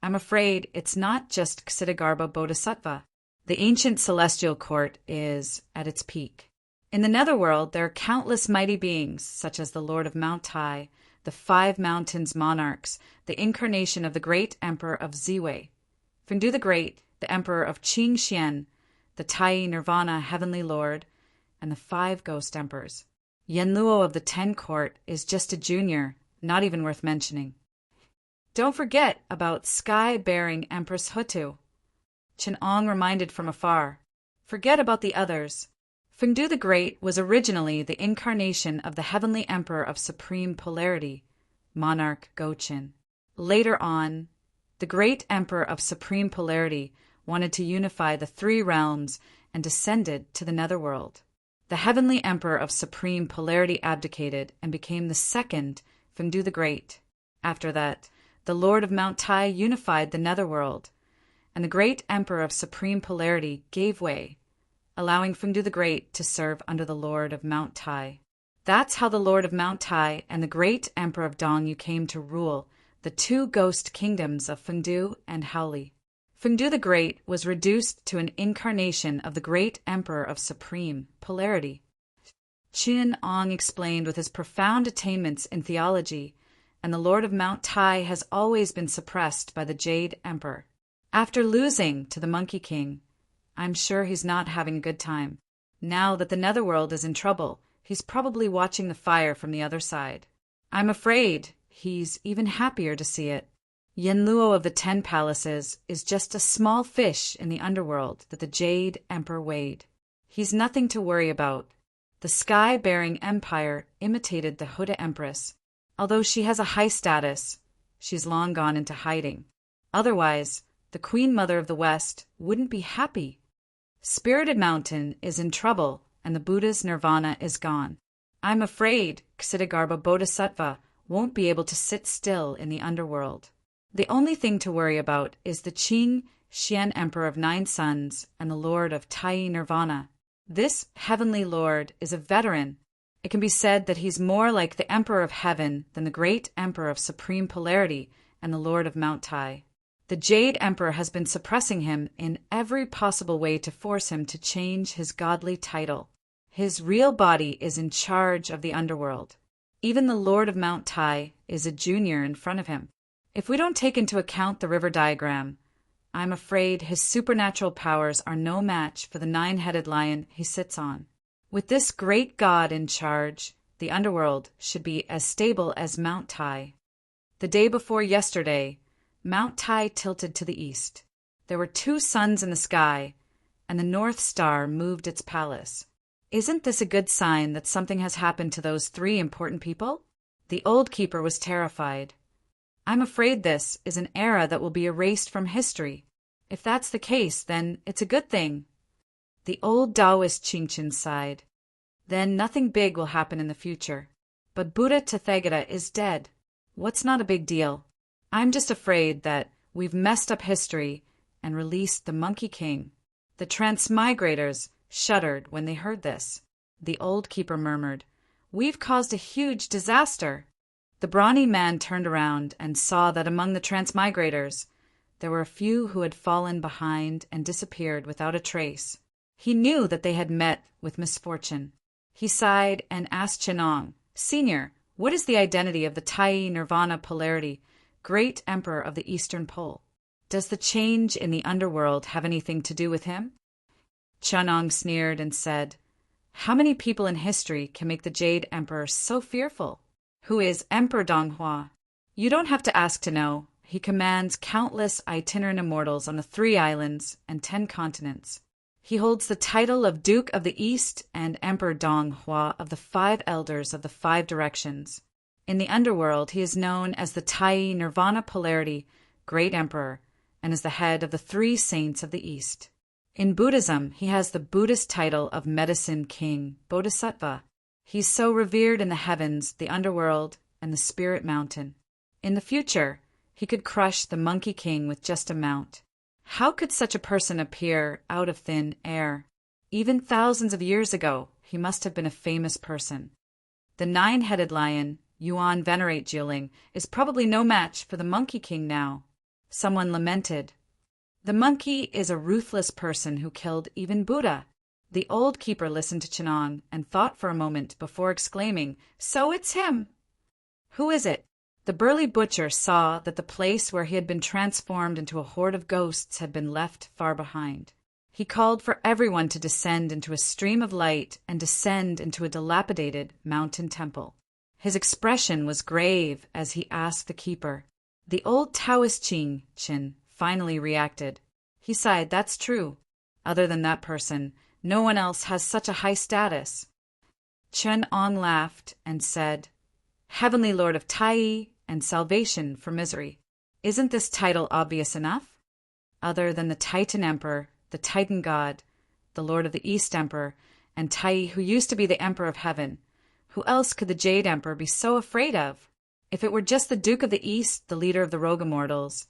I'm afraid it's not just Ksitigarbha Bodhisattva. The ancient celestial court is at its peak. In the netherworld, there are countless mighty beings, such as the Lord of Mount Tai, the 5 mountains monarchs, the incarnation of the great emperor of Ziwei, Fengdu the Great, the emperor of Qing Xian, the Tai Nirvana heavenly lord, and the 5 ghost emperors. Yenluo of the 10 court is just a junior, not even worth mentioning. Don't forget about sky-bearing Empress Hutu. Chin Ong reminded from afar. Forget about the others. Fengdu the Great was originally the incarnation of the heavenly emperor of supreme polarity, monarch Gochin. Later on, the great emperor of supreme polarity wanted to unify the 3 realms and descended to the netherworld. The heavenly emperor of supreme polarity abdicated and became the 2nd Fengdu the Great. After that, the Lord of Mount Tai unified the netherworld, and the great emperor of supreme polarity gave way, allowing Fengdu the Great to serve under the Lord of Mount Tai. That's how the Lord of Mount Tai and the great emperor of Dongyu came to rule the 2 ghost kingdoms of Fengdu and Haoli. Fengdu the Great was reduced to an incarnation of the great emperor of supreme polarity. Chin Ong explained with his profound attainments in theology, and the Lord of Mount Tai has always been suppressed by the Jade Emperor. After losing to the Monkey King, I'm sure he's not having a good time. Now that the netherworld is in trouble, he's probably watching the fire from the other side. I'm afraid he's even happier to see it. Yenluo of the 10 palaces is just a small fish in the underworld that the Jade Emperor weighed. He's nothing to worry about. The sky-bearing empire imitated the Huda Empress. Although she has a high status, she's long gone into hiding. Otherwise, the Queen Mother of the West wouldn't be happy. Spirited Mountain is in trouble, and the Buddha's nirvana is gone. I'm afraid Ksitigarbha Bodhisattva won't be able to sit still in the underworld. The only thing to worry about is the Qing Xian Emperor of 9 Sons and the Lord of Tai Nirvana. This heavenly lord is a veteran. It can be said that he's more like the Emperor of Heaven than the great Emperor of Supreme Polarity and the Lord of Mount Tai. The Jade Emperor has been suppressing him in every possible way to force him to change his godly title. His real body is in charge of the underworld. Even the Lord of Mount Tai is a junior in front of him. If we don't take into account the river diagram, I'm afraid his supernatural powers are no match for the 9-headed lion he sits on. With this great god in charge, the underworld should be as stable as Mount Tai. The day before yesterday, Mount Tai tilted to the east. There were 2 suns in the sky, and the North Star moved its palace. Isn't this a good sign that something has happened to those 3 important people? The old keeper was terrified. I'm afraid this is an era that will be erased from history. If that's the case, then it's a good thing. The old Taoist Chinchin sighed. Then nothing big will happen in the future. But Buddha Tathagata is dead. What's not a big deal? I'm just afraid that we've messed up history and released the Monkey King. The transmigrators shuddered when they heard this. The old keeper murmured, "We've caused a huge disaster." The brawny man turned around and saw that among the transmigrators, there were a few who had fallen behind and disappeared without a trace. He knew that they had met with misfortune. He sighed and asked Chenong, "Senior, what is the identity of the Tai Nirvana Polarity, great emperor of the Eastern Pole? Does the change in the underworld have anything to do with him?" Chenong sneered and said, "How many people in history can make the Jade Emperor so fearful? Who is Emperor Donghua? You don't have to ask to know. He commands countless itinerant immortals on the 3 islands and 10 continents. He holds the title of Duke of the East and Emperor Donghua of the 5 Elders of the 5 Directions. In the underworld, he is known as the Tai Nirvana Polarity, Great Emperor, and is the head of the 3 Saints of the East. In Buddhism, he has the Buddhist title of Medicine King, Bodhisattva. He's so revered in the heavens, the underworld, and the spirit mountain. In the future, he could crush the Monkey King with just a mount. How could such a person appear out of thin air? Even thousands of years ago, he must have been a famous person. The 9-headed lion, Yuan Venerate Jieling, is probably no match for the Monkey King now. Someone lamented. The monkey is a ruthless person who killed even Buddha. The old keeper listened to Chenong and thought for a moment before exclaiming, "So it's him!" "Who is it?" The burly butcher saw that the place where he had been transformed into a horde of ghosts had been left far behind. He called for everyone to descend into a stream of light and descend into a dilapidated mountain temple. His expression was grave as he asked the keeper. The old Taoist Chin finally reacted. He sighed, "That's true. Other than that person, no one else has such a high status." Chen Ong laughed and said, "Heavenly Lord of Tai and salvation for misery. Isn't this title obvious enough? Other than the Titan Emperor, the Titan God, the Lord of the East Emperor, and Tai, who used to be the Emperor of Heaven, who else could the Jade Emperor be so afraid of? If it were just the Duke of the East, the leader of the Rogue Immortals,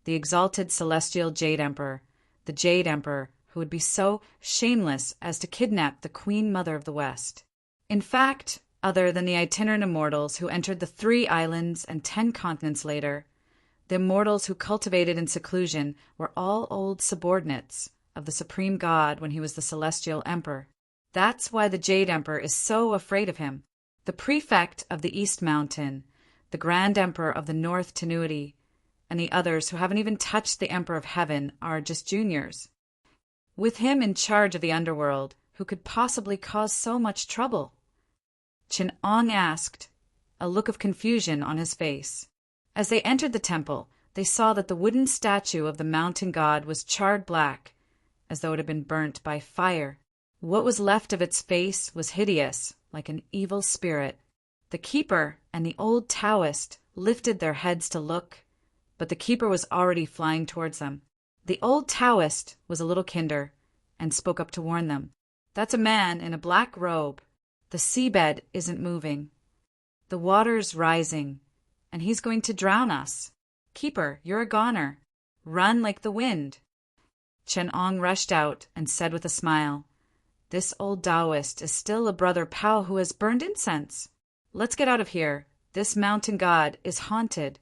the exalted celestial Jade Emperor, the Jade Emperor, who would be so shameless as to kidnap the Queen Mother of the West. In fact, other than the itinerant immortals who entered the 3 islands and 10 continents later, the immortals who cultivated in seclusion were all old subordinates of the Supreme God when he was the Celestial Emperor. That's why the Jade Emperor is so afraid of him. The Prefect of the East Mountain, the Grand Emperor of the North Tenuity, and the others who haven't even touched the Emperor of Heaven are just juniors. With him in charge of the underworld, who could possibly cause so much trouble? Chin Ong asked, a look of confusion on his face. As they entered the temple, they saw that the wooden statue of the mountain god was charred black, as though it had been burnt by fire. What was left of its face was hideous, like an evil spirit. The keeper and the old Taoist lifted their heads to look, but the keeper was already flying towards them. The old Taoist was a little kinder, and spoke up to warn them. "That's a man in a black robe. The seabed isn't moving. The water's rising, and he's going to drown us. Keeper, you're a goner. Run like the wind. Chen-ong rushed out and said with a smile, "This old Taoist is still a brother Pao who has burned incense. Let's get out of here. This mountain god is haunted."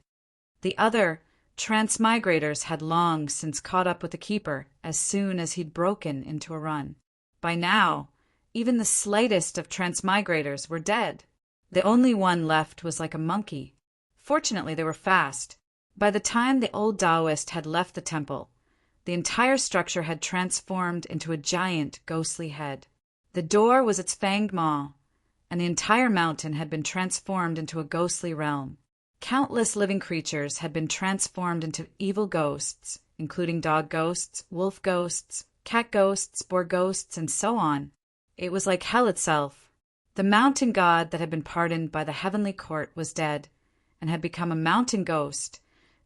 The other transmigrators had long since caught up with the keeper as soon as he'd broken into a run. By now, even the slightest of transmigrators were dead. The only one left was like a monkey. Fortunately, they were fast. By the time the old Taoist had left the temple, the entire structure had transformed into a giant ghostly head. The door was its fanged maw, and the entire mountain had been transformed into a ghostly realm. Countless living creatures had been transformed into evil ghosts, including dog ghosts, wolf ghosts, cat ghosts, boar ghosts, and so on. It was like hell itself. The mountain god that had been pardoned by the heavenly court was dead, and had become a mountain ghost,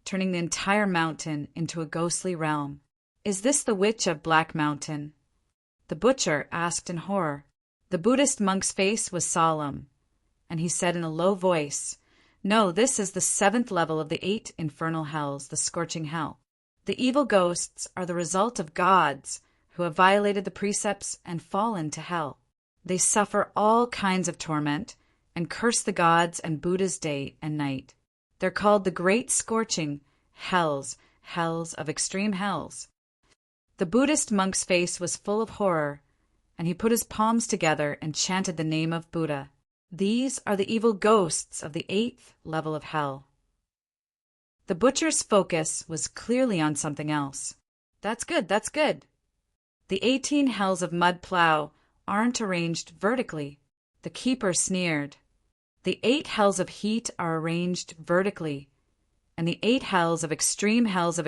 turning the entire mountain into a ghostly realm. "Is this the witch of Black Mountain?" the butcher asked in horror. The Buddhist monk's face was solemn, and he said in a low voice, "No, this is the 7th level of the 8 infernal hells, the scorching hell. The evil ghosts are the result of gods who have violated the precepts and fallen to hell. They suffer all kinds of torment and curse the gods and Buddha's day and night. They're called the Great Scorching Hells, hells of extreme hells." The Buddhist monk's face was full of horror, and he put his palms together and chanted the name of Buddha. "These are the evil ghosts of the 8th level of hell." The butcher's focus was clearly on something else. "That's good, that's good. The 18 hells of mud plow aren't arranged vertically." The keeper sneered. "The 8 hells of heat are arranged vertically, and the 8 hells of extreme hells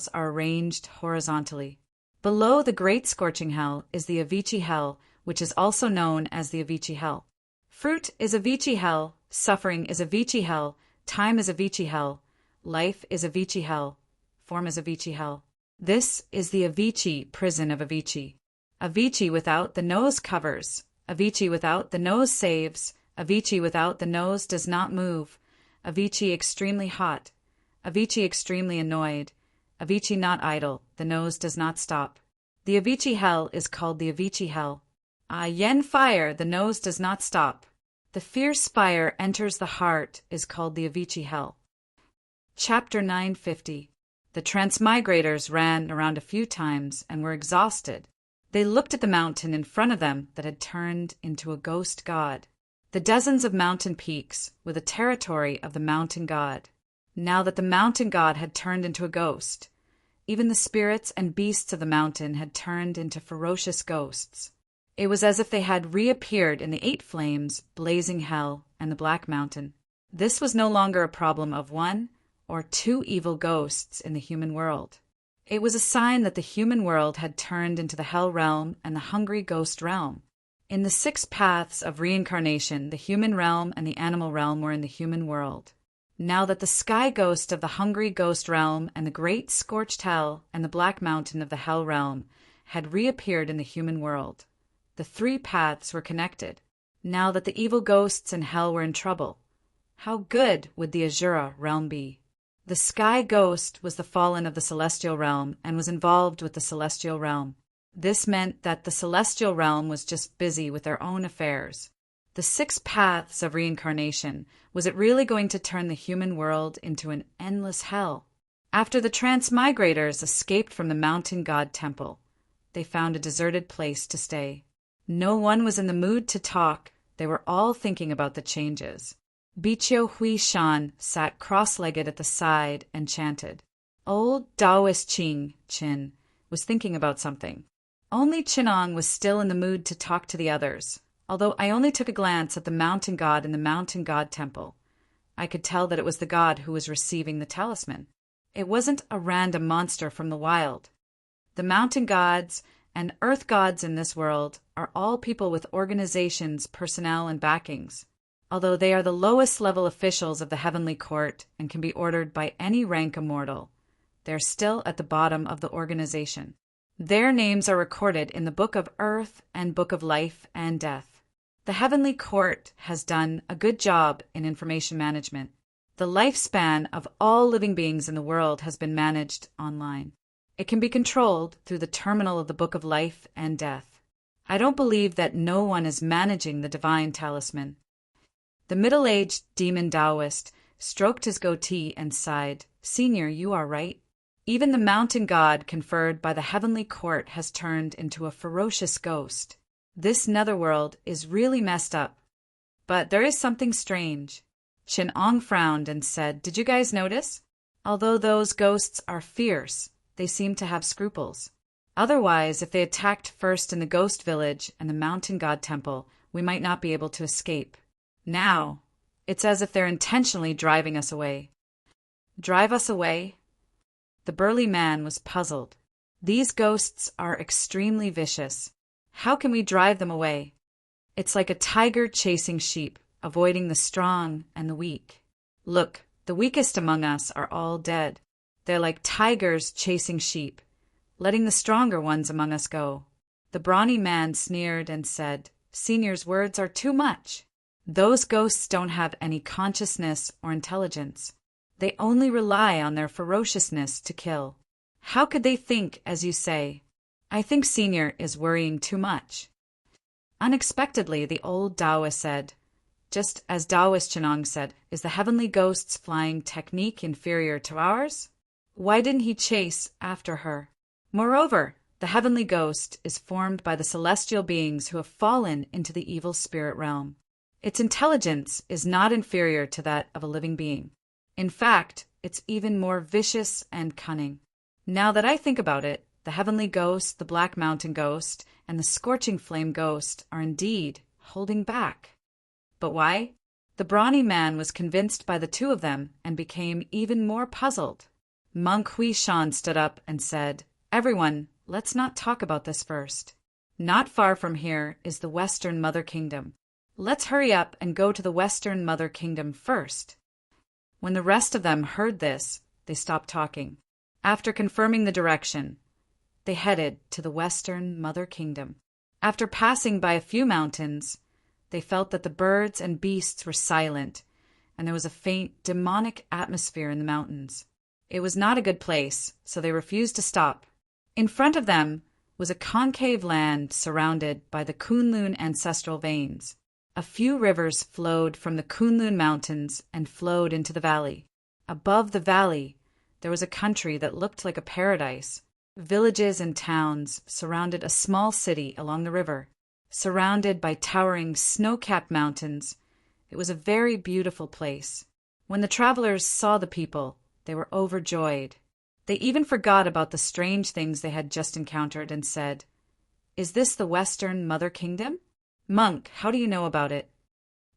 are arranged horizontally. Below the Great Scorching Hell is the Avicii Hell, which is also known as the Avicii Hell. Fruit is Avicii Hell, suffering is Avicii Hell, time is Avicii Hell, life is Avicii Hell, form is Avicii Hell. This is the Avicii prison of Avicii. Avicii without the nose covers, Avicii without the nose saves, Avicii without the nose does not move, Avicii extremely hot, Avicii extremely annoyed, Avicii not idle, the nose does not stop. The Avicii Hell is called the Avicii Hell. Yen fire, the nose does not stop. The fierce fire enters the heart is called the Avicii Hell." Chapter 950. The transmigrators ran around a few times and were exhausted. They looked at the mountain in front of them that had turned into a ghost god. The dozens of mountain peaks were the territory of the mountain god. Now that the mountain god had turned into a ghost, even the spirits and beasts of the mountain had turned into ferocious ghosts. It was as if they had reappeared in the 8 flames, blazing hell, and the Black Mountain. This was no longer a problem of 1 or 2 evil ghosts in the human world. It was a sign that the human world had turned into the hell realm and the hungry ghost realm. In the 6 paths of reincarnation, the human realm and the animal realm were in the human world. Now that the sky ghost of the hungry ghost realm and the great scorched hell and the Black Mountain of the hell realm had reappeared in the human world, the 3 paths were connected. Now that the evil ghosts in hell were in trouble, how good would the Azura realm be? The sky ghost was the fallen of the celestial realm and was involved with the celestial realm. This meant that the celestial realm was just busy with their own affairs. The 6 paths of reincarnation, was it really going to turn the human world into an endless hell? After the transmigrators escaped from the mountain god temple, they found a deserted place to stay. No one was in the mood to talk. They were all thinking about the changes. Bichio Hui Shan sat cross-legged at the side and chanted. Old Taoist Chin was thinking about something. Only Chinong was still in the mood to talk to the others. Although I only took a glance at the mountain god in the mountain god temple, I could tell that it was the god who was receiving the talisman. It wasn't a random monster from the wild. The mountain gods and earth gods in this world are all people with organizations, personnel, and backings. Although they are the lowest level officials of the heavenly court and can be ordered by any rank immortal, they are still at the bottom of the organization. Their names are recorded in the Book of Earth and Book of Life and Death. The heavenly court has done a good job in information management. The lifespan of all living beings in the world has been managed online. It can be controlled through the terminal of the Book of Life and Death. I don't believe that no one is managing the divine talisman. The middle-aged demon Taoist stroked his goatee and sighed, "Senior, you are right. Even the mountain god conferred by the heavenly court has turned into a ferocious ghost. This netherworld is really messed up. But there is something strange." Chin Ong frowned and said, "Did you guys notice? Although those ghosts are fierce, they seem to have scruples. Otherwise, if they attacked first in the ghost village and the mountain god temple, we might not be able to escape. Now, it's as if they're intentionally driving us away." "Drive us away?" The burly man was puzzled. "These ghosts are extremely vicious. How can we drive them away? It's like a tiger chasing sheep, avoiding the strong and the weak. Look, the weakest among us are all dead. They're like tigers chasing sheep, letting the stronger ones among us go." The brawny man sneered and said, "Senior's words are too much. Those ghosts don't have any consciousness or intelligence. They only rely on their ferociousness to kill. How could they think, as you say? I think Senior is worrying too much." Unexpectedly, the old Taoist said, just as Taoist Chenong said, "Is the heavenly ghost's flying technique inferior to ours? Why didn't he chase after her? Moreover, the heavenly ghost is formed by the celestial beings who have fallen into the evil spirit realm. Its intelligence is not inferior to that of a living being. In fact, it's even more vicious and cunning. Now that I think about it, the heavenly ghost, the black mountain ghost, and the scorching flame ghost are indeed holding back. But why?" The brawny man was convinced by the two of them and became even more puzzled. Monk Hui Shan stood up and said, "Everyone, let's not talk about this first. Not far from here is the Western Mother Kingdom. Let's hurry up and go to the Western Mother Kingdom first." When the rest of them heard this, they stopped talking. After confirming the direction, they headed to the Western Mother Kingdom. After passing by a few mountains, they felt that the birds and beasts were silent, and there was a faint, demonic atmosphere in the mountains. It was not a good place, so they refused to stop. In front of them was a concave land surrounded by the Kunlun ancestral veins. A few rivers flowed from the Kunlun Mountains and flowed into the valley. Above the valley, there was a country that looked like a paradise. Villages and towns surrounded a small city along the river. Surrounded by towering snow-capped mountains, it was a very beautiful place. When the travelers saw the people, they were overjoyed. They even forgot about the strange things they had just encountered and said, "Is this the Western Mother Kingdom? Monk, how do you know about it?"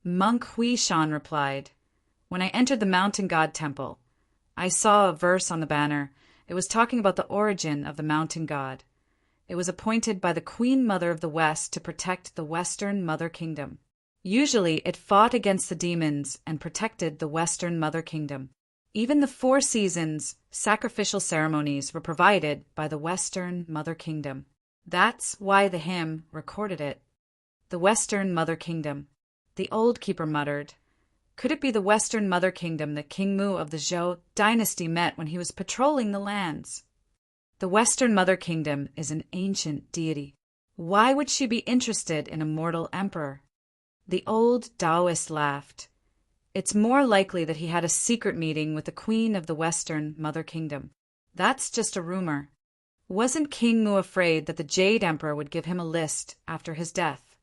Monk Hui Shan replied, "When I entered the mountain god temple, I saw a verse on the banner. It was talking about the origin of the mountain god. It was appointed by the Queen Mother of the West to protect the Western Mother Kingdom. Usually it fought against the demons and protected the Western Mother Kingdom. Even the 4 seasons sacrificial ceremonies were provided by the Western Mother Kingdom. That's why the hymn recorded it. The Western Mother Kingdom." The old keeper muttered, "Could it be the Western Mother Kingdom that King Mu of the Zhou dynasty met when he was patrolling the lands? The Western Mother Kingdom is an ancient deity. Why would she be interested in a mortal emperor?" The old Taoist laughed. "It's more likely that he had a secret meeting with the Queen of the Western Mother Kingdom. That's just a rumor. Wasn't King Mu afraid that the Jade Emperor would give him a list after his death?"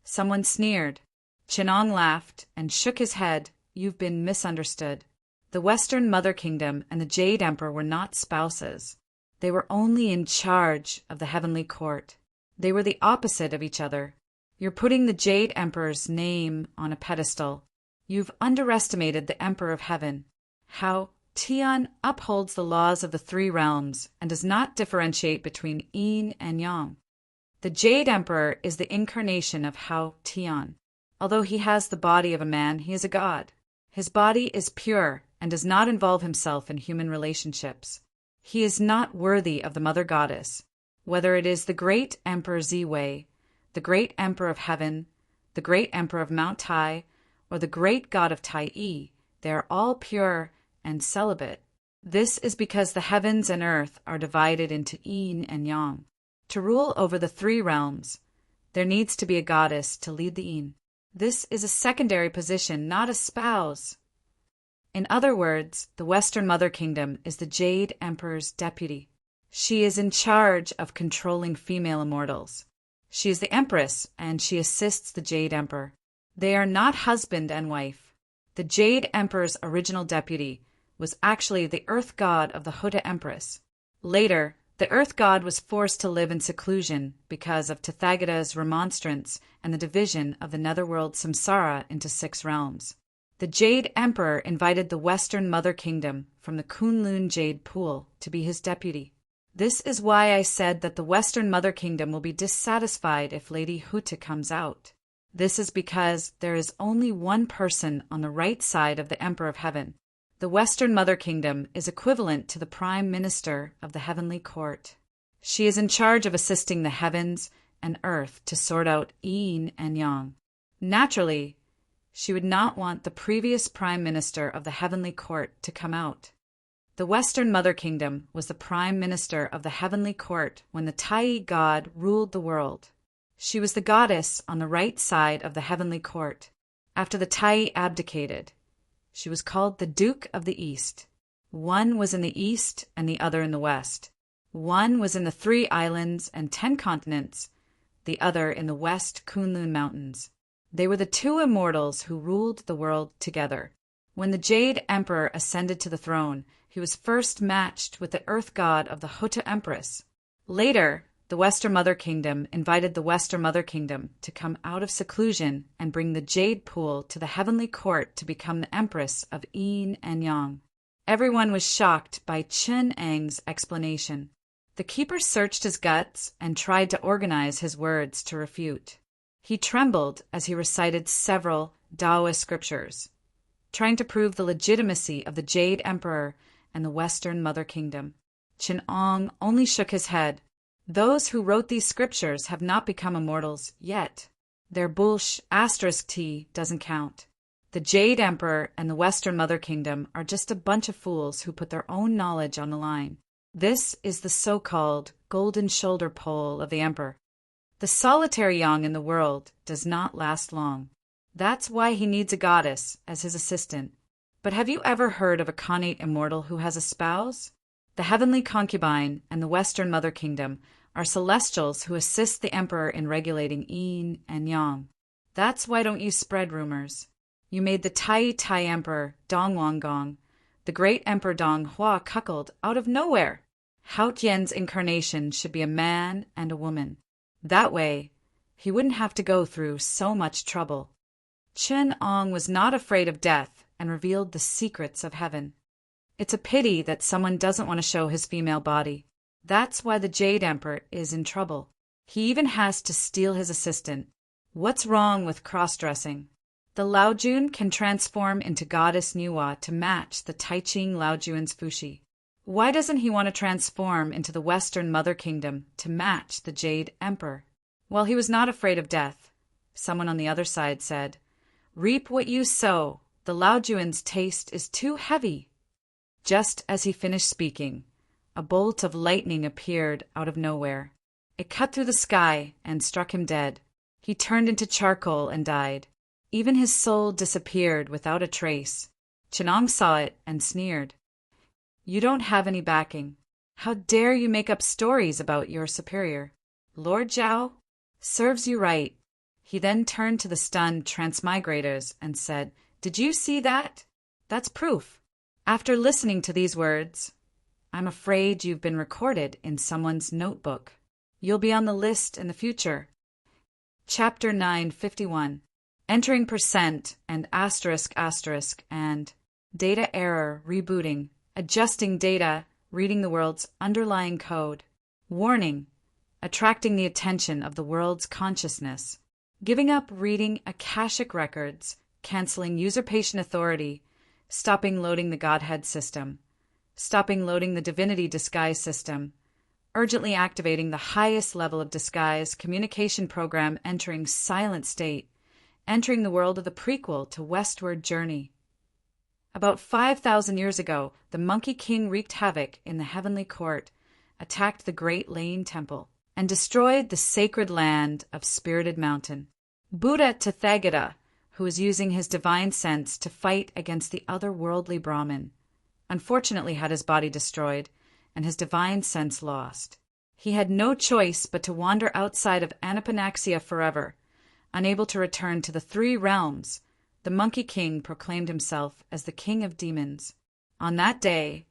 Someone sneered. Chenong laughed and shook his head. "You've been misunderstood. The Western Mother Kingdom and the Jade Emperor were not spouses. They were only in charge of the heavenly court. They were the opposite of each other. You're putting the Jade Emperor's name on a pedestal. You've underestimated the Emperor of Heaven. How Tian upholds the laws of the 3 realms and does not differentiate between yin and yang. The Jade Emperor is the incarnation of Hao Tian. Although he has the body of a man, he is a god. His body is pure and does not involve himself in human relationships. He is not worthy of the Mother Goddess. Whether it is the great Emperor Ziwei, the great Emperor of Heaven, the great emperor of Mount Tai, or the great god of Tai, they are all pure and celibate. This is because the heavens and earth are divided into yin and yang. To rule over the three realms, there needs to be a goddess to lead the yin. This is a secondary position, not a spouse. In other words, the Western Mother Kingdom is the Jade Emperor's deputy. She is in charge of controlling female immortals. She is the Empress, and she assists the Jade Emperor. They are not husband and wife. The Jade Emperor's original deputy was actually the Earth God of the Hota Empress. Later, the Earth God was forced to live in seclusion because of Tathagata's remonstrance and the division of the netherworld samsara into 6 realms. The Jade Emperor invited the Western Mother Kingdom from the Kunlun Jade Pool to be his deputy. This is why I said that the Western Mother Kingdom will be dissatisfied if Lady Huta comes out. This is because there is only one person on the right side of the Emperor of Heaven. The Western Mother Kingdom is equivalent to the Prime Minister of the Heavenly Court. She is in charge of assisting the heavens and earth to sort out yin and yang. Naturally, she would not want the previous Prime Minister of the Heavenly Court to come out. The Western Mother Kingdom was the Prime Minister of the Heavenly Court when the Tai God ruled the world. She was the goddess on the right side of the Heavenly Court. After the Tai abdicated, she was called the Duke of the East. One was in the east and the other in the west. One was in the 3 islands and 10 continents, the other in the West Kunlun Mountains. They were the 2 immortals who ruled the world together. When the Jade Emperor ascended to the throne, he was first matched with the Earth God of the Hota Empress. Later, the Western Mother Kingdom invited the Western Mother Kingdom to come out of seclusion and bring the Jade Pool to the Heavenly Court to become the Empress of Yin and Yang. Everyone was shocked by Chen Ang's explanation. The keeper searched his guts and tried to organize his words to refute. He trembled as he recited several Taoist scriptures, trying to prove the legitimacy of the Jade Emperor and the Western Mother Kingdom. Chen Ang only shook his head. Those who wrote these scriptures have not become immortals yet. Their bullsh *T doesn't count. The Jade Emperor and the Western Mother Kingdom are just a bunch of fools who put their own knowledge on the line. This is the so-called golden shoulder pole of the Emperor. The solitary yang in the world does not last long. That's why he needs a goddess as his assistant. But have you ever heard of a connate immortal who has a spouse? The Heavenly Concubine and the Western Mother Kingdom are celestials who assist the Emperor in regulating yin and yang. That's why don't you spread rumors. You made the Tai Emperor Dong Wanggong, the great Emperor Dong Hua cuckold out of nowhere. Hao Tian's incarnation should be a man and a woman. That way, he wouldn't have to go through so much trouble. Chen Ang was not afraid of death and revealed the secrets of heaven. It's a pity that someone doesn't want to show his female body. That's why the Jade Emperor is in trouble. He even has to steal his assistant. What's wrong with cross-dressing? The Laojun can transform into Goddess Nuwa to match the Taiching Laojuan's Fushi. Why doesn't he want to transform into the Western Mother Kingdom to match the Jade Emperor? Well, he was not afraid of death. Someone on the other side said, "Reap what you sow. The Laojuan's taste is too heavy." Just as he finished speaking, a bolt of lightning appeared out of nowhere. It cut through the sky and struck him dead. He turned into charcoal and died. Even his soul disappeared without a trace. Chenong saw it and sneered. "You don't have any backing. How dare you make up stories about your superior? Lord Zhao serves you right." He then turned to the stunned transmigrators and said, "Did you see that? That's proof." After listening to these words, I'm afraid you've been recorded in someone's notebook. You'll be on the list in the future. Chapter 951. Entering percent and asterisk and data error rebooting, adjusting data, reading the world's underlying code. Warning, attracting the attention of the world's consciousness. Giving up reading Akashic records, canceling usurpation authority, stopping loading the Godhead system, stopping loading the Divinity disguise system, urgently activating the highest level of disguise communication program entering silent state, entering the world of the prequel to Westward Journey. About 5,000 years ago, the Monkey King wreaked havoc in the heavenly court, attacked the Great Lane Temple, and destroyed the sacred land of Spirited Mountain. Buddha Tathagata, who was using his divine sense to fight against the otherworldly Brahmin, unfortunately had his body destroyed and his divine sense lost. He had no choice but to wander outside of Anapanaxia forever. Unable to return to the three realms, the Monkey King proclaimed himself as the King of Demons. On that day,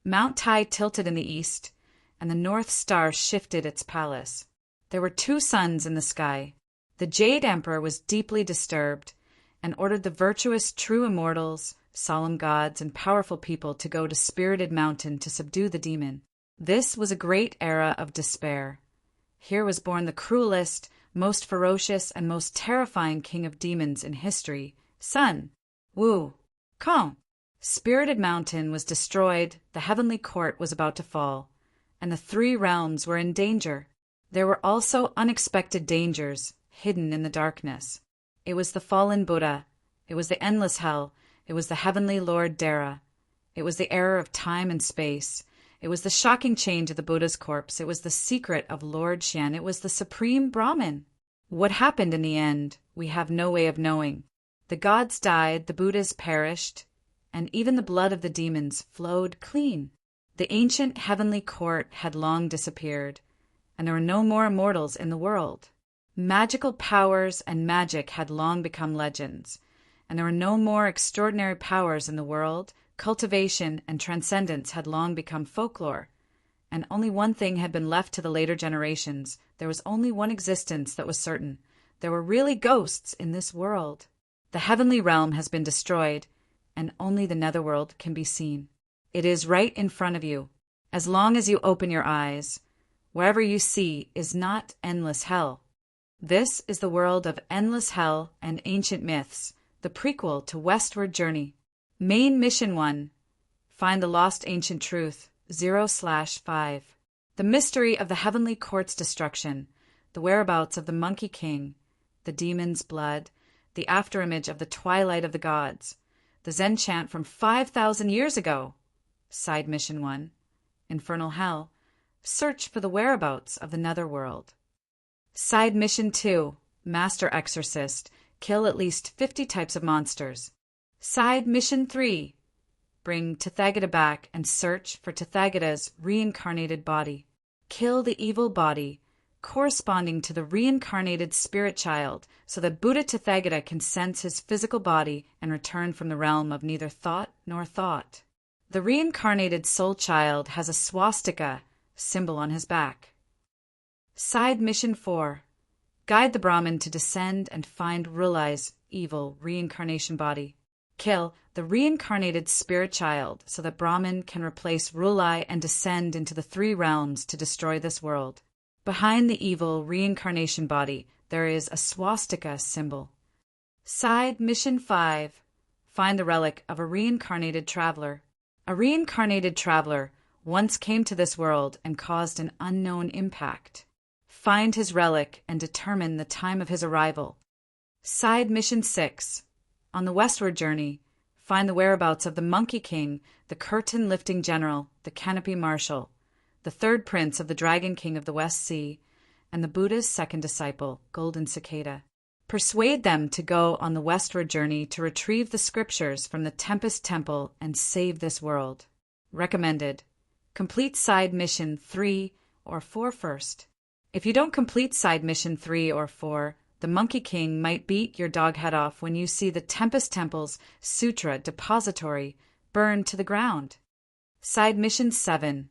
Mount Tai tilted in the east, and the North Star shifted its palace. There were two suns in the sky. The Jade Emperor was deeply disturbed and ordered the virtuous true immortals, solemn gods, and powerful people to go to Spirited Mountain to subdue the demon. This was a great era of despair. Here was born the cruelest, most ferocious, and most terrifying king of demons in history, Sun Wu Kong. Spirited Mountain was destroyed, the heavenly court was about to fall, and the three realms were in danger. There were also unexpected dangers hidden in the darkness. It was the fallen Buddha. It was the endless hell. It was the heavenly Lord Dara. It was the error of time and space. It was the shocking change of the Buddha's corpse. It was the secret of Lord Xian. It was the supreme Brahmin. What happened in the end, we have no way of knowing. The gods died, the Buddhas perished, and even the blood of the demons flowed clean. The ancient heavenly court had long disappeared, and there were no more immortals in the world. Magical powers and magic had long become legends, and there were no more extraordinary powers in the world. Cultivation and transcendence had long become folklore, and only one thing had been left to the later generations. There was only one existence that was certain. There were really ghosts in this world. The heavenly realm has been destroyed, and only the netherworld can be seen. It is right in front of you. As long as you open your eyes, wherever you see is not endless hell. This is the world of endless hell and ancient myths, the prequel to Westward Journey. Main Mission 1. Find the lost ancient truth, 0/5. The mystery of the heavenly court's destruction, the whereabouts of the Monkey King, the demon's blood, the afterimage of the twilight of the gods, the Zen chant from 5,000 years ago. Side Mission 1. Infernal Hell. Search for the whereabouts of the netherworld. Side Mission 2. Master Exorcist. Kill at least 50 types of monsters. Side Mission 3. Bring Tathagata back and search for Tathagata's reincarnated body. Kill the evil body corresponding to the reincarnated spirit child so that Buddha Tathagata can sense his physical body and return from the realm of neither thought nor thought. The reincarnated soul child has a swastika symbol on his back. Side Mission 4. Guide the Brahmin to descend and find Rulai's evil reincarnation body. Kill the reincarnated spirit child so that Brahmin can replace Rulai and descend into the three realms to destroy this world. Behind the evil reincarnation body, there is a swastika symbol. Side Mission 5. Find the relic of a reincarnated traveler. A reincarnated traveler once came to this world and caused an unknown impact. Find his relic and determine the time of his arrival. Side Mission 6. On the Westward Journey, find the whereabouts of the Monkey King, the curtain-lifting general, the canopy marshal, the third prince of the Dragon King of the West Sea, and the Buddha's second disciple, Golden Cicada. Persuade them to go on the Westward Journey to retrieve the scriptures from the Tempest Temple and save this world. Recommended. Complete Side Mission 3 or 4 first. If you don't complete Side Mission 3 or 4, the Monkey King might beat your dog head off when you see the Tempest Temple's Sutra Depository burned to the ground. Side Mission 7.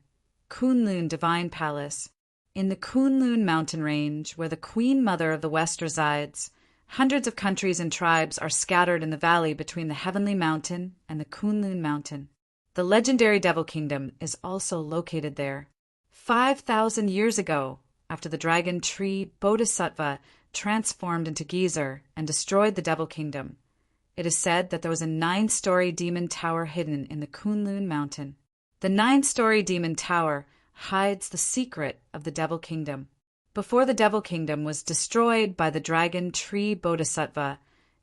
Kunlun Divine Palace. In the Kunlun mountain range, where the Queen Mother of the West resides, hundreds of countries and tribes are scattered in the valley between the Heavenly Mountain and the Kunlun Mountain. The legendary Devil Kingdom is also located there. 5,000 years ago, after the dragon tree Bodhisattva transformed into Geezer and destroyed the Devil Kingdom, it is said that there was a 9-story demon tower hidden in the Kunlun Mountain. The 9-story demon tower hides the secret of the Devil Kingdom. Before the Devil Kingdom was destroyed by the dragon tree Bodhisattva,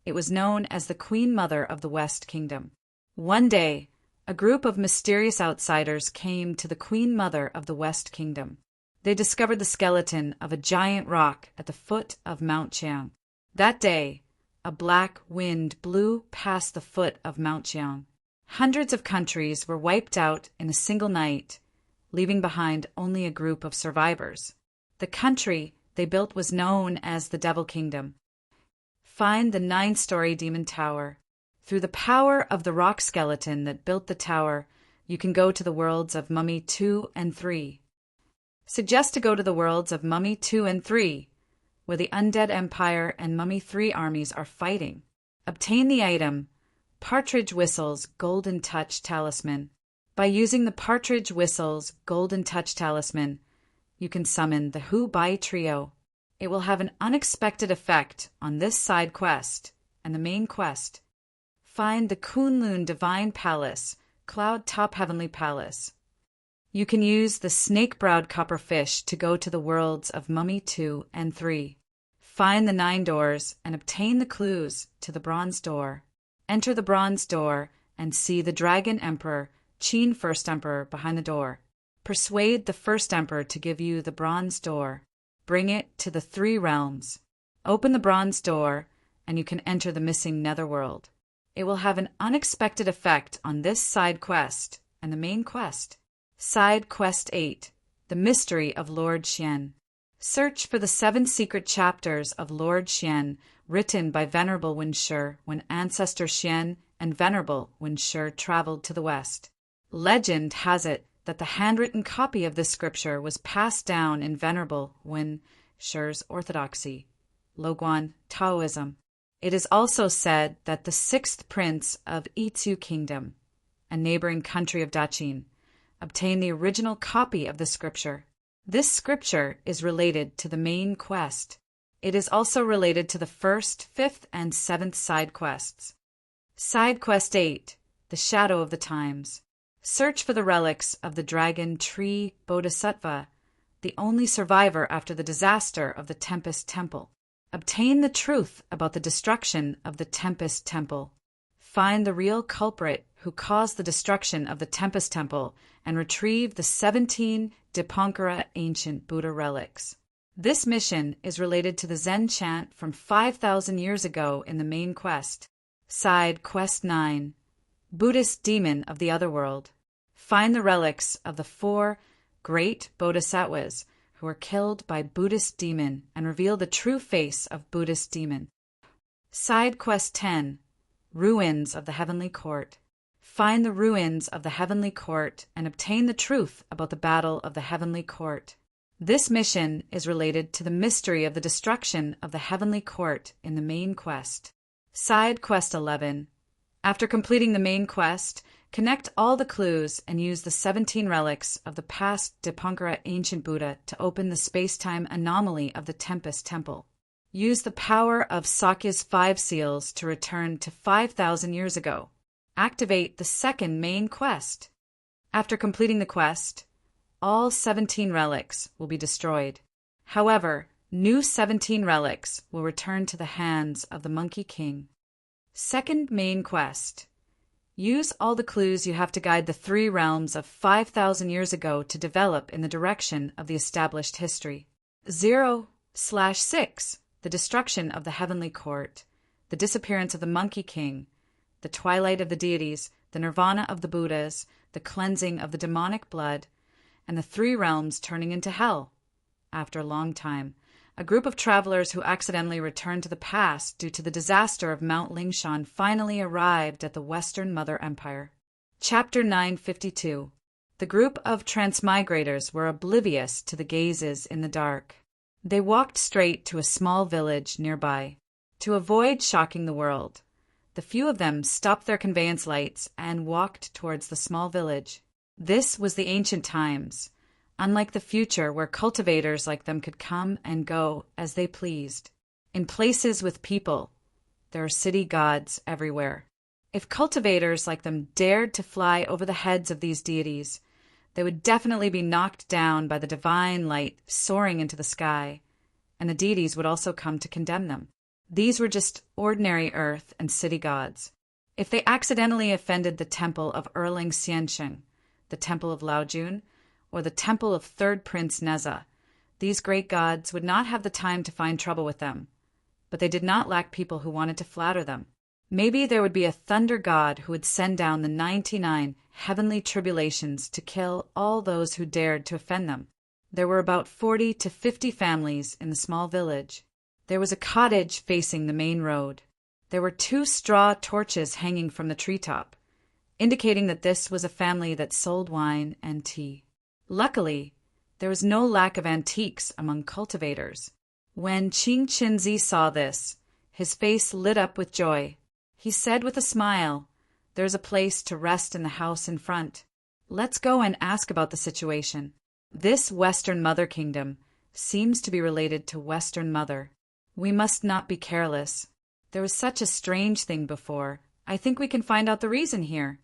It was known as the Queen Mother of the West Kingdom. One day, a group of mysterious outsiders came to the Queen Mother of the West Kingdom. They discovered the skeleton of a giant rock at the foot of Mount Cheong. That day, a black wind blew past the foot of Mount Cheong. Hundreds of countries were wiped out in a single night, leaving behind only a group of survivors. The country they built was known as the Devil Kingdom. Find the 9-story demon tower. Through the power of the rock skeleton that built the tower, you can go to the worlds of Mummy 2 and 3. Suggest to go to the worlds of Mummy 2 and 3, where the Undead Empire and Mummy 3 armies are fighting. Obtain the item, Partridge Whistle's Golden Touch Talisman. By using the Partridge Whistle's Golden Touch Talisman, you can summon the Hu Bai Trio. It will have an unexpected effect on this side quest and the main quest. Find the Kunlun Divine Palace, Cloud Top Heavenly Palace. You can use the snake-browed copperfish to go to the worlds of Mummy 2 and 3. Find the 9 doors and obtain the clues to the bronze door. Enter the bronze door and see the Dragon Emperor, Qin First Emperor, behind the door. Persuade the First Emperor to give you the bronze door. Bring it to the 3 realms. Open the bronze door and you can enter the missing netherworld. It will have an unexpected effect on this side quest and the main quest. Side Quest 8, The Mystery of Lord Xian. Search for the 7 secret chapters of Lord Xian written by Venerable Wen Shi when Ancestor Xian and Venerable Wen Shi traveled to the west. Legend has it that the handwritten copy of this scripture was passed down in Venerable Wen Shi's orthodoxy, Loguan Taoism. It is also said that the 6th prince of Yitzu Kingdom, a neighboring country of Daqin, obtained the original copy of the scripture. This scripture is related to the main quest. It is also related to the 1st, 5th, and 7th side quests. Side Quest 8, The Shadow of the Times. Search for the relics of the dragon tree Bodhisattva, the only survivor after the disaster of the Tempest Temple. Obtain the truth about the destruction of the Tempest Temple. Find the real culprit who caused the destruction of the Tempest Temple and retrieve the 17 Dipankara ancient Buddha relics. This mission is related to the Zen chant from 5,000 years ago in the main quest. Side Quest 9, Buddhist Demon of the Otherworld. Find the relics of the 4 great bodhisattvas who were killed by Buddhist demon and reveal the true face of Buddhist demon. Side Quest 10, Ruins of the Heavenly Court. Find the ruins of the Heavenly Court and obtain the truth about the Battle of the Heavenly Court. This mission is related to the mystery of the destruction of the Heavenly Court in the main quest. Side Quest 11. After completing the main quest, connect all the clues and use the 17 relics of the past Dipankara ancient Buddha to open the space-time anomaly of the Tempest Temple. Use the power of Sakya's 5 seals to return to 5,000 years ago. Activate the 2nd main quest. After completing the quest, all 17 relics will be destroyed. However, new 17 relics will return to the hands of the Monkey King. 2nd main quest. Use all the clues you have to guide the 3 realms of 5,000 years ago to develop in the direction of the established history. 0/6. The destruction of the Heavenly Court, the disappearance of the Monkey King, the twilight of the deities, the nirvana of the Buddhas, the cleansing of the demonic blood, and the 3 realms turning into hell. After a long time, a group of travelers who accidentally returned to the past due to the disaster of Mount Lingshan finally arrived at the Western Mother Empire. Chapter 952. The group of transmigrators were oblivious to the gazes in the dark. They walked straight to a small village nearby. To avoid shocking the world, the few of them stopped their conveyance lights and walked towards the small village. This was the ancient times, unlike the future where cultivators like them could come and go as they pleased. In places with people, there are city gods everywhere. If cultivators like them dared to fly over the heads of these deities, they would definitely be knocked down by the divine light soaring into the sky, and the deities would also come to condemn them. These were just ordinary earth and city gods. If they accidentally offended the temple of Erling Xiansheng, the temple of Laojun, or the temple of third prince Neza, these great gods would not have the time to find trouble with them. But they did not lack people who wanted to flatter them. Maybe there would be a thunder god who would send down the 99 heavenly tribulations to kill all those who dared to offend them. There were about 40 to 50 families in the small village. There was a cottage facing the main road. There were 2 straw torches hanging from the treetop, indicating that this was a family that sold wine and tea. Luckily, there was no lack of antiques among cultivators. When Qing Qinzi saw this, his face lit up with joy. He said with a smile, "There's a place to rest in the house in front. Let's go and ask about the situation." This Western Mother Kingdom seems to be related to Western Mother. We must not be careless. There was such a strange thing before. I think we can find out the reason here.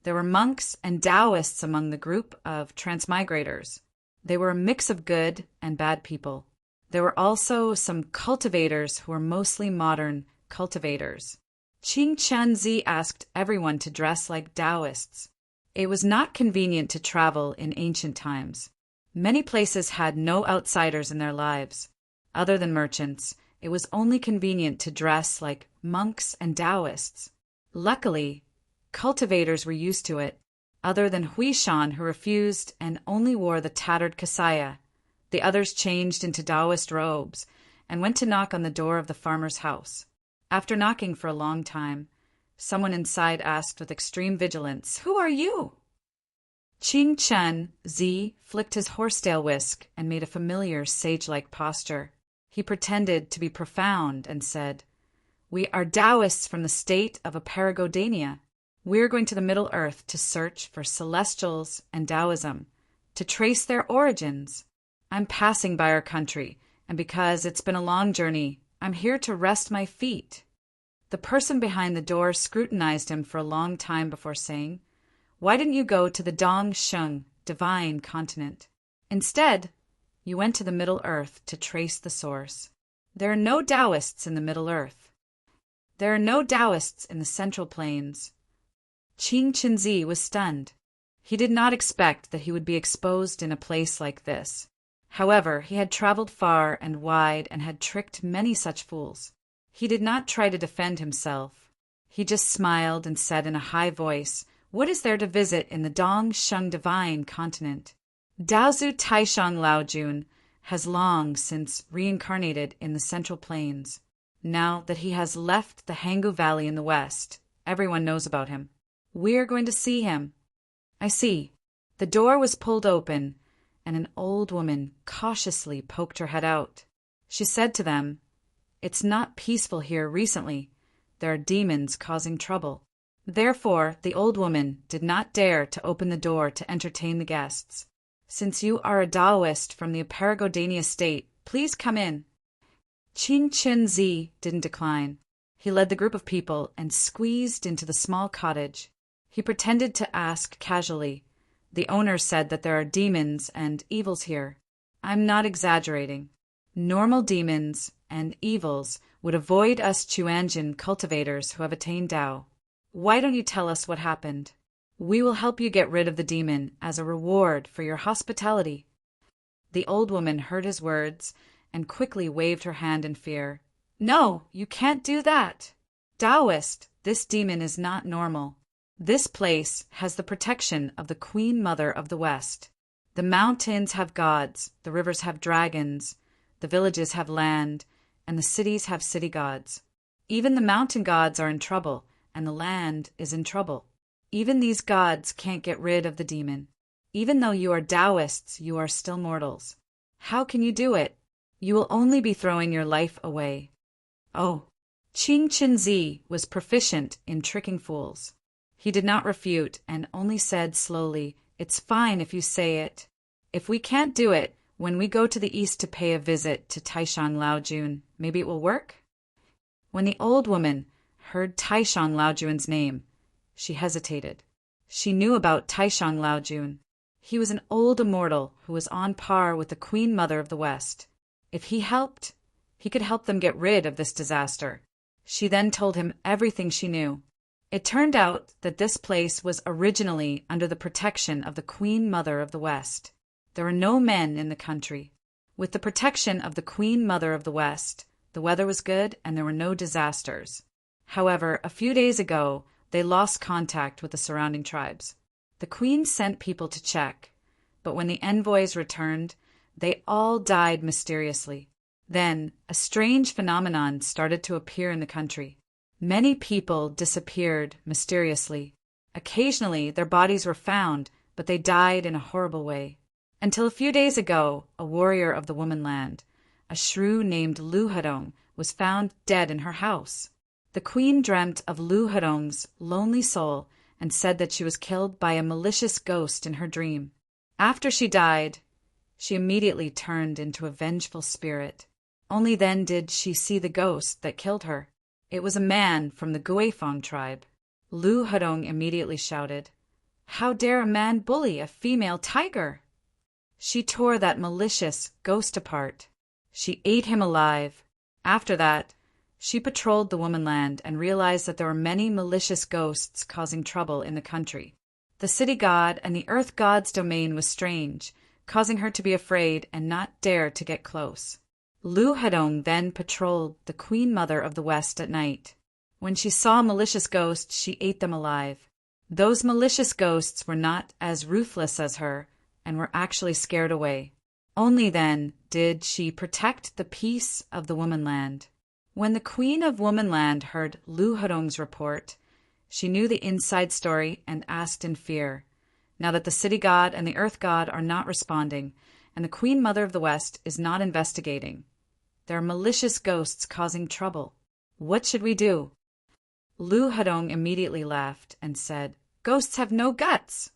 There were monks and Taoists among the group of transmigrators. They were a mix of good and bad people. There were also some cultivators who were mostly modern cultivators. Qing Chenzi asked everyone to dress like Taoists. It was not convenient to travel in ancient times. Many places had no outsiders in their lives. Other than merchants, it was only convenient to dress like monks and Taoists. Luckily, cultivators were used to it, other than Huishan, who refused and only wore the tattered kasaya. The others changed into Taoist robes and went to knock on the door of the farmer's house. After knocking for a long time, someone inside asked with extreme vigilance, "Who are you?" Qing Chen Zi flicked his horsetail whisk and made a familiar sage-like posture. He pretended to be profound and said, "We are Taoists from the state of Aparagodania. We're going to the Middle Earth to search for celestials and Taoism, to trace their origins. I'm passing by our country, and because it's been a long journey, I'm here to rest my feet." The person behind the door scrutinized him for a long time before saying, "Why didn't you go to the Dong Sheng, divine continent? Instead, you went to the Middle Earth to trace the source. There are no Taoists in the Middle Earth. There are no Taoists in the Central Plains." Qing Chenzi was stunned. He did not expect that he would be exposed in a place like this. However, he had traveled far and wide and had tricked many such fools. He did not try to defend himself. He just smiled and said in a high voice, "What is there to visit in the Dong Sheng divine continent? Daozu Taishang Laojun has long since reincarnated in the Central Plains. Now that he has left the Hangu Valley in the west, everyone knows about him. We're going to see him." "I see." The door was pulled open, and an old woman cautiously poked her head out. She said to them, "It's not peaceful here recently. There are demons causing trouble." Therefore, the old woman did not dare to open the door to entertain the guests. "Since you are a Taoist from the Aparagodania state, please come in." Qing Chenzi didn't decline. He led the group of people and squeezed into the small cottage. He pretended to ask casually, "The owner said that there are demons and evils here. I'm not exaggerating. Normal demons and evils would avoid us Chuanjin cultivators who have attained Tao. Why don't you tell us what happened? We will help you get rid of the demon as a reward for your hospitality." The old woman heard his words and quickly waved her hand in fear. "No, you can't do that. Taoist, this demon is not normal. This place has the protection of the Queen Mother of the West. The mountains have gods, the rivers have dragons, the villages have land, and the cities have city gods. Even the mountain gods are in trouble, and the land is in trouble. Even these gods can't get rid of the demon. Even though you are Taoists, you are still mortals. How can you do it? You will only be throwing your life away." Oh, Qing Chenzi was proficient in tricking fools. He did not refute and only said slowly, "It's fine if you say it. If we can't do it, when we go to the east to pay a visit to Taishang Laojun, maybe it will work?" When the old woman heard Taishang Laojun's name, she hesitated. She knew about Taishang Laojun. He was an old immortal who was on par with the Queen Mother of the West. If he helped, He could help them get rid of this disaster. She then told him everything she knew. It turned out that this place was originally under the protection of the Queen Mother of the West. There were no men in the country. With the protection of the Queen Mother of the West, the weather was good and there were no disasters. However, a few days ago, they lost contact with the surrounding tribes. The Queen sent people to check, but when the envoys returned, they all died mysteriously. Then, a strange phenomenon started to appear in the country. Many people disappeared mysteriously. Occasionally, their bodies were found, but they died in a horrible way. Until a few days ago, a warrior of the womanland, a shrew named Lu Hadong, was found dead in her house. The queen dreamt of Lu Hadong's lonely soul and said that she was killed by a malicious ghost in her dream. After she died, she immediately turned into a vengeful spirit. Only then did she see the ghost that killed her. It was a man from the Guifang tribe. Lu Hadong immediately shouted, "How dare a man bully a female tiger?" She tore that malicious ghost apart. She ate him alive. After that, she patrolled the womanland and realized that there were many malicious ghosts causing trouble in the country. The city god and the earth god's domain was strange, causing her to be afraid and not dare to get close. Lu Hadong then patrolled the Queen Mother of the West at night. When she saw malicious ghosts, she ate them alive. Those malicious ghosts were not as ruthless as her and were actually scared away. Only then did she protect the peace of the womanland. When the Queen of Womanland heard Lu Hadong's report, she knew the inside story and asked in fear, now that the city god and the earth god are not responding, and the Queen Mother of the West is not investigating. There are malicious ghosts causing trouble. What should we do? Lu Hadong immediately laughed and said, "Ghosts have no guts.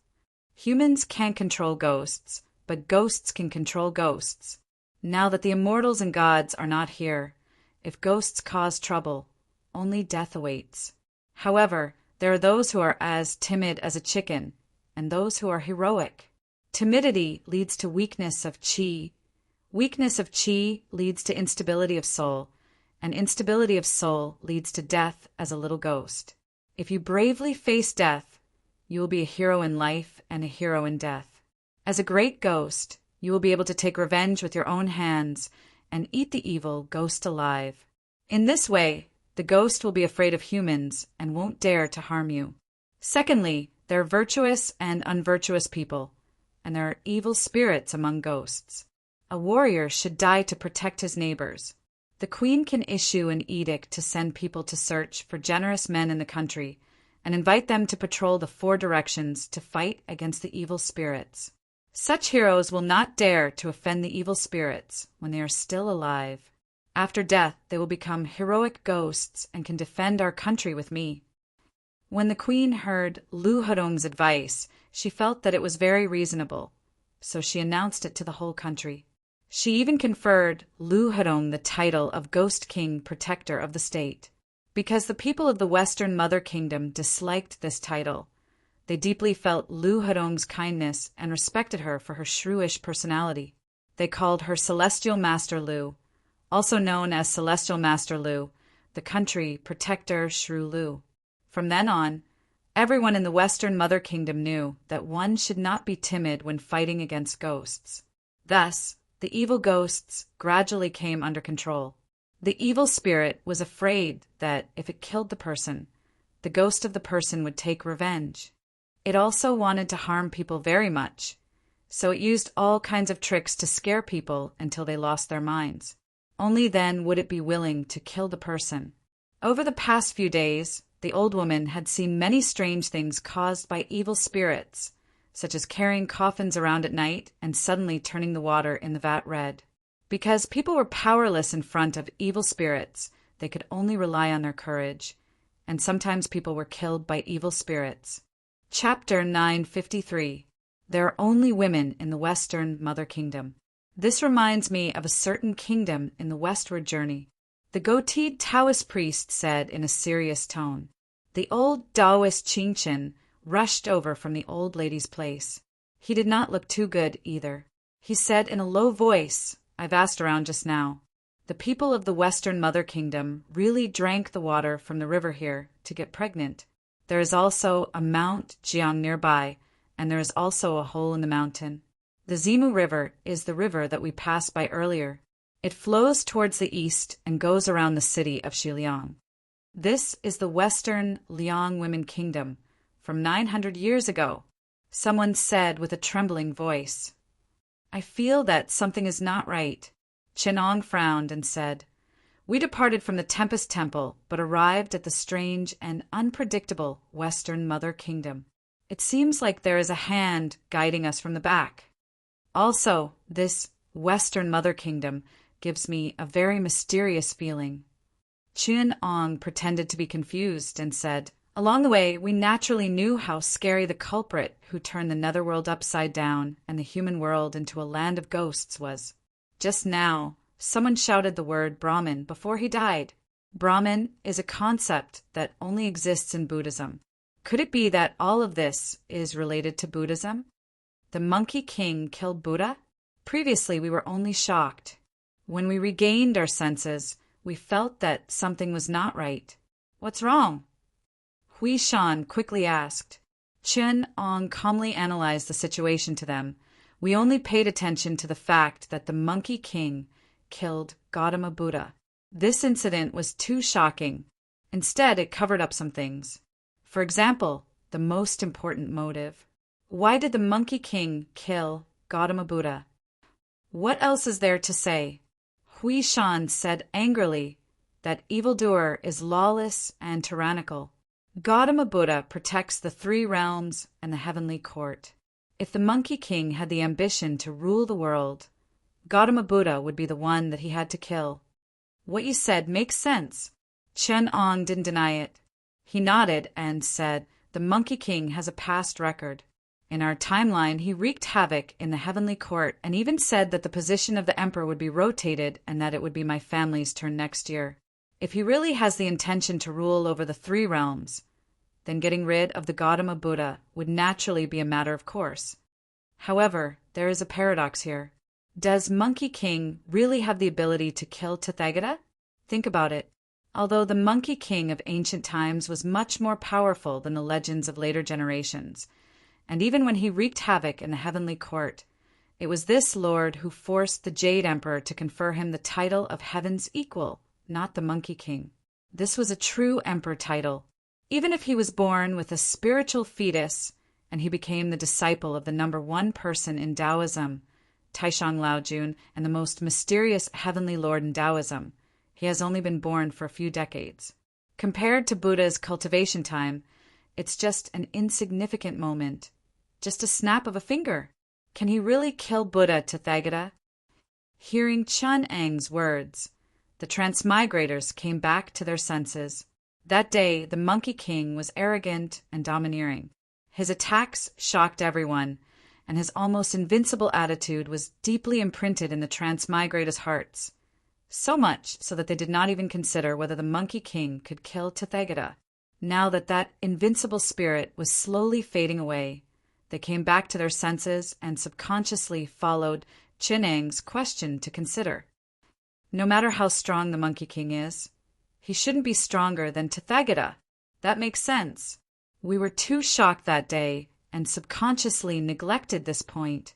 Humans can't control ghosts, but ghosts can control ghosts. Now that the immortals and gods are not here, if ghosts cause trouble, only death awaits. However, there are those who are as timid as a chicken, and those who are heroic. Timidity leads to weakness of qi. Weakness of qi leads to instability of soul, and instability of soul leads to death as a little ghost. If you bravely face death, you will be a hero in life and a hero in death. As a great ghost, you will be able to take revenge with your own hands and eat the evil ghost alive. In this way, the ghost will be afraid of humans and won't dare to harm you. Secondly, there are virtuous and unvirtuous people, and there are evil spirits among ghosts. A warrior should die to protect his neighbors. The queen can issue an edict to send people to search for generous men in the country and invite them to patrol the 4 directions to fight against the evil spirits. Such heroes will not dare to offend the evil spirits when they are still alive. After death, they will become heroic ghosts and can defend our country with me." When the queen heard Lu Hadong's advice, she felt that it was very reasonable, so she announced it to the whole country. She even conferred Lu Hadong the title of Ghost King Protector of the state. Because the people of the Western Mother Kingdom disliked this title, they deeply felt Lu Hadong's kindness and respected her for her shrewish personality. They called her Celestial Master Lu, also known as Celestial Master Lu, the country protector Shrew Lu. From then on, everyone in the Western Mother Kingdom knew that one should not be timid when fighting against ghosts. Thus, the evil ghosts gradually came under control. The evil spirit was afraid that if it killed the person, the ghost of the person would take revenge. It also wanted to harm people very much, so it used all kinds of tricks to scare people until they lost their minds. Only then would it be willing to kill the person. Over the past few days, the old woman had seen many strange things caused by evil spirits, such as carrying coffins around at night and suddenly turning the water in the vat red. Because people were powerless in front of evil spirits, they could only rely on their courage, and sometimes people were killed by evil spirits. Chapter 953. There are only women in the Western Mother Kingdom. This reminds me of a certain kingdom in the westward journey. The goateed Taoist priest said in a serious tone. The old Taoist Qingchen rushed over from the old lady's place. He did not look too good either. He said in a low voice, "I've asked around just now. The people of the Western Mother Kingdom really drank the water from the river here to get pregnant. There is also a Mount Jiang nearby, and there is also a hole in the mountain. The Zimu River is the river that we passed by earlier. It flows towards the east and goes around the city of Xiliang. This is the Western Liang Women Kingdom from 900 years ago, someone said with a trembling voice. I feel that something is not right. Chenong frowned and said, We departed from the Tempest Temple, but arrived at the strange and unpredictable Western Mother Kingdom. It seems like there is a hand guiding us from the back. Also, this Western Mother Kingdom gives me a very mysterious feeling. Chenong pretended to be confused and said, Along the way, we naturally knew how scary the culprit who turned the netherworld upside down and the human world into a land of ghosts was. Just now, someone shouted the word Brahmin before he died. Brahmin is a concept that only exists in Buddhism. Could it be that all of this is related to Buddhism? The Monkey King killed Buddha? Previously, we were only shocked. When we regained our senses, we felt that something was not right. What's wrong? Hui Shan quickly asked. Chenong calmly analyzed the situation to them. We only paid attention to the fact that the Monkey King killed Gautama Buddha. This incident was too shocking. Instead, it covered up some things. For example, the most important motive. Why did the Monkey King kill Gautama Buddha? What else is there to say? Hui Shan said angrily that evildoer is lawless and tyrannical. Gautama Buddha protects the three realms and the heavenly court. If the Monkey King had the ambition to rule the world, Gautama Buddha would be the one that he had to kill. What you said makes sense. Chenong didn't deny it. He nodded and said, The Monkey King has a past record. In our timeline, he wreaked havoc in the heavenly court and even said that the position of the emperor would be rotated and that it would be my family's turn next year. If he really has the intention to rule over the three realms, then getting rid of the Gautama Buddha would naturally be a matter of course. However, there is a paradox here. Does Monkey King really have the ability to kill Tathagata? Think about it. Although the Monkey King of ancient times was much more powerful than the legends of later generations, and even when he wreaked havoc in the heavenly court, it was this lord who forced the Jade Emperor to confer him the title of Heaven's Equal, not the Monkey King. This was a true emperor title. Even if he was born with a spiritual fetus and he became the disciple of the number one person in Taoism, Taishang Laojun, and the most mysterious heavenly lord in Taoism, he has only been born for a few decades. Compared to Buddha's cultivation time, it's just an insignificant moment, just a snap of a finger. Can he really kill Buddha Tathagata? Hearing Chenong's words, the transmigrators came back to their senses. That day, the Monkey King was arrogant and domineering. His attacks shocked everyone, and his almost invincible attitude was deeply imprinted in the transmigrators' hearts. So much so that they did not even consider whether the Monkey King could kill Tathagata. Now that that invincible spirit was slowly fading away, they came back to their senses and subconsciously followed Chenong's question to consider. No matter how strong the Monkey King is, he shouldn't be stronger than Tathagata. That makes sense. We were too shocked that day and subconsciously neglected this point.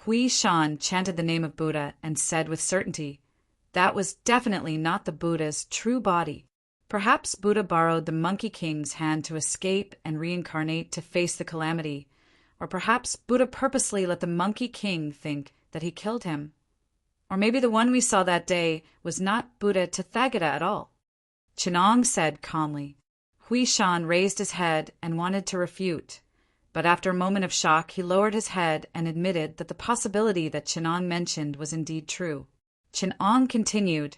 Hui Shan chanted the name of Buddha and said with certainty, that was definitely not the Buddha's true body. Perhaps Buddha borrowed the Monkey King's hand to escape and reincarnate to face the calamity, or perhaps Buddha purposely let the Monkey King think that he killed him. Or maybe the one we saw that day was not Buddha Tathagata at all. Chenong said calmly. Hui Shan raised his head and wanted to refute, but after a moment of shock he lowered his head and admitted that the possibility that Chenong mentioned was indeed true. Chenong continued,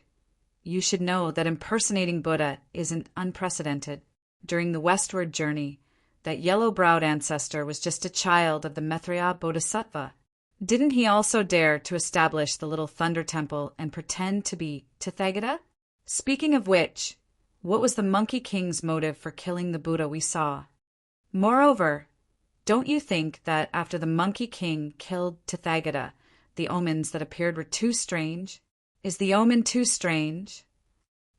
You should know that impersonating Buddha isn't unprecedented. During the westward journey, that yellow-browed ancestor was just a child of the Maitreya Bodhisattva. Didn't he also dare to establish the little thunder temple and pretend to be Tathagata? Speaking of which, what was the Monkey King's motive for killing the Buddha we saw? Moreover, don't you think that after the Monkey King killed Tathagata, the omens that appeared were too strange? Is the omen too strange?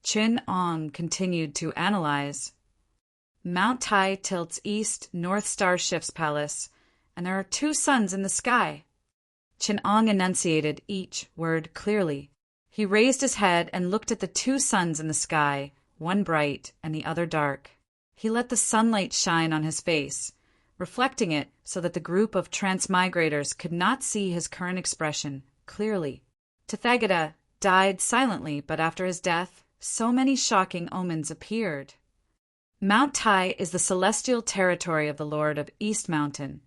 Chin Ong continued to analyze. Mount Tai tilts east, North Star shifts palace, and there are two suns in the sky. Chin Ong enunciated each word clearly. He raised his head and looked at the two suns in the sky, one bright and the other dark. He let the sunlight shine on his face, reflecting it so that the group of transmigrators could not see his current expression clearly. Tathagata died silently, but after his death, so many shocking omens appeared. Mount Tai is the celestial territory of the Lord of East Mountain,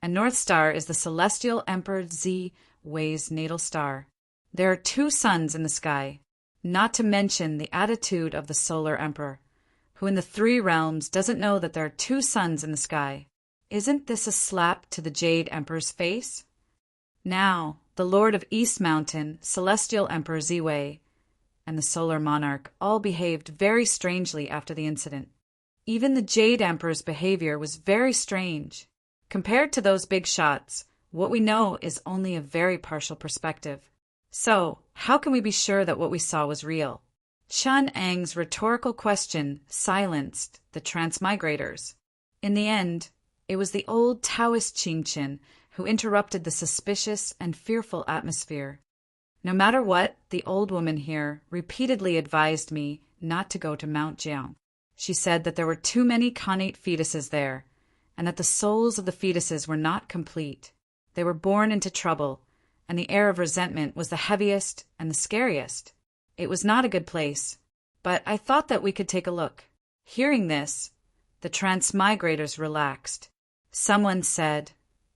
and North Star is the celestial Emperor Zi Wei's natal star. There are two suns in the sky, not to mention the attitude of the solar emperor, who in the three realms doesn't know that there are two suns in the sky. Isn't this a slap to the Jade Emperor's face? Now, the Lord of East Mountain, Celestial Emperor Ziwei, and the Solar Monarch all behaved very strangely after the incident. Even the Jade Emperor's behavior was very strange. Compared to those big shots, what we know is only a very partial perspective. So, how can we be sure that what we saw was real? Chun Ang's rhetorical question silenced the transmigrators. In the end, it was the old Taoist Qingqin who interrupted the suspicious and fearful atmosphere. No matter what, the old woman here repeatedly advised me not to go to Mount Jiang. She said that there were too many connate fetuses there, and that the souls of the fetuses were not complete. They were born into trouble, and the air of resentment was the heaviest and the scariest. It was not a good place, but I thought that we could take a look. Hearing this, the transmigrators relaxed. Someone said,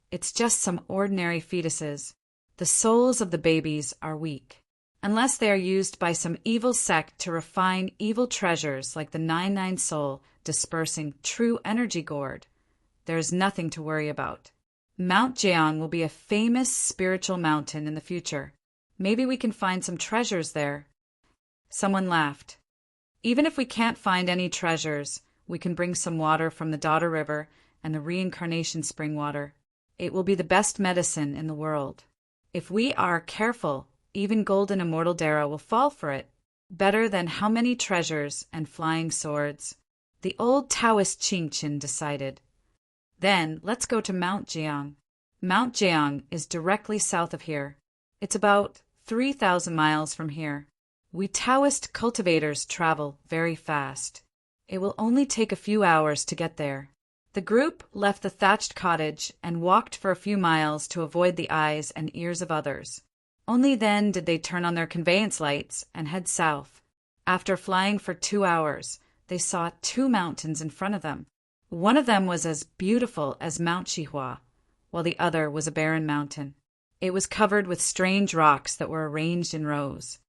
"It's just some ordinary fetuses. The souls of the babies are weak. Unless they are used by some evil sect to refine evil treasures like the 99 soul dispersing true energy gourd, there is nothing to worry about. Mount Jiang will be a famous spiritual mountain in the future. Maybe we can find some treasures there." Someone laughed. "Even if we can't find any treasures, we can bring some water from the Daughter River and the reincarnation spring water. It will be the best medicine in the world. If we are careful, even golden immortal Dara will fall for it. Better than how many treasures and flying swords," the old Taoist Qingqin decided. "Then let's go to Mount Jiang. Mount Jiang is directly south of here. It's about 3,000 miles from here. We Taoist cultivators travel very fast. It will only take a few hours to get there." The group left the thatched cottage and walked for a few miles to avoid the eyes and ears of others. Only then did they turn on their conveyance lights and head south. After flying for 2 hours, they saw two mountains in front of them. One of them was as beautiful as Mount Shihua, while the other was a barren mountain. It was covered with strange rocks that were arranged in rows.